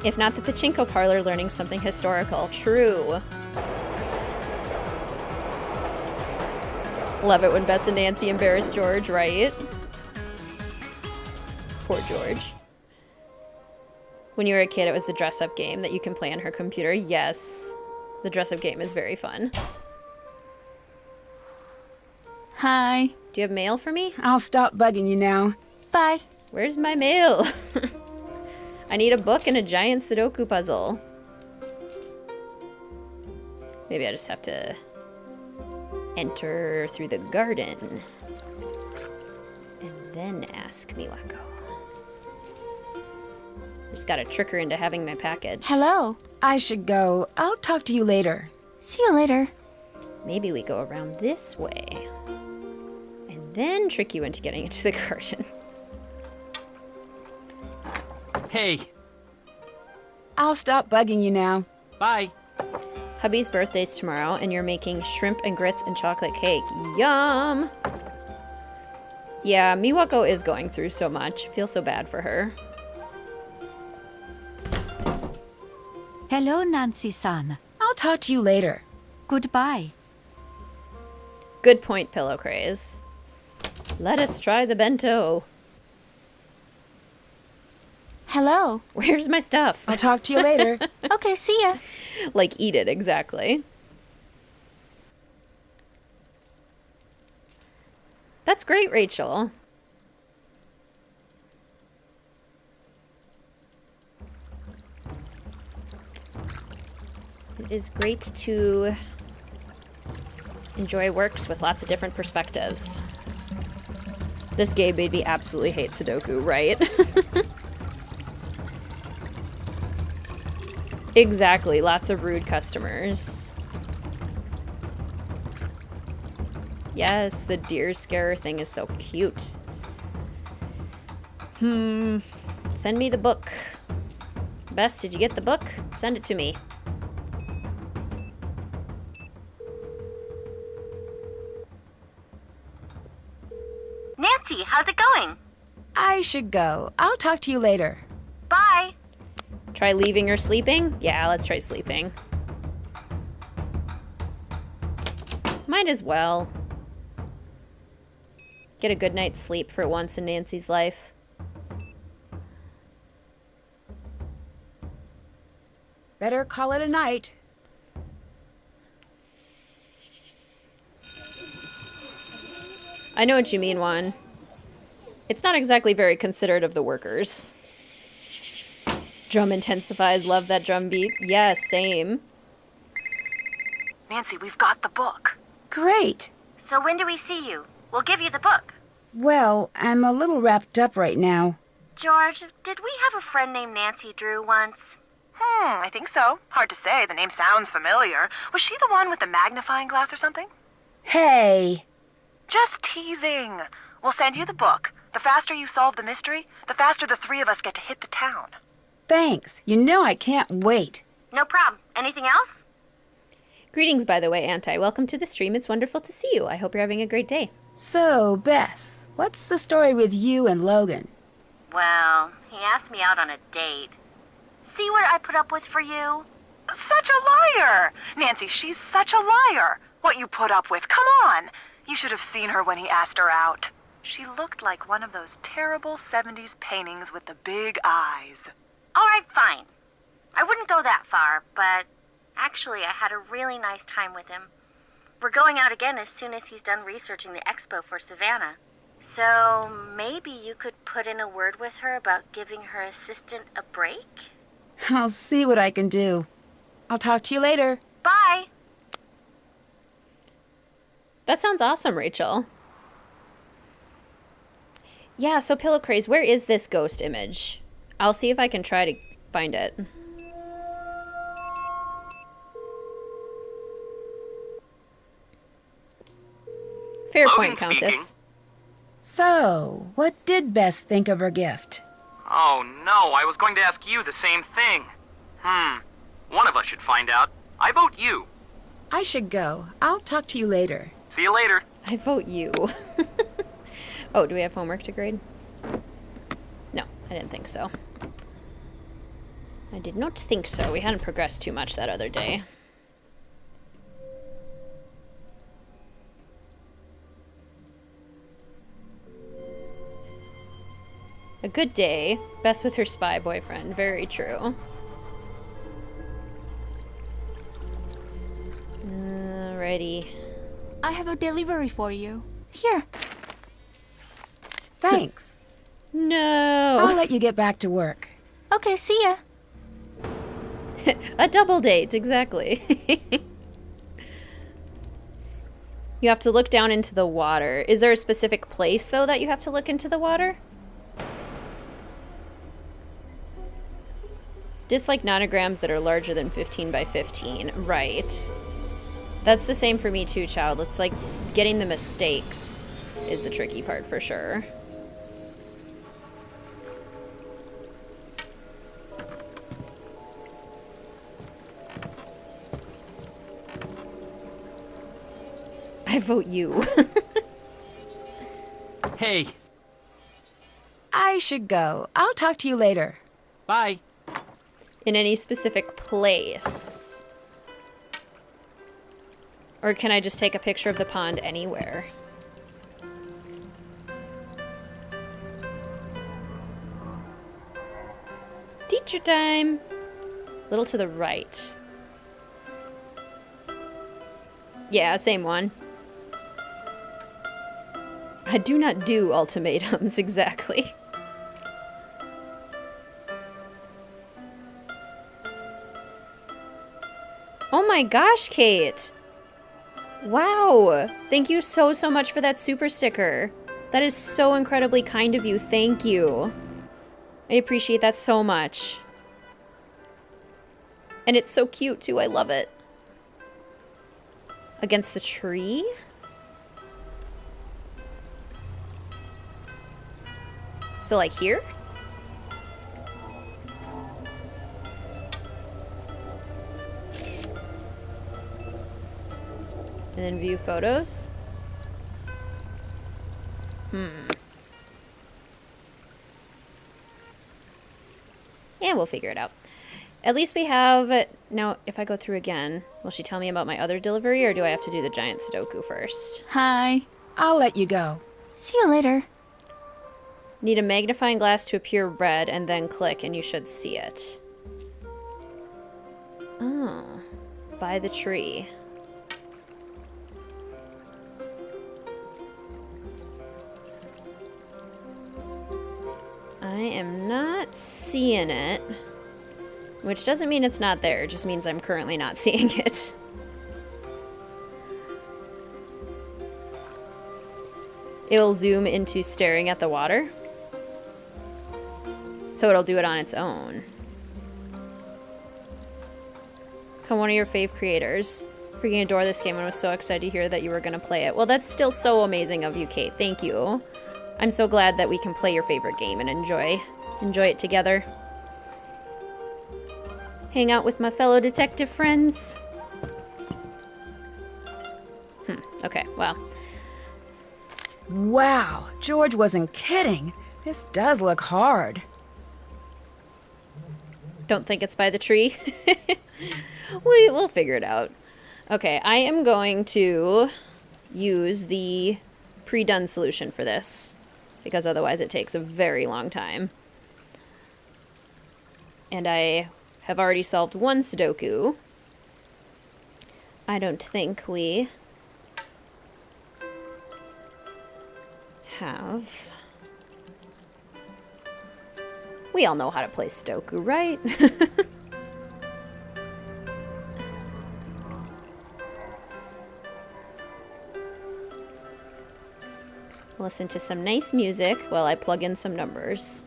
If not the Pachinko parlor, learning something historical. True. Love it when Bess and Nancy embarrass George, right? Poor George. When you were a kid, it was the dress-up game that you can play on her computer. Yes. The dress-up game is very fun. Hi. Do you have mail for me? I'll stop bugging you now. Bye. Where's my mail? I need a book and a giant Sudoku puzzle. Maybe I just have to enter through the garden and then ask Miwako. Just gotta trick her into having my package. Hello. I should go. I'll talk to you later. See you later. Maybe we go around this way and then trick you into getting into the garden. Hey, I'll stop bugging you now. bye. Hubby's birthday's tomorrow, and you're making shrimp and grits and chocolate cake. Yum! Yeah, Miwako is going through so much. I feel so bad for her. Hello, Nancy-san. I'll talk to you later. Goodbye. Good point, Pillow Craze. Let us try the bento. Hello. Where's my stuff? I'll talk to you later. Okay, see ya. Like, eat it, exactly. That's great, Rachel. It is great to enjoy works with lots of different perspectives. This game made me absolutely hate Sudoku, right? Exactly, lots of rude customers. Yes, the deer scarer thing is so cute. Send me the book. Bess, did you get the book? Send it to me. Nancy, how's it going? I should go. I'll talk to you later. Bye. Try leaving or sleeping? Yeah, let's try sleeping. Might as well. Get a good night's sleep for once in Nancy's life. Better call it a night. I know what you mean, Juan. It's not exactly very considerate of the workers. Drum intensifies, love that drum beat. Yes, same. Nancy, we've got the book. Great. So when do we see you? We'll give you the book. Well, I'm a little wrapped up right now. George, did we have a friend named Nancy Drew once? I think so. Hard to say. The name sounds familiar. Was she the one with the magnifying glass or something? Hey. Just teasing. We'll send you the book. The faster you solve the mystery, the faster the three of us get to hit the town. Thanks. You know I can't wait. No problem. Anything else? Greetings, by the way, Anti. Welcome to the stream. It's wonderful to see you. I hope you're having a great day. So, Bess, what's the story with you and Logan? Well, he asked me out on a date. See what I put up with for you? Such a liar! Nancy, she's such a liar. What you put up with, come on. You should have seen her when he asked her out. She looked like one of those terrible 70s paintings with the big eyes. All right, fine. I wouldn't go that far, but actually I had a really nice time with him. We're going out again as soon as he's done researching the expo for Savannah. So maybe you could put in a word with her about giving her assistant a break? I'll see what I can do. I'll talk to you later. Bye! That sounds awesome, Rachel. Yeah, so Pillow Craze, where is this ghost image? I'll see if I can try to find it. Fair Logan point, Countess. speaking. So, what did Bess think of her gift? Oh no, I was going to ask you the same thing. One of us should find out. I vote you. I should go. I'll talk to you later. See you later. I vote you. Oh, do we have homework to grade? No, I didn't think so. I did not think so. We hadn't progressed too much that other day. A good day. Bess with her spy boyfriend. Very true. Alrighty. I have a delivery for you. Here. Thanks. No. I'll let you get back to work. Okay, see ya. A double date, exactly. You have to look down into the water. Is there a specific place, though, that you have to look into the water? Dislike nonograms that are larger than 15 by 15. Right. That's the same for me too, child. It's like getting the mistakes is the tricky part for sure. I vote you. Hey, I should go. I'll talk to you later. bye. In any specific place? Or can I just take a picture of the pond anywhere? Teacher time! Little to the right. Yeah, same one. I do not do ultimatums, exactly. Oh my gosh, Kate! Wow! Thank you so much for that super sticker. That is so incredibly kind of you. Thank you. I appreciate that so much. And it's so cute too. I love it. Against the tree? So like here? And then view photos? Yeah, we'll figure it out. At least we have... Now, if I go through again, will she tell me about my other delivery, or do I have to do the giant Sudoku first? Hi. I'll let you go. See you later. Need a magnifying glass to appear red, and then click, and you should see it. Oh. By the tree. I am not seeing it. Which doesn't mean it's not there, it just means I'm currently not seeing it. It'll zoom into staring at the water. So it'll do it on its own. Come one of your fave creators. Freaking adore this game and was so excited to hear that you were going to play it. Well, that's still so amazing of you, Kate. Thank you. I'm so glad that we can play your favorite game and enjoy it together. Hang out with my fellow detective friends. Okay, well. Wow, George wasn't kidding. This does look hard. Don't think it's by the tree. We'll figure it out. Okay, I am going to use the pre-done solution for this, because otherwise it takes a very long time. And I have already solved one Sudoku. I don't think we have... We all know how to play Sudoku, right? Listen to some nice music while I plug in some numbers.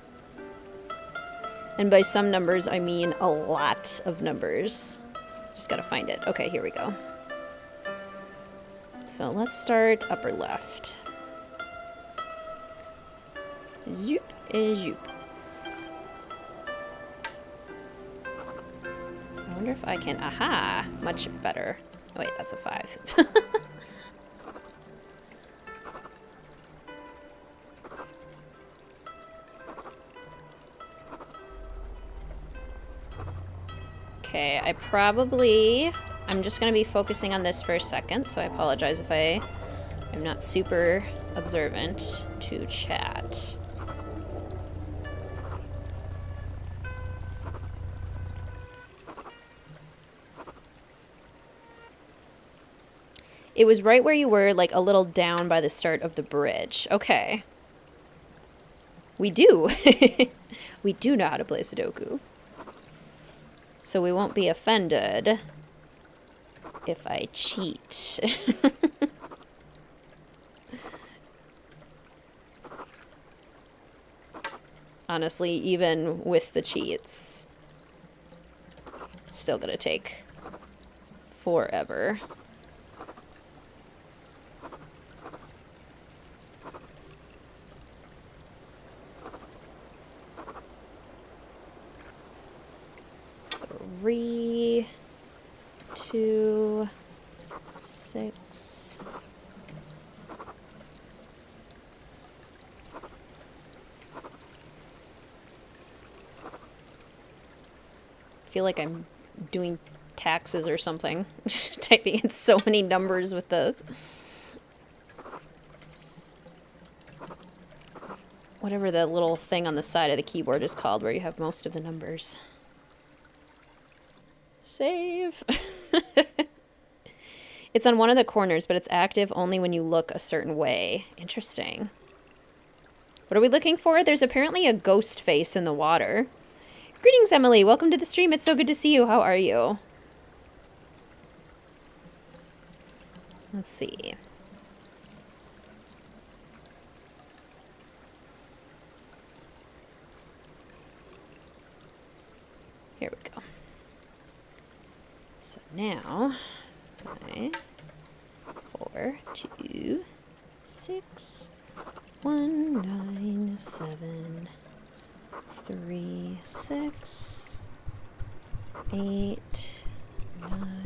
And by some numbers, I mean a lot of numbers. Just gotta find it. Okay, here we go. So let's start upper left. Zoop and zoop. I wonder if I can... Aha! Much better. Oh, wait, that's a 5. Okay, I'm just going to be focusing on this for a second, so I apologize if I'm not super observant to chat. It was right where you were, like a little down by the start of the bridge. Okay. We do. We do know how to play Sudoku. So we won't be offended if I cheat. Honestly, even with the cheats, still gonna take forever. Three, 2, 6. I feel like I'm doing taxes or something. Typing in so many numbers with the... whatever the little thing on the side of the keyboard is called, where you have most of the numbers. Save. It's on one of the corners, but it's active only when you look a certain way. Interesting. What are we looking for? There's apparently a ghost face in the water. Greetings, Emily. Welcome to the stream. It's so good to see you. How are you? Let's see. Here we go. So now, 5, 4, 2, 6, 1, 9, 7, 3, 6, 8, 9.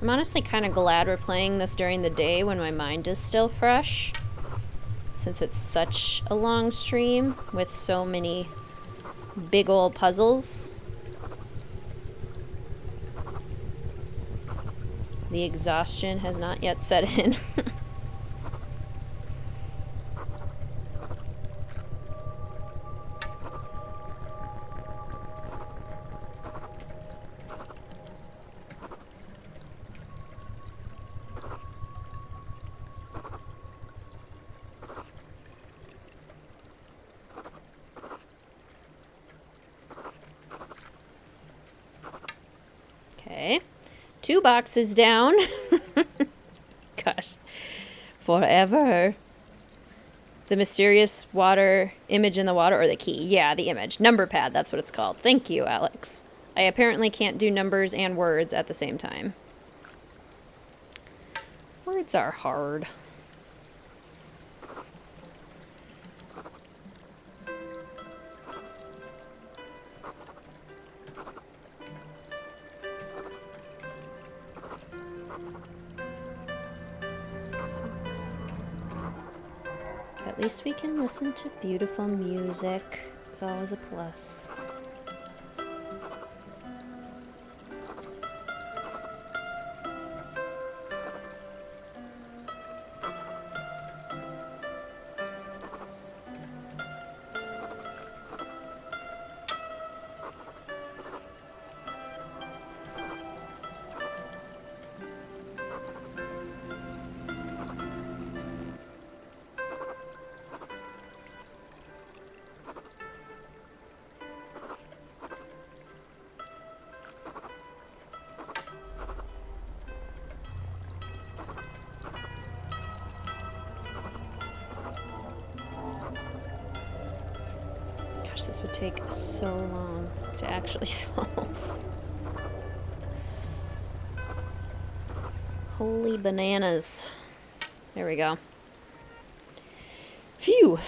I'm honestly kind of glad we're playing this during the day when my mind is still fresh, since it's such a long stream with so many big old puzzles. The exhaustion has not yet set in. Okay, 2 boxes down. Gosh, forever. The mysterious water image in the water, or the key? Yeah, the image. Number pad, that's what it's called. Thank you, Alex. I apparently can't do numbers and words at the same time. Words are hard. At least we can listen to beautiful music. It's always a plus. This would take so long to actually solve. Holy bananas. There we go. Phew.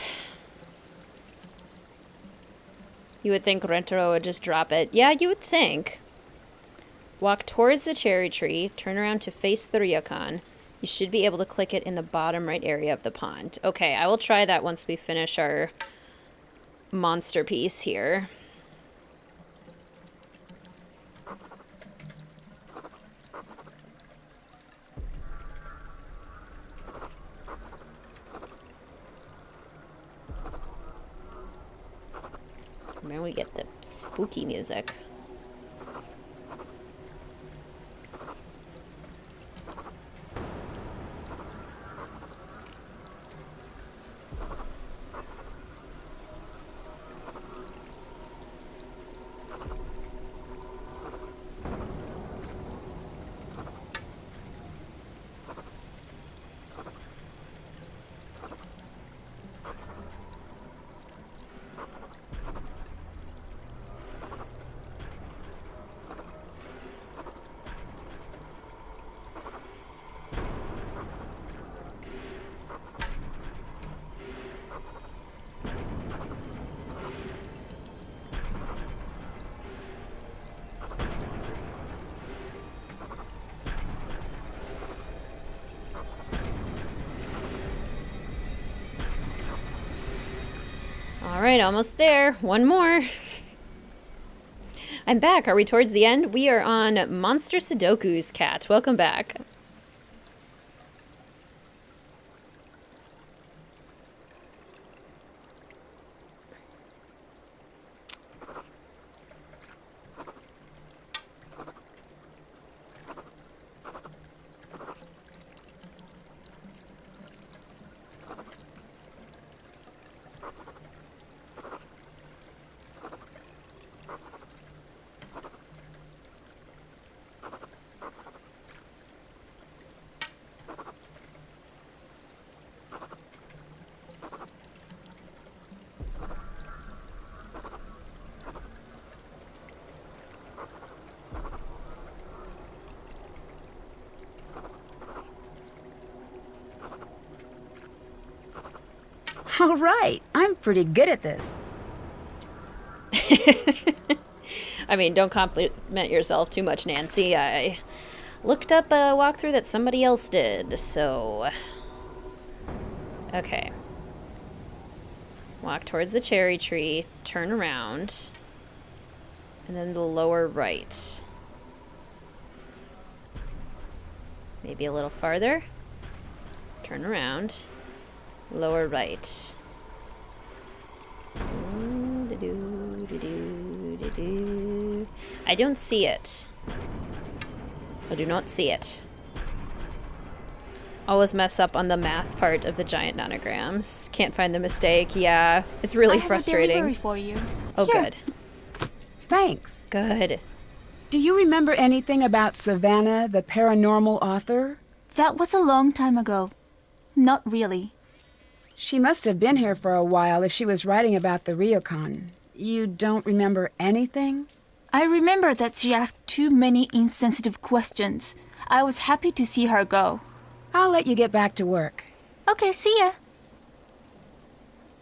You would think Rentaro would just drop it. Yeah, you would think. Walk towards the cherry tree, turn around to face the ryokan. You should be able to click it in the bottom right area of the pond. Okay, I will try that once we finish our monster piece here. Now we get the spooky music. All right, almost there. One more. I'm back. Are we towards the end? We are on Monster Sudoku's Cat. Welcome back. All right, I'm pretty good at this. I mean, don't compliment yourself too much, Nancy. I looked up a walkthrough that somebody else did, so... Okay. Walk towards the cherry tree, turn around, and then the lower right. Maybe a little farther. Turn around. Lower right. I don't see it. I do not see it. Always mess up on the math part of the giant nanograms. Can't find the mistake. Yeah, it's really frustrating. I have a delivery for you. Oh, Here. good. Thanks. Good. Do you remember anything about Savannah, the paranormal author? That was a long time ago. Not really. She must have been here for a while if she was writing about the ryokan. You don't remember anything? I remember that she asked too many insensitive questions. I was happy to see her go. I'll let you get back to work. Okay, see ya.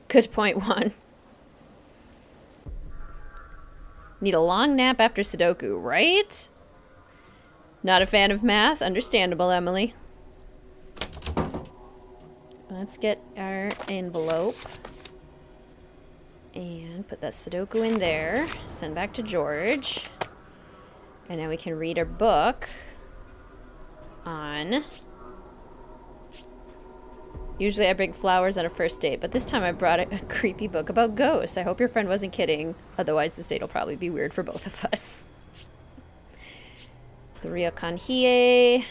Good point, Juan. Need a long nap after Sudoku, right? Not a fan of math? Understandable, Emily. Let's get our envelope. And put that Sudoku in there. Send back to George. And now we can read our book on... Usually I bring flowers on a first date, but this time I brought a creepy book about ghosts. I hope your friend wasn't kidding. Otherwise, this date will probably be weird for both of us. The Ryokan Hiei.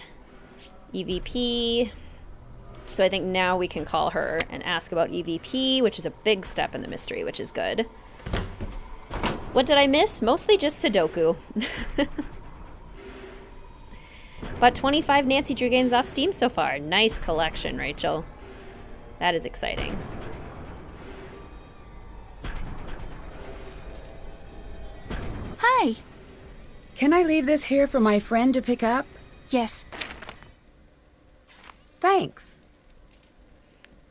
EVP. So I think now we can call her and ask about EVP, which is a big step in the mystery, which is good. What did I miss? Mostly just Sudoku. But 25 Nancy Drew games off Steam so far. Nice collection, Rachel. That is exciting. Hi. Can I leave this here for my friend to pick up? Yes. Thanks.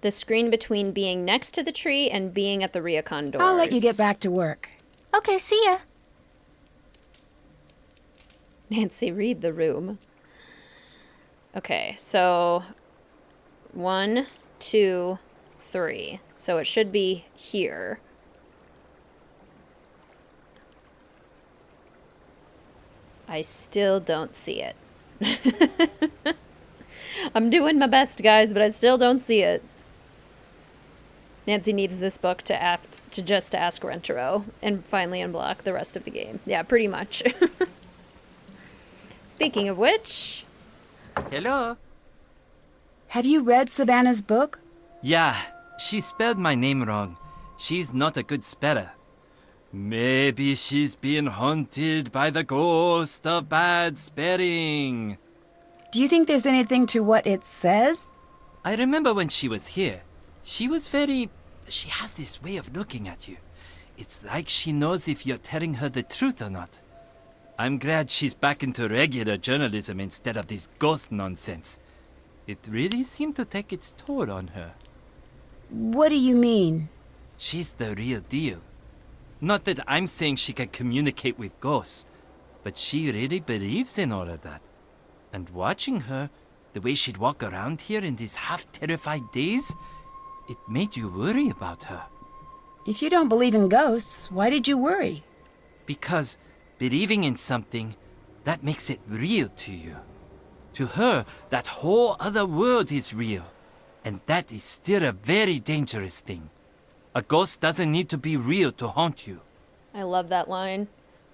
The screen between being next to the tree and being at the Ryokan doors. I'll let you get back to work. Okay, see ya. Nancy, read the room. Okay, so 1, 2, 3. So it should be here. I still don't see it. I'm doing my best, guys, but I still don't see it. Nancy needs this book to ask Rentaro and finally unblock the rest of the game. Yeah, pretty much. Speaking of which... Hello? Have you read Savannah's book? Yeah, she spelled my name wrong. She's not a good speller. Maybe she's being haunted by the ghost of bad spelling. Do you think there's anything to what it says? I remember when she was here. She was very... She has this way of looking at you. It's like she knows if you're telling her the truth or not. I'm glad she's back into regular journalism instead of this ghost nonsense. It really seemed to take its toll on her. What do you mean? She's the real deal. Not that I'm saying she can communicate with ghosts, but she really believes in all of that. And watching her, the way she'd walk around here in these half-terrified days, it made you worry about her. If you don't believe in ghosts, why did you worry? Because believing in something, that makes it real to you. To her, that whole other world is real. And that is still a very dangerous thing. A ghost doesn't need to be real to haunt you. I love that line.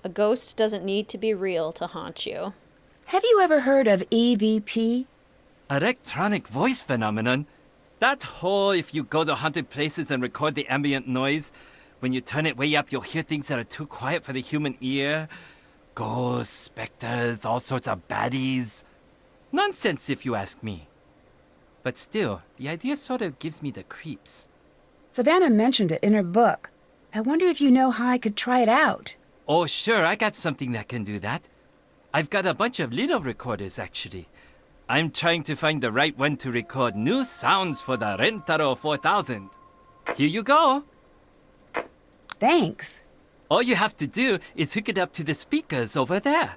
A ghost doesn't need to be real to haunt you. Have you ever heard of EVP? Electronic voice phenomenon? That whole if you go to haunted places and record the ambient noise, when you turn it way up you'll hear things that are too quiet for the human ear. Ghosts, specters, all sorts of baddies. Nonsense if you ask me. But still, the idea sort of gives me the creeps. Savannah mentioned it in her book. I wonder if you know how I could try it out. Oh sure, I got something that can do that. I've got a bunch of little recorders actually. I'm trying to find the right one to record new sounds for the Rentaro 4000. Here you go. Thanks. All you have to do is hook it up to the speakers over there.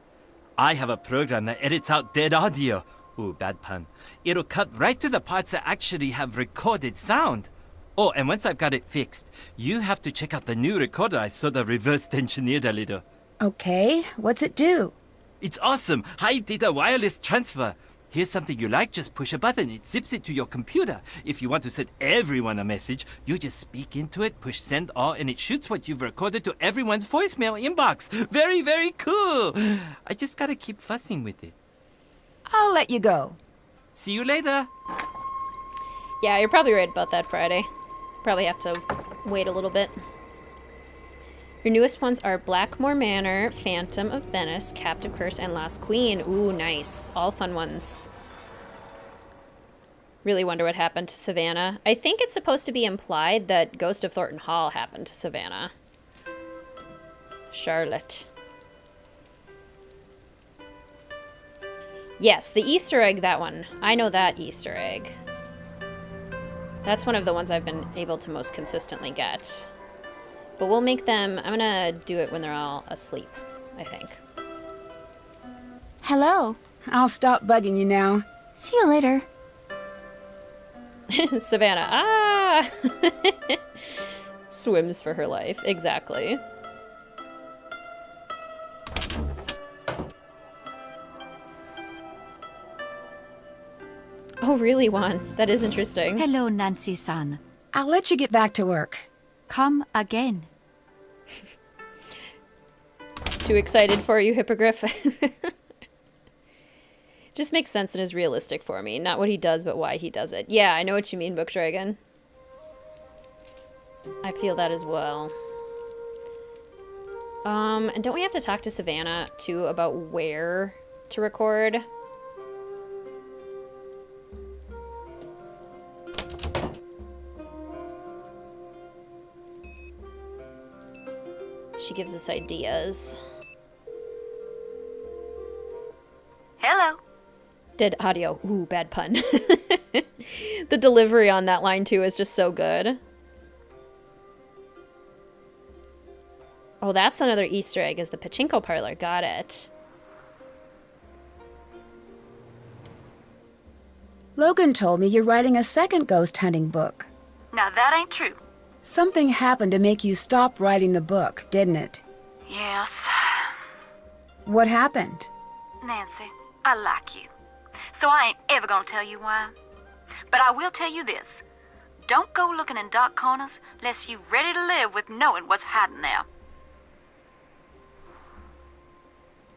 I have a program that edits out dead audio. Ooh, bad pun. It'll cut right to the parts that actually have recorded sound. Oh, and once I've got it fixed, you have to check out the new recorder I sort of reverse engineered a little. Okay, what's it do? It's awesome. High data wireless transfer. Here's something you like, just push a button. It zips it to your computer. If you want to send everyone a message, you just speak into it, push send all, and it shoots what you've recorded to everyone's voicemail inbox. Very, very cool. I just gotta keep fussing with it. I'll let you go. See you later. Yeah, you're probably right about that, Friday. Probably have to wait a little bit. Your newest ones are Blackmore Manor, Phantom of Venice, Captive Curse, and Lost Queen. Ooh, nice. All fun ones. Really wonder what happened to Savannah. I think it's supposed to be implied that Ghost of Thornton Hall happened to Savannah. Charlotte. Yes, the Easter egg, that one. I know that Easter egg. That's one of the ones I've been able to most consistently get. But we'll make them... I'm gonna do it when they're all asleep, I think. Hello. I'll stop bugging you now. See you later. Savannah, ah! Swims for her life, exactly. Oh, really, Juan? That is interesting. Hello, Nancy-san. I'll let you get back to work. Come again. Too excited for you, Hippogriff? Just makes sense and is realistic for me. Not what he does, but why he does it. Yeah, I know what you mean, Book Dragon. I feel that as well. And don't we have to talk to Savannah, too, about where to record? She gives us ideas. Hello. Dead audio. Ooh, bad pun. The delivery on that line, too, is just so good. Oh, that's another Easter egg, is the Pachinko parlor. Got it. Logan told me you're writing a second ghost hunting book. Now that ain't true. Something happened to make you stop writing the book, didn't it? Yes. What happened? Nancy, I like you. So I ain't ever gonna tell you why. But I will tell you this. Don't go looking in dark corners unless you're ready to live with knowing what's hiding there.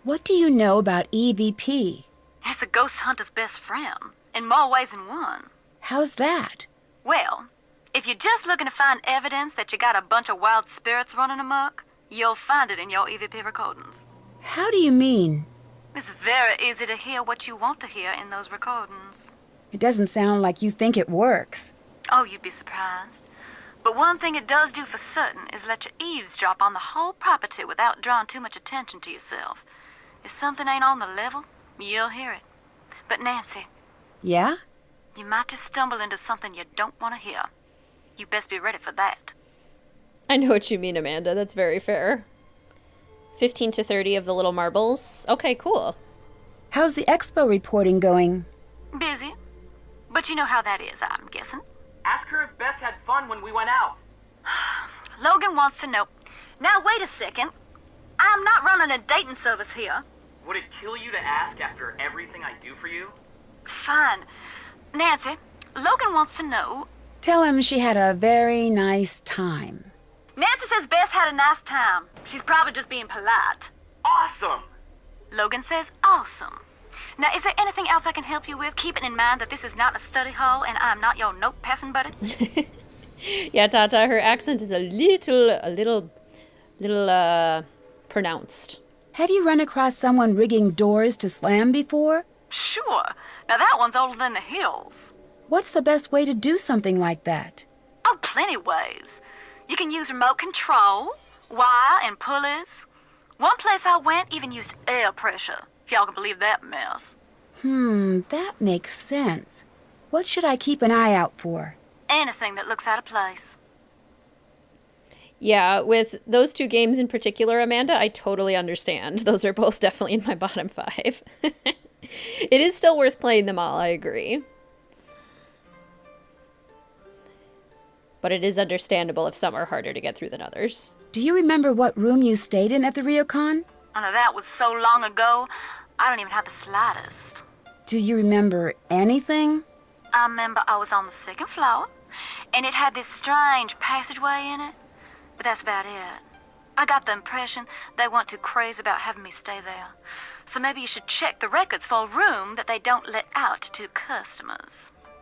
What do you know about EVP? It's a ghost hunter's best friend, in more ways than one. How's that? Well, if you're just looking to find evidence that you got a bunch of wild spirits running amok, you'll find it in your EVP recordings. How do you mean? It's very easy to hear what you want to hear in those recordings. It doesn't sound like you think it works. Oh, you'd be surprised. But one thing it does do for certain is let you eavesdrop on the whole property without drawing too much attention to yourself. If something ain't on the level, you'll hear it. But Nancy... Yeah? You might just stumble into something you don't want to hear. You best be ready for that. I know what you mean, Amanda. That's very fair. 15 to 30 of the little marbles. Okay, cool. How's the expo reporting going? Busy. But you know how that is, I'm guessing. Ask her if Bess had fun when we went out. Logan wants to know. Now, wait a second. I'm not running a dating service here. Would it kill you to ask after everything I do for you? Fine. Nancy, Logan wants to know... Tell him she had a very nice time. Nancy says Bess had a nice time. She's probably just being polite. Awesome! Logan says awesome. Now, is there anything else I can help you with, keeping in mind that this is not a study hall and I'm not your note-passing buddy? Yeah, Tata, her accent is a little pronounced. Have you run across someone rigging doors to slam before? Sure. Now, that one's older than the hills. What's the best way to do something like that? Oh, plenty ways. You can use remote control, wire, and pulleys. One place I went even used air pressure, if y'all can believe that mess. That makes sense. What should I keep an eye out for? Anything that looks out of place. Yeah, with those two games in particular, Amanda, I totally understand. Those are both definitely in my bottom 5. It is still worth playing them all, I agree. But it is understandable if some are harder to get through than others. Do you remember what room you stayed in at the Ryokon? I know that was so long ago, I don't even have the slightest. Do you remember anything? I remember I was on the 2nd floor, and it had this strange passageway in it, but that's about it. I got the impression they weren't too crazy about having me stay there. So maybe you should check the records for a room that they don't let out to customers.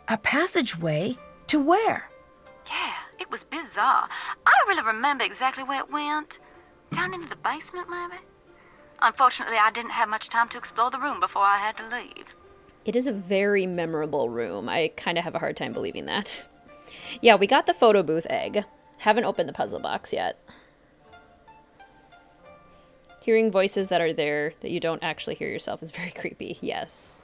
A passageway? To where? Yeah, it was bizarre. I don't really remember exactly where it went. Down into the basement, maybe? Unfortunately, I didn't have much time to explore the room before I had to leave. It is a very memorable room. I kind of have a hard time believing that. Yeah, we got the photo booth egg. Haven't opened the puzzle box yet. Hearing voices that are there that you don't actually hear yourself is very creepy. Yes.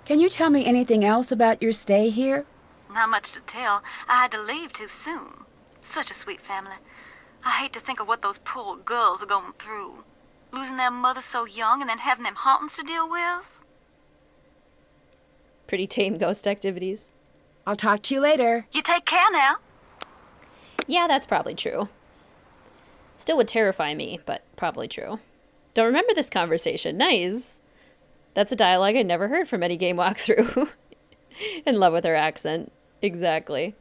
Can you tell me anything else about your stay here? Not much to tell. I had to leave too soon. Such a sweet family. I hate to think of what those poor girls are going through. Losing their mother so young and then having them hauntings to deal with. Pretty tame ghost activities. I'll talk to you later. You take care now. Yeah, that's probably true. Still would terrify me, but probably true. Don't remember this conversation. Nice. That's a dialogue I never heard from any game walkthrough. In love with her accent. Exactly.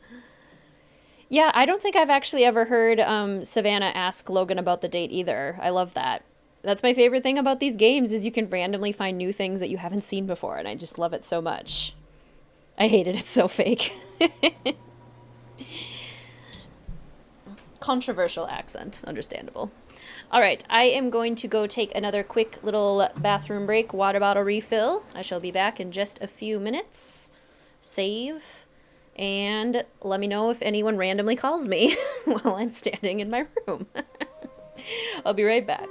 Yeah, I don't think I've actually ever heard Savannah ask Logan about the date either. I love that. That's my favorite thing about these games is you can randomly find new things that you haven't seen before, and I just love it so much. I hate it. It's so fake. Controversial accent. Understandable. All right, I am going to go take another quick little bathroom break, water bottle refill. I shall be back in just a few minutes. Save. And let me know if anyone randomly calls me while I'm standing in my room. I'll be right back.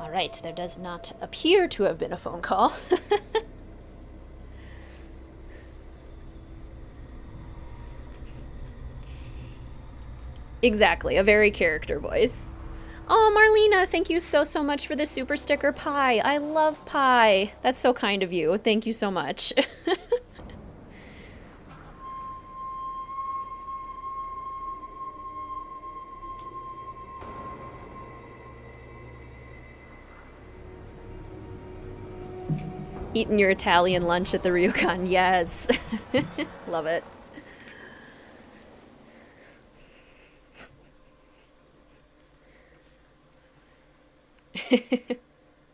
All right, there does not appear to have been a phone call. Exactly, a very character voice. Oh, Marlena, thank you so much for the super sticker pie. I love pie. That's so kind of you. Thank you so much. Eating your Italian lunch at the Ryukan, yes. Love it.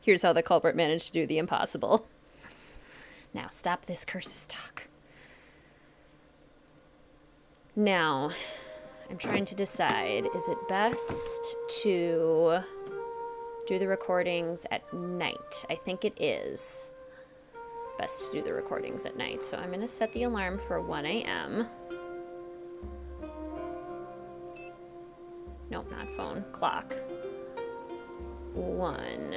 Here's how the culprit managed to do the impossible. Now, stop this curses talk. Now, I'm trying to decide, is it best to do the recordings at night? I think it is best to do the recordings at night. So I'm going to set the alarm for 1 a.m. Nope, not phone. Clock. 1.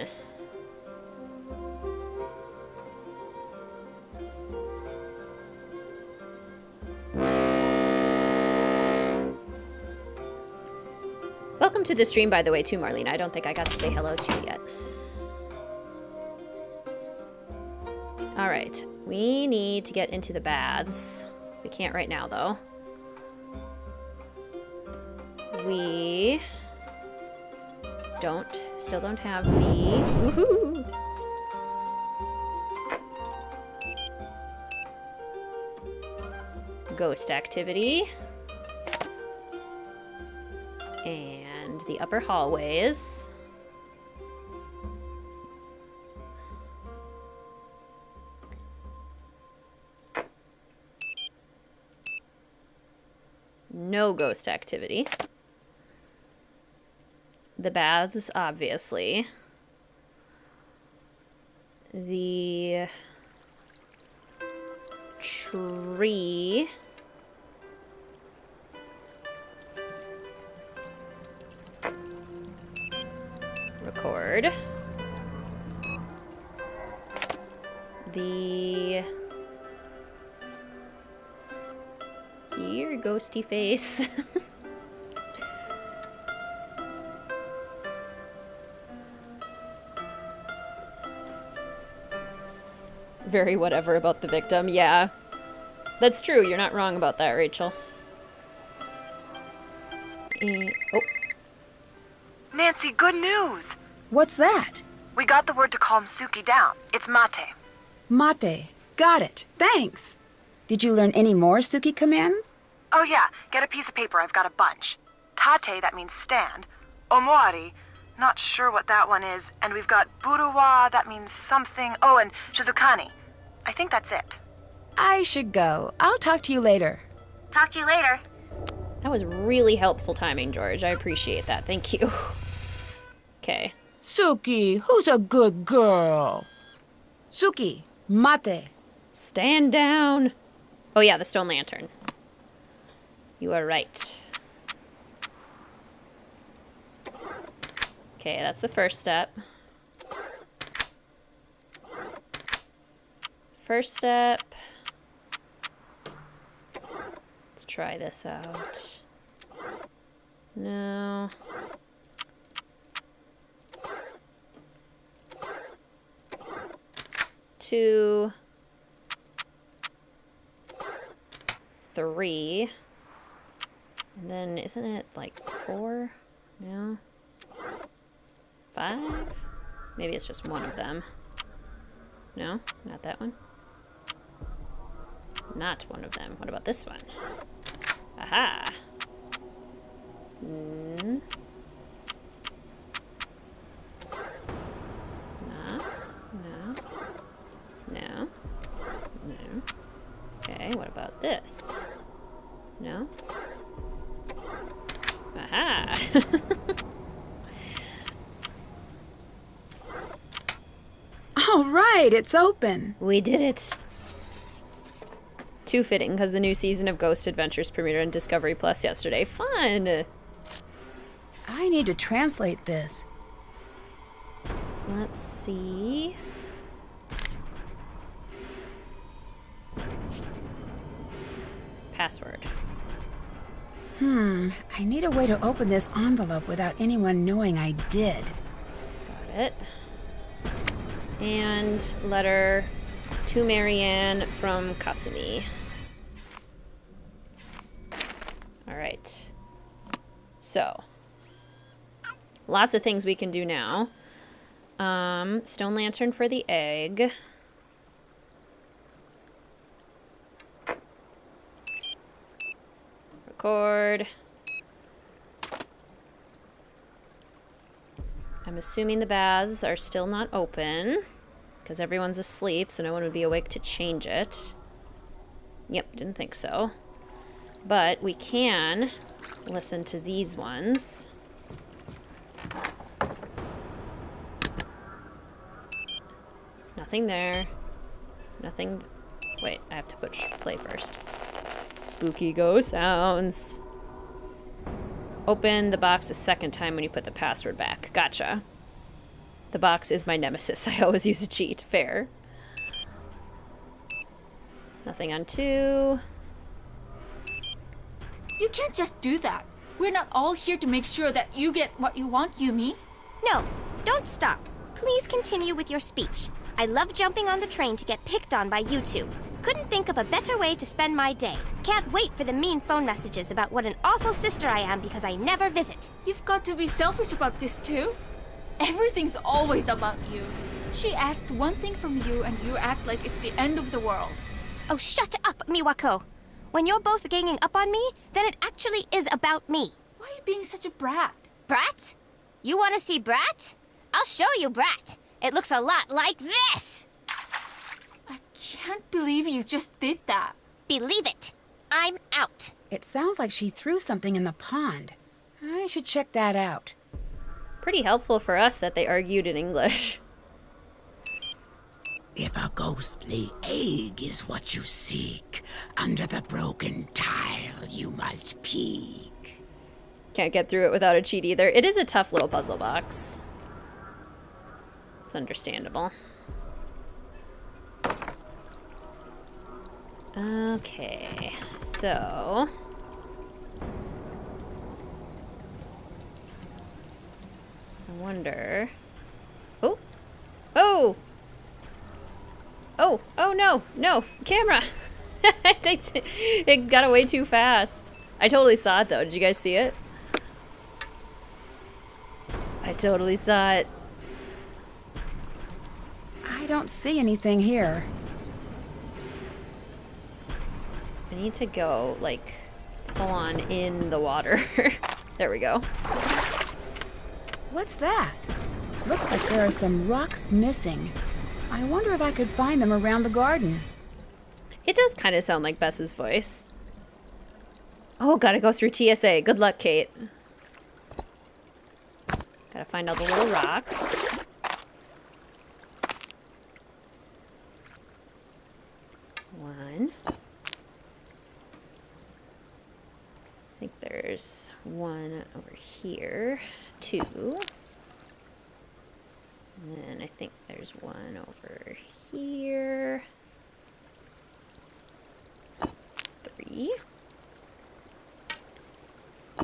Welcome to the stream, by the way, too, Marlene. I don't think I got to say hello to you yet. All right, we need to get into the baths. We can't right now, though. We still don't have the... Woohoo! Ghost activity. And the upper hallways. No ghost activity. The baths, obviously. The tree. Record. The... Your ghosty face. Very whatever about the victim, yeah. That's true, you're not wrong about that, Rachel. Oh. Nancy, good news! What's that? We got the word to calm Suki down. It's mate. Mate. Got it. Thanks. Did you learn any more Suki commands? Oh yeah, get a piece of paper, I've got a bunch. Tate, that means stand. Omwari, not sure what that one is. And we've got buruwa, that means something. Oh, and shizukani. I think that's it. I should go. I'll talk to you later. Talk to you later. That was really helpful timing, George. I appreciate that. Thank you. Okay. Suki, who's a good girl? Suki, mate. Stand down. Oh yeah, the stone lantern. You are right. Okay, that's the first step. First step. Let's try this out. No. Two. 3. And then isn't it like 4? No. 5? Maybe it's just one of them. No, not that one. Not one of them. What about this one? Aha! No. No. No. No. Okay, what about this? No? Aha! All right, it's open. We did it. Too fitting, because the new season of Ghost Adventures premiered on Discovery Plus yesterday. Fun! I need to translate this. Let's see. Password. I need a way to open this envelope without anyone knowing I did. Got it. And letter to Marianne from Kasumi. Alright. So. Lots of things we can do now. Stone lantern for the egg. Record. I'm assuming the baths are still not open because everyone's asleep, so no one would be awake to change it. Yep, didn't think so. But we can listen to these ones. Nothing there. Nothing. Wait, I have to push play first. Spooky ghost sounds. Open the box a second time when you put the password back. Gotcha. The box is my nemesis. I always use a cheat. Fair. Nothing on 2. You can't just do that. We're not all here to make sure that you get what you want, Yumi. No, don't stop. Please continue with your speech. I love jumping on the train to get picked on by you two. Couldn't think of a better way to spend my day. Can't wait for the mean phone messages about what an awful sister I am because I never visit. You've got to be selfish about this too. Everything's always about you. She asked one thing from you and you act like it's the end of the world. Oh, shut up, Miwako. When you're both ganging up on me, then it actually is about me. Why are you being such a brat? Brat? You want to see Brat? I'll show you Brat. It looks a lot like this. I can't believe you just did that. Believe it. I'm out. It sounds like she threw something in the pond. I should check that out. Pretty helpful for us that they argued in English. If a ghostly egg is what you seek, under the broken tile you must peek. Can't get through it without a cheat either. It is a tough little puzzle box. It's understandable. Okay, so... I wonder... Oh! Oh! Oh! Oh no! No! Camera! It got away too fast. I totally saw it though. Did you guys see it? I totally saw it. I don't see anything here. I need to go, like, full on in the water. There we go. What's that? Looks like there are some rocks missing. I wonder if I could find them around the garden. It does kind of sound like Bess's voice. Oh, gotta go through TSA. Good luck, Kate. Gotta find all the little rocks. One. I think there's one over here. Two. And then I think there's one over here. Three.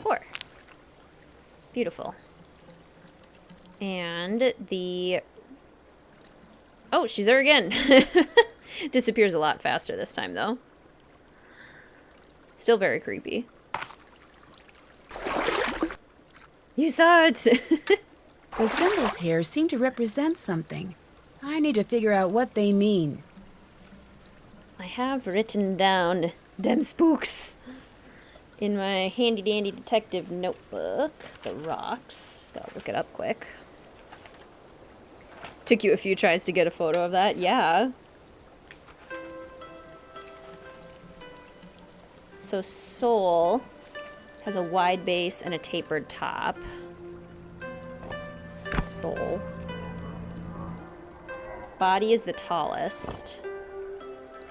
Four. Beautiful. And the... Oh, she's there again. Disappears a lot faster this time, though. Still very creepy. You saw it! The symbols here seem to represent something. I need to figure out what they mean. I have written down them spooks in my handy-dandy detective notebook. The rocks. Just gotta look it up quick. Took you a few tries to get a photo of that. Yeah. So soul has a wide base and a tapered top. Soul. Body is the tallest.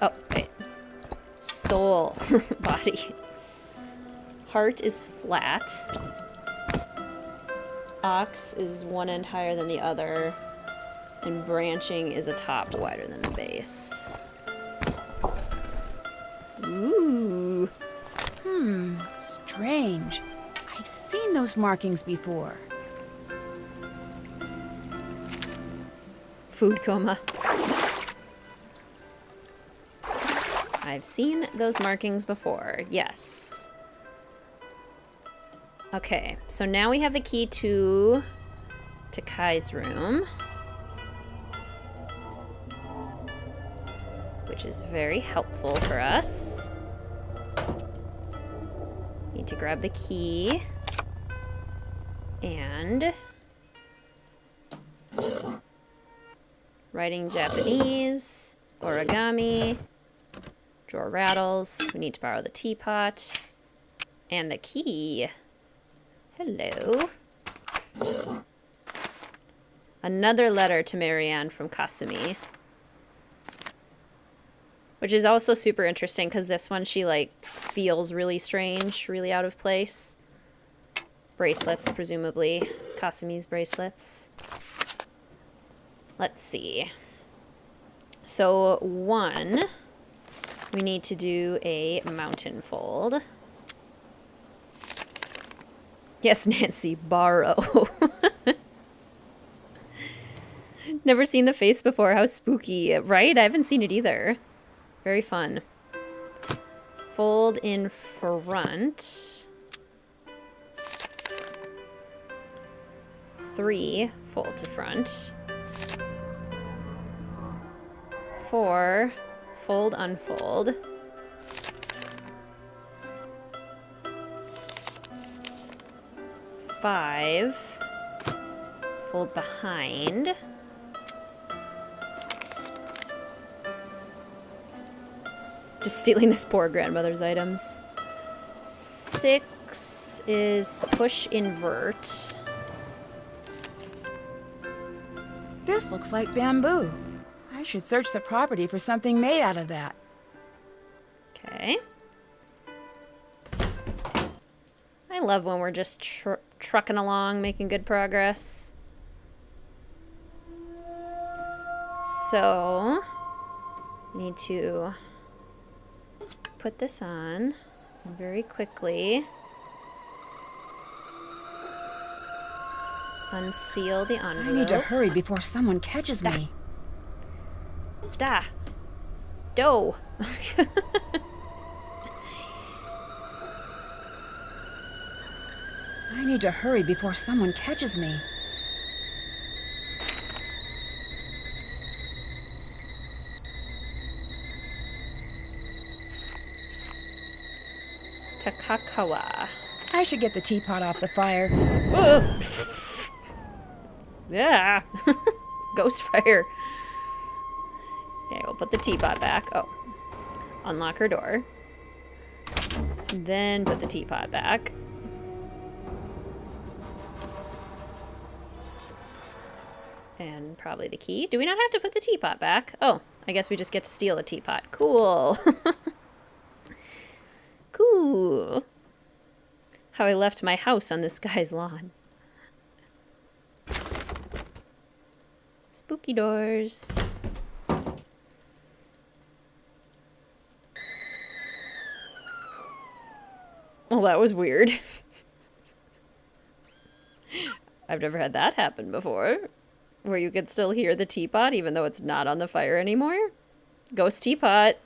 Oh, wait. Soul. Body. Heart is flat. Ox is one end higher than the other. And branching is a top wider than the base. Ooh. Strange. I've seen those markings before. Food coma. I've seen those markings before, yes. Okay, so now we have the key to Kai's room. Which is very helpful for us. Need to grab the key. And... writing Japanese, origami, drawer rattles. We need to borrow the teapot. And the key. Hello. Another letter to Marianne from Kasumi. Which is also super interesting because this one she like feels really strange, really out of place. Bracelets, presumably. Kasumi's bracelets. Let's see. So one, we need to do a mountain fold. Yes, Nancy, borrow. Never seen the face before. How spooky, right? I haven't seen it either. Very fun. Fold in front. 3, fold to front. 4, fold, unfold. 5, fold behind. 'Just stealing this poor grandmother's items. 6 is push invert. This looks like bamboo. I should search the property for something made out of that. Okay. I love when we're just trucking along, making good progress. So, need to put this on very quickly. Unseal the envelope. I need to hurry before someone catches me. Da. Dough. I need to hurry before someone catches me. Takakawa. I should get the teapot off the fire. Yeah. Ghost fire. Okay, we'll put the teapot back. Oh. Unlock her door. Then put the teapot back. And probably the key. Do we not have to put the teapot back? Oh, I guess we just get to steal the teapot. Cool. Cool. How I left my house on this guy's lawn. Spooky doors. Well, that was weird. I've never had that happen before. Where you could still hear the teapot even though it's not on the fire anymore. Ghost teapot.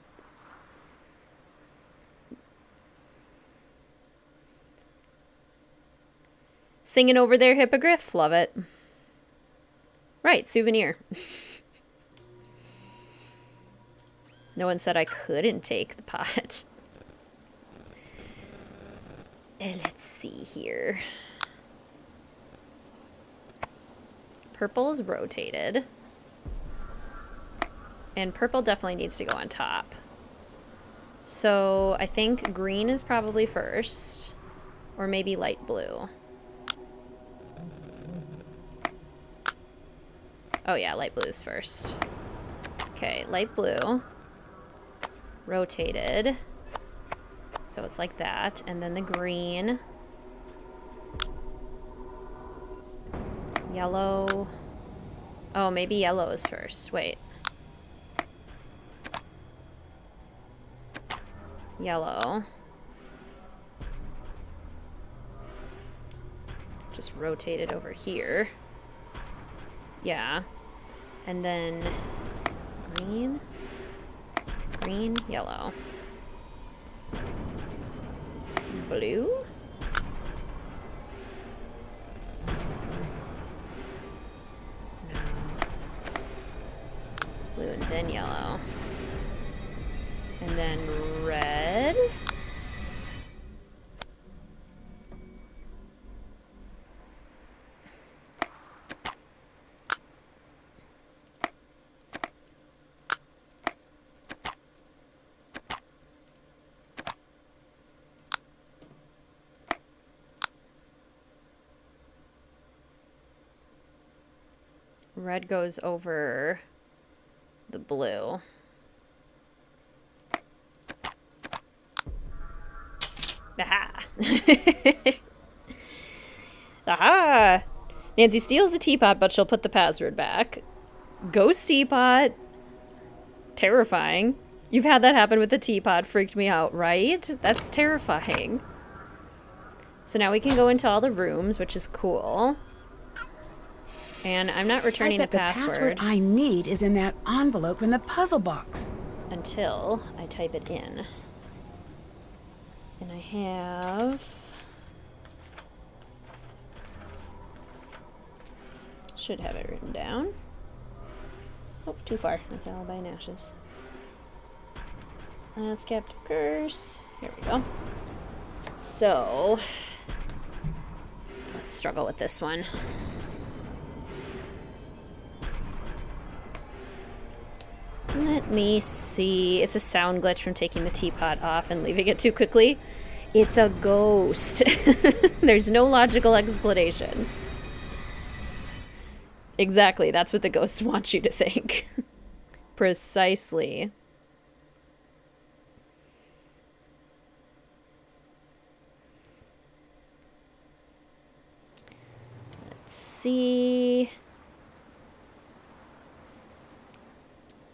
Singing over there, Hippogriff. Love it. Right, souvenir. No one said I couldn't take the pot. Let's see here. Purple is rotated. And purple definitely needs to go on top. So I think green is probably first. Or maybe light blue. Oh yeah, light blue is first. Okay, light blue. Rotated. So it's like that. And then the green. Yellow. Oh, maybe yellow is first. Wait. Yellow. Just rotate it over here. Yeah. And then green. Green, yellow. Blue. Blue and then yellow. And then red. Red goes over the blue. Aha! Aha! Nancy steals the teapot, but she'll put the password back. Ghost teapot. Terrifying. You've had that happen with the teapot. Freaked me out, right? That's terrifying. So now we can go into all the rooms, which is cool. And I'm not returning the password. The password I need is in that envelope in the puzzle box. until I type it in. And I have... should have it written down. Oh, too far. That's Alibi and Ashes. That's Captive Curse. Here we go. So, let's struggle with this one. Let me see. It's a sound glitch from taking the teapot off and leaving it too quickly. It's a ghost. There's no logical explanation. Exactly, that's what the ghost wants you to think. Precisely. Let's see.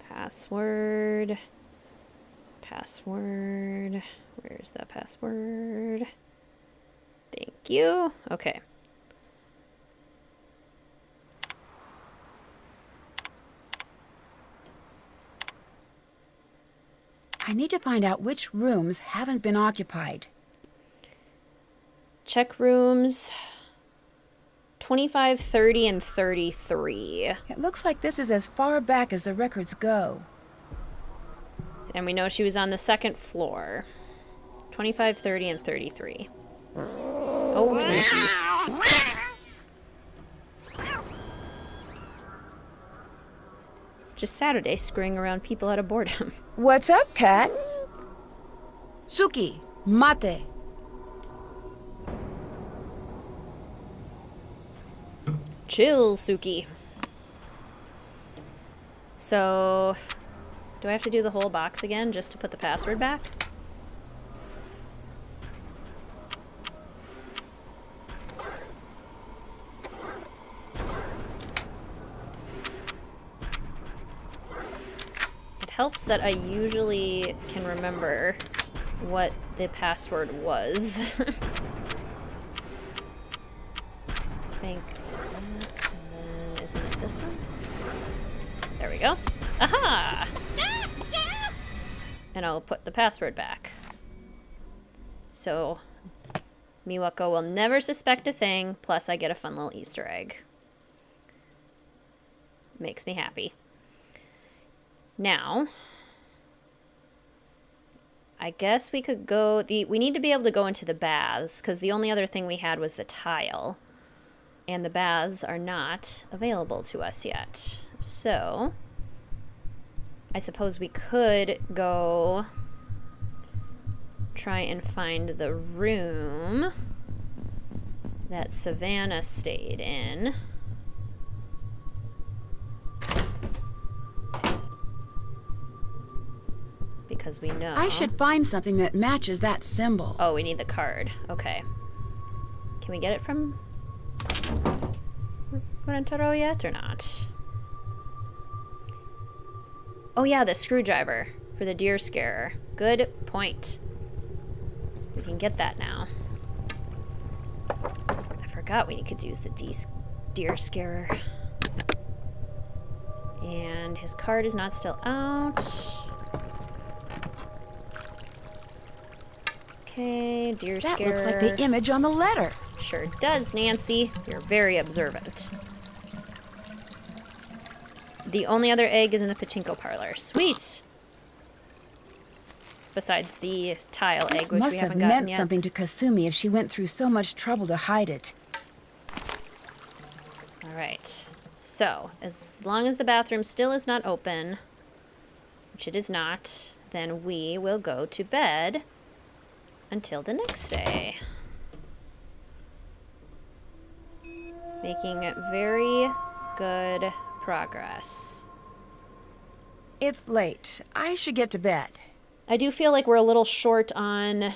Password. Password. Where's the password? Thank you. Okay. I need to find out which rooms haven't been occupied. Check rooms 25, 30, and 33. It looks like this is as far back as the records go. And we know she was on the second floor. 25, 30, and 33. Oh, Suki. Just Saturday screwing around people out of boredom. What's up, cat? Suki, mate. Chill, Suki. So, do I have to do the whole box again just to put the password back? It helps that I usually can remember what the password was. I think, and then isn't it this one? There we go. Aha! And I'll put the password back. So, Miwako will never suspect a thing, plus I get a fun little Easter egg. Makes me happy. Now, I guess we could go... we need to be able to go into the baths, because the only other thing we had was the tile. And the baths are not available to us yet. So, I suppose we could go try and find the room that Savannah stayed in. Because we know... I should find something that matches that symbol. Oh, we need the card. Okay. Can we get it from Rentaro yet or not? Oh yeah, the screwdriver for the deer scarer. Good point. We can get that now. I forgot we could use the deer scarer. And his card is not still out. Okay, deer scarer. That looks like the image on the letter. Sure does, Nancy. You're very observant. The only other egg is in the Pachinko parlor. Sweet! Besides the tile egg, which we haven't gotten yet. This must have meant something to Kasumi if she went through so much trouble to hide it. Alright. So, as long as the bathroom still is not open, which it is not, then we will go to bed until the next day. Making very good progress. It's late. I should get to bed. I do feel like we're a little short on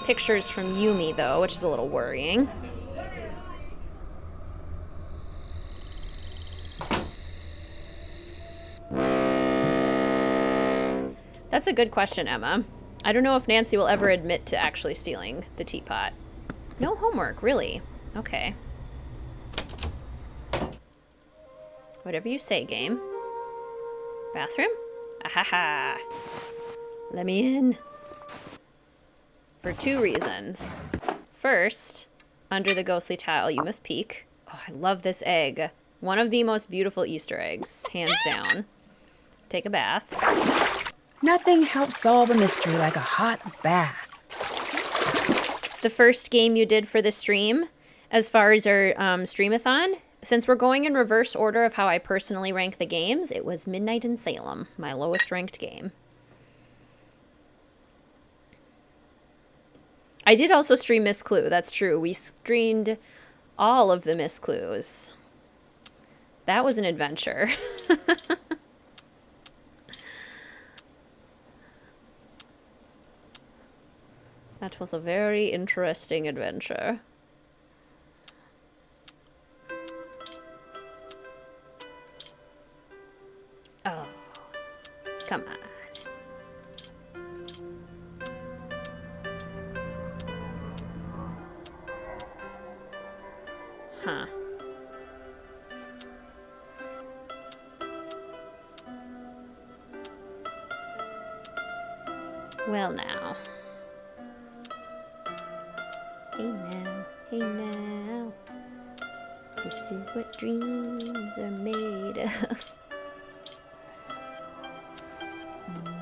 pictures from Yumi, though, which is a little worrying. That's a good question, Emma. I don't know if Nancy will ever admit to actually stealing the teapot. No homework, really. Okay. Whatever you say, game. Bathroom? Ahaha. Let me in. For 2 reasons. First, under the ghostly tile, you must peek. Oh, I love this egg. One of the most beautiful Easter eggs, hands down. Take a bath. Nothing helps solve a mystery like a hot bath. The first game you did for the stream, as far as our Streamathon, since we're going in reverse order of how I personally rank the games, it was Midnight in Salem, my lowest ranked game. I did also stream Miss Clue, that's true. We streamed all of the Miss Clues. That was an adventure. That was a very interesting adventure. Oh, come on. Huh. Well now. Hey now, hey now. This is what dreams are made of.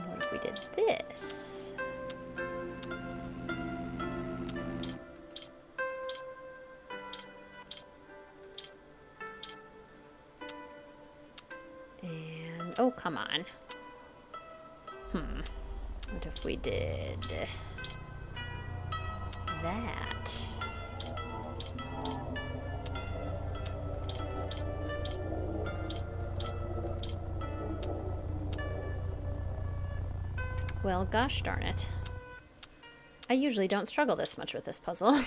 What if we did this? And, oh, come on. What if we did that? Well, gosh darn it. I usually don't struggle this much with this puzzle.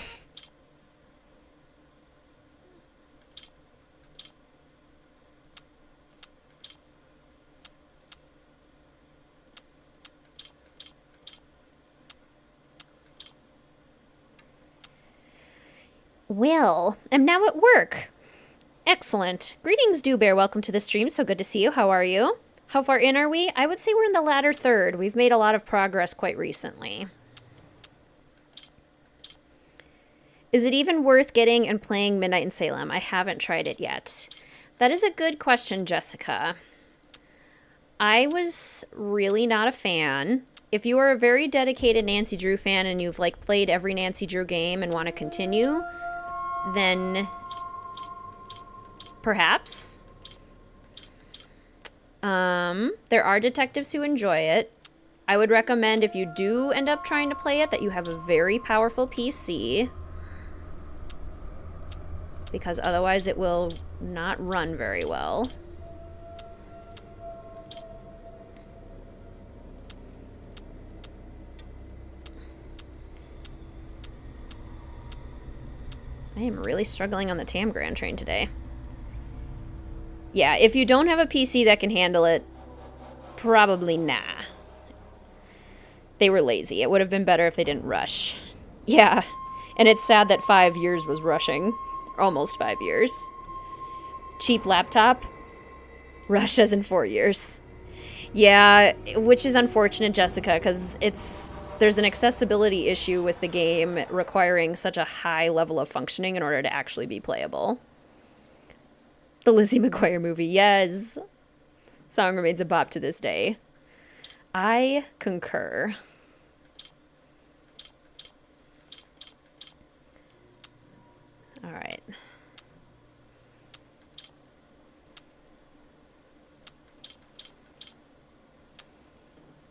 Well, I'm now at work. Excellent. Greetings, Dewbear. Welcome to the stream. So good to see you. How are you? How far in are we? I would say we're in the latter third. We've made a lot of progress quite recently. Is it even worth getting and playing Midnight in Salem? I haven't tried it yet. That is a good question, Jessica. I was really not a fan. If you are a very dedicated Nancy Drew fan and you've like played every Nancy Drew game and want to continue, then perhaps. There are detectives who enjoy it. I would recommend if you do end up trying to play it that you have a very powerful PC, because otherwise it will not run very well. I am really struggling on the Tam Grand train today. Yeah, if you don't have a PC that can handle it, probably nah. They were lazy. It would have been better if they didn't rush. Yeah, and it's sad that 5 years was rushing. Almost 5 years. Cheap laptop. Rush as in 4 years. Yeah, which is unfortunate, Jessica, because there's an accessibility issue with the game requiring such a high level of functioning in order to actually be playable. The Lizzie McGuire movie, yes. Song remains a bop to this day. I concur. All right.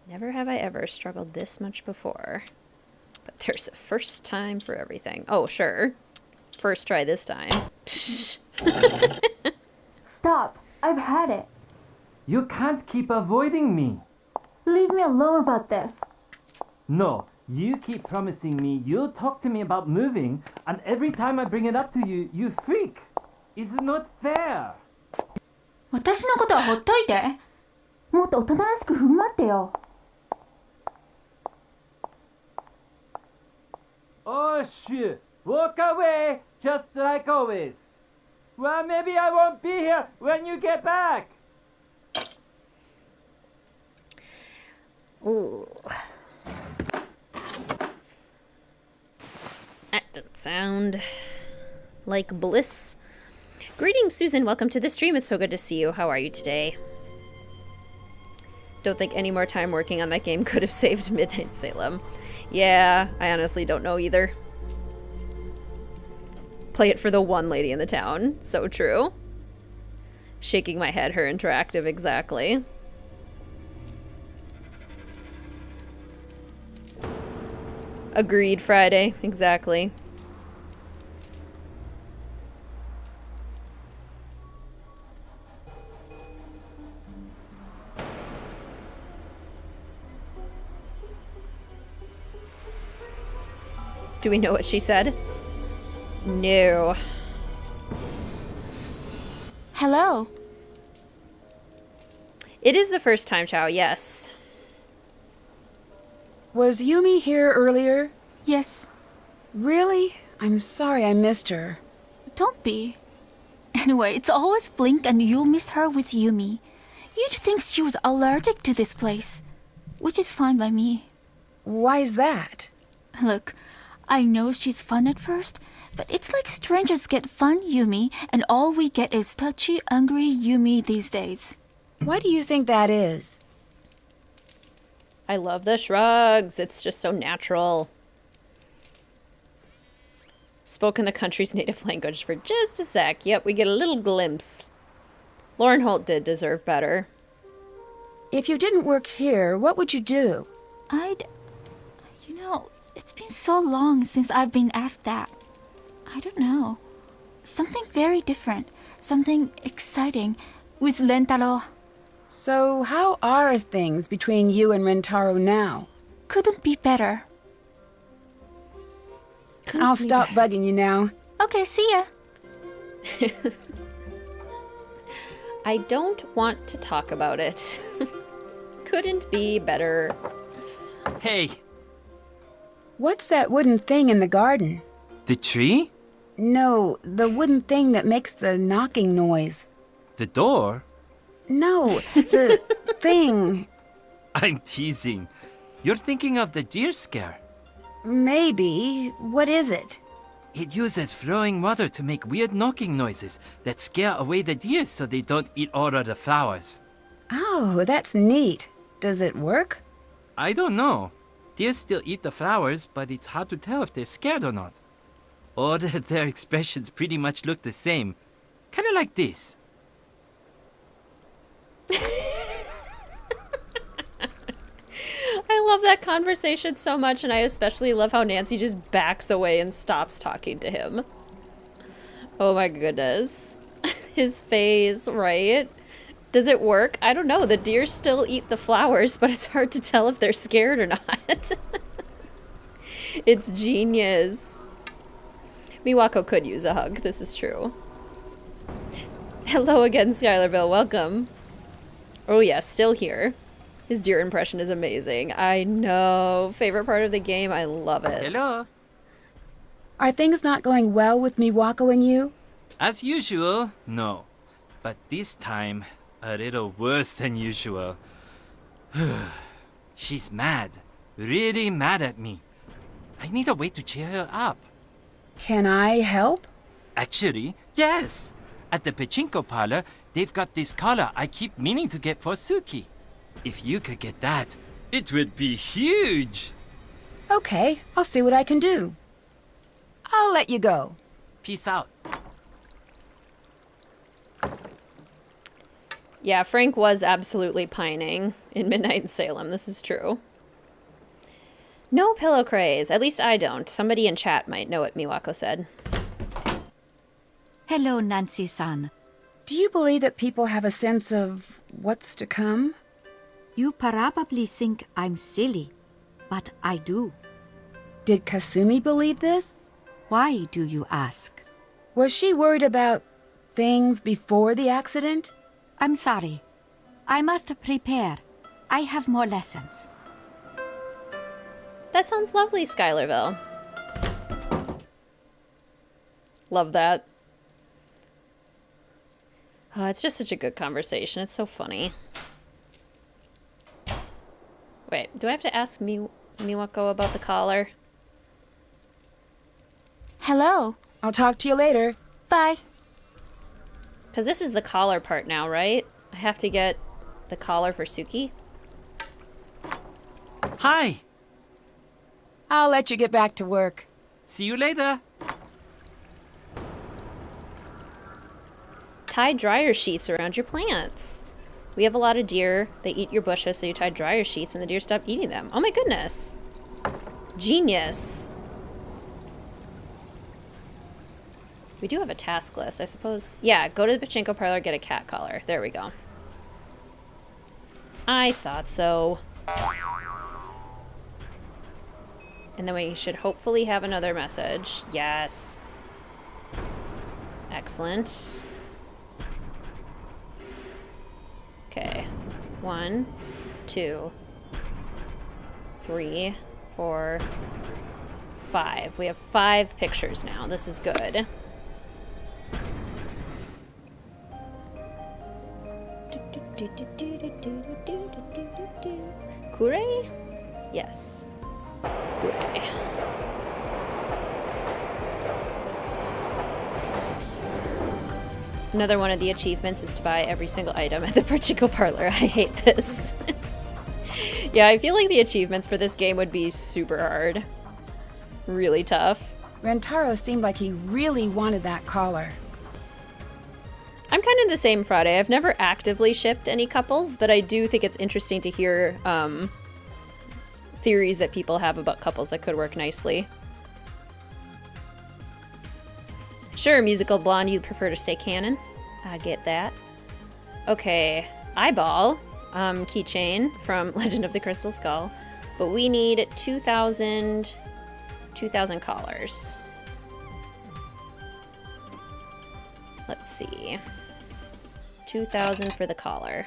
Never have I ever struggled this much before. But there's a first time for everything. Oh, sure. First try this time. Stop. I've had it. You can't keep avoiding me. Leave me alone about this. No, you keep promising me you'll talk to me about moving, and every time I bring it up to you, you freak. It's not fair. 私のことはほっといて。もっと大人らしく振る舞ってよ。Oh shit, walk away just like always. Well, maybe I won't be here when you get back. Ooh. That doesn't sound like bliss. Greetings, Susan. Welcome to the stream. It's so good to see you. How are you today? Don't think any more time working on that game could have saved Midnight Salem. Yeah, I honestly don't know either. Play it for the one lady in the town. So true. Shaking my head, her interactive, exactly. Agreed, Friday. Exactly. Do we know what she said? No. Hello. It is the first time, Chow, yes. Was Yumi here earlier? Yes. Really? I'm sorry I missed her. Don't be. Anyway, it's always Blink and you'll miss her with Yumi. You'd think she was allergic to this place. Which is fine by me. Why's that? Look, I know she's fun at first, but it's like strangers get fun Yumi, and all we get is touchy, angry Yumi these days. Why do you think that is? I love the shrugs. It's just so natural. Spoke in the country's native language for just a sec. Yep, we get a little glimpse. Lauren Holt did deserve better. If you didn't work here, what would you do? You know, it's been so long since I've been asked that. I don't know. Something very different. Something exciting. With Rentaro. So how are things between you and Rentaro now? Couldn't be better. I'll stop bugging you now. Okay, see ya. I don't want to talk about it. Couldn't be better. Hey. What's that wooden thing in the garden? The tree? No, the wooden thing that makes the knocking noise. The door? No, the thing. I'm teasing. You're thinking of the deer scare. Maybe. What is it? It uses flowing water to make weird knocking noises that scare away the deer so they don't eat all of the flowers. Oh, that's neat. Does it work? I don't know. Deer still eat the flowers, but it's hard to tell if they're scared or not. All their expressions pretty much look the same. Kind of like this. I love that conversation so much, and I especially love how Nancy just backs away and stops talking to him. Oh my goodness. His face, right? Does it work? I don't know. The deer still eat the flowers, but it's hard to tell if they're scared or not. It's genius. Miwako could use a hug. This is true. Hello again, Skylarville. Welcome. Oh yeah, still here. His deer impression is amazing. I know. Favorite part of the game. I love it. Hello. Are things not going well with Miwako and you? As usual, no. But this time, a little worse than usual. She's mad. Really mad at me. I need a way to cheer her up. Can I help? Actually, yes. At the Pachinko parlor, they've got this collar I keep meaning to get for Suki. If you could get that, it would be huge. Okay, I'll see what I can do. I'll let you go. Peace out. Yeah, Frank was absolutely pining in Midnight in Salem. This is true. No pillow craze. At least I don't. Somebody in chat might know what Miwako said. Hello, Nancy-san. Do you believe that people have a sense of what's to come? You probably think I'm silly, but I do. Did Kasumi believe this? Why do you ask? Was she worried about things before the accident? I'm sorry. I must prepare. I have more lessons. That sounds lovely, Skylarville. Love that. Oh, it's just such a good conversation. It's so funny. Wait, do I have to ask Miwako about the collar? Hello. I'll talk to you later. Bye. Because this is the collar part now, right? I have to get the collar for Suki. Hi. I'll let you get back to work. See you later. Tie dryer sheets around your plants. We have a lot of deer. They eat your bushes, so you tie dryer sheets and the deer stop eating them. Oh my goodness. Genius. We do have a task list, I suppose. Yeah, go to the Pachinko parlor, get a cat collar. There we go. I thought so. And then we should hopefully have another message. Yes. Excellent. Okay. 1, 2, 3, 4, 5. We have 5 pictures now. This is good. Kure? Yes. Kure. Another one of the achievements is to buy every single item at the Pachinko parlor. I hate this. Yeah, I feel like the achievements for this game would be super hard. Really tough. Rentaro seemed like he really wanted that collar. I'm kind of the same, Friday. I've never actively shipped any couples, but I do think it's interesting to hear theories that people have about couples that could work nicely. Sure, musical blonde, you'd prefer to stay canon. I get that. Okay, eyeball keychain from Legend of the Crystal Skull, but we need 2,000 collars. Let's see. 2,000 for the collar.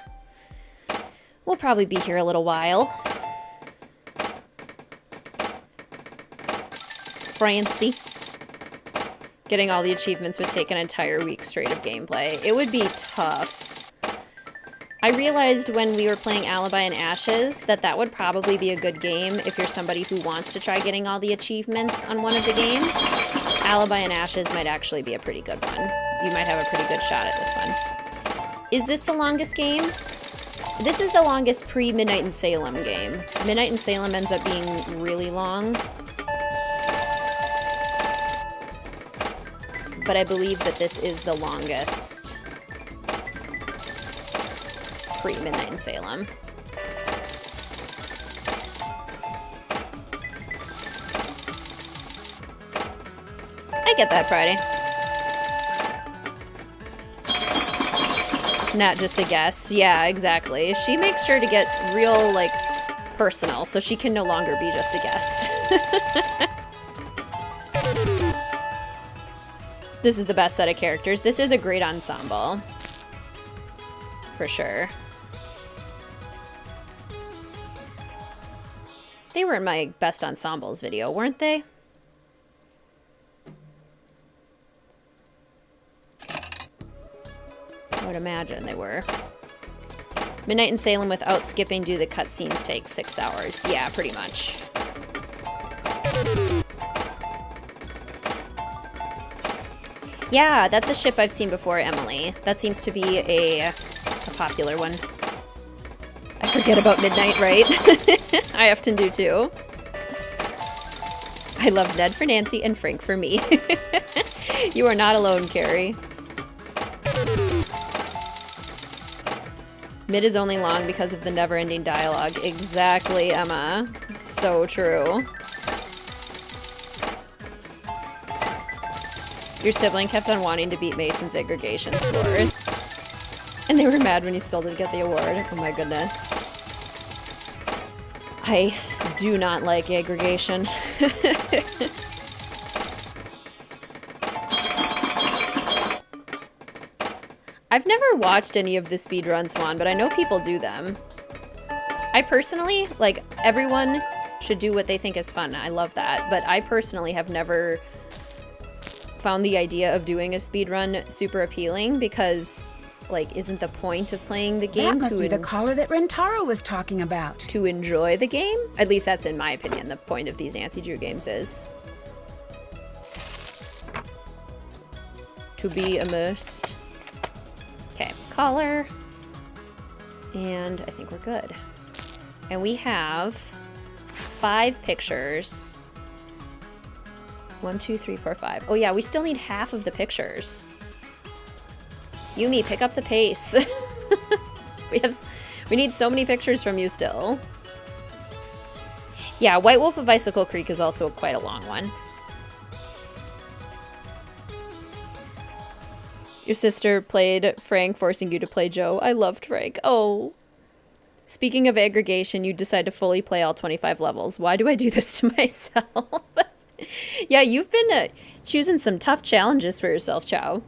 We'll probably be here a little while. Francie. Getting all the achievements would take an entire week straight of gameplay. It would be tough. I realized when we were playing Alibi and Ashes that that would probably be a good game if you're somebody who wants to try getting all the achievements on one of the games. Alibi and Ashes might actually be a pretty good one. You might have a pretty good shot at this one. Is this the longest game? This is the longest pre-Midnight in Salem game. Midnight in Salem ends up being really long. But I believe that this is the longest pre-Midnight in Salem. I get that, Friday. Not just a guest. Yeah, exactly. She makes sure to get real, like, personal, so she can no longer be just a guest. This is the best set of characters. This is a great ensemble. For sure. They were in my best ensembles video, weren't they? I would imagine they were. Midnight in Salem without skipping do the cutscenes take 6 hours. Yeah, pretty much. Yeah, that's a ship I've seen before, Emily. That seems to be a popular one. I forget about Midnight, right? I often do too. I love Ned for Nancy and Frank for me. You are not alone, Carrie. Mid is only long because of the never-ending dialogue. Exactly, Emma. It's so true. Your sibling kept on wanting to beat Mason's aggregation score. And they were mad when you still didn't get the award. Oh my goodness. I do not like aggregation. I've never watched any of the speedruns, Juan, but I know people do them. I personally, like, everyone should do what they think is fun. I love that. But I personally have never found the idea of doing a speedrun super appealing because like, isn't the point of playing the game That must be the collar that Rentaro was talking about. to enjoy the game? At least that's in my opinion the point of these Nancy Drew games is to be immersed. Okay, collar. And I think we're good. And we have 5 pictures. 1, 2, 3, 4, 5. Oh yeah, we still need half of the pictures. Yumi, pick up the pace. We need so many pictures from you still. Yeah, White Wolf of Icicle Creek is also quite a long one. Your sister played Frank, forcing you to play Joe. I loved Frank. Oh. Speaking of aggregation, you decide to fully play all 25 levels. Why do I do this to myself? Yeah, you've been choosing some tough challenges for yourself, Chow.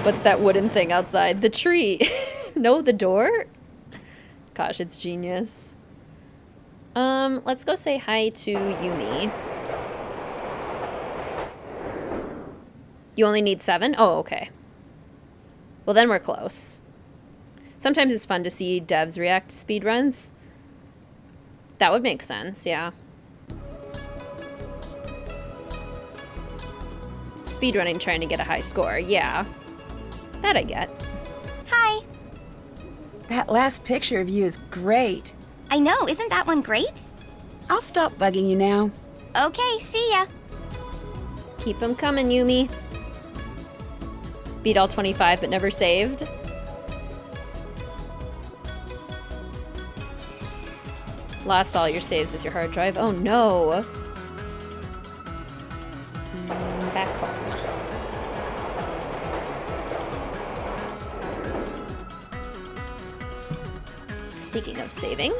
What's that wooden thing outside? The tree. No, the door? Gosh, it's genius. Let's go say hi to Yumi. You only need 7? Oh, okay. Well, then we're close. Sometimes it's fun to see devs react to speedruns. That would make sense, yeah. Speedrunning trying to get a high score, yeah. That I get. Hi. That last picture of you is great. I know, isn't that one great? I'll stop bugging you now. Okay, see ya. Keep them coming, Yumi. Beat all 25 but never saved. Lost all your saves with your hard drive. Oh no. Back home. Speaking of saving.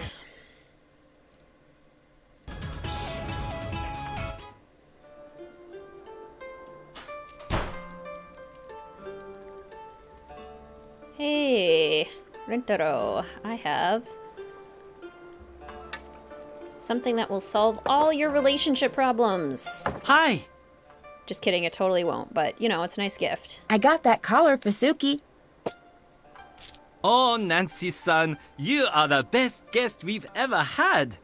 Hey, Rentaro, I have something that will solve all your relationship problems. Hi! Just kidding, it totally won't, but, you know, it's a nice gift. I got that collar for Suki. Oh, Nancy-san, you are the best guest we've ever had.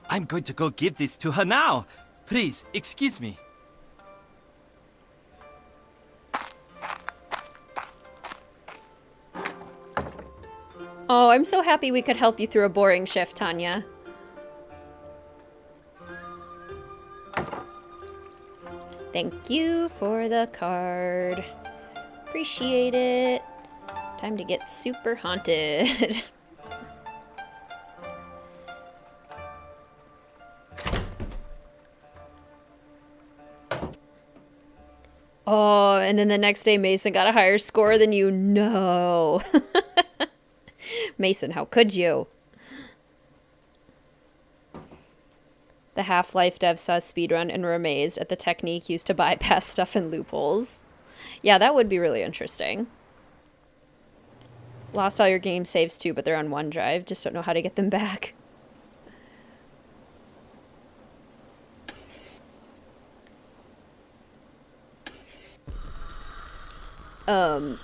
I'm going to go give this to her now. Please, excuse me. Oh, I'm so happy we could help you through a boring shift, Tanya. Thank you for the card. Appreciate it. Time to get super haunted. Oh, and then the next day Mason got a higher score than you. No. Mason, how could you? The Half-Life devs saw speedrun and were amazed at the technique used to bypass stuff and loopholes. Yeah, that would be really interesting. Lost all your game saves too, but they're on OneDrive. Just don't know how to get them back. Hello?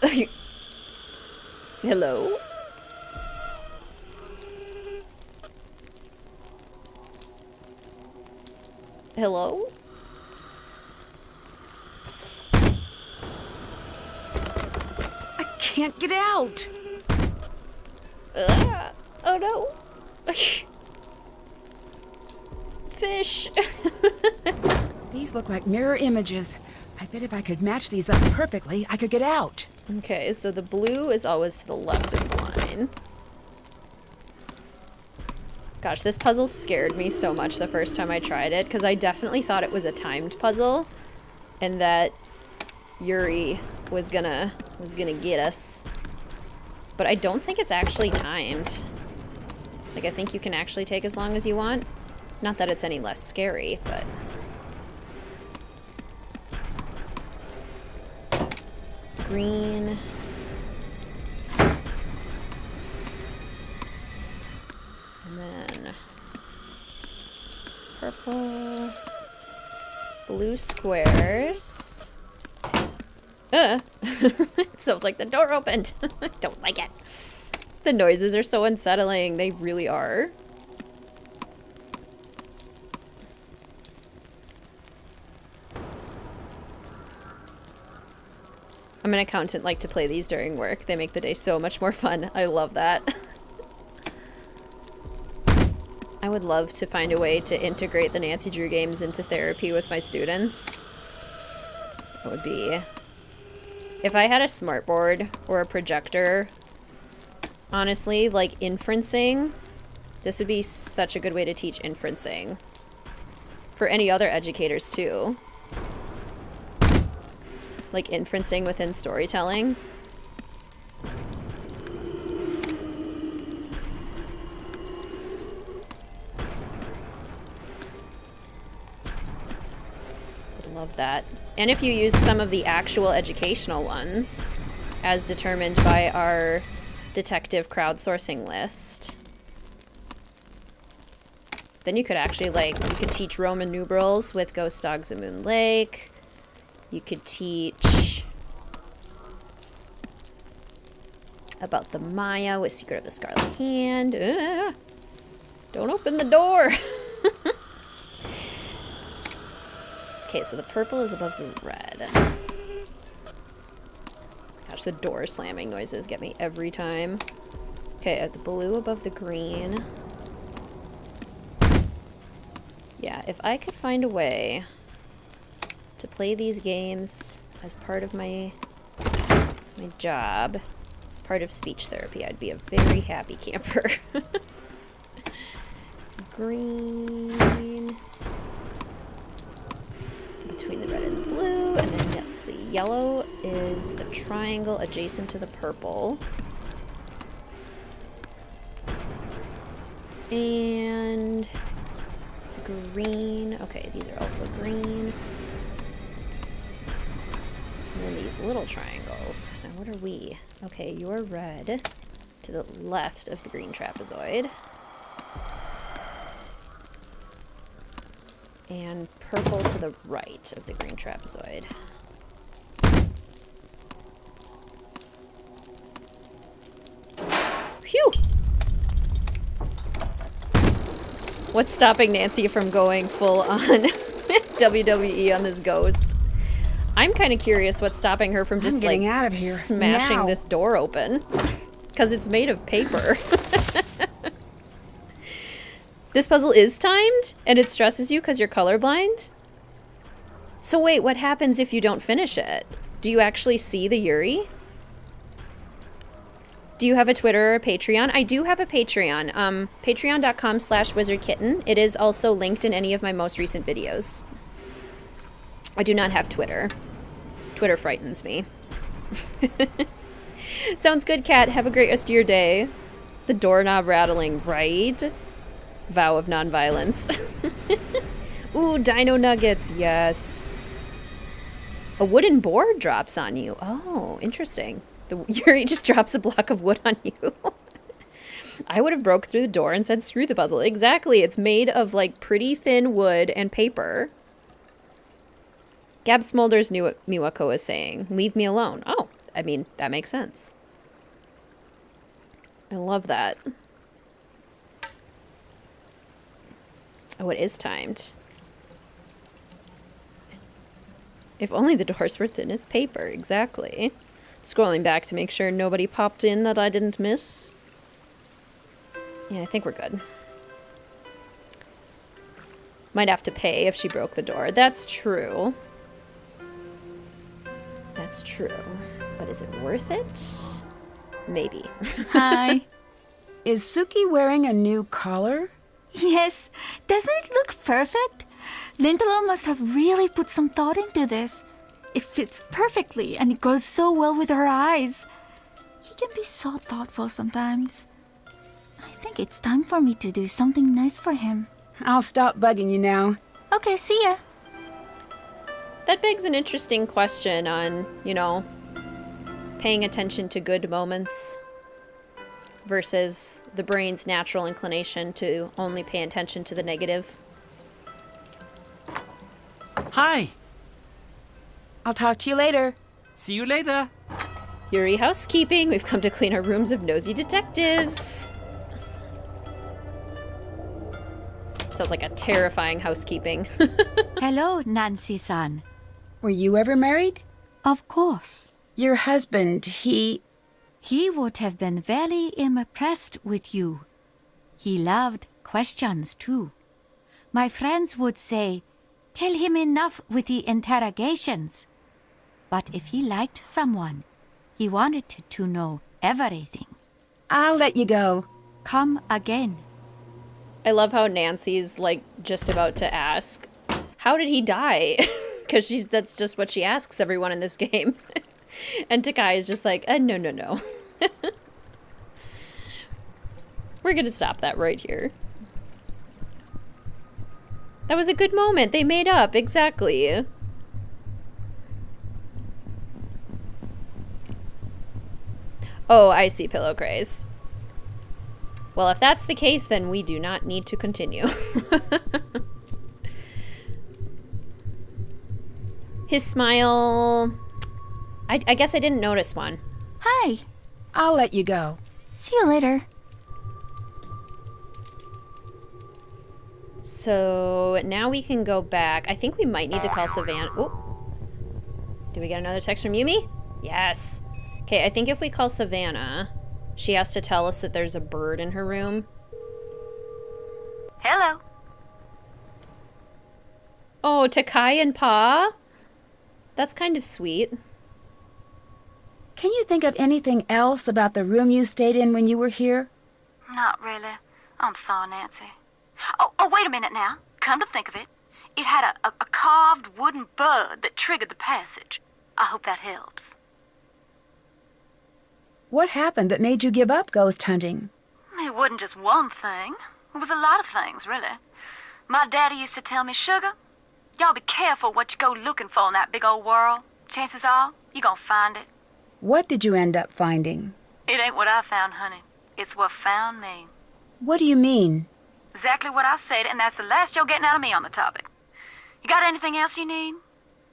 Hello? I can't get out. Oh no. Fish. These look like mirror images. I bet if I could match these up perfectly, I could get out. Okay, so the blue is always to the left of the line. Gosh, this puzzle scared me so much the first time I tried it, because I definitely thought it was a timed puzzle, and that Yuri was gonna get us. But I don't think it's actually timed. Like, I think you can actually take as long as you want. Not that it's any less scary, but... Green... And then purple, blue squares, It sounds like the door opened. Don't like it. The noises are so unsettling. They really are. I'm an accountant, like to play these during work. They make the day so much more fun. I love that. I would love to find a way to integrate the Nancy Drew games into therapy with my students. That would be... If I had a smartboard or a projector, honestly, like inferencing, this would be such a good way to teach inferencing. For any other educators too. Like inferencing within storytelling. I love that. And if you use some of the actual educational ones, as determined by our detective crowdsourcing list, then you could actually, like, you could teach Roman numerals with Ghost Dogs of Moon Lake. You could teach about the Maya with Secret of the Scarlet Hand. Don't open the door. Okay, so the purple is above the red. Gosh, the door slamming noises get me every time. Okay, the blue above the green. Yeah, if I could find a way to play these games as part of my job, as part of speech therapy, I'd be a very happy camper. Green between the red and the blue, and then let's see, yellow is the triangle adjacent to the purple, and green. Okay, these are also green. And then these little triangles. Now what are we? Okay, you're red to the left of the green trapezoid. And purple to the right of the green trapezoid. Phew! What's stopping Nancy from going full on WWE on this ghost? I'm kind of curious what's stopping her from just like out of here smashing now. this door open. Because it's made of paper. This puzzle is timed and it stresses you because you're colorblind? So wait, what happens if you don't finish it? Do you actually see the Yuri? Do you have a Twitter or a Patreon? I do have a Patreon. Patreon.com/WizardKitten. It is also linked in any of my most recent videos. I do not have Twitter. Twitter frightens me. Sounds good, Kat. Have a great rest of your day. The doorknob rattling, right? Vow of nonviolence. Ooh, dino nuggets. Yes. A wooden board drops on you. Oh, interesting. The Yuri just drops a block of wood on you. I would have broke through the door and said, screw the puzzle. Exactly. It's made of like pretty thin wood and paper. Gab Smolders knew what Miwako was saying. Leave me alone. Oh, I mean, that makes sense. I love that. Oh, it is timed. If only the doors were thin as paper. Exactly. Scrolling back to make sure nobody popped in that I didn't miss. Yeah, I think we're good. Might have to pay if she broke the door. That's true. That's true. But is it worth it? Maybe. Hi. Is Suki wearing a new collar? Yes. Doesn't it look perfect? Lintalo must have really put some thought into this. It fits perfectly and it goes so well with her eyes. He can be so thoughtful sometimes. I think it's time for me to do something nice for him. I'll stop bugging you now. Okay, see ya. That begs an interesting question on, you know, paying attention to good moments versus the brain's natural inclination to only pay attention to the negative. Hi! I'll talk to you later. See you later. Yuri housekeeping. We've come to clean our rooms of nosy detectives. Sounds like a terrifying housekeeping. Hello, Nancy-san. Were you ever married? Of course. Your husband, he would have been very impressed with you. He loved questions, too. My friends would say, tell him enough with the interrogations. But if he liked someone, he wanted to know everything. I'll let you go. Come again. I love how Nancy's, like, just about to ask, how did he die? Because that's just what she asks everyone in this game. And Takai is just like, no. We're gonna stop that right here. That was a good moment. They made up, exactly. Oh, I see, Pillow Craze. Well, if that's the case, then we do not need to continue. His smile... I guess I didn't notice one. Hi. I'll let you go. See you later. So now we can go back. I think we might need to call Savannah. Oh, did we get another text from Yumi? Yes. Okay, I think if we call Savannah, she has to tell us that there's a bird in her room. Hello. Oh, Takai and Pa? That's kind of sweet. Can you think of anything else about the room you stayed in when you were here? Not really. I'm sorry, Nancy. Oh, wait a minute now. Come to think of it, it had a carved wooden bird that triggered the passage. I hope that helps. What happened that made you give up ghost hunting? It wasn't just one thing. It was a lot of things, really. My daddy used to tell me, Sugar, y'all be careful what you go looking for in that big old world. Chances are, you gonna find it. What did you end up finding? It ain't what I found, honey. It's what found me. What do you mean? Exactly what I said, and that's the last you're getting out of me on the topic. You got anything else you need?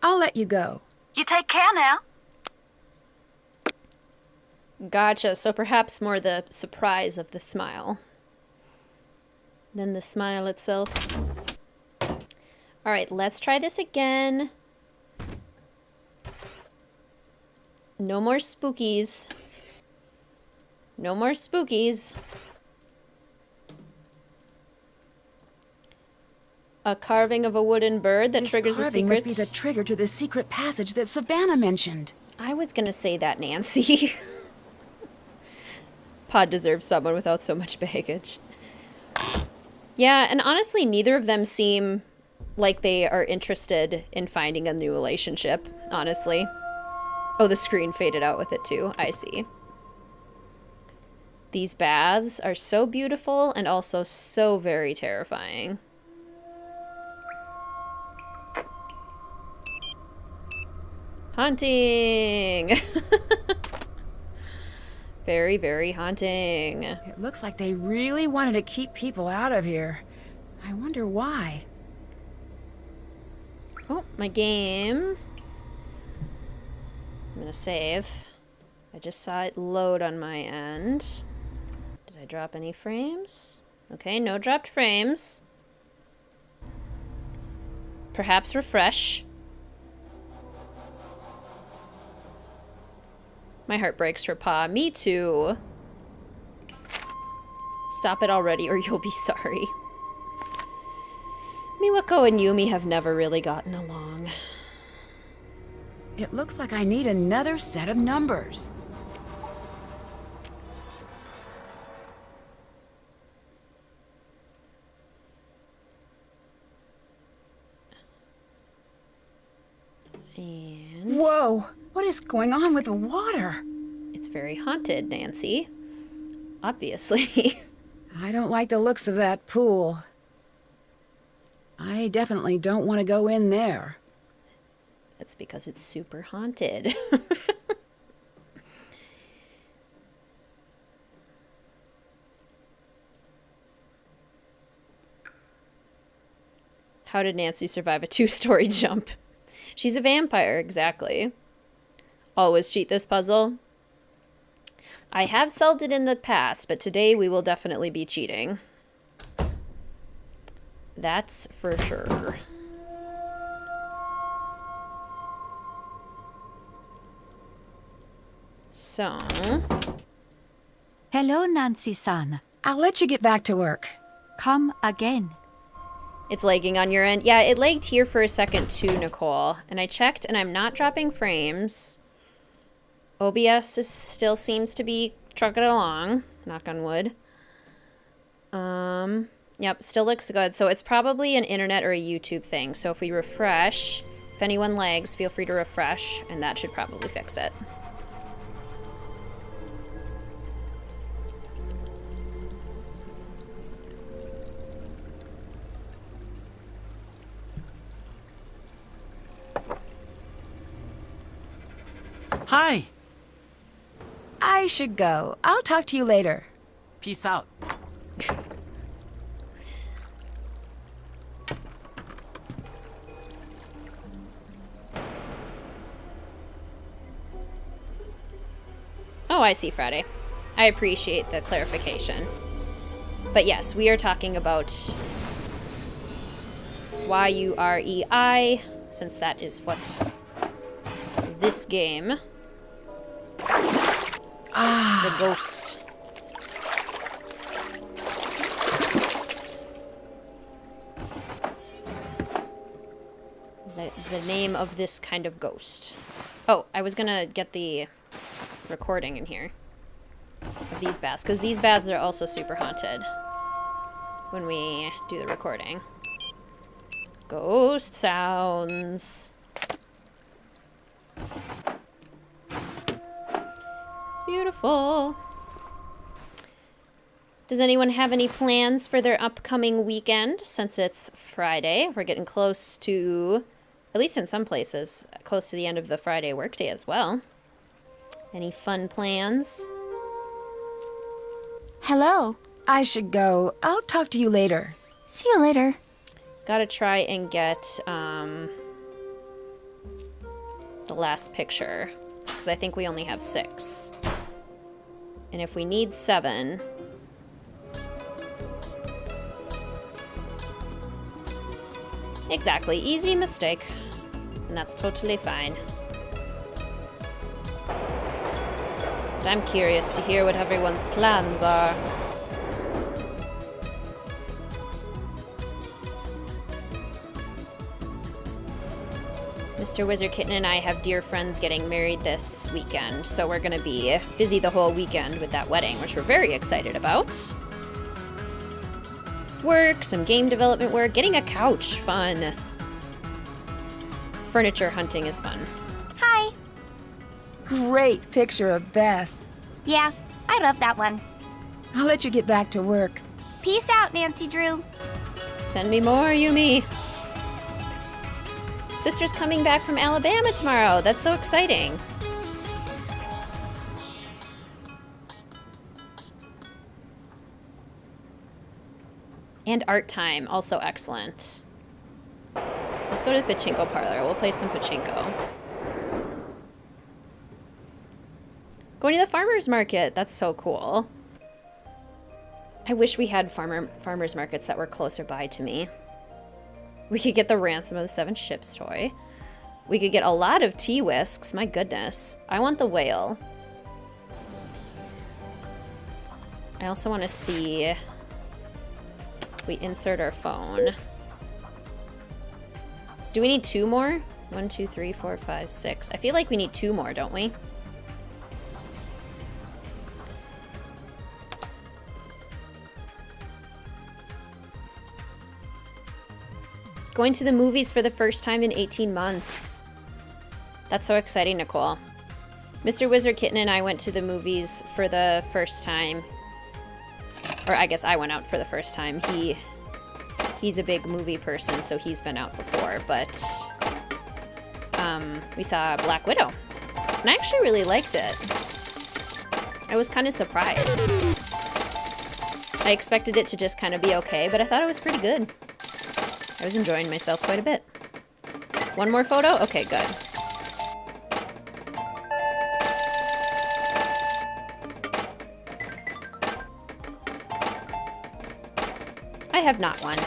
I'll let you go. You take care now. Gotcha. So perhaps more the surprise of the smile than the smile itself. All right, let's try this again. No more spookies. No more spookies. A carving of a wooden bird that triggers a secret. This carving must be the trigger to the secret passage that Savannah mentioned. I was gonna say that, Nancy. Pod deserves someone without so much baggage. Yeah, and honestly, neither of them seem like they are interested in finding a new relationship, honestly. Oh, the screen faded out with it too. I see. These baths are so beautiful and also so very terrifying. Haunting! Very, very haunting. It looks like they really wanted to keep people out of here. I wonder why. Oh, my game. I'm gonna save. I just saw it load on my end. Did I drop any frames? Okay, no dropped frames. Perhaps refresh. My heart breaks for Pa. Me too. Stop it already or you'll be sorry. Miwako and Yumi have never really gotten along. It looks like I need another set of numbers. And... Whoa! What is going on with the water? It's very haunted, Nancy. Obviously. I don't like the looks of that pool. I definitely don't want to go in there. That's because it's super haunted. How did Nancy survive a 2-story jump? She's a vampire, exactly. always cheat this puzzle. I have solved it in the past, but today we will definitely be cheating. That's for sure. So... Hello, Nancy-san. I'll let you get back to work. Come again. It's lagging on your end. Yeah, it lagged here for a second too, Nicole. And I checked and I'm not dropping frames. OBS still seems to be trucking along. Knock on wood. Yep, still looks good. So it's probably an internet or a YouTube thing. So if we refresh, if anyone lags, feel free to refresh and that should probably fix it. Hi! I should go. I'll talk to you later. Peace out. Oh, I see, Friday. I appreciate the clarification. But yes, we are talking about YUREI, since that is what this game... The ghost. The name of this kind of ghost. Oh, I was gonna get the recording in here of these baths, because these baths are also super haunted when we do the recording. Ghost sounds. Beautiful. Does anyone have any plans for their upcoming weekend since it's Friday? We're getting close to, at least in some places, close to the end of the Friday workday as well. Any fun plans? Hello. I should go. I'll talk to you later. See you later. Gotta try and get the last picture, because I think we only have 6. And if we need 7... Exactly, easy mistake. And that's totally fine. But I'm curious to hear what everyone's plans are. Mr. WizardKitten and I have dear friends getting married this weekend, so we're gonna be busy the whole weekend with that wedding, which we're very excited about. Work, some game development work, getting a couch, fun. Furniture hunting is fun. Hi. Great picture of Bess. Yeah, I love that one. I'll let you get back to work. Peace out, Nancy Drew. Send me more, Yumi. Sister's coming back from Alabama tomorrow. That's so exciting. And art time, also excellent. Let's go to the Pachinko parlor. We'll play some Pachinko. Going to the farmer's market. That's so cool. I wish we had farmer's markets that were closer by to me. We could get the Ransom of the Seven Ships toy. We could get a lot of tea whisks. My goodness. I want the whale. I also want to see if we insert our phone. Do we need 2 more? 1, 2, 3, 4, 5, 6. I feel like we need 2 more, don't we? Going to the movies for the first time in 18 months. That's so exciting, Nicole. Mr. WizardKitten and I went to the movies for the first time. Or I guess I went out for the first time. He's a big movie person, so he's been out before. But we saw Black Widow. And I actually really liked it. I was kind of surprised. I expected it to just kind of be okay, but I thought it was pretty good. I was enjoying myself quite a bit. One more photo? Okay, good. have not won.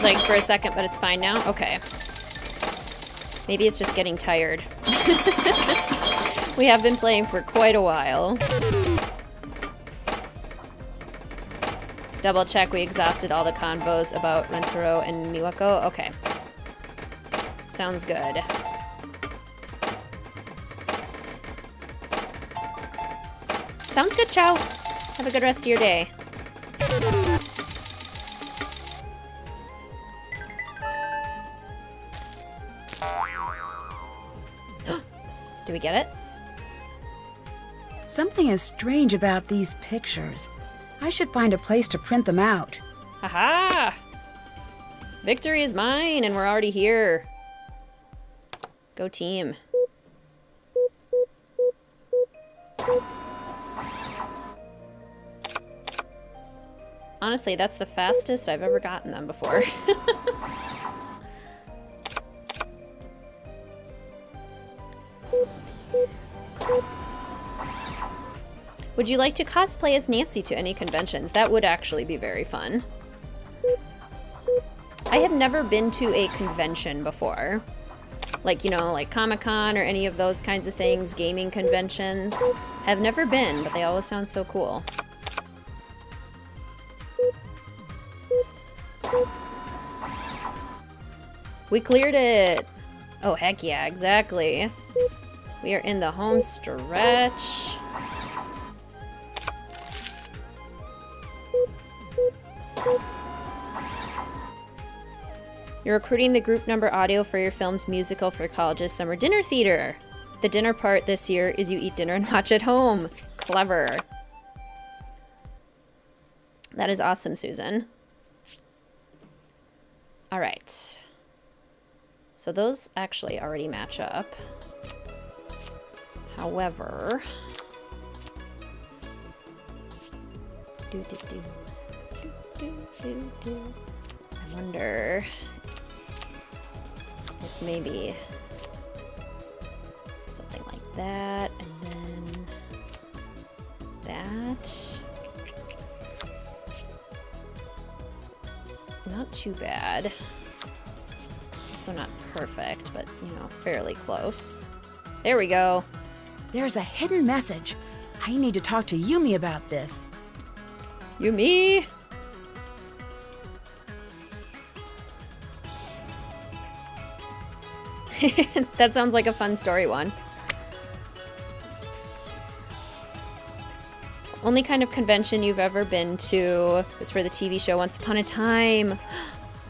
Like, for a second, but it's fine now? Okay. Maybe it's just getting tired. We have been playing for quite a while. Double check we exhausted all the convos about Rentaro and Miwako. Okay. Sounds good. Sounds good, Chow. Have a good rest of your day. Do we get it? Something is strange about these pictures. I should find a place to print them out. Haha! Victory is mine, and we're already here. Go team. Honestly, that's the fastest I've ever gotten them before. Would you like to cosplay as Nancy to any conventions? That would actually be very fun. I have never been to a convention before. Like, you know, like Comic-Con or any of those kinds of things, gaming conventions. I've never been, but they always sound so cool. We cleared it! Oh, heck yeah, exactly. We are in the home stretch. You're recruiting the group number audio for your filmed musical for college's summer dinner theater. The dinner part this year is you eat dinner and watch at home. Clever. That is awesome, Susan. All right. So those actually already match up. However... I wonder if maybe something like that, and then that. Not too bad. Also not perfect, but, you know, fairly close. There we go. There's a hidden message. I need to talk to Yumi about this. Yumi! That sounds like a fun story one. Only kind of convention you've ever been to was for the TV show Once Upon a Time.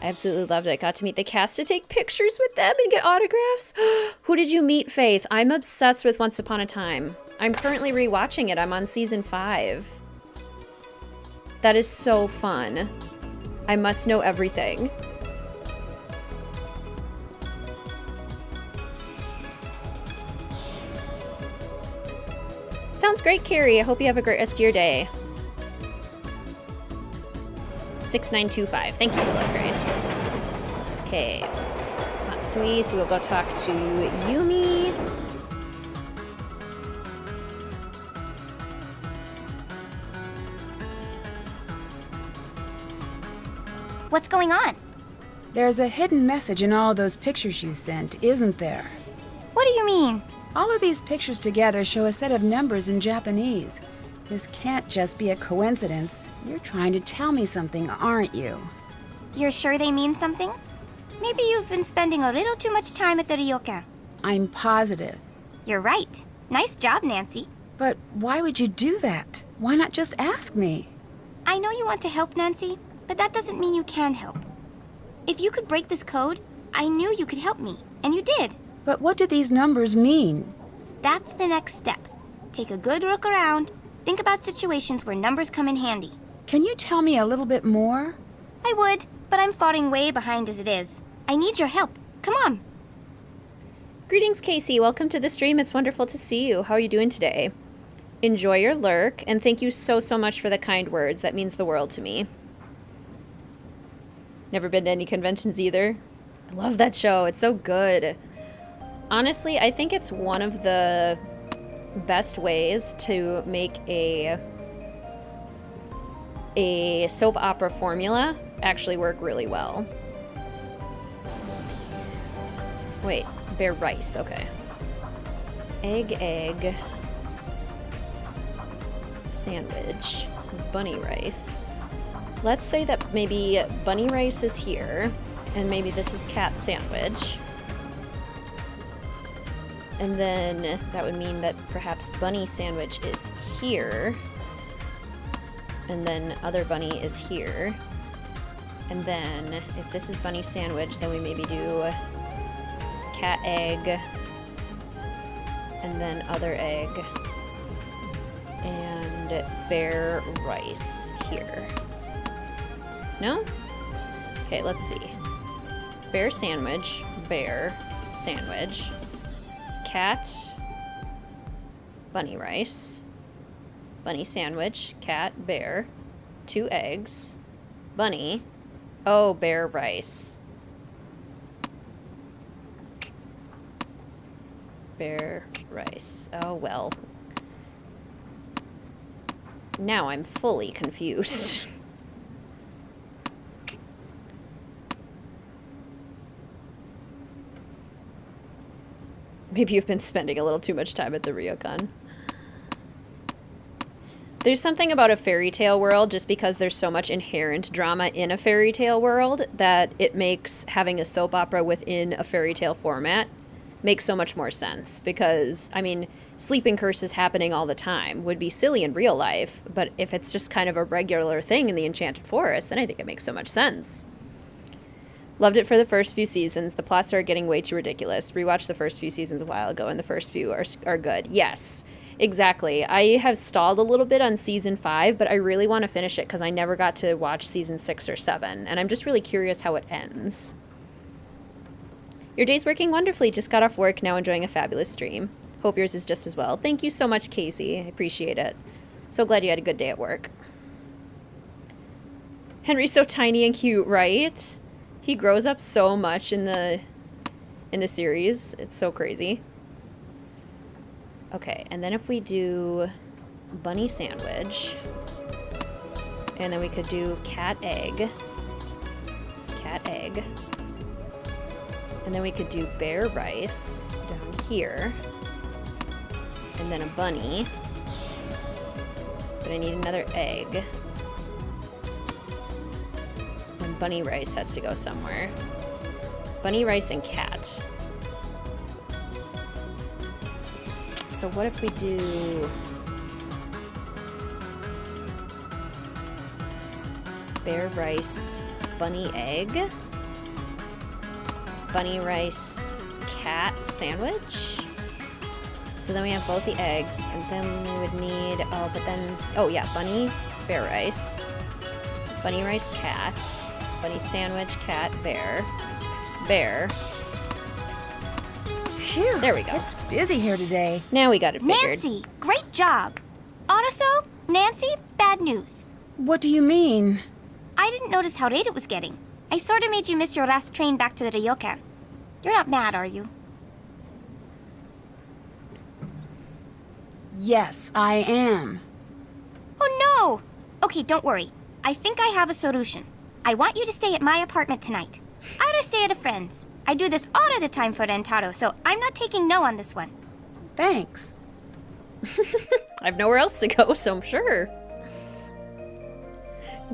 I absolutely loved it. Got to meet the cast to take pictures with them and get autographs. Who did you meet, Faith? I'm obsessed with Once Upon a Time. I'm currently rewatching it. I'm on season 5. That is so fun. I must know everything. Sounds great, Carrie. I hope you have a great rest of your day. 6925. Thank you, Hello Grace. Okay. Matsui, so we'll go talk to Yumi. What's going on? There's a hidden message in all those pictures you sent, isn't there? What do you mean? All of these pictures together show a set of numbers in Japanese. This can't just be a coincidence. You're trying to tell me something, aren't you? You're sure they mean something? Maybe you've been spending a little too much time at the ryokan. I'm positive. You're right. Nice job, Nancy. But why would you do that? Why not just ask me? I know you want to help, Nancy, but that doesn't mean you can help. If you could break this code, I knew you could help me, and you did. But what do these numbers mean? That's the next step. Take a good look around. Think about situations where numbers come in handy. Can you tell me a little bit more? I would, but I'm falling way behind as it is. I need your help. Come on. Greetings, Casey. Welcome to the stream. It's wonderful to see you. How are you doing today? Enjoy your lurk, and thank you so much for the kind words. That means the world to me. Never been to any conventions either. I love that show. It's so good. Honestly, I think it's one of the best ways to make a a soap opera formula actually work really well. Wait, bear rice, okay. Egg, sandwich, bunny rice. Let's say that maybe bunny rice is here, and maybe this is cat sandwich. And then that would mean that perhaps bunny sandwich is here. And then other bunny is here. And then if this is bunny sandwich, then we maybe do cat egg. And then other egg. And bear rice here. No? Okay, let's see. Bear sandwich, bear sandwich. Cat, bunny rice, bunny sandwich, cat, bear, 2 eggs, bunny, oh, bear rice. Bear rice, oh well. Now I'm fully confused. Maybe you've been spending a little too much time at the ryokan. There's something about a fairy tale world, just because there's so much inherent drama in a fairy tale world, that it makes having a soap opera within a fairy tale format makes so much more sense. Because, I mean, sleeping curses happening all the time would be silly in real life, but if it's just kind of a regular thing in the Enchanted Forest, then I think it makes so much sense. Loved it for the first few seasons. The plots are getting way too ridiculous. Rewatched the first few seasons a while ago, and the first few are good. Yes, exactly. I have stalled a little bit on season 5, but I really want to finish it because I never got to watch season 6 or 7, and I'm just really curious how it ends. Your day's working wonderfully. Just got off work, now enjoying a fabulous stream. Hope yours is just as well. Thank you so much, Casey. I appreciate it. So glad you had a good day at work. Henry's so tiny and cute, right? He grows up so much in the series. It's so crazy. Okay, and then if we do bunny sandwich, and then we could do cat egg, and then we could do bear rice down here, and then a bunny, but I need another egg. And bunny rice has to go somewhere. Bunny rice and cat. So what if we do bear rice, bunny egg, bunny rice, cat sandwich? So then we have both the eggs, and then we would need, bunny, bear rice, bunny rice, cat, bunny sandwich, cat, bear. Phew, there we go. It's busy here today. Now we got it figured. Nancy, great job. Also, Nancy, bad news. What do you mean? I didn't notice how late it was getting. I sort of made you miss your last train back to the ryokan. You're not mad, are you? Yes, I am. Oh no! Okay, don't worry. I think I have a solution. I want you to stay at my apartment tonight. I'll stay at a friend's. I do this all of the time for Rentaro, so I'm not taking no on this one. Thanks. I have nowhere else to go, so I'm sure.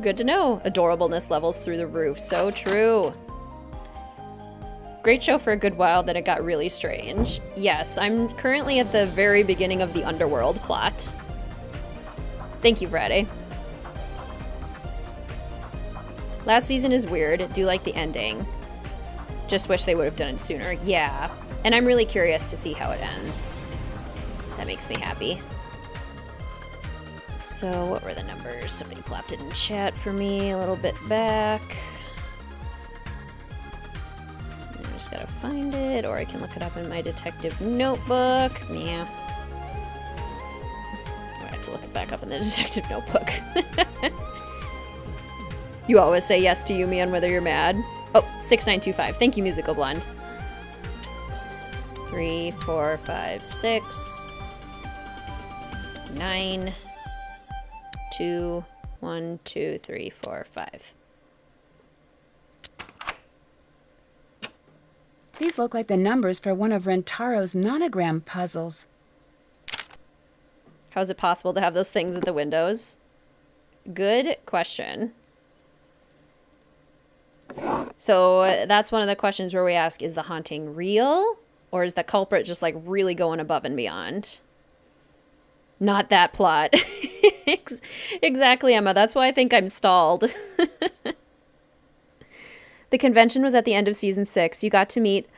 Good to know. Adorableness levels through the roof. So true. Great show for a good while, then it got really strange. Yes, I'm currently at the very beginning of the Underworld plot. Thank you, Friday. Last season is weird. Do like the ending. Just wish they would have done it sooner. Yeah. And I'm really curious to see how it ends. That makes me happy. So what were the numbers? Somebody plopped it in chat for me a little bit back. I just gotta find it, or I can look it up in my detective notebook. Yeah. I have to look it back up in the detective notebook. You always say yes to Yumi on whether you're mad. Oh, 6925. Thank you, Musical Blonde. 3, 4, 5, 6, 9, 2, 1, 2, 3, 4, 5. These look like the numbers for one of Rentaro's nonogram puzzles. How is it possible to have those things at the windows? Good question. So that's one of the questions where we ask, is the haunting real? Or is the culprit just like really going above and beyond? Not that plot. Exactly, Emma. That's why I think I'm stalled. The convention was at the end of season 6. You got to meet,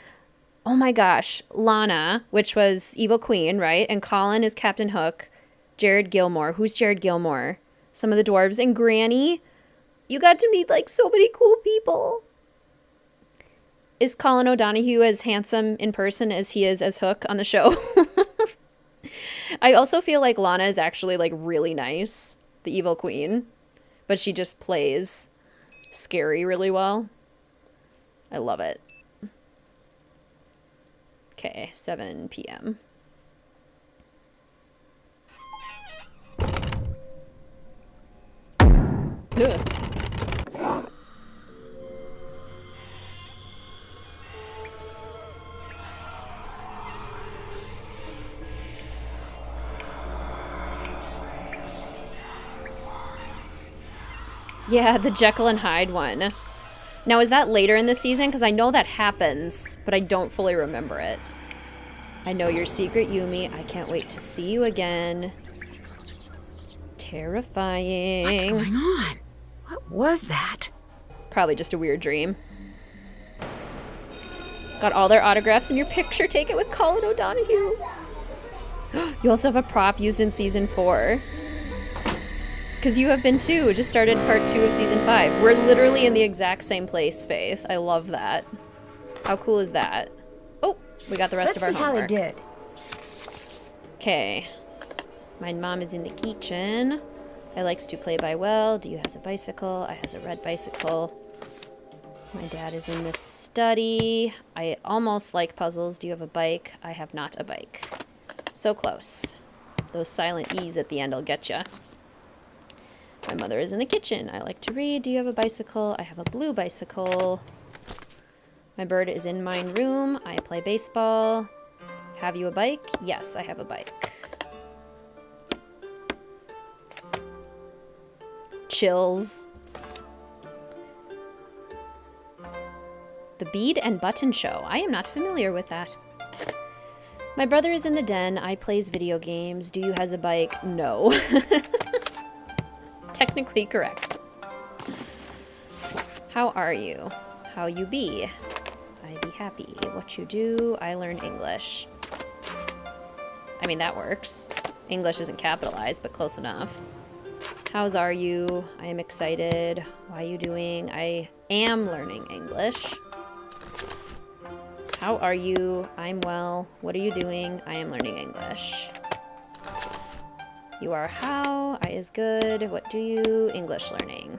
oh my gosh, Lana, which was Evil Queen, right? And Colin is Captain Hook. Jared Gilmore. Who's Jared Gilmore? Some of the dwarves. And Granny. You got to meet like so many cool people. Is Colin O'Donoghue as handsome in person as he is as Hook on the show? I also feel like Lana is actually like really nice. The Evil Queen. But she just plays scary really well. I love it. Okay, 7 p.m. Ugh. Yeah, the Jekyll and Hyde one. Now, is that later in the season? Because I know that happens, but I don't fully remember it. I know your secret, Yumi. I can't wait to see you again. Terrifying. What's going on? What was that? Probably just a weird dream. Got all their autographs in your picture. Take it with Colin O'Donoghue. You also have a prop used in season 4. Because you have been too. Just started part 2 of season 5. We're literally in the exact same place, Faith. I love that. How cool is that? Oh, we got the rest of our homework. Let's see how they did. Okay. My mom is in the kitchen. I likes to play by well. Do you has a bicycle? I has a red bicycle. My dad is in the study. I almost like puzzles. Do you have a bike? I have not a bike. So close. Those silent E's at the end will get ya. My mother is in the kitchen. I like to read. Do you have a bicycle? I have a blue bicycle. My bird is in mine room. I play baseball. Have you a bike? Yes, I have a bike. Chills. The Bead and Button Show. I am not familiar with that. My brother is in the den. I plays video games. Do you has a bike? No. Technically correct. How are you? How you be? I be happy. What you do? I learn English. I mean, that works. English isn't capitalized, but close enough. How's are you? I am excited. Why you doing? I am learning English. How are you? I'm well. What are you doing? I am learning English. You are how? I is good. What do you? English learning.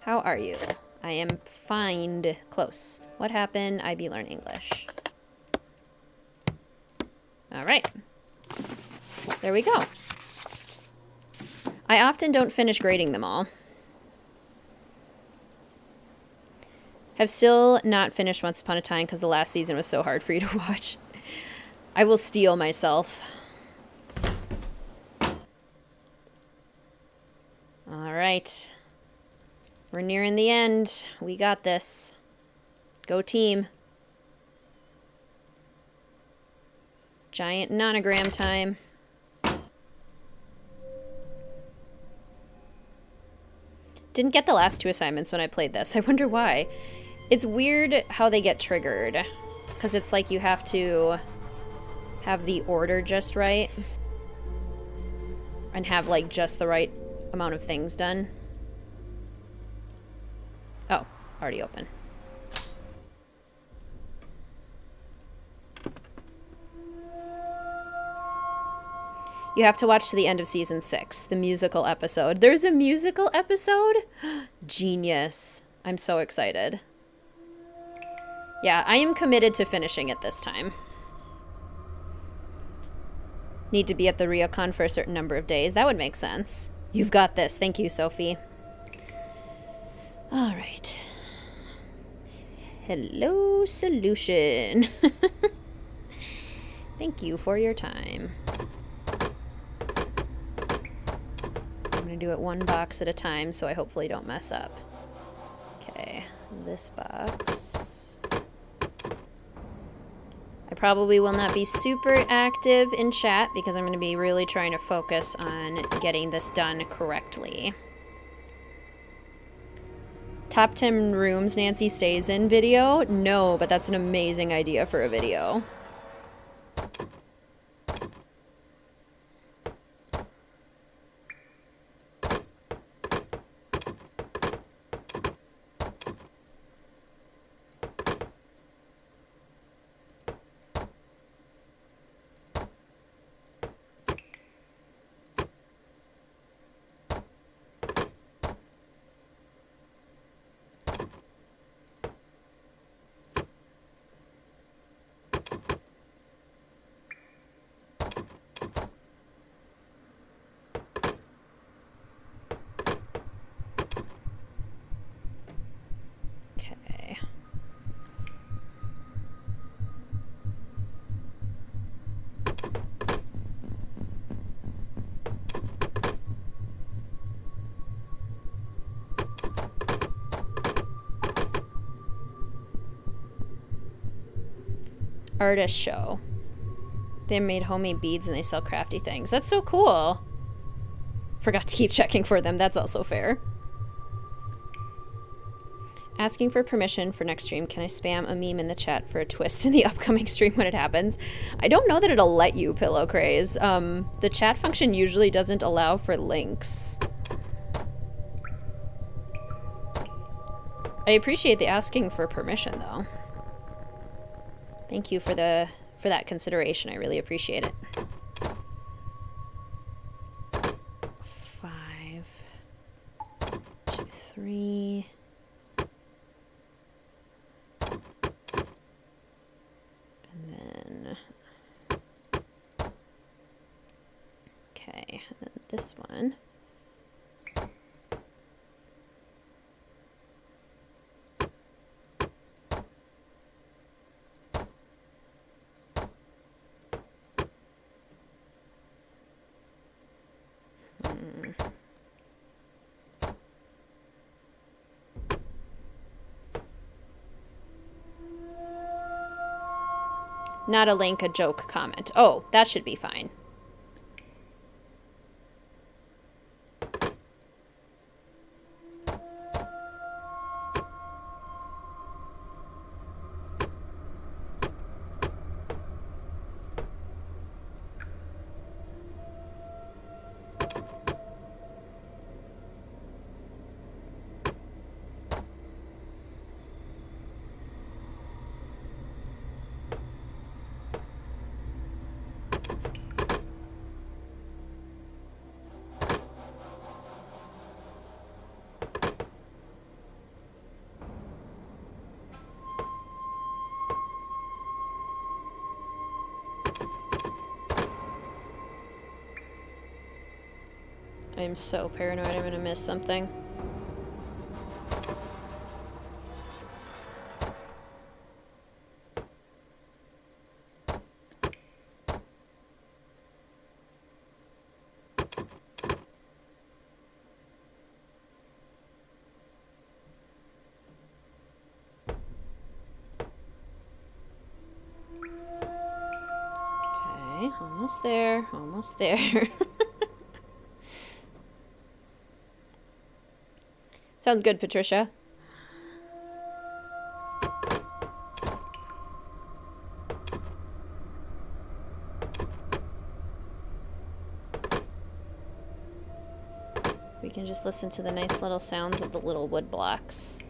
How are you? I am fine. Close. What happened? I be learn English. All right. There we go. I often don't finish grading them all. Have still not finished Once Upon a Time because the last season was so hard for you to watch. I will steel myself. All right. We're nearing the end. We got this. Go team. Giant nonogram time. Didn't get the last 2 assignments when I played this. I wonder why. It's weird how they get triggered. Because it's like you have to have the order just right. And have like just the right amount of things done. Oh, already open. You have to watch to the end of season 6, the musical episode. There's a musical episode? Genius. I'm so excited. Yeah, I am committed to finishing it this time. Need to be at the Ryokon for a certain number of days. That would make sense. You've got this. Thank you, Sophie. All right. Hello, solution. Thank you for your time. I'm going to do it one box at a time, so I hopefully don't mess up. Okay, this box. I probably will not be super active in chat because I'm going to be really trying to focus on getting this done correctly. Top 10 rooms Nancy stays in video? No, but that's an amazing idea for a video. Artist show. They made homemade beads and they sell crafty things. That's so cool. Forgot to keep checking for them. That's also fair. Asking for permission for next stream. Can I spam a meme in the chat for a twist in the upcoming stream when it happens? I don't know that it'll let you, Pillow Craze. The chat function usually doesn't allow for links. I appreciate the asking for permission though. Thank you for that consideration. I really appreciate it. 5, 2, 3. And then okay, and then this one. Not a link, a joke comment. Oh, that should be fine. I'm so paranoid I'm gonna miss something. Okay, almost there, almost there. Sounds good, Patricia. We can just listen to the nice little sounds of the little wood blocks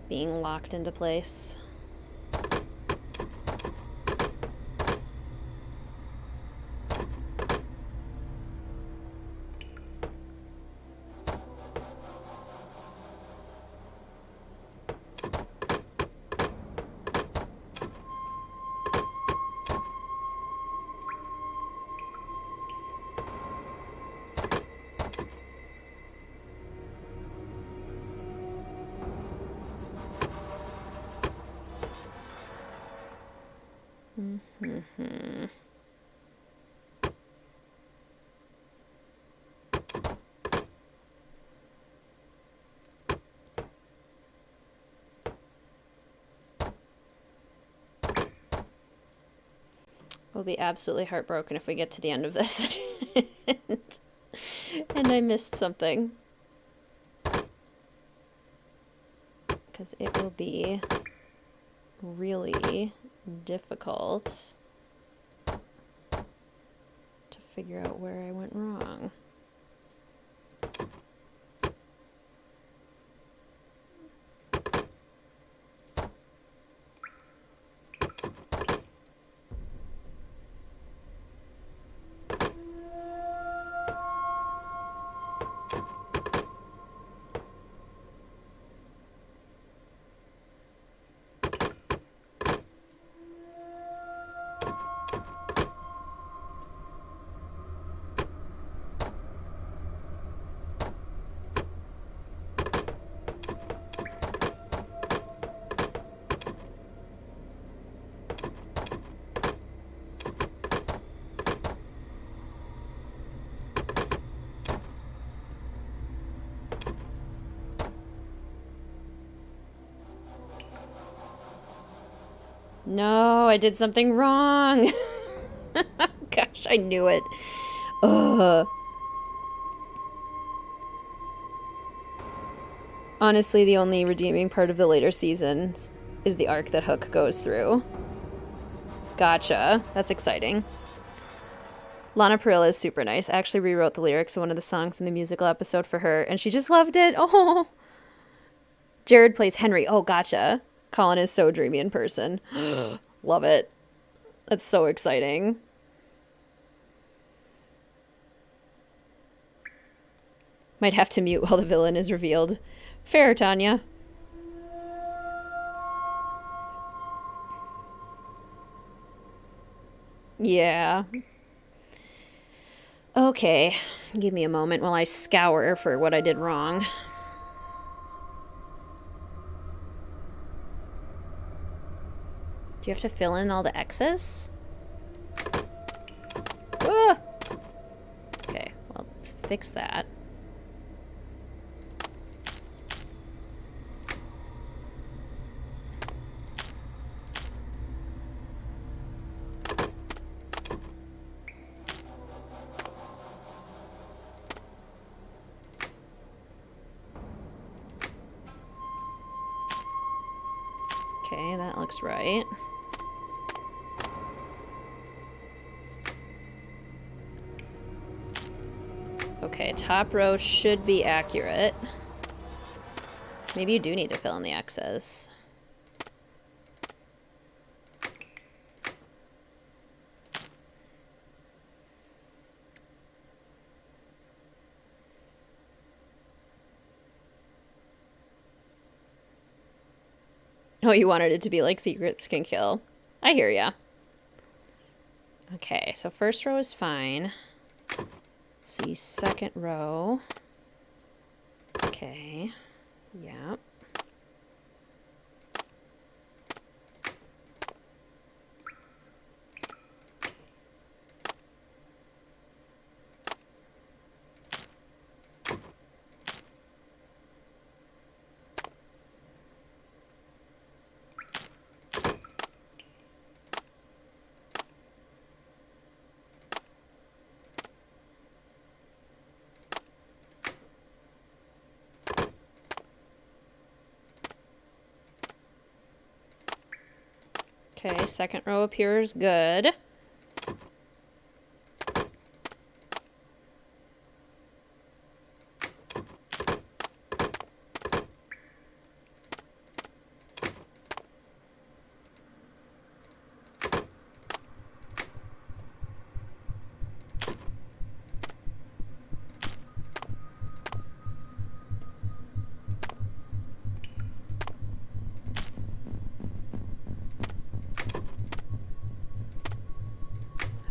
being locked into place. Mm-hmm. We'll be absolutely heartbroken if we get to the end of this and I missed something. Because it will be really difficult to figure out where I went wrong. No, I did something wrong. Gosh, I knew it. Ugh. Honestly, the only redeeming part of the later seasons is the arc that Hook goes through. Gotcha. That's exciting. Lana Parrilla is super nice. I actually rewrote the lyrics of one of the songs in the musical episode for her, and she just loved it. Oh. Jared plays Henry. Oh, gotcha. Colin is so dreamy in person. Love it. That's so exciting. Might have to mute while the villain is revealed. Fair, Tanya. Yeah. Okay. Give me a moment while I scour for what I did wrong. Do you have to fill in all the X's? Ah! Okay, well, fix that. Okay, that looks right. Okay, top row should be accurate. Maybe you do need to fill in the X's. Oh, you wanted it to be like Secrets Can Kill. I hear ya. Okay, so first row is fine. Let's see, second row. Okay. Yep. Okay, second row appears good.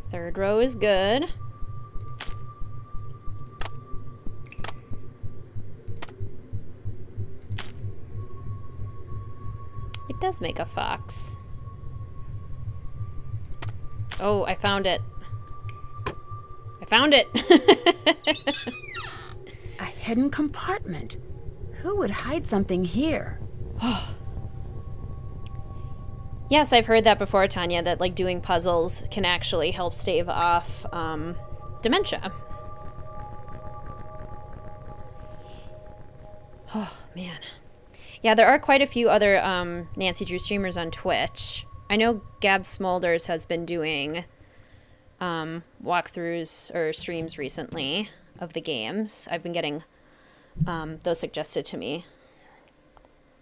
Third row is good. It does make a fox. Oh, I found it. I found it! A hidden compartment. Who would hide something here? Yes, I've heard that before, Tanya, that like doing puzzles can actually help stave off dementia. Oh, man. Yeah, there are quite a few other Nancy Drew streamers on Twitch. I know Gab Smolders has been doing walkthroughs or streams recently of the games. I've been getting those suggested to me.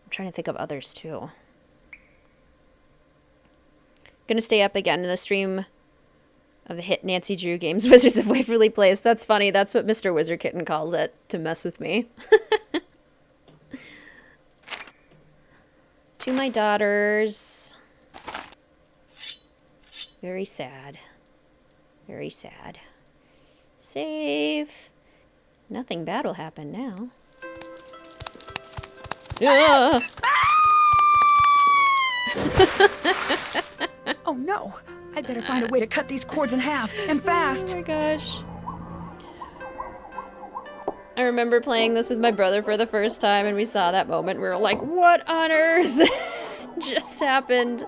I'm trying to think of others too. Gonna stay up again in the stream of the hit Nancy Drew games, Wizards of Waverly Place. That's funny. That's what Mr. WizardKitten calls it, to mess with me. To my daughters. Very sad. Very sad. Save. Nothing bad will happen now. Ah! Oh no! I better find a way to cut these cords in half, and fast! Oh my gosh. I remember playing this with my brother for the first time, and we saw that moment. We were like, what on earth just happened?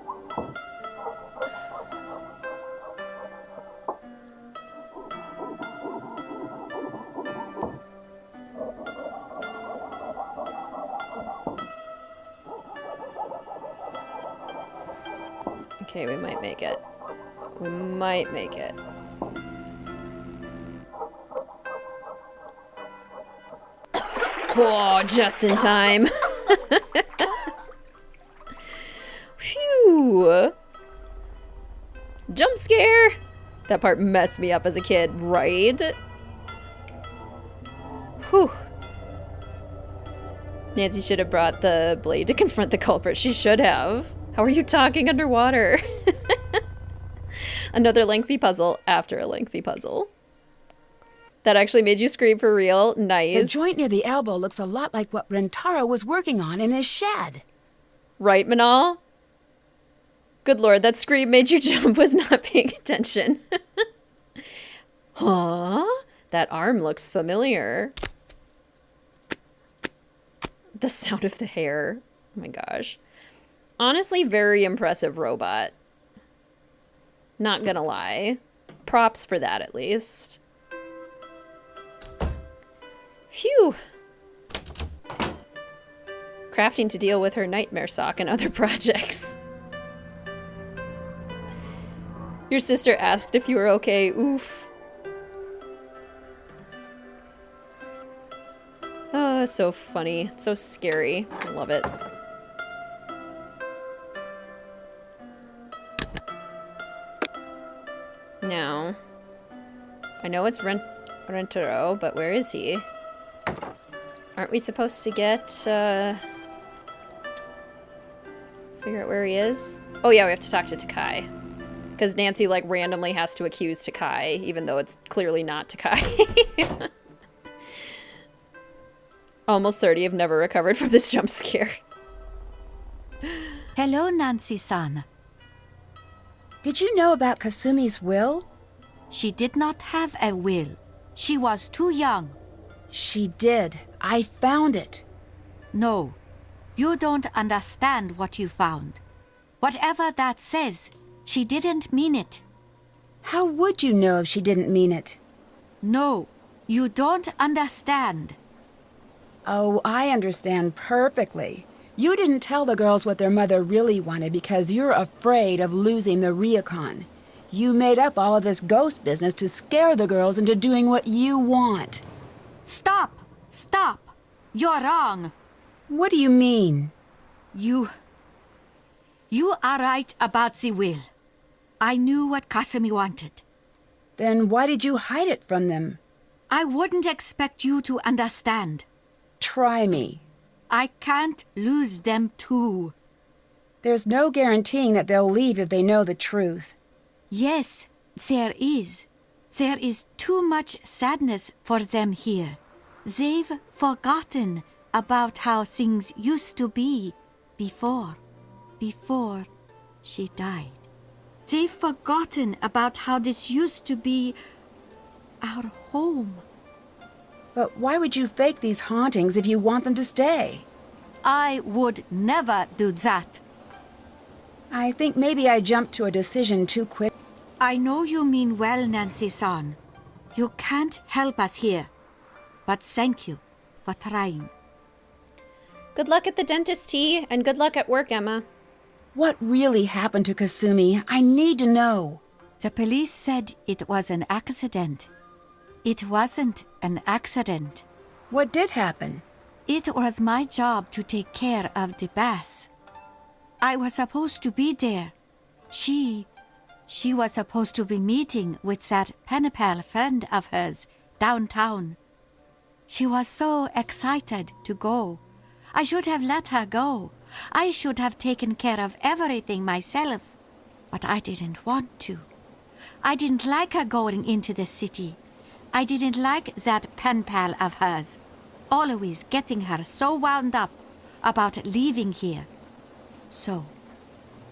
Okay, we might make it. We might make it. Oh, just in time. Phew. Jump scare. That part messed me up as a kid, right? Whew. Nancy should have brought the blade to confront the culprit. She should have. How are you talking underwater? Another lengthy puzzle after a lengthy puzzle. That actually made you scream for real. Nice. The joint near the elbow looks a lot like what Rentaro was working on in his shed. Right, Manal? Good lord, that scream made you jump. Was not paying attention. Huh? That arm looks familiar. The sound of the hair. Oh my gosh. Honestly, very impressive robot. Not gonna lie. Props for that, at least. Phew. Crafting to deal with her nightmare sock and other projects. Your sister asked if you were okay. Oof. Oh, that's so funny. It's so scary. I love it. No. I know it's Rentaro, but where is he? Aren't we supposed to get, figure out where he is? Oh yeah, we have to talk to Takai. Because Nancy, like, randomly has to accuse Takai, even though it's clearly not Takai. Almost 30, have never recovered from this jump scare. Hello, Nancy-san. Did you know about Kasumi's will? She did not have a will. She was too young. She did. I found it. No, you don't understand what you found. Whatever that says, she didn't mean it. How would you know if she didn't mean it? No, you don't understand. Oh, I understand perfectly. You didn't tell the girls what their mother really wanted because you're afraid of losing the Ryukon. You made up all of this ghost business to scare the girls into doing what you want. Stop! Stop! You're wrong. What do you mean? You are right about the will. I knew what Kasumi wanted. Then why did you hide it from them? I wouldn't expect you to understand. Try me. I can't lose them too. There's no guaranteeing that they'll leave if they know the truth. Yes, there is. There is too much sadness for them here. They've forgotten about how things used to be before she died. They've forgotten about how this used to be our home. But why would you fake these hauntings if you want them to stay? I would never do that. I think maybe I jumped to a decision too quick. I know you mean well, Nancy-san. You can't help us here. But thank you for trying. Good luck at the dentist, T, and good luck at work, Emma. What really happened to Kasumi? I need to know. The police said it was an accident. It wasn't an accident. What did happen? It was my job to take care of the Bess. I was supposed to be there. She was supposed to be meeting with that pen pal friend of hers downtown. She was so excited to go. I should have let her go. I should have taken care of everything myself. But I didn't want to. I didn't like her going into the city. I didn't like that pen pal of hers, always getting her so wound up about leaving here. So,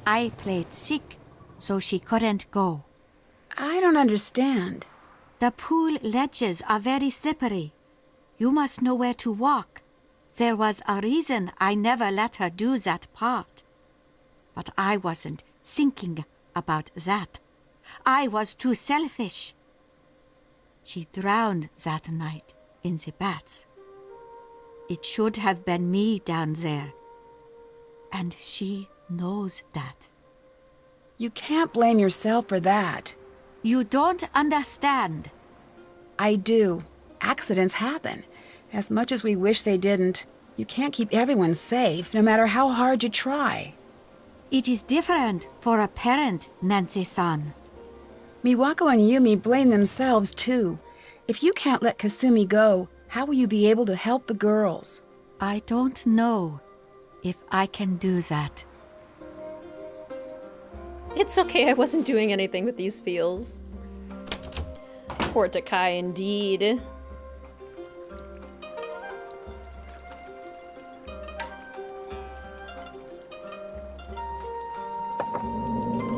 I played sick so she couldn't go. I don't understand. The pool ledges are very slippery. You must know where to walk. There was a reason I never let her do that part. But I wasn't thinking about that. I was too selfish. She drowned that night in the baths. It should have been me down there. And she knows that. You can't blame yourself for that. You don't understand. I do. Accidents happen. As much as we wish they didn't, you can't keep everyone safe, no matter how hard you try. It is different for a parent, Nancy-san. Miwako and Yumi blame themselves, too. If you can't let Kasumi go, how will you be able to help the girls? I don't know if I can do that. It's okay, I wasn't doing anything with these feels. Poor Takai, indeed.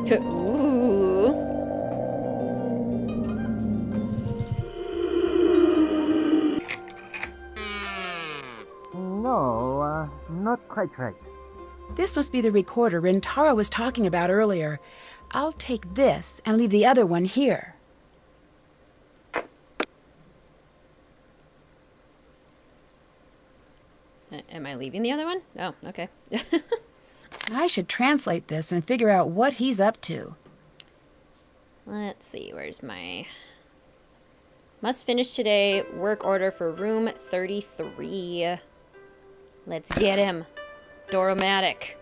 Ooh. No, not quite right. This must be the recorder Rintaro was talking about earlier. I'll take this and leave the other one here. Am I leaving the other one? Oh, okay. I should translate this and figure out what he's up to. Let's see, where's my... Must finish today. Work order for room 33. Let's get him. Doromatic.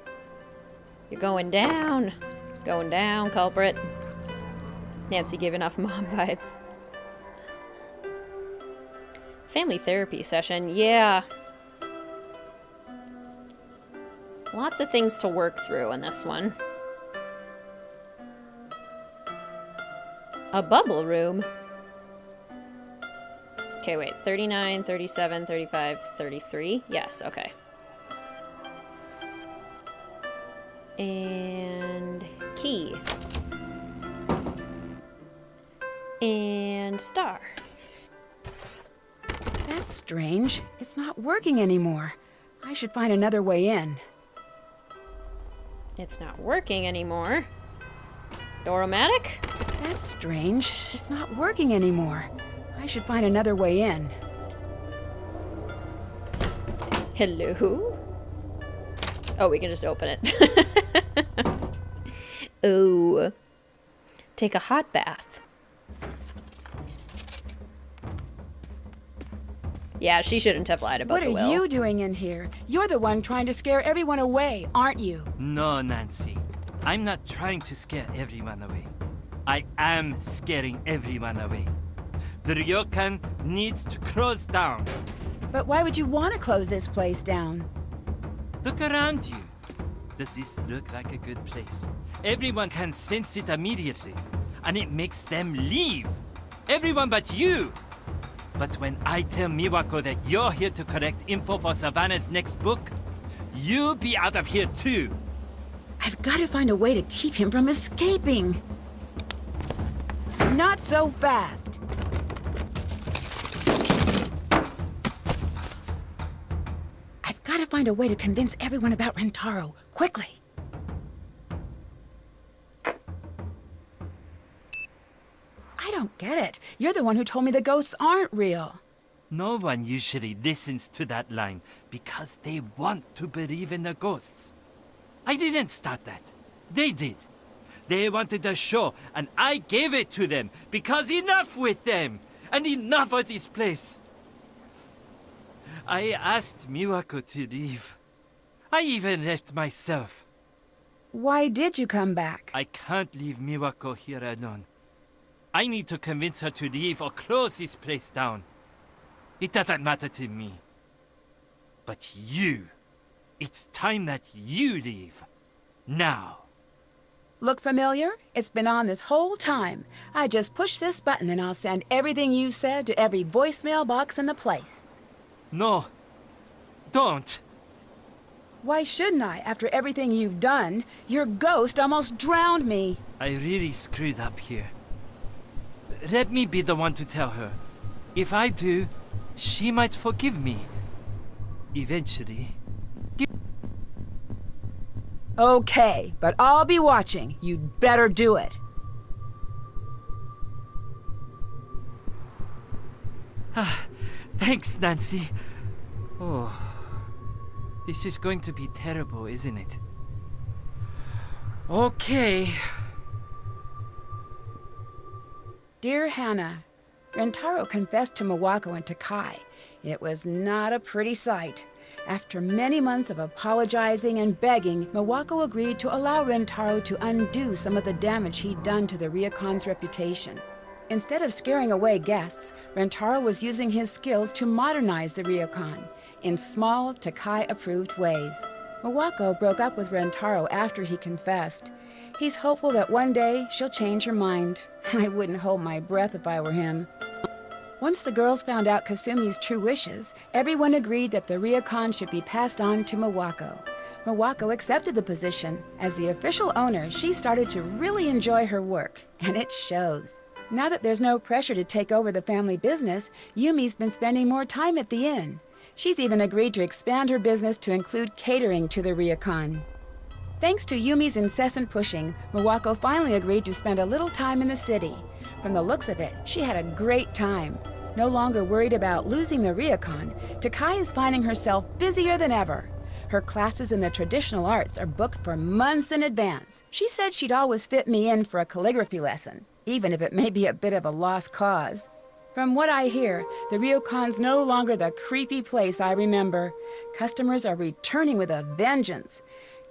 You're going down. Going down, culprit. Nancy giving off mom vibes. Family therapy session, yeah. Lots of things to work through in this one. A bubble room? Okay, wait. 39, 37, 35, 33. Yes, okay. And key. And star. That's strange. It's not working anymore. I should find another way in. It's not working anymore. Doromatic? That's strange. It's not working anymore. I should find another way in. Hello? Oh, we can just open it. Oh. Take a hot bath. Yeah, she shouldn't have lied about the will. What are you doing in here? You're the one trying to scare everyone away, aren't you? No, Nancy. I'm not trying to scare everyone away. I am scaring everyone away. The ryokan needs to close down. But why would you want to close this place down? Look around you. Does this look like a good place? Everyone can sense it immediately, and it makes them leave. Everyone but you. But when I tell Miwako that you're here to collect info for Savannah's next book, you'll be out of here too. I've got to find a way to keep him from escaping. Not so fast. I've got to find a way to convince everyone about Rentaro, quickly. I don't get it. You're the one who told me the ghosts aren't real. No one usually listens to that line because they want to believe in the ghosts. I didn't start that. They did. They wanted a show, and I gave it to them because enough with them and enough of this place. I asked Miwako to leave. I even left myself. Why did you come back? I can't leave Miwako here alone. I need to convince her to leave or close this place down. It doesn't matter to me. But you, it's time that you leave. Now. Look familiar? It's been on this whole time. I just push this button and I'll send everything you said to every voicemail box in the place. No. Don't. Why shouldn't I, after everything you've done? Your ghost almost drowned me. I really screwed up here. Let me be the one to tell her. If I do, she might forgive me. Eventually. Okay, but I'll be watching. You'd better do it. Thanks, Nancy. Oh, this is going to be terrible, isn't it? Okay. Dear Hannah, Rentaro confessed to Miwako and Takai. It was not a pretty sight. After many months of apologizing and begging, Miwako agreed to allow Rentaro to undo some of the damage he'd done to the Ryokon's reputation. Instead of scaring away guests, Rentaro was using his skills to modernize the Ryokon in small, Takai-approved ways. Miwako broke up with Rentaro after he confessed. He's hopeful that one day she'll change her mind. I wouldn't hold my breath if I were him. Once the girls found out Kasumi's true wishes, everyone agreed that the Ryokon should be passed on to Miwako. Miwako accepted the position. As the official owner, she started to really enjoy her work, and it shows. Now that there's no pressure to take over the family business, Yumi's been spending more time at the inn. She's even agreed to expand her business to include catering to the Ryokon. Thanks to Yumi's incessant pushing, Miwako finally agreed to spend a little time in the city. From the looks of it, she had a great time. No longer worried about losing the Ryokon, Takai is finding herself busier than ever. Her classes in the traditional arts are booked for months in advance. She said she'd always fit me in for a calligraphy lesson, even if it may be a bit of a lost cause. From what I hear, the Ryokon's no longer the creepy place I remember. Customers are returning with a vengeance.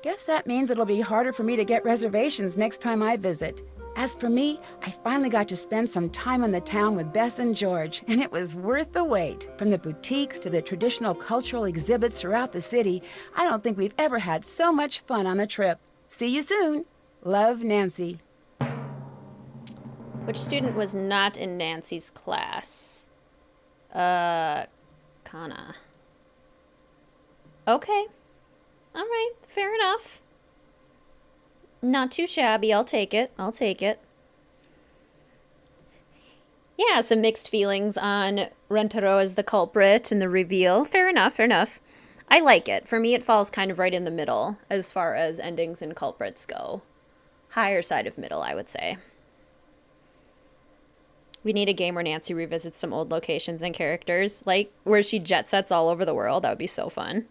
Guess that means it'll be harder for me to get reservations next time I visit. As for me, I finally got to spend some time in the town with Bess and George, and it was worth the wait. From the boutiques to the traditional cultural exhibits throughout the city, I don't think we've ever had so much fun on a trip. See you soon. Love, Nancy. Which student was not in Nancy's class? Kana. Okay. All right, fair enough. Not too shabby, I'll take it. I'll take it. Yeah, some mixed feelings on Rentaro as the culprit and the reveal. Fair enough, fair enough. I like it. For me, it falls kind of right in the middle as far as endings and culprits go. Higher side of middle, I would say. We need a game where Nancy revisits some old locations and characters, like where she jet sets all over the world. That would be so fun.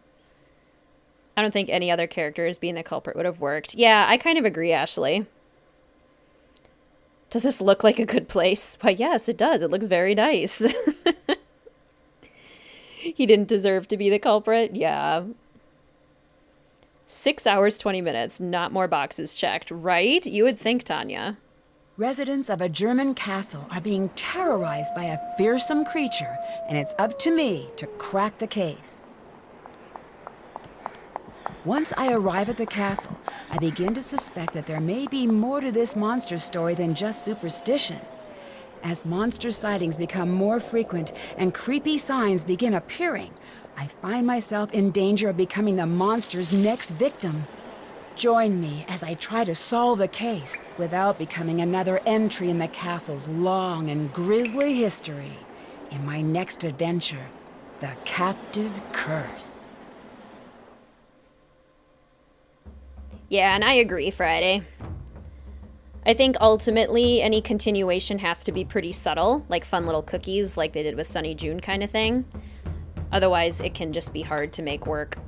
I don't think any other characters being the culprit would have worked. Yeah, I kind of agree, Ashley. Does this look like a good place? Why, yes, it does. It looks very nice. He didn't deserve to be the culprit? Yeah. 6 hours, 20 minutes. Not more boxes checked, right? You would think, Tanya. Residents of a German castle are being terrorized by a fearsome creature, and it's up to me to crack the case. Once I arrive at the castle, I begin to suspect that there may be more to this monster story than just superstition. As monster sightings become more frequent and creepy signs begin appearing, I find myself in danger of becoming the monster's next victim. Join me as I try to solve the case without becoming another entry in the castle's long and grisly history in my next adventure, The Captive Curse. Yeah, and I agree, Friday. I think ultimately any continuation has to be pretty subtle, like fun little cookies like they did with Sunny June kind of thing. Otherwise, it can just be hard to make work.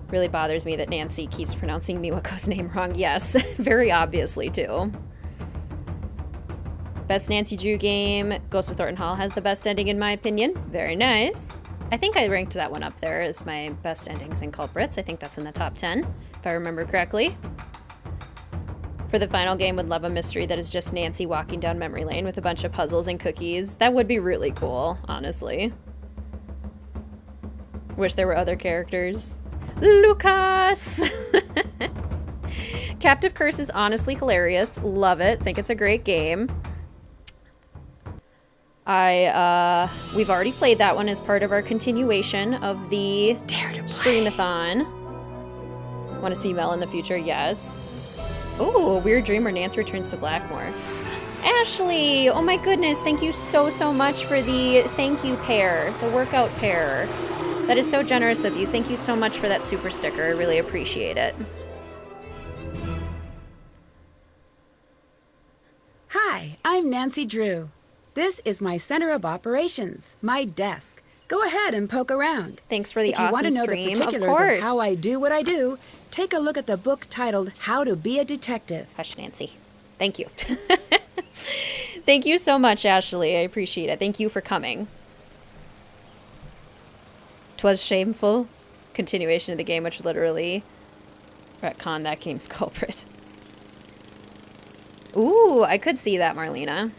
Really bothers me that Nancy keeps pronouncing Miwako's name wrong. Yes, very obviously too. Best Nancy Drew game, Ghost of Thornton Hall has the best ending in my opinion. Very nice. I think I ranked that one up there as my best endings and culprits. I think that's in the top 10, if I remember correctly. For the final game, would love a mystery that is just Nancy walking down memory lane with a bunch of puzzles and cookies. That would be really cool, honestly. Wish there were other characters. Lucas! Captive Curse is honestly hilarious. Love it. Think it's a great game. We've already played that one as part of our continuation of the Streamathon. Want to see Mel in the future? Yes. Ooh, a weird dream where Nance returns to Blackmore. Ashley! Oh my goodness, thank you so much for the thank you pair, the workout pair. That is so generous of you. Thank you so much for that super sticker. I really appreciate it. Hi, I'm Nancy Drew. This is my center of operations, my desk. Go ahead and poke around. Thanks for the awesome stream. If you want to know the particulars of how I do what I do, take a look at the book titled How to Be a Detective. Hush, Nancy. Thank you. Thank you so much, Ashley. I appreciate it. Thank you for coming. 'Twas shameful. Continuation of the game, which literally retcon that game's culprit. Ooh, I could see that, Marlena.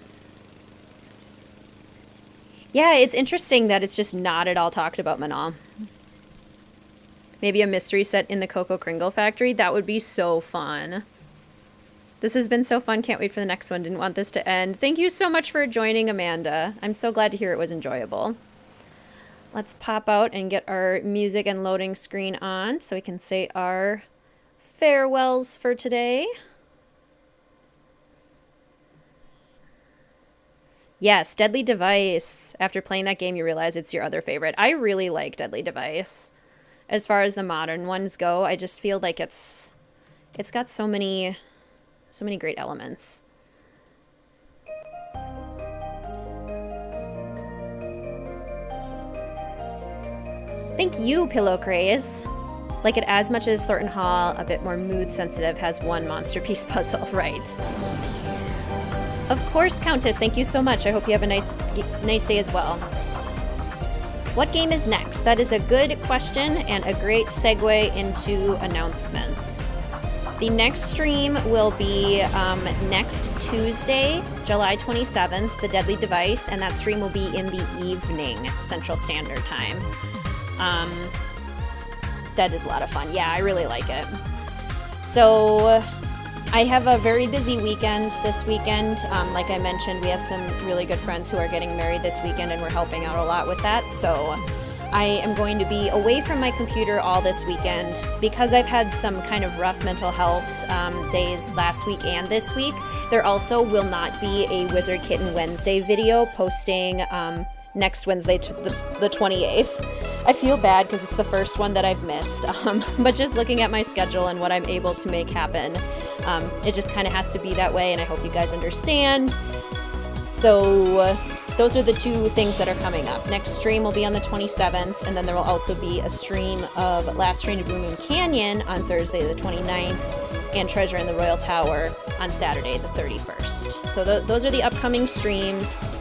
Yeah, it's interesting that it's just not at all talked about Manal. Maybe a mystery set in the Cocoa Kringle factory. That would be so fun. This has been so fun. Can't wait for the next one. Didn't want this to end. Thank you so much for joining, Amanda. I'm so glad to hear it was enjoyable. Let's pop out and get our music and loading screen on so we can say our farewells for today. Yes, Deadly Device. After playing that game, you realize it's your other favorite. I really like Deadly Device. As far as the modern ones go, I just feel like it's got so many great elements. Thank you, Pillow Craze. Like it as much as Thornton Hall, a bit more mood sensitive, has one monster piece puzzle, right? Of course, Countess, thank you so much. I hope you have a nice day as well. What game is next? That is a good question and a great segue into announcements. The next stream will be next Tuesday, July 27th, the Deadly Device, and that stream will be in the evening, Central Standard Time. That is a lot of fun. Yeah, I really like it. So I have a very busy weekend this weekend. Like I mentioned, we have some really good friends who are getting married this weekend, and we're helping out a lot with that. So I am going to be away from my computer all this weekend because I've had some kind of rough mental health days last week and this week. There also will not be a WizardKitten Wednesday video posting next Wednesday, the 28th. I feel bad because it's the first one that I've missed, but just looking at my schedule and what I'm able to make happen, it just kind of has to be that way, and I hope you guys understand. So those are the two things that are coming up. Next stream will be on the 27th, and then there will also be a stream of Last Train to Blue Moon Canyon on Thursday the 29th, and Treasure in the Royal Tower on Saturday the 31st. So those are the upcoming streams.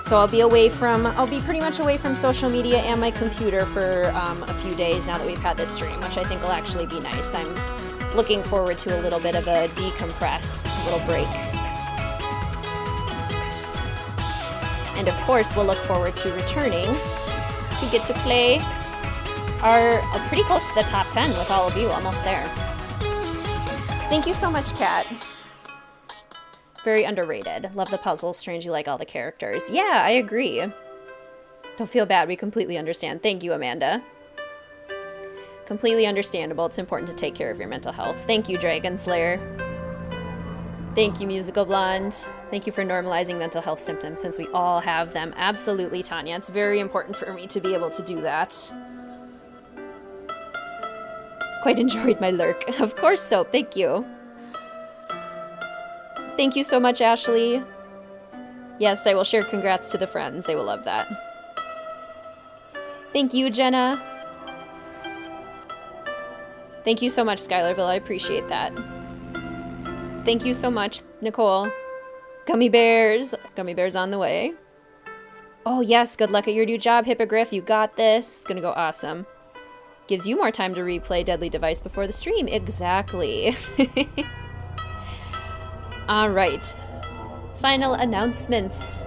So I'll be pretty much away from social media and my computer for a few days now that we've had this stream, which I think will actually be nice. I'm looking forward to a little bit of a decompress, little break. And of course, we'll look forward to returning to get to play our pretty close to the top 10 with all of you, almost there. Thank you so much, Kat. Very underrated. Love the puzzles. Strange you like all the characters. Yeah, I agree. Don't feel bad. We completely understand. Thank you, Amanda. Completely understandable. It's important to take care of your mental health. Thank you, Dragon Slayer. Thank you, Musical Blonde. Thank you for normalizing mental health symptoms since we all have them. Absolutely, Tanya. It's very important for me to be able to do that. Quite enjoyed my lurk. Of course, Soap. Thank you. Thank you so much, Ashley. Yes, I will share congrats to the friends. They will love that. Thank you, Jenna. Thank you so much, Skylarville. I appreciate that. Thank you so much, Nicole. Gummy bears. Gummy bears on the way. Oh, yes. Good luck at your new job, Hippogriff. You got this. It's going to go awesome. Gives you more time to replay Deadly Device before the stream. Exactly. All right. Final announcements.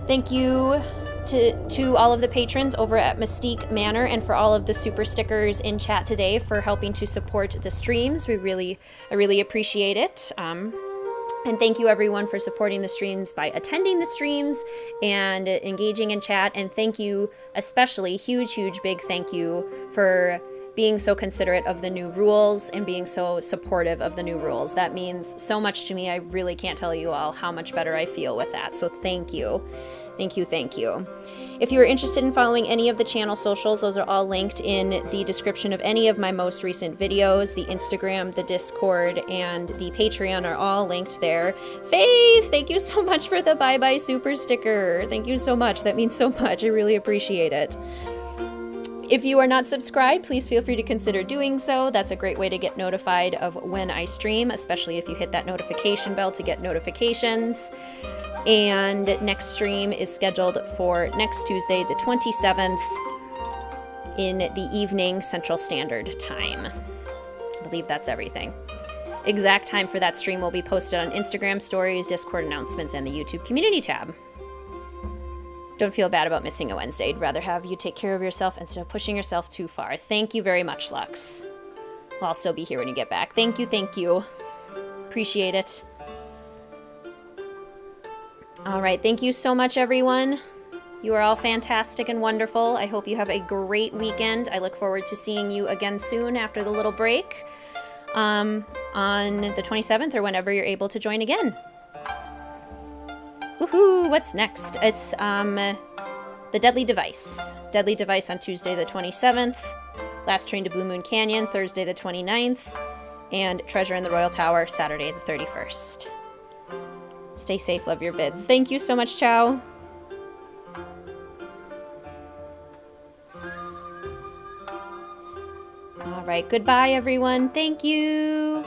Thank you to all of the patrons over at Mystique Manor and for all of the super stickers in chat today for helping to support the streams. I really appreciate it. And thank you everyone for supporting the streams by attending the streams and engaging in chat. And thank you especially, huge big thank you for being so considerate of the new rules and being so supportive of the new rules. That means so much to me. I really can't tell you all how much better I feel with that. So thank you. Thank you. If you are interested in following any of the channel socials, those are all linked in the description of any of my most recent videos. The Instagram, the Discord, and the Patreon are all linked there. Faith, thank you so much for the bye-bye super sticker. Thank you so much. That means so much. I really appreciate it. If you are not subscribed, please feel free to consider doing so. That's a great way to get notified of when I stream, especially if you hit that notification bell to get notifications. And next stream is scheduled for next Tuesday, the 27th, in the evening Central Standard Time. I believe that's everything. Exact time for that stream will be posted on Instagram stories, Discord announcements, and the YouTube community tab. Don't feel bad about missing a Wednesday. I'd rather have you take care of yourself instead of pushing yourself too far. Thank you very much, Lux. Well, I'll still be here when you get back. Thank you. Appreciate it. All right, thank you so much, everyone. You are all fantastic and wonderful. I hope you have a great weekend. I look forward to seeing you again soon after the little break on the 27th or whenever you're able to join again. Woohoo! What's next? It's the Deadly Device. Deadly Device on Tuesday the 27th. Last Train to Blue Moon Canyon, Thursday the 29th. And Treasure in the Royal Tower, Saturday the 31st. Stay safe, love your vids. Thank you so much, Chow. All right, goodbye, everyone. Thank you.